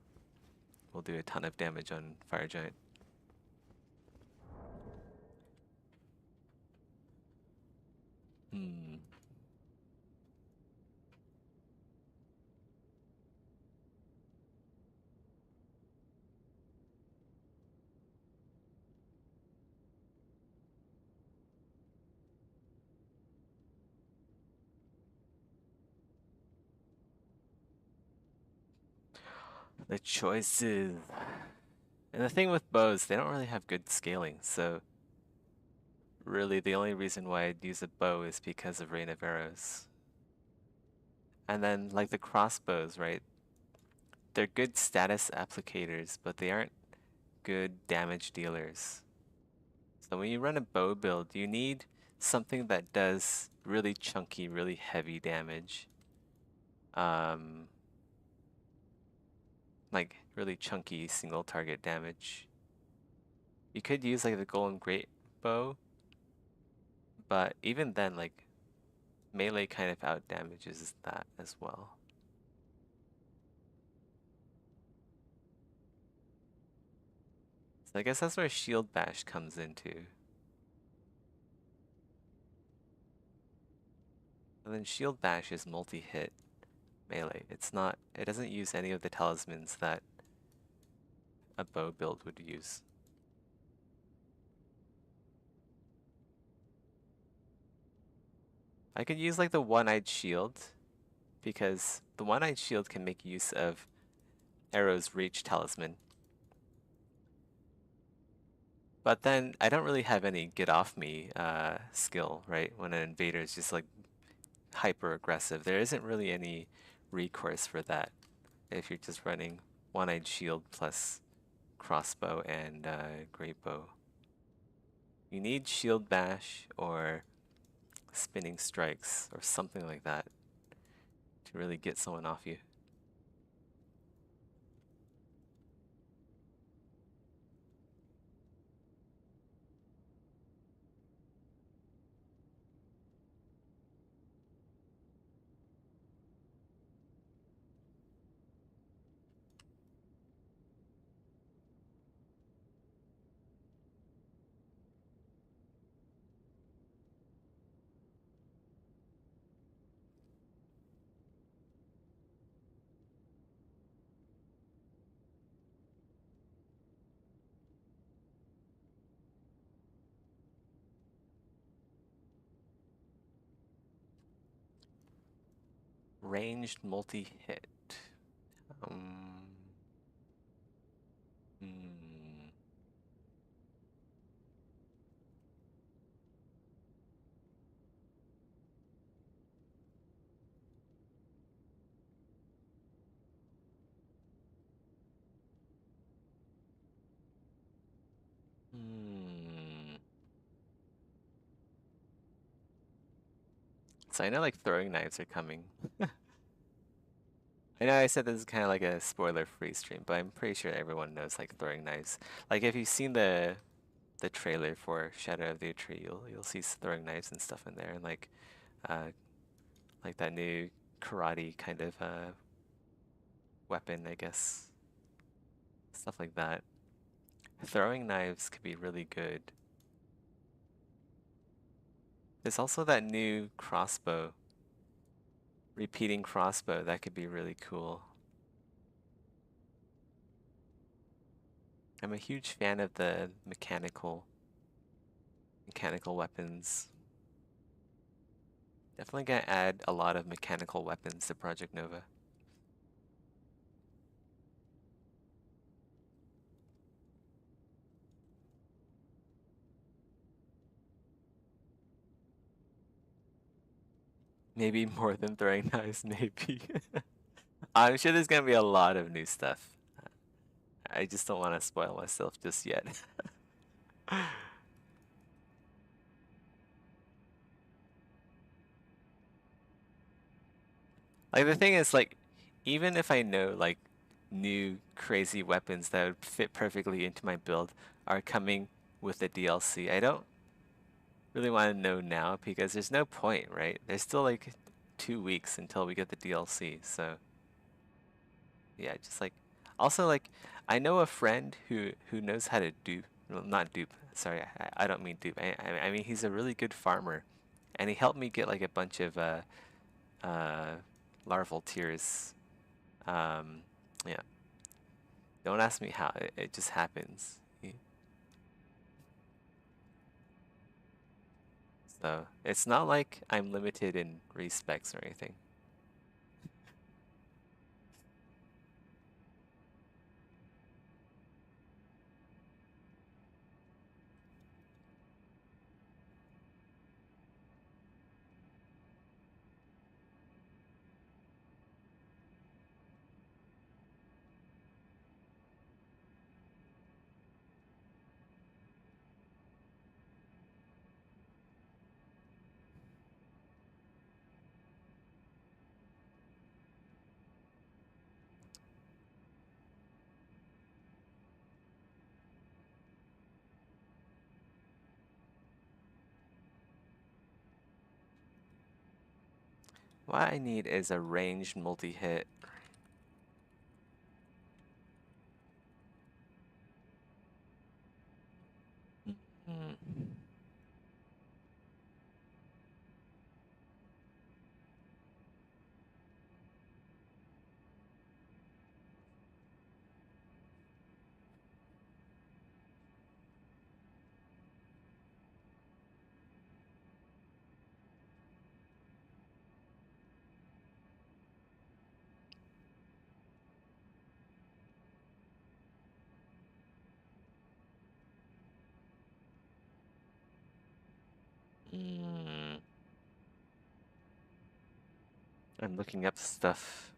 Will do a ton of damage on Fire Giant. The choices. And the thing with bows, they don't really have good scaling, so really the only reason why I'd use a bow is because of Rain of Arrows. And then like the crossbows, right? They're good status applicators, but they aren't good damage dealers. So when you run a bow build, you need something that does really chunky, really heavy damage. Like really chunky single target damage. You could use like the Golden Great Bow, but even then, like melee kind of out damages that as well. So I guess that's where Shield Bash comes into. And then Shield Bash is multi-hit melee. It doesn't use any of the talismans that a bow build would use. I could use like the One-Eyed Shield, because the One-Eyed Shield can make use of Arrow's Reach talisman. But then I don't really have any get off me skill, right? When an invader is just like hyper aggressive, there isn't really any recourse for that if you're just running One-Eyed Shield plus crossbow and great bow. You need Shield Bash or Spinning Strikes or something like that to really get someone off you. Ranged multi-hit. So I know like throwing knives are coming. I know I said this is kind of like a spoiler-free stream, but I'm pretty sure everyone knows like throwing knives. Like if you've seen the trailer for Shadow of the Tree, you'll see throwing knives and stuff in there, and like that new karate kind of weapon, I guess. Stuff like that. Throwing knives could be really good. There's also that new crossbow. Repeating crossbow, that could be really cool. I'm a huge fan of the mechanical weapons. Definitely gonna add a lot of mechanical weapons to Project Nova. Maybe more than throwing knives, maybe. I'm sure there's gonna be a lot of new stuff. I just don't want to spoil myself just yet. Like the thing is, like, even if I know like new crazy weapons that would fit perfectly into my build are coming with the DLC, I don't really want to know now because there's no point, right? There's still like 2 weeks until we get the DLC, so Yeah, just like also like I know a friend who knows how to dupe. Well, not dupe. Sorry, I don't mean dupe. I mean he's a really good farmer, and he helped me get like a bunch of larval tears. Yeah. Don't ask me how. It just happens. So it's not like I'm limited in respects or anything. What I need is a ranged multi-hit. I'm looking up stuff.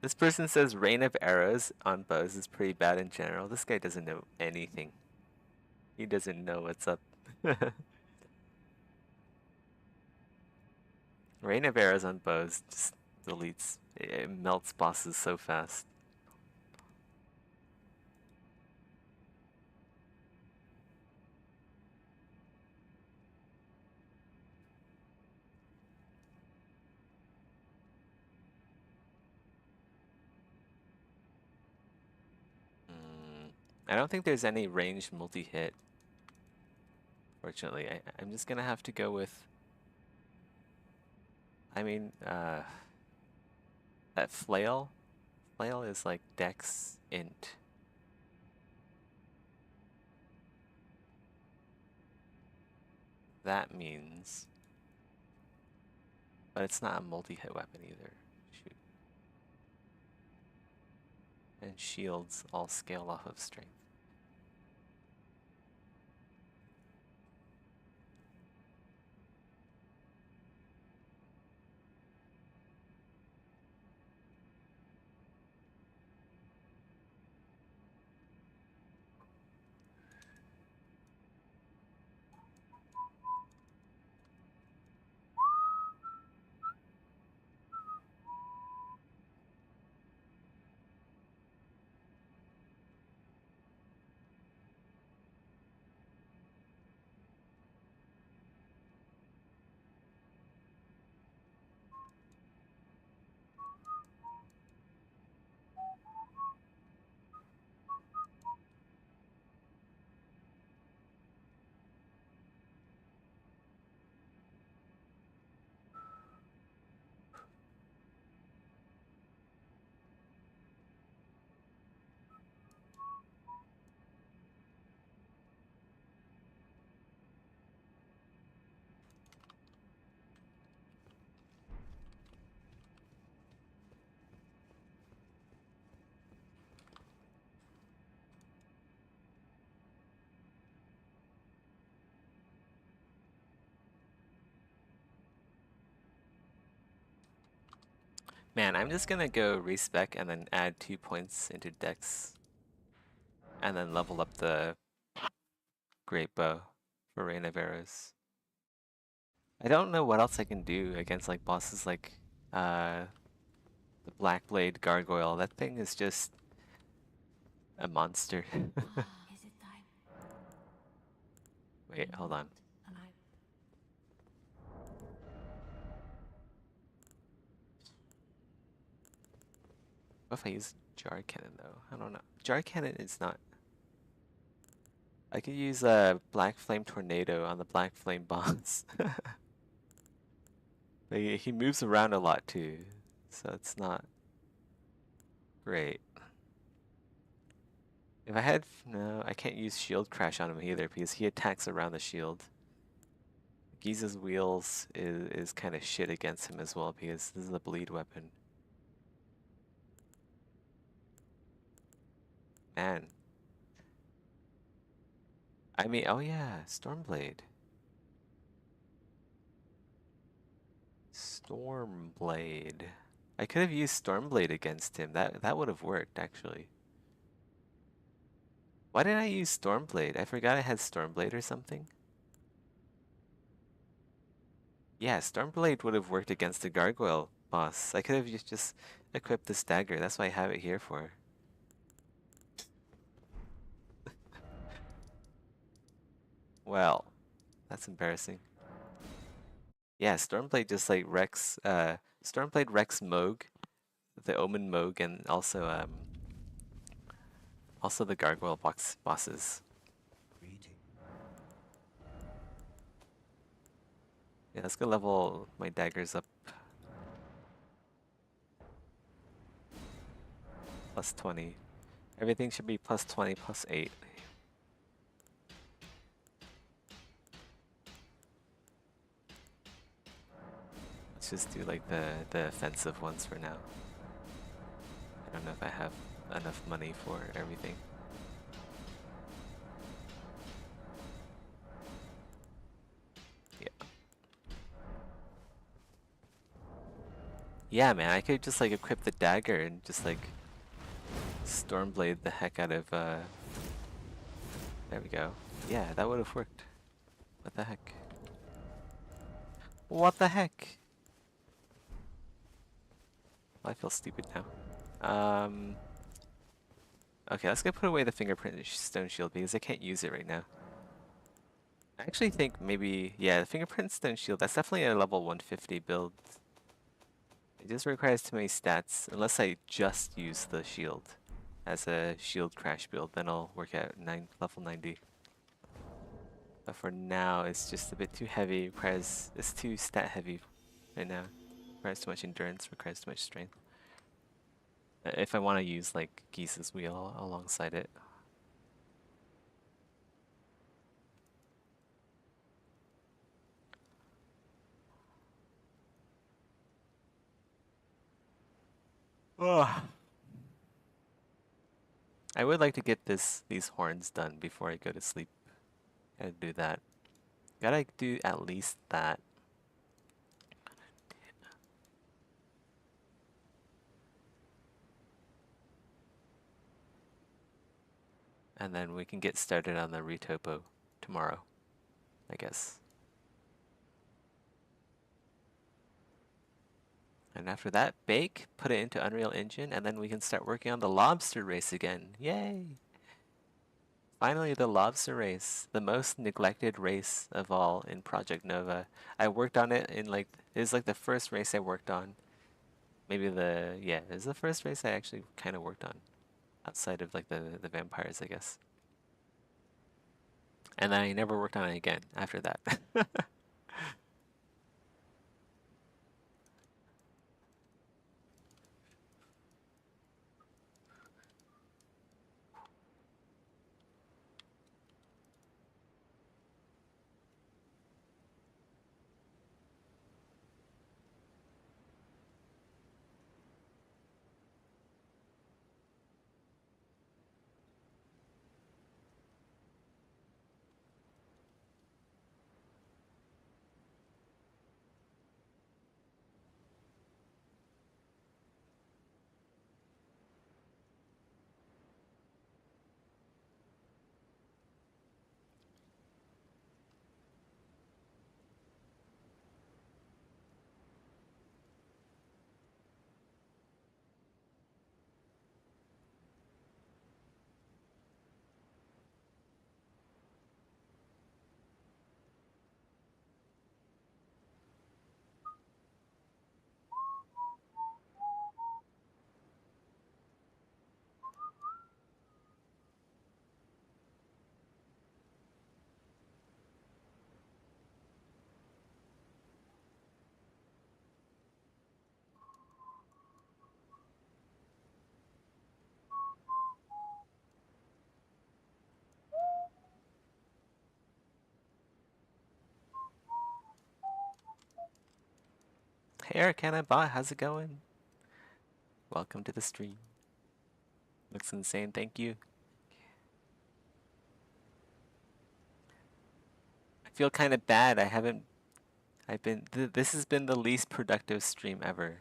This person says rain of arrows on bows is pretty bad in general. This guy doesn't know anything. He doesn't know what's up. Rain of arrows on bows just deletes. It melts bosses so fast. I don't think there's any ranged multi-hit. Fortunately, I'm just gonna have to go with. I mean, that flail. Flail is like Dex int. That means, but it's not a multi-hit weapon either. Shoot. And shields all scale off of strength. Man, I'm just gonna go respec and then add 2 points into Dex. And then level up the Great Bow for Rain of Arrows. I don't know what else I can do against like bosses like the Black Blade Gargoyle. That thing is just a monster. Wait, hold on. What if I use Jar Cannon though? I don't know. Jar Cannon is not. I could use a Black Flame Tornado on the Black Flame boss. He moves around a lot too, so it's not great. If I had, no, I can't use Shield Crash on him either because he attacks around the shield. Giza's Wheels is kind of shit against him as well because this is a bleed weapon. Man. I mean, oh yeah, Stormblade. Stormblade. I could have used Stormblade against him. That would have worked actually. Why did I use Stormblade? I forgot I had Stormblade or something. Yeah, Stormblade would have worked against the Gargoyle boss. I could have just equipped this dagger. That's why I have it here for. Well, that's embarrassing. Yeah, Stormblade just like wrecks Stormblade wrecks Moog, the Omen Moog, and also the Gargoyle bosses. Yeah, let's go level my daggers up. Plus 20. Everything should be plus 20, plus 8. Let's just do like the offensive ones for now. I don't know if I have enough money for everything. Yeah. Yeah, man, I could just like equip the dagger and just like Stormblade the heck out of there we go. Yeah, that would have worked. What the heck? What the heck? Well, I feel stupid now. Okay, let's go put away the fingerprint stone shield because I can't use it right now. I actually think maybe, yeah, the fingerprint stone shield, that's definitely a level 150 build. It just requires too many stats, unless I just use the shield as a shield crash build, then I'll work at level 90. But for now, it's just a bit too heavy, it's too stat heavy right now. Requires too much endurance, requires too much strength. If I want to use like Giza's Wheel alongside it. Ugh. I would like to get these horns done before I go to sleep. Gotta do that. Gotta do at least that. And then we can get started on the retopo tomorrow, I guess. And after that, bake, put it into Unreal Engine, and then we can start working on the lobster race again. Yay! Finally, the lobster race, the most neglected race of all in Project Nova. I worked on it in like, it was like the first race I worked on. Maybe yeah, it was the first race I actually kind of worked on. Outside of like the vampires, I guess. And then I never worked on it again after that. Hey Arcana Bot, how's it going? Welcome to the stream. Looks insane, thank you. I feel kind of bad. This has been the least productive stream ever.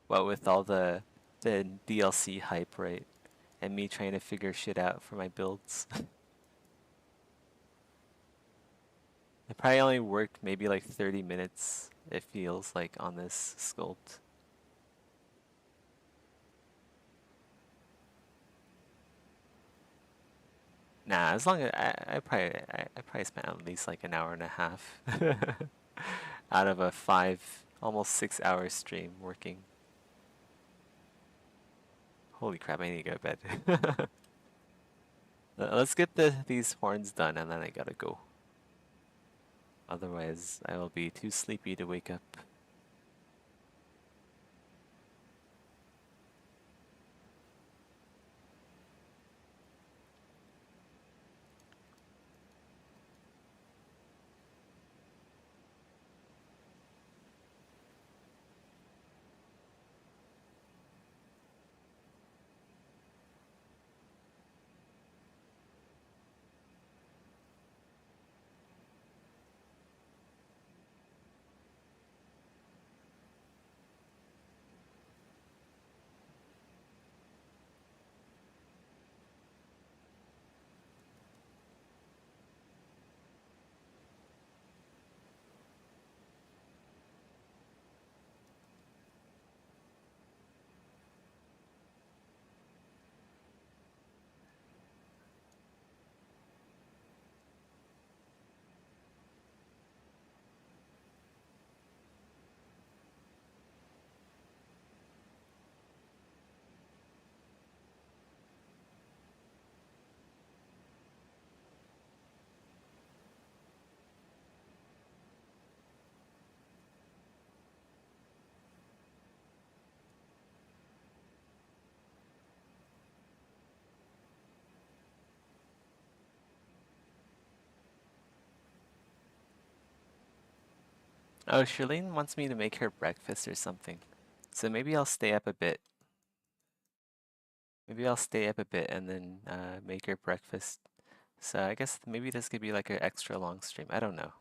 What with all the DLC hype, right? And me trying to figure shit out for my builds. I probably only worked maybe like 30 minutes, it feels like, on this sculpt. Nah, as long as I probably spent at least like an hour and a half out of a almost 6 hour stream working. Holy crap, I need to go to bed. Let's get these horns done and then I gotta go. Otherwise, I will be too sleepy to wake up. Oh, Shirlene wants me to make her breakfast or something. So maybe I'll stay up a bit. Maybe I'll stay up a bit and then make her breakfast. So I guess maybe this could be like an extra long stream. I don't know.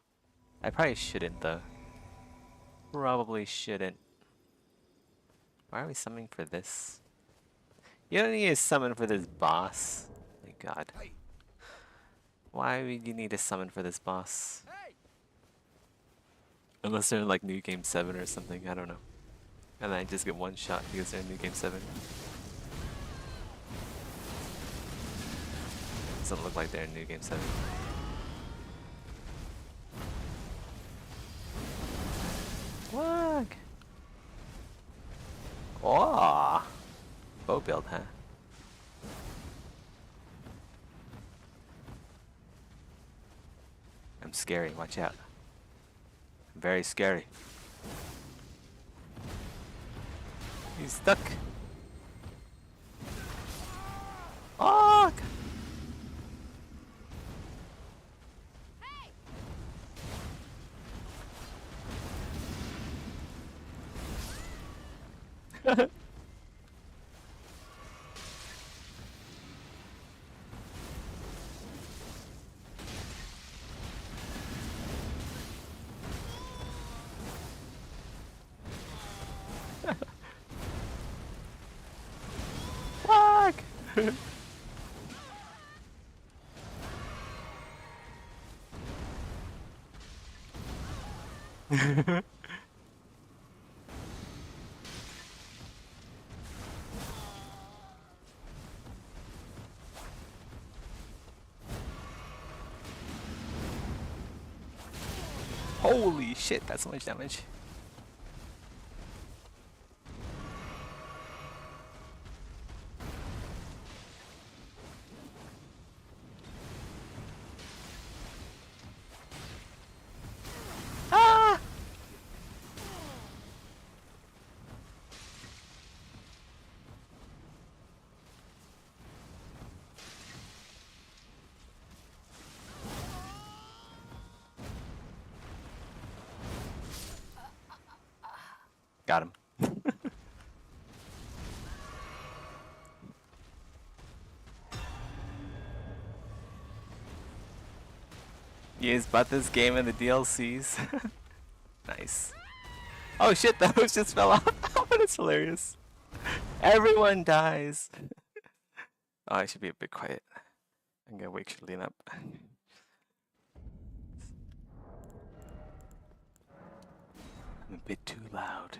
I probably shouldn't though. Probably shouldn't. Why are we summoning for this? You don't need to summon for this boss. My god. Why would you need to summon for this boss? Unless they're in like New Game 7 or something, I don't know. And then I just get one shot because they're in New Game 7. Doesn't look like they're in New Game 7. What? Oh, bow build, huh? I'm scary, watch out. I'm very scary. He's stuck. Oh! Fuck! Holy shit, that's so much damage. Ah! Got him. You guys bought this game and the DLCs. Nice. Oh shit, that host just fell off. That's hilarious. Everyone dies. Oh, I should be a bit quiet. I'm gonna wake Charlene up. I'm a bit too loud.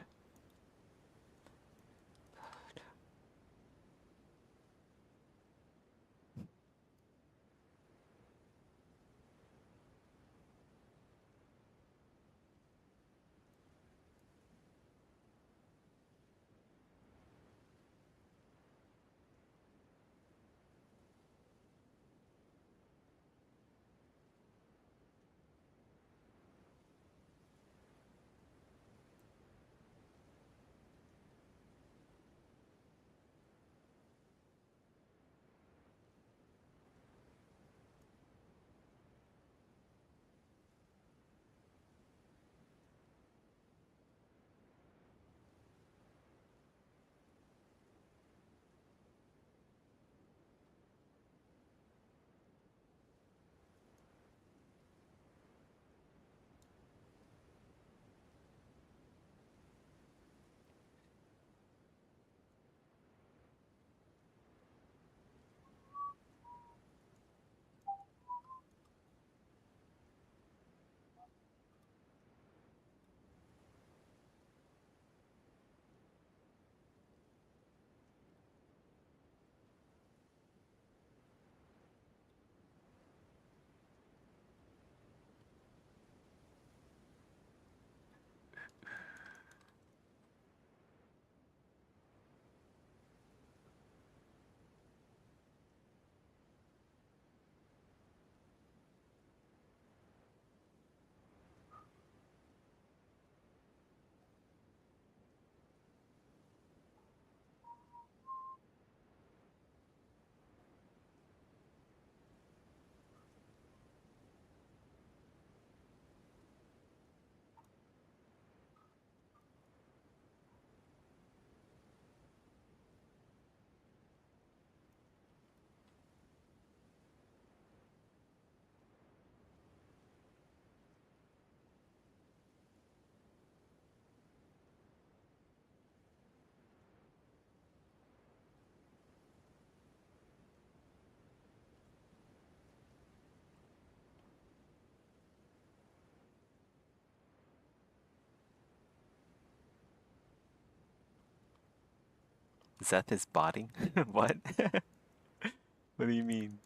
Zeth is botting? What? What do you mean?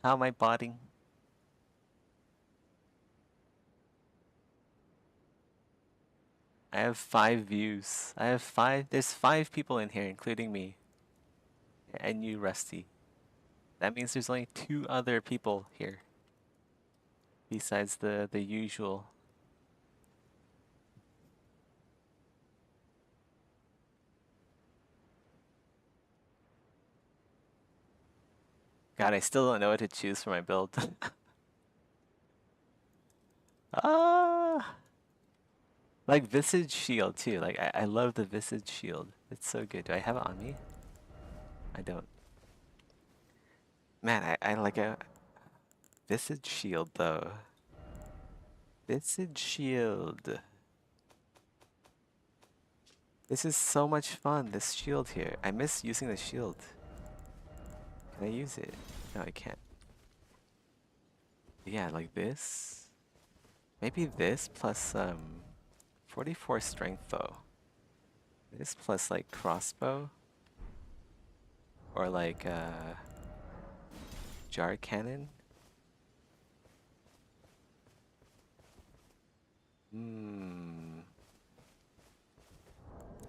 How am I botting? I have 5 views. There's 5 people in here, including me. And you, Rusty. That means there's only 2 other people here. Besides the usual. God, I still don't know what to choose for my build. Like Visage Shield too. Like I love the Visage Shield. It's so good. Do I have it on me? I don't. Man, I like a Visage Shield though. Visage Shield. This is so much fun, this shield here. I miss using the shield. Can I use it? No, I can't. Yeah, like this. Maybe this plus 44 strength though. This plus like crossbow. Or like jar cannon.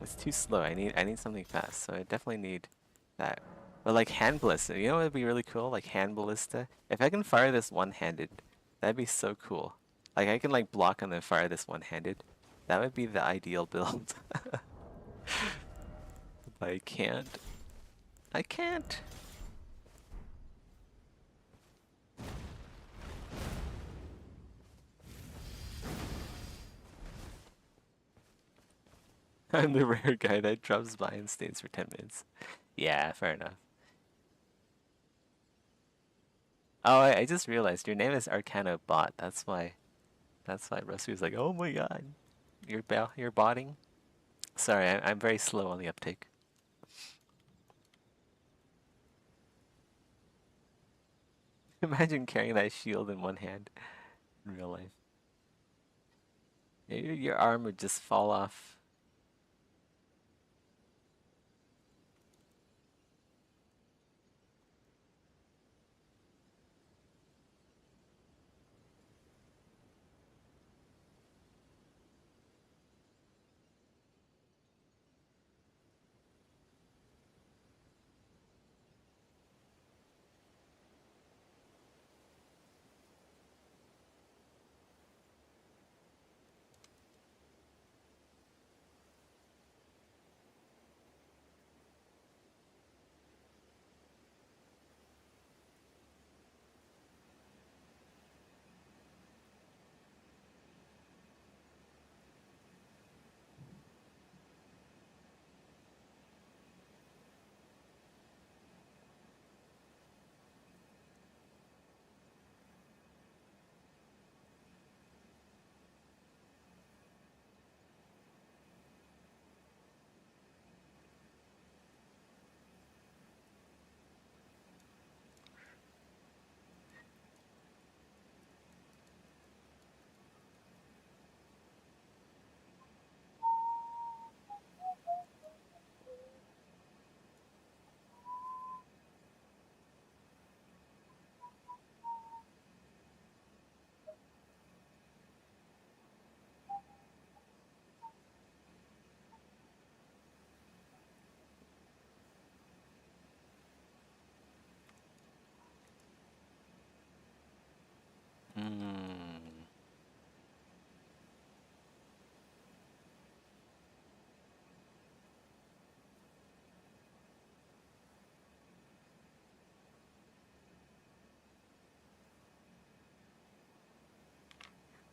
It's too slow. I need something fast, so I definitely need that. But like hand ballista, you know what would be really cool? Like hand ballista. If I can fire this one-handed, that'd be so cool. Like I can like block and then fire this one-handed. That would be the ideal build. But I can't. I can't. I'm the rare guy that drops by and stays for 10 minutes. Yeah, fair enough. Oh, I just realized your name is Arcana Bot. That's why Rusty was like, "Oh my god, you're botting." Sorry, I'm very slow on the uptake. Imagine carrying that shield in one hand in real life. Your arm would just fall off.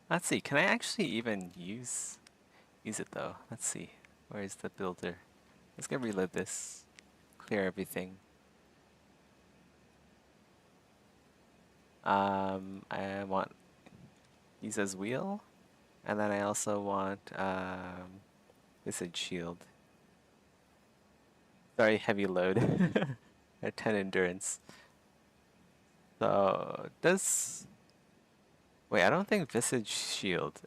Let's see. Can I actually even use it though? Let's see. Where is the builder? Let's go reload this. Clear everything. I want use as wheel, and then I also want visage shield. Very heavy load at 10 endurance. So does wait? I don't think visage shield.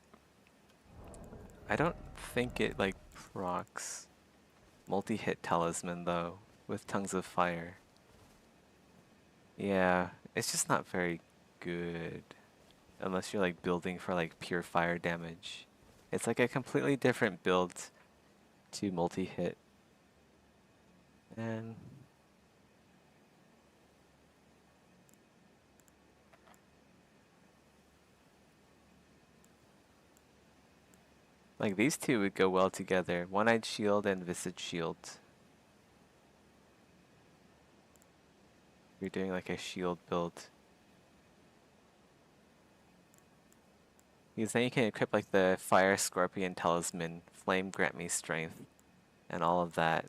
I don't think it like procs multi-hit talisman though with tongues of fire. Yeah, it's just not very good unless you're like building for like pure fire damage. It's like a completely different build to multi-hit. And like these two would go well together. One-eyed shield and visage shield. You're doing like a shield build. Because then you can equip like the Fire Scorpion Talisman, Flame Grant Me Strength, and all of that,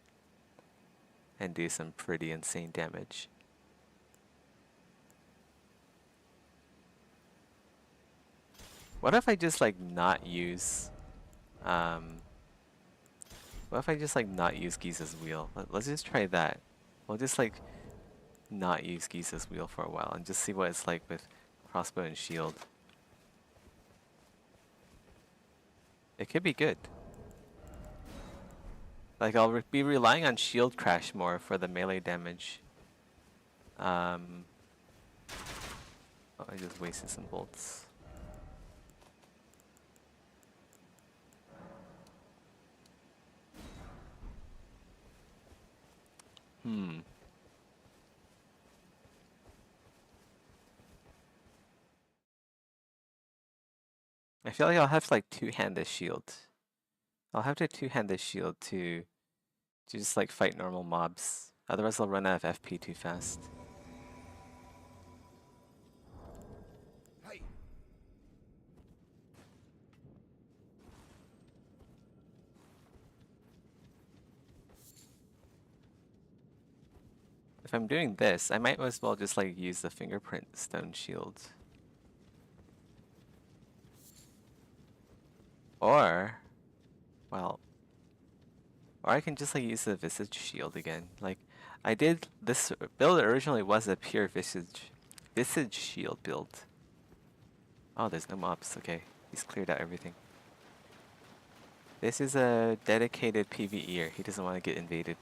and do some pretty insane damage. What if I just like not use, what if I just like not use Giza's Wheel? Let's just try that. We'll just like not use Giza's Wheel for a while and just see what it's like with crossbow and shield. It could be good. Like I'll be relying on shield crash more for the melee damage. Oh, I just wasted some bolts. I feel like I'll have to like two-hand this shield. I'll have to two-hand this shield to just like fight normal mobs. Otherwise I'll run out of FP too fast. Hey. if I'm doing this, I might as well just like use the fingerprint stone shield. Or, well, or I can just like use the visage shield again. Like, I did this build originally was a pure visage shield build. Oh, there's no mobs. Okay, he's cleared out everything. This is a dedicated PvEer. He doesn't want to get invaded.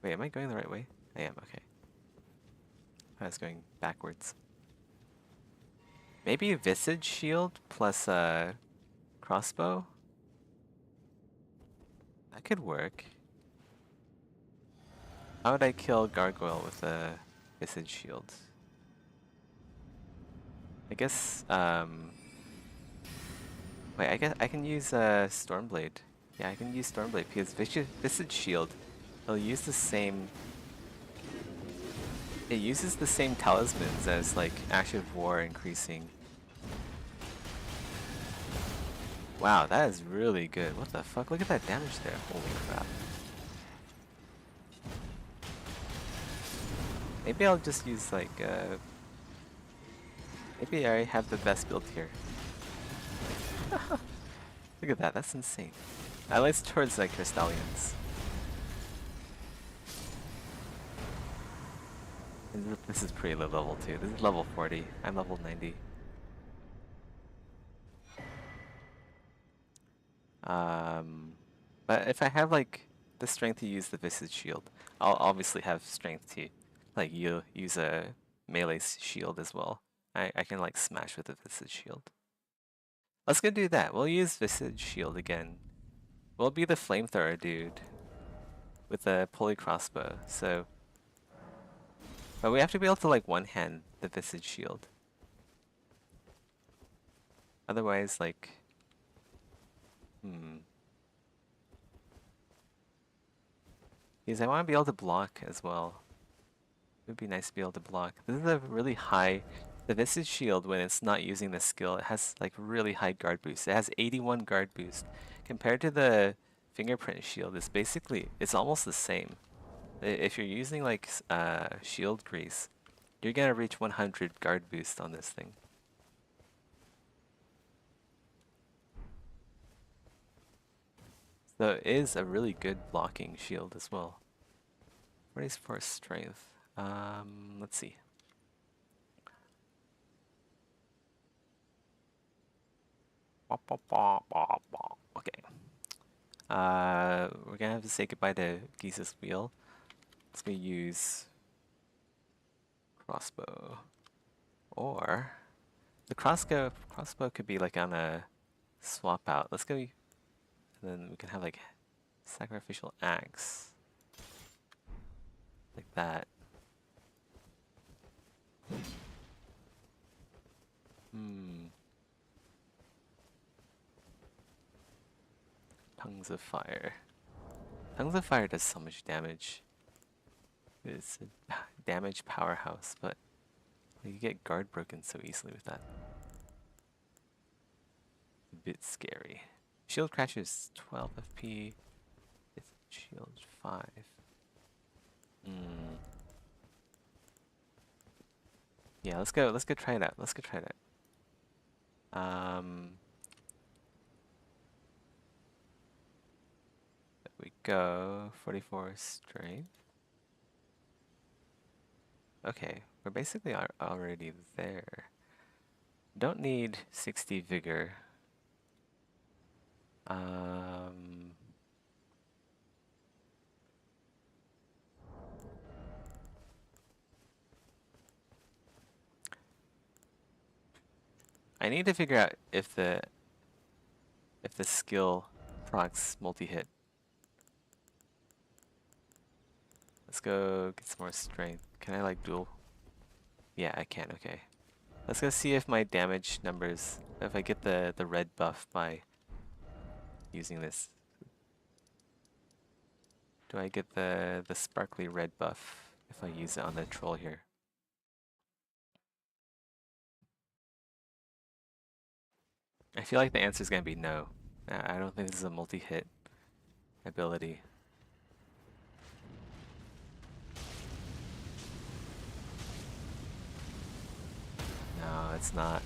Wait, am I going the right way? I am. Okay. I was going backwards. Maybe a visage shield plus a crossbow. That could work. How would I kill Gargoyle with a visage shield? I guess, wait, I guess I can use Stormblade. Yeah, I can use Stormblade because visage shield, it'll use the same... It uses the same talismans as like Ash of War increasing. Wow, that is really good. What the fuck? Look at that damage there. Holy crap. Maybe I'll just use like maybe I have the best build here. Look at that, that's insane. I like towards like Crystallians. This is pretty low level too. This is level 40. I'm level 90. But if I have like the strength to use the Visage Shield, I'll obviously have strength to like use a melee shield as well. I can like smash with the Visage Shield. Let's go do that. We'll use Visage Shield again. We'll be the flamethrower dude with a pulley crossbow. So, but we have to be able to like one-hand the Visage Shield. Otherwise, like, because I want to be able to block as well. It would be nice to be able to block. This is a really high... The Visage Shield, when it's not using the skill, it has like really high guard boost. It has 81 guard boost. Compared to the Fingerprint Shield, it's almost the same. If you're using like shield grease, you're gonna reach 100 guard boost on this thing. So it is a really good blocking shield as well. 44 strength. Let's see. Okay. We're gonna have to say goodbye to Gisa's wheel. Let's go use crossbow. Or the crossbow could be like on a swap out. Let's go, and then we can have like sacrificial axe. Like that. Tongues of Fire. Tongues of Fire does so much damage. It's a damage powerhouse, but you get guard broken so easily with that. A bit scary. Shield crashes 12 FP. It's shield 5. Yeah, let's go try it out. Let's go try it out. There we go. 44 strength. Okay, we're basically already there. Don't need 60 vigor. I need to figure out if the skill procs multi-hit. Let's go get some more strength. Can I like dual? Yeah, I can. Okay. Let's go see if my damage numbers, if I get the red buff by using this. Do I get the sparkly red buff if I use it on the troll here? I feel like the answer is going to be no. I don't think this is a multi-hit ability. it's not.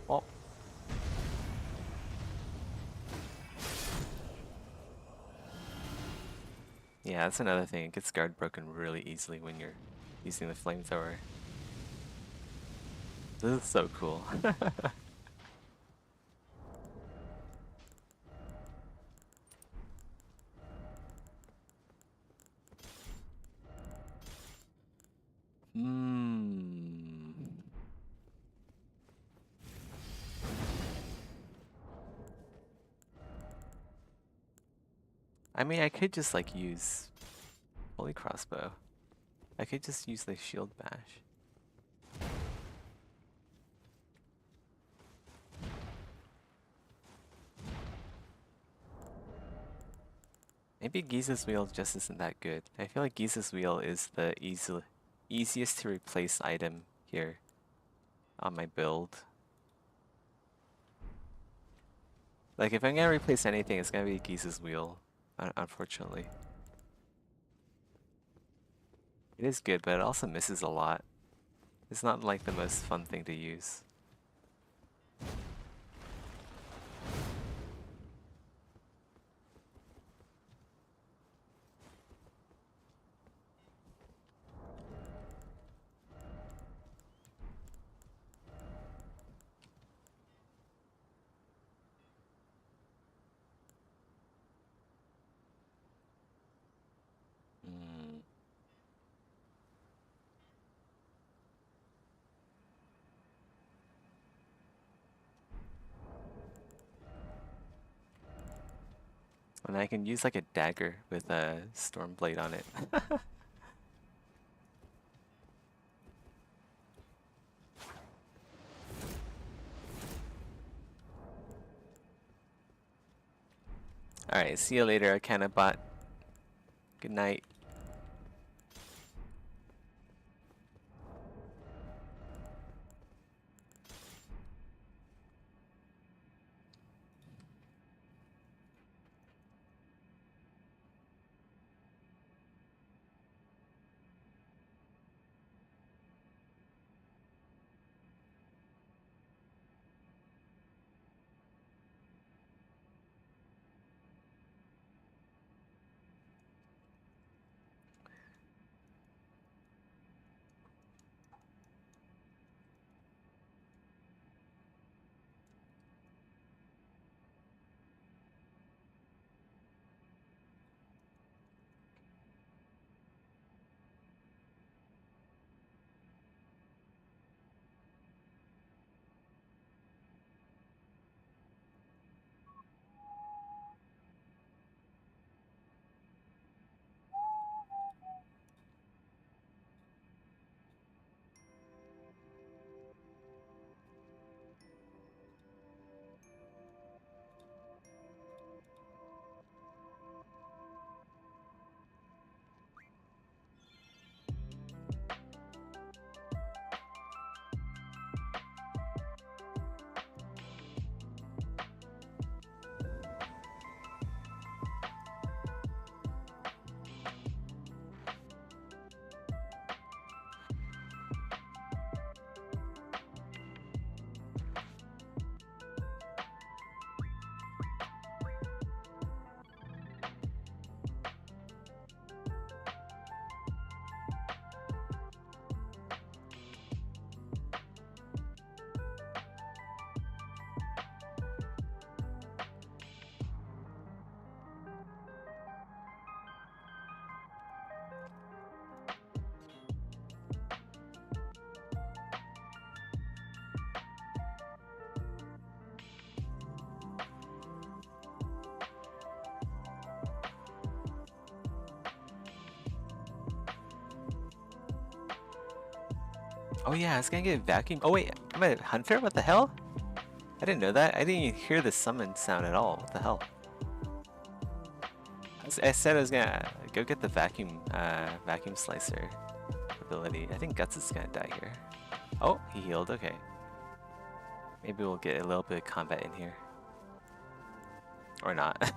Oh. Yeah, that's another thing. It gets guard broken really easily when you're using the flamethrower. This is so cool. I mean, I could just like use Holy Crossbow. I could just use the Shield Bash. Maybe Giza's Wheel just isn't that good. I feel like Giza's Wheel is the easiest to replace item here on my build. Like if I'm gonna replace anything, it's gonna be Giza's Wheel, unfortunately. It is good, but it also misses a lot. It's not like the most fun thing to use. And I can use like a dagger with a Stormblade on it. Alright, see you later, Akanabot. Good night. Oh yeah, it's gonna get vacuum. Oh wait, I'm a hunter? What the hell? I didn't know that. I didn't even hear the summon sound at all. What the hell? I said I was gonna go get the vacuum slicer ability. I think Guts is gonna die here. Oh, he healed. Okay. Maybe we'll get a little bit of combat in here. Or not.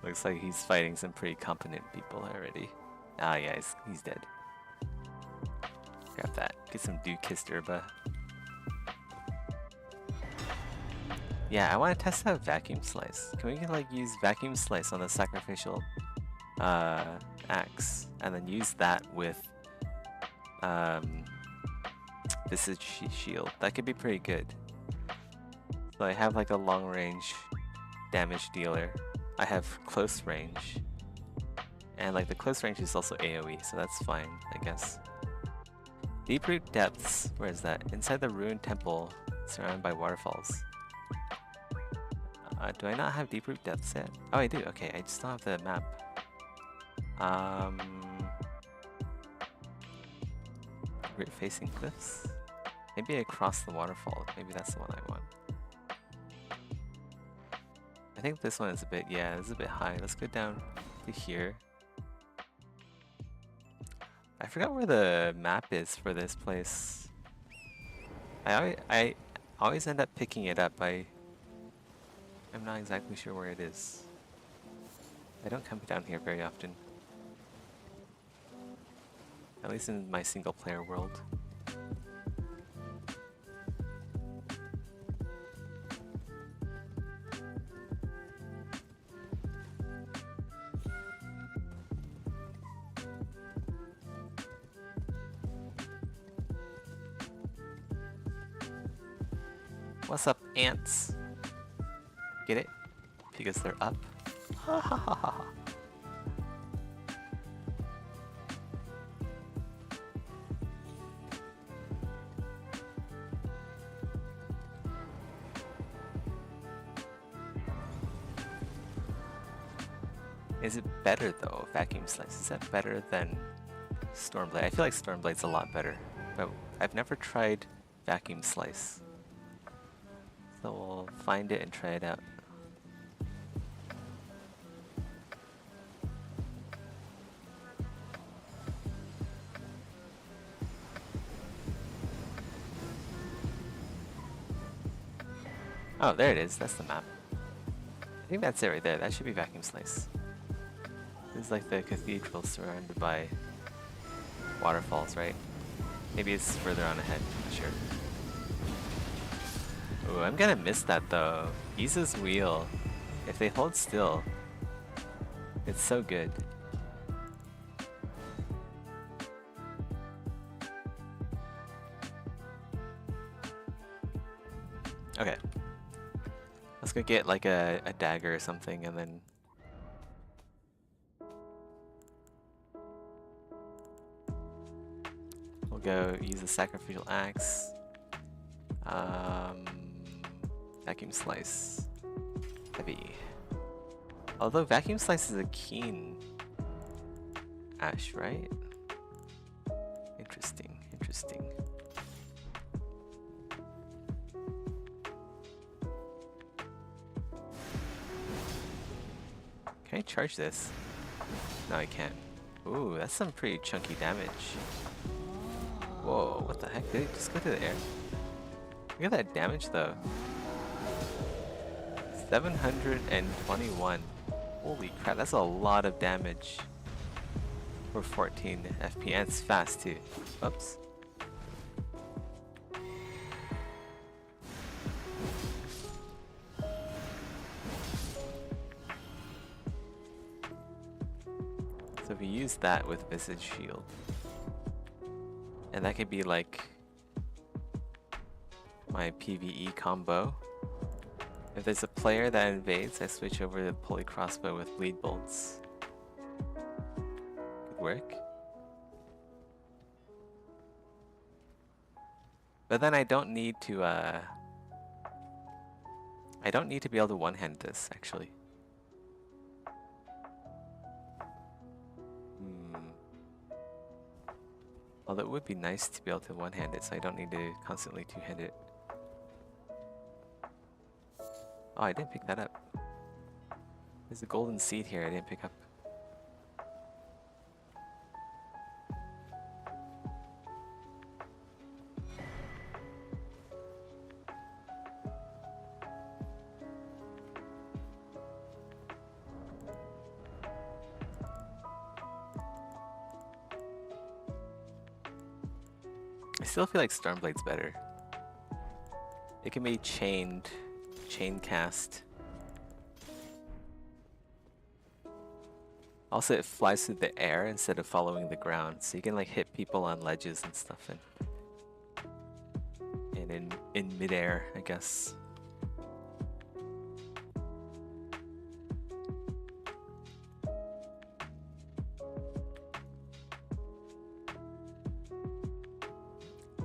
Looks like he's fighting some pretty competent people already. Ah, yeah, he's dead. Grab that. Get some dew-kissed herba. Yeah, I want to test out vacuum slice. Can we like use vacuum slice on the sacrificial axe, and then use that with Visage shield? That could be pretty good. So I have like a long range damage dealer. I have close range, and like the close range is also AoE, so that's fine, I guess. Deep root depths. Where is that? Inside the ruined temple, surrounded by waterfalls. Do I not have deep root depths yet? Oh, I do. Okay, I just don't have the map. Root facing cliffs. Maybe across the waterfall. Maybe that's the one I want. I think this one is a bit. Yeah, it's a bit high. Let's go down to here. I forgot where the map is for this place. I always end up picking it up. I'm not exactly sure where it is. I don't come down here very often. At least in my single player world. What's up, ants? Get it? Because they're up. Ha ha ha ha. Is it better though, Vacuum Slice? Is that better than Stormblade? I feel like Stormblade's a lot better, but I've never tried Vacuum Slice. So we'll find it and try it out. Oh, there it is. That's the map. I think that's it right there. That should be Vacuum Slice. This is like the cathedral surrounded by waterfalls, right? Maybe it's further on ahead. Not sure. Ooh, I'm gonna miss that though. Isa's wheel. If they hold still, it's so good. Okay. Let's go get like a dagger or something and then... we'll go use the sacrificial axe. Vacuum Slice. Heavy. Although Vacuum Slice is a keen ash, right? Interesting, interesting. Can I charge this? No, I can't. Ooh, that's some pretty chunky damage. Whoa, what the heck? Did it just go to the air? Look at that damage though. 721. Holy crap, that's a lot of damage for 14 FP, and it's fast too. Oops. So if we use that with Visage Shield, and that could be like my PvE combo. If there's a player that invades, I switch over to Pulley Crossbow with Bleed Bolts. Could work. But then I don't need to be able to one-hand this, actually. Although it would be nice to be able to one-hand it, so I don't need to constantly two-hand it. Oh, I didn't pick that up. There's a golden seed here I didn't pick up. still feel like Stormblade's better. It can be chain cast. Also, it flies through the air instead of following the ground, so you can like hit people on ledges and stuff, and in midair, I guess.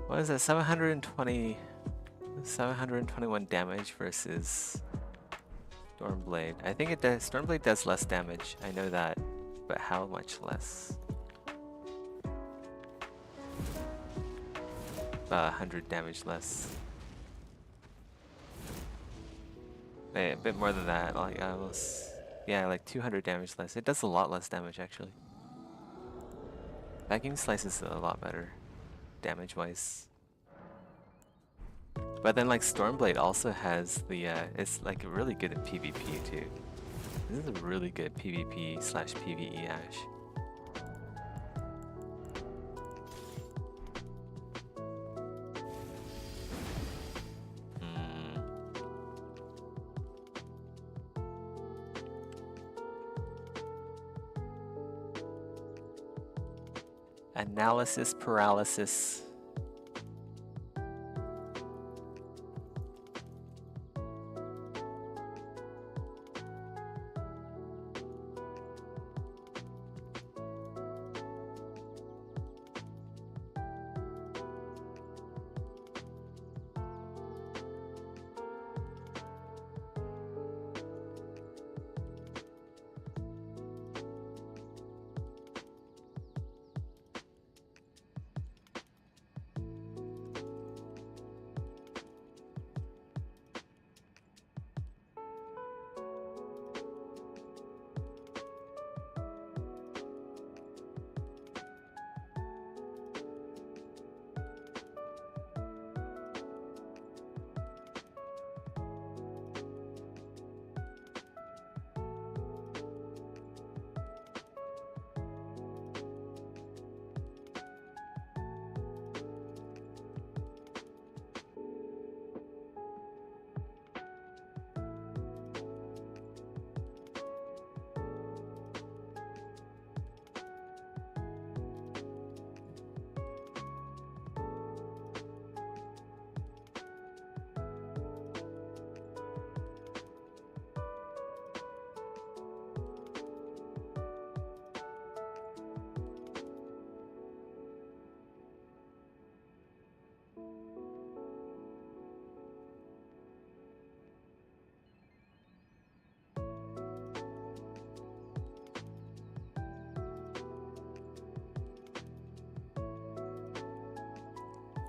What is that? 721 damage versus Stormblade. I think it does. Stormblade does less damage. I know that, but how much less? About 100 damage less. Wait, a bit more than that. Like almost, yeah, like 200 damage less. It does a lot less damage actually. Vacuum Slice is a lot better, damage-wise. But then like Stormblade also has the it's like really good at PvP too. This is a really good PvP/PvE Ash. Analysis paralysis.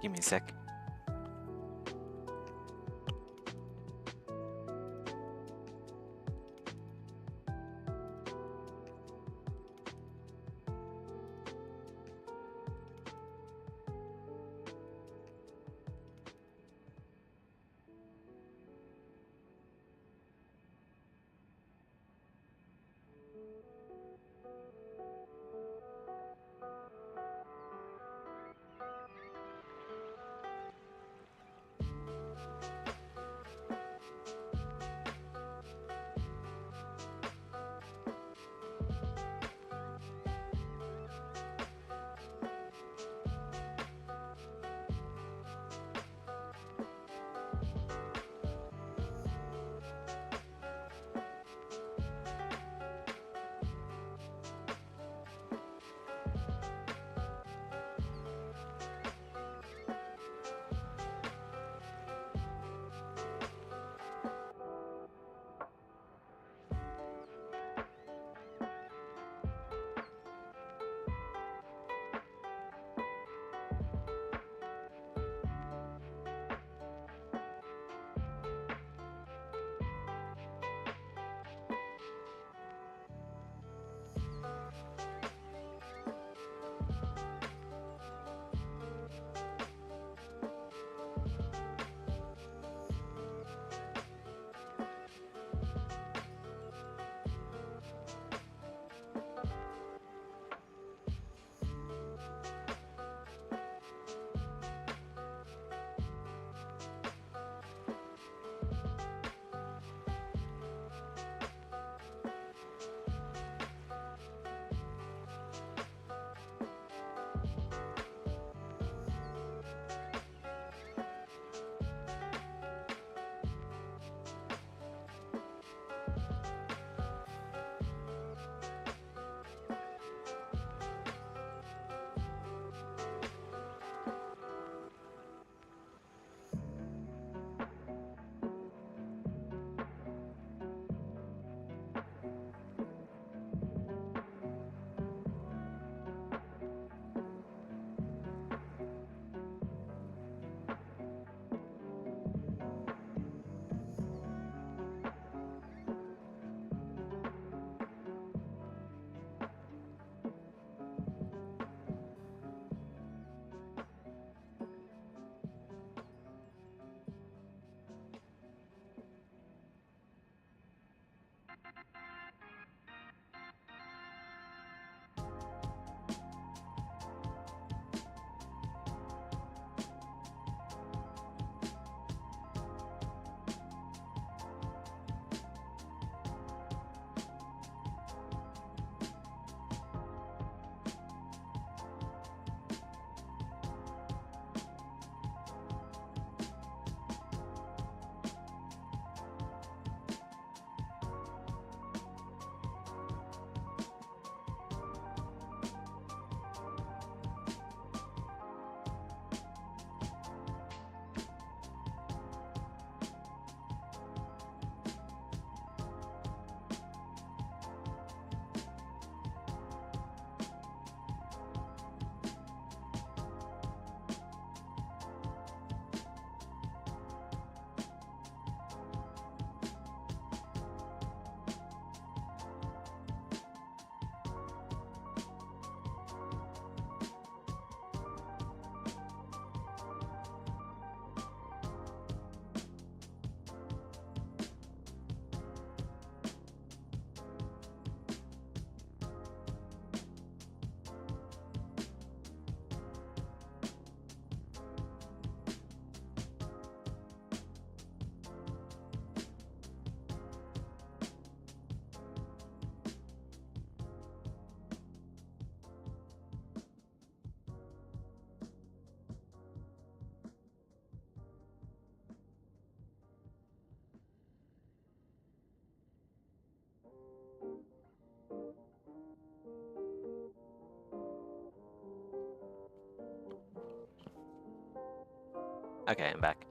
Give me a sec. Okay, I'm back.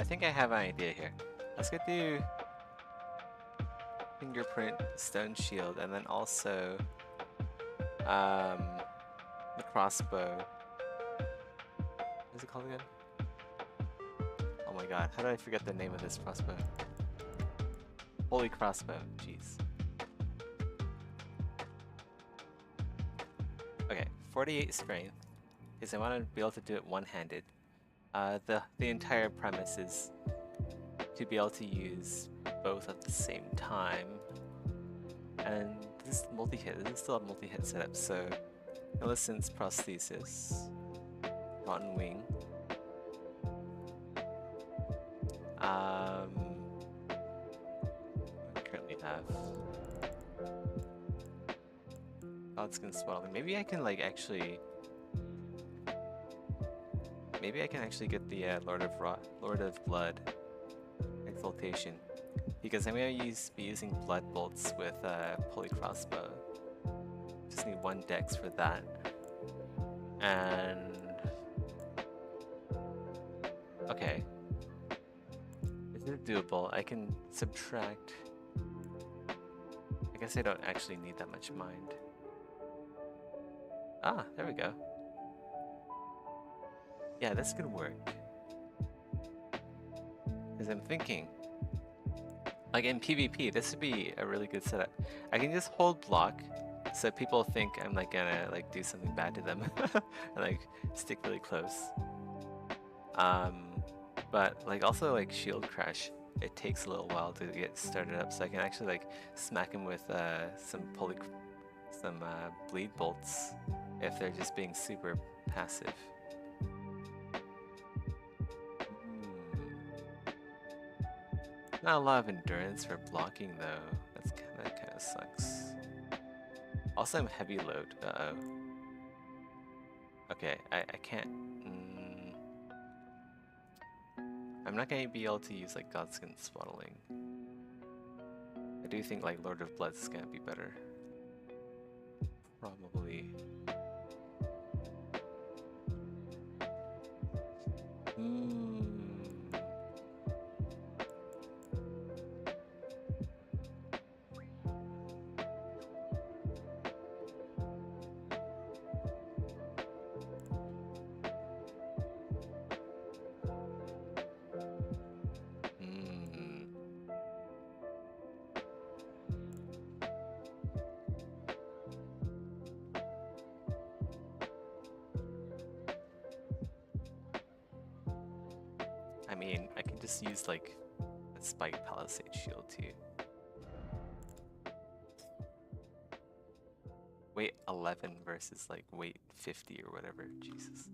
I think I have an idea here. Let's go do fingerprint, stone shield, and then also the crossbow. What is it called again? Oh my god, how did I forget the name of this crossbow? Holy crossbow, jeez. Okay, 48 strength, because I want to be able to do it one-handed. The entire premise is to be able to use both at the same time. And this is multi-hit. This is still a multi-hit setup, so Millicent's prosthesis, rotten wing. I currently have Godskin Swaddling. Maybe I can like actually. Maybe I can actually get the Lord of Blood exaltation, because I'm gonna be using blood bolts with pulley crossbow. Just need 1 dex for that, and okay, is it doable? I can subtract. I guess I don't actually need that much mind. Ah, there we go. Yeah, this could work. Because I'm thinking, like in PvP, this would be a really good setup. I can just hold block, so people think I'm like gonna like do something bad to them, and like stick really close. But like also like shield crash, it takes a little while to get started up, so I can actually like smack him with some bleed bolts if they're just being super passive. Not a lot of endurance for blocking though. That kind of sucks. Also, I'm heavy load. Uh-oh. Okay, I can't. I'm not gonna be able to use like Godskin Swaddling. I do think like Lord of Blood's gonna be better. Probably. I mean, I can just use like a Spike Palisade shield too. Weight 11 versus like weight 50 or whatever, Jesus.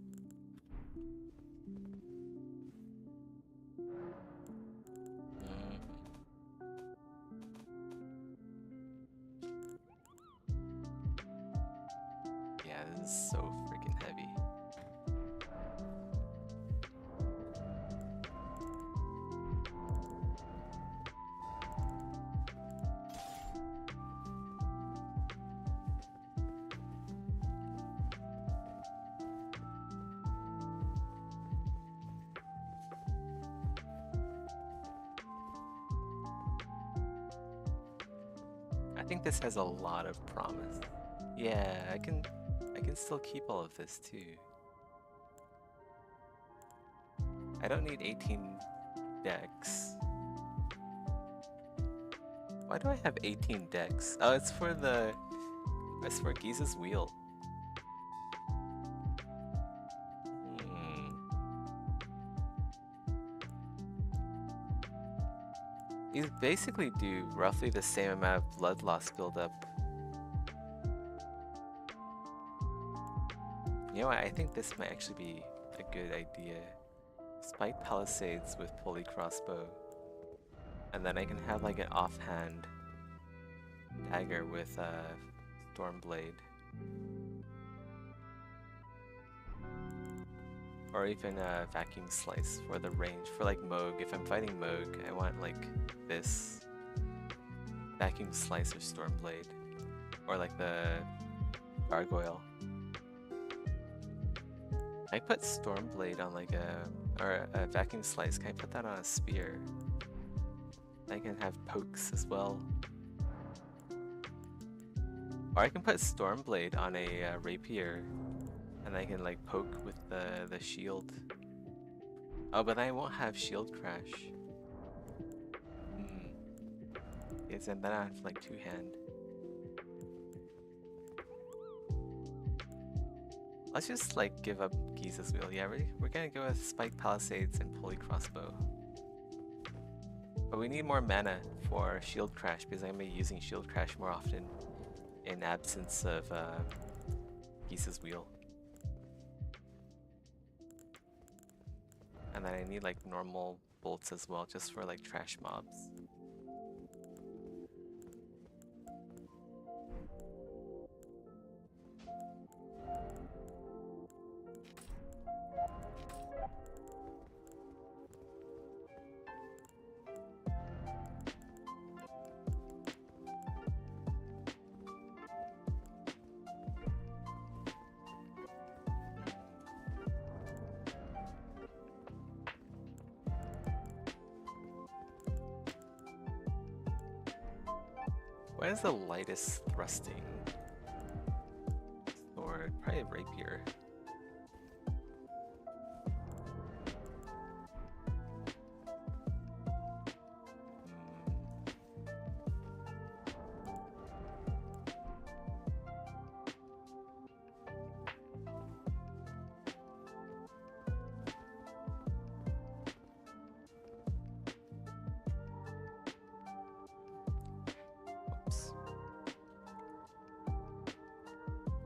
Yeah, this is so freaking heavy. I think this has a lot of promise. Yeah, I can still keep all of this too. I don't need 18 decks. Why do I have 18 decks? Oh, it's for Giza's wheel. These basically do roughly the same amount of blood loss buildup. You know what, I think this might actually be a good idea. Spike Palisades with pulley crossbow. And then I can have like an offhand dagger with Stormblade. Or even a vacuum slice for the range. For like Moog, if I'm fighting Moog, I want like this vacuum slice or Stormblade. Or like the Gargoyle. I put Stormblade on like a Or a vacuum slice. Can I put that on a spear? I can have pokes as well. Or I can put Stormblade on a rapier, and I can like poke with the shield. Oh, but I won't have shield crash. Yes, and then I have like two-hand. Let's just like give up Giza's Wheel. Yeah, we're gonna go with Spike Palisades and Pulley Crossbow. But we need more mana for Shield Crash because I'm gonna be using Shield Crash more often in absence of Giza's Wheel. And then I need like normal bolts as well, just for like trash mobs. What is the lightest thrusting sword? Probably a rapier.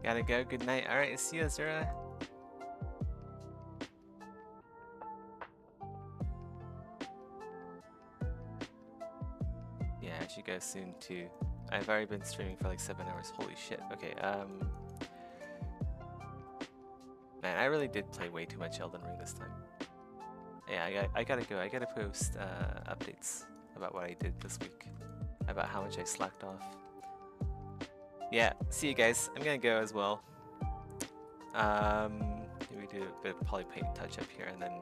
Gotta go, good night. Alright, see you, Azura. Yeah, I should go soon too. I've already been streaming for like 7 hours. Holy shit. Okay, man, I really did play way too much Elden Ring this time. Yeah, I gotta go. I gotta post updates about what I did this week. About how much I slacked off. Yeah, see you guys. I'm gonna go as well. Maybe do a bit of poly paint touch up here and then...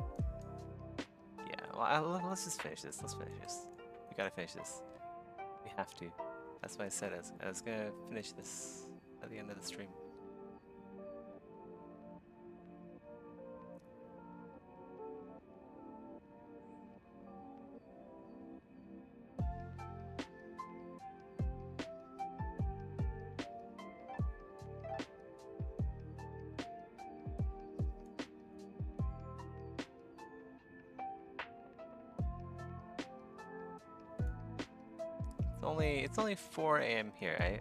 Yeah, well, let's just finish this. Let's finish this. We gotta finish this. We have to. That's why I said I was gonna finish this at the end of the stream. It's only 4 AM here.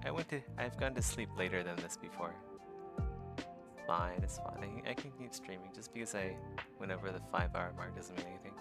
I've gone to sleep later than this before. It's fine, it's fine. I can keep streaming. Just because I went over the 5-hour mark doesn't mean anything.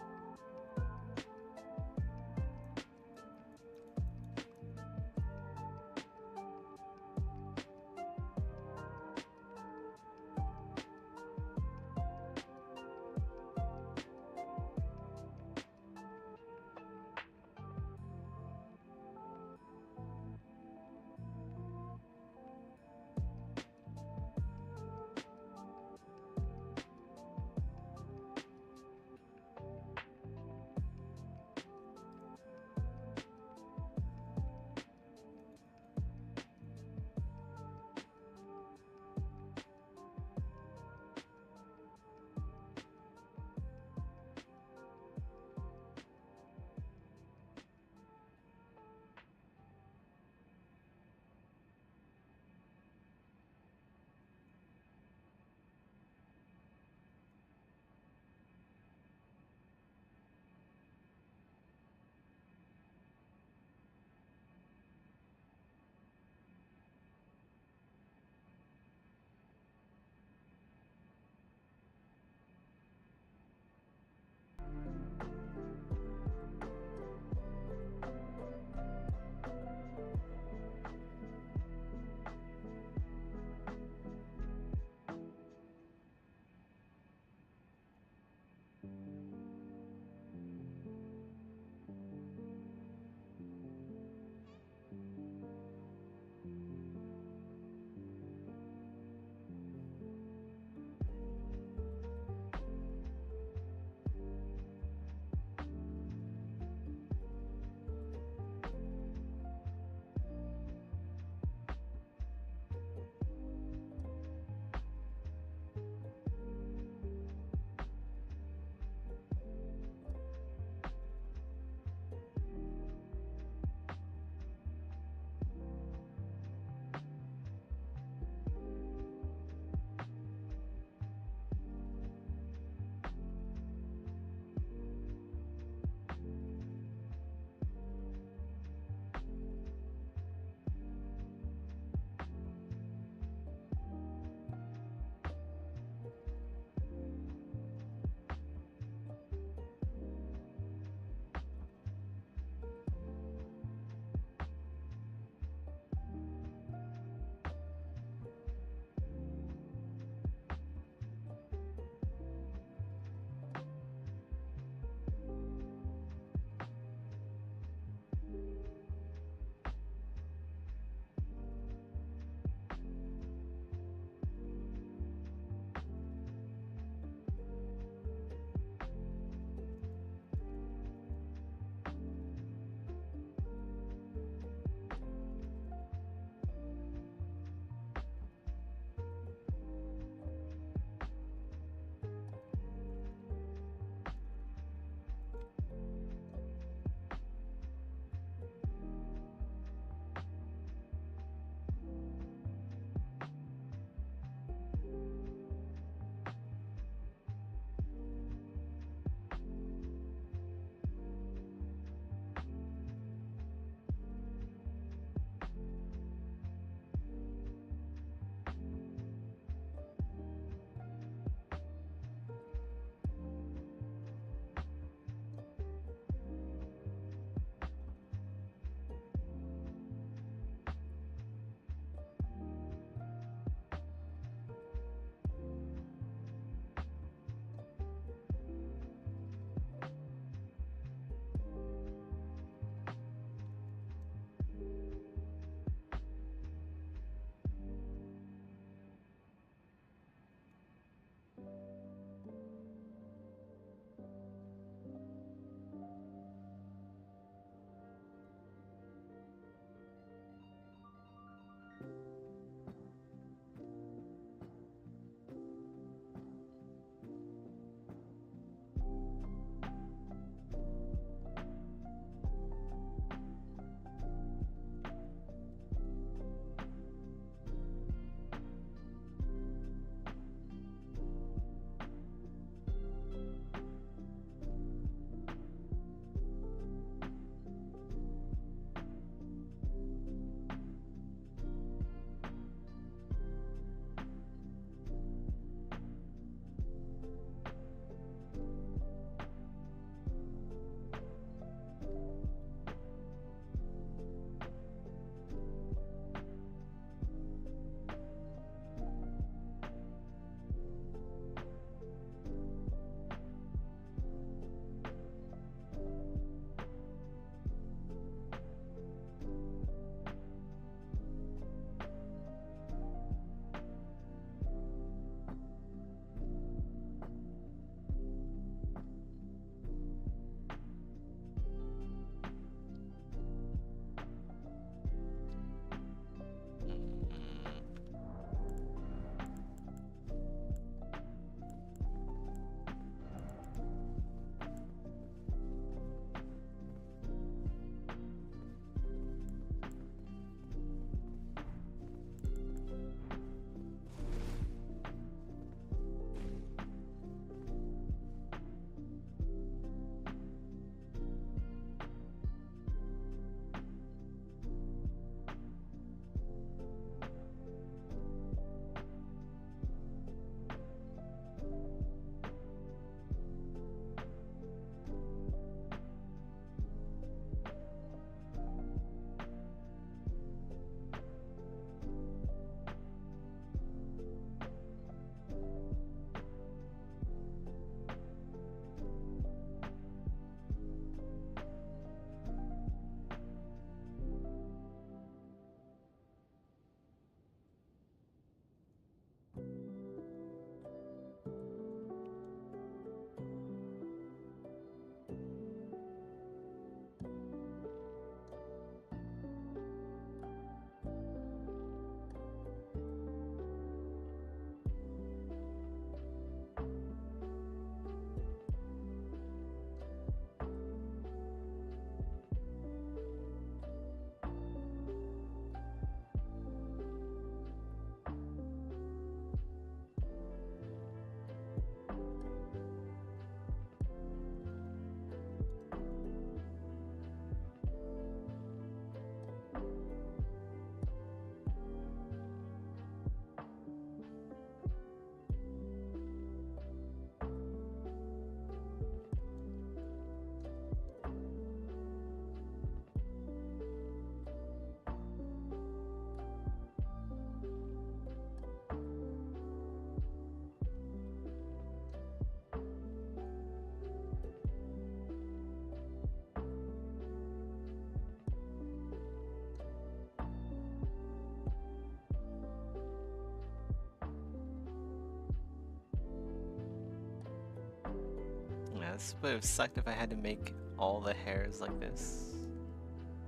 This would have sucked if I had to make all the hairs like this.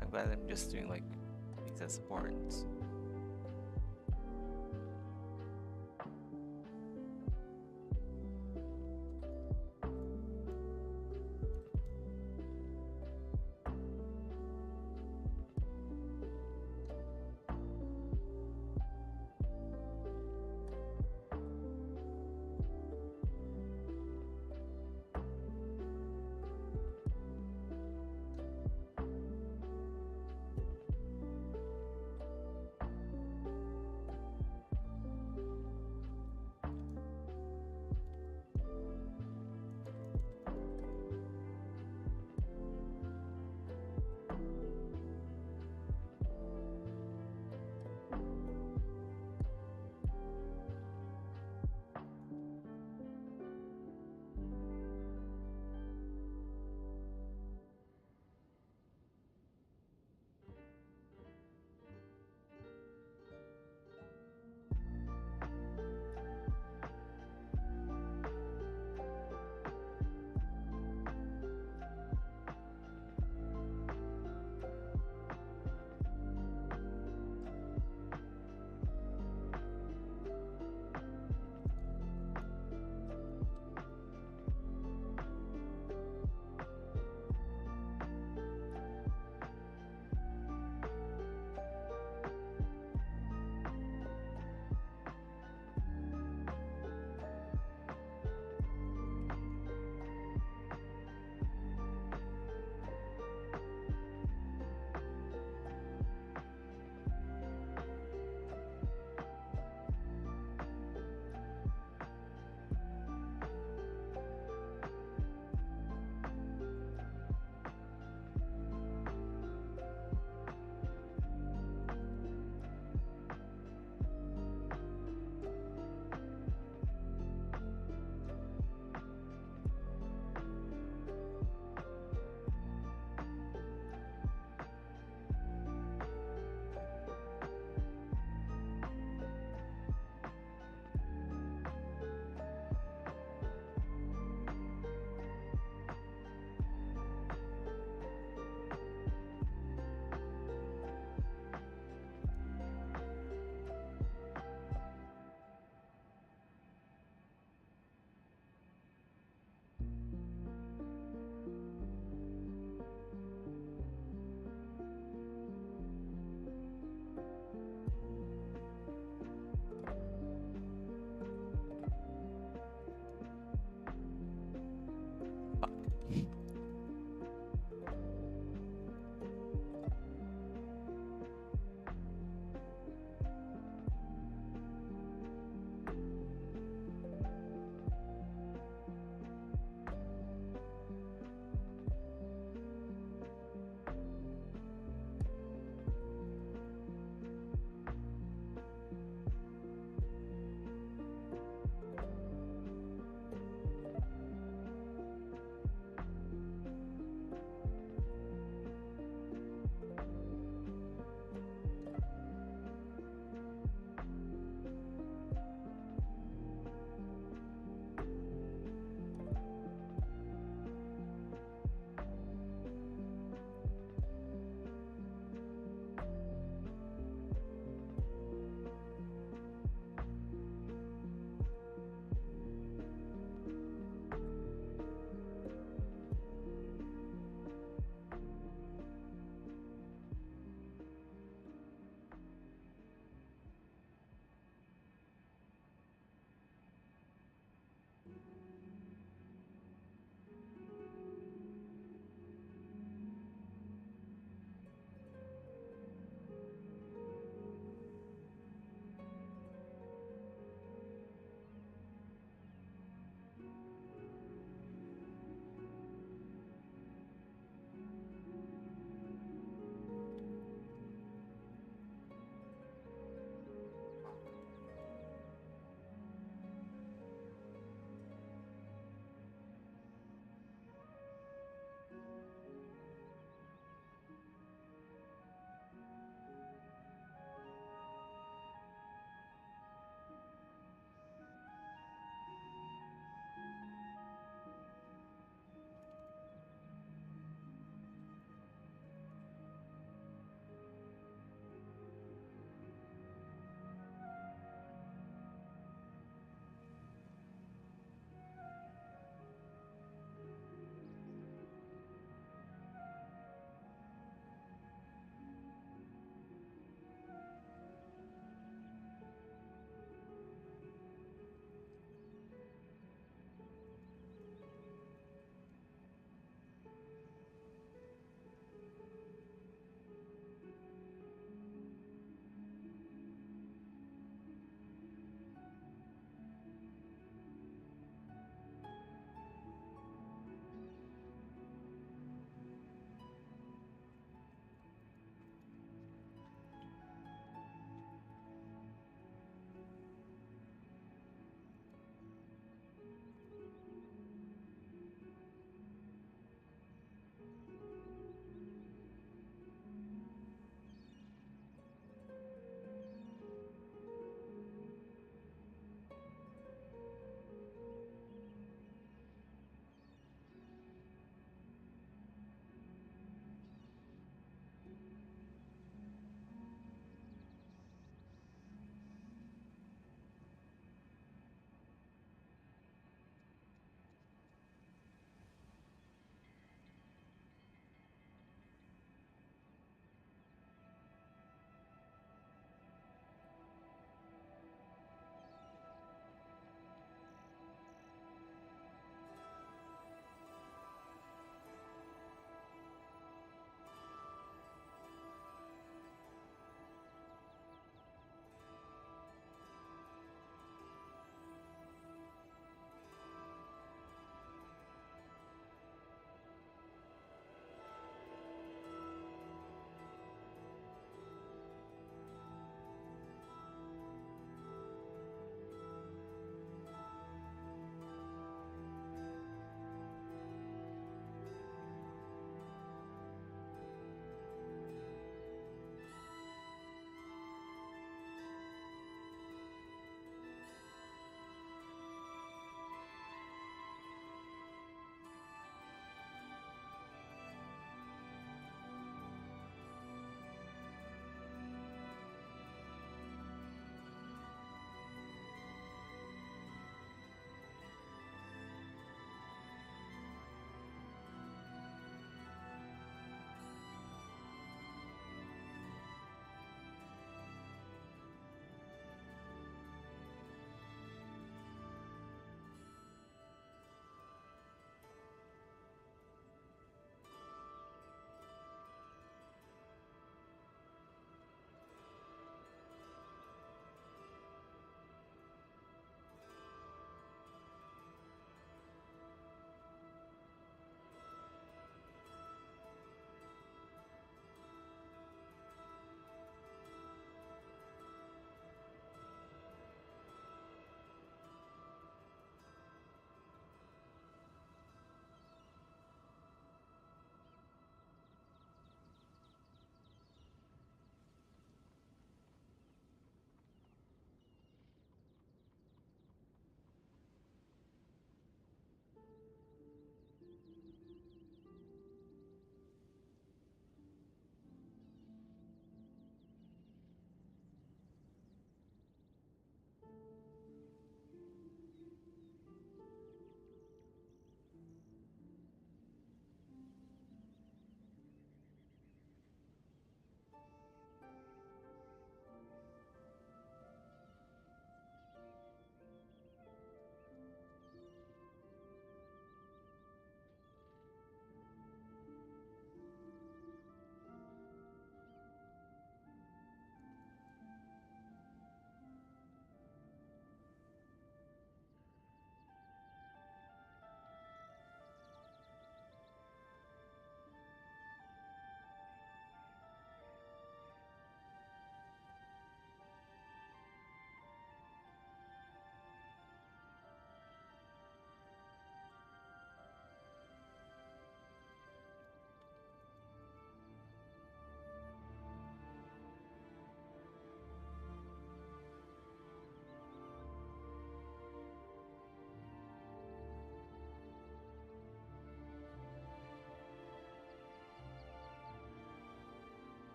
I'm glad I'm just doing like these as horns.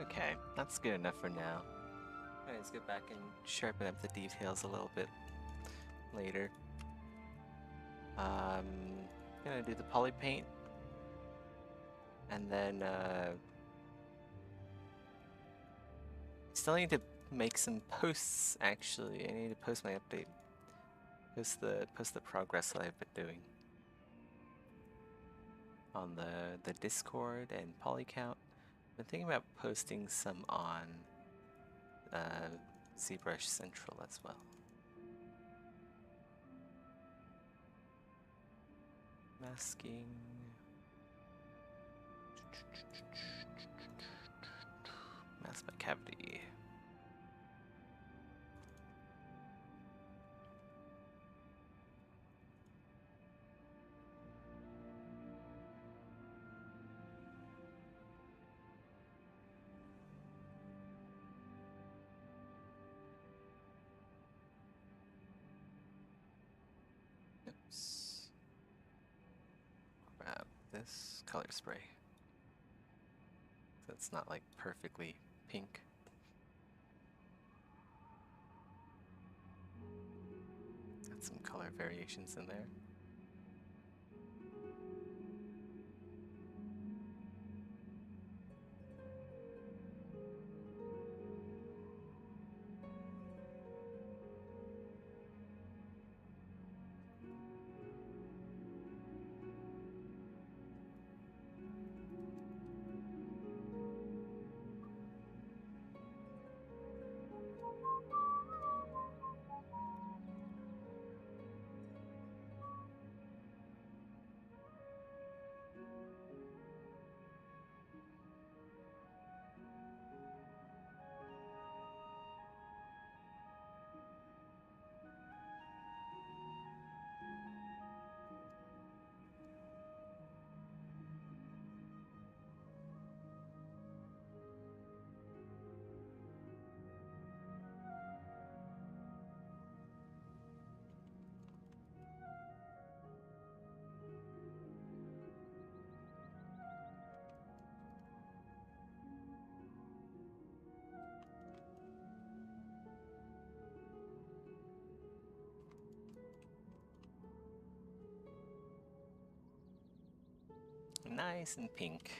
Okay, that's good enough for now. Alright, let's get back and sharpen up the details a little bit later. Gonna do the poly paint, and then still need to make some posts. Actually, I need to post my update. Post the progress that I've been doing on the Discord and Polycount. I've been thinking about posting some on ZBrush Central as well. Masking. Mask by cavity. Oops. Grab this color spray. So it's not like perfectly pink. Got some color variations in there. Nice and pink.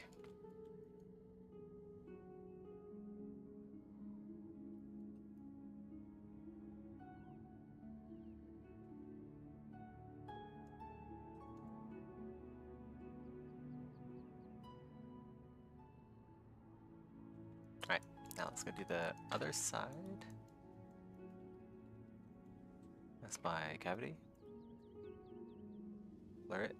Alright, now let's go do the other side. That's by cavity. Blur it.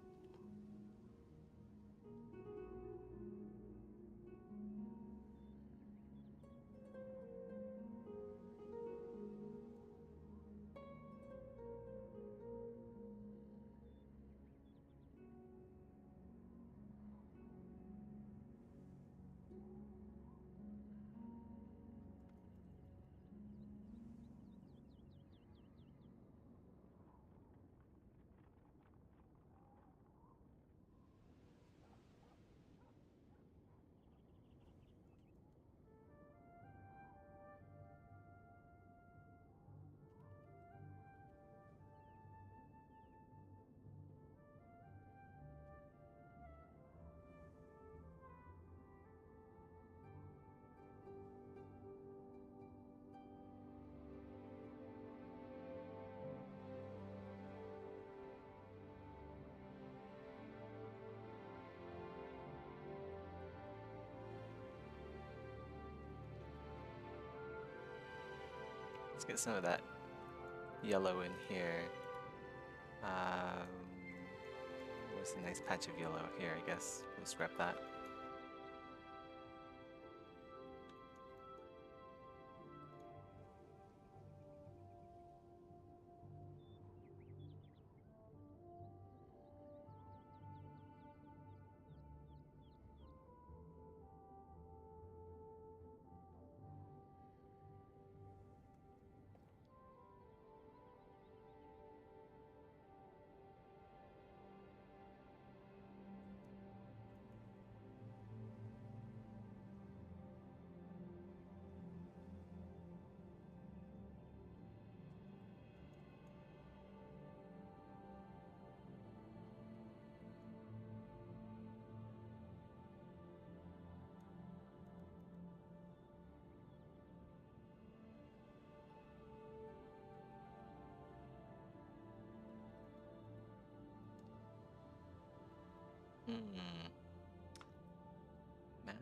Let's get some of that yellow in here. Where's a nice patch of yellow here, I guess. Just grab that.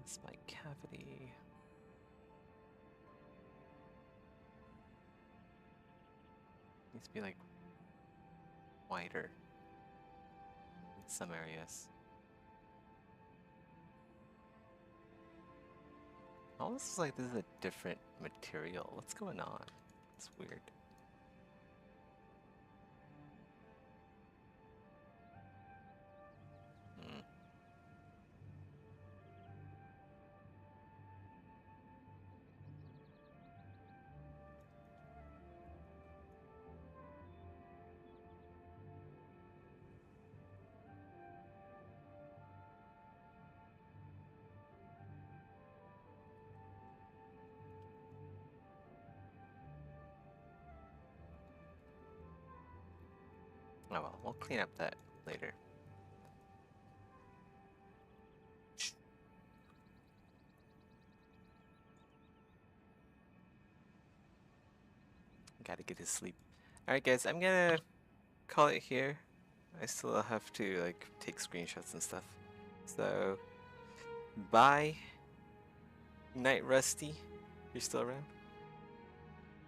It's my cavity. Needs to be like wider in some areas. Almost is like this is a different material. What's going on? It's weird. Oh well, we'll clean up that later. Gotta get to sleep. Alright guys, I'm gonna call it here. I still have to like take screenshots and stuff. So bye. Night Rusty. You're still around?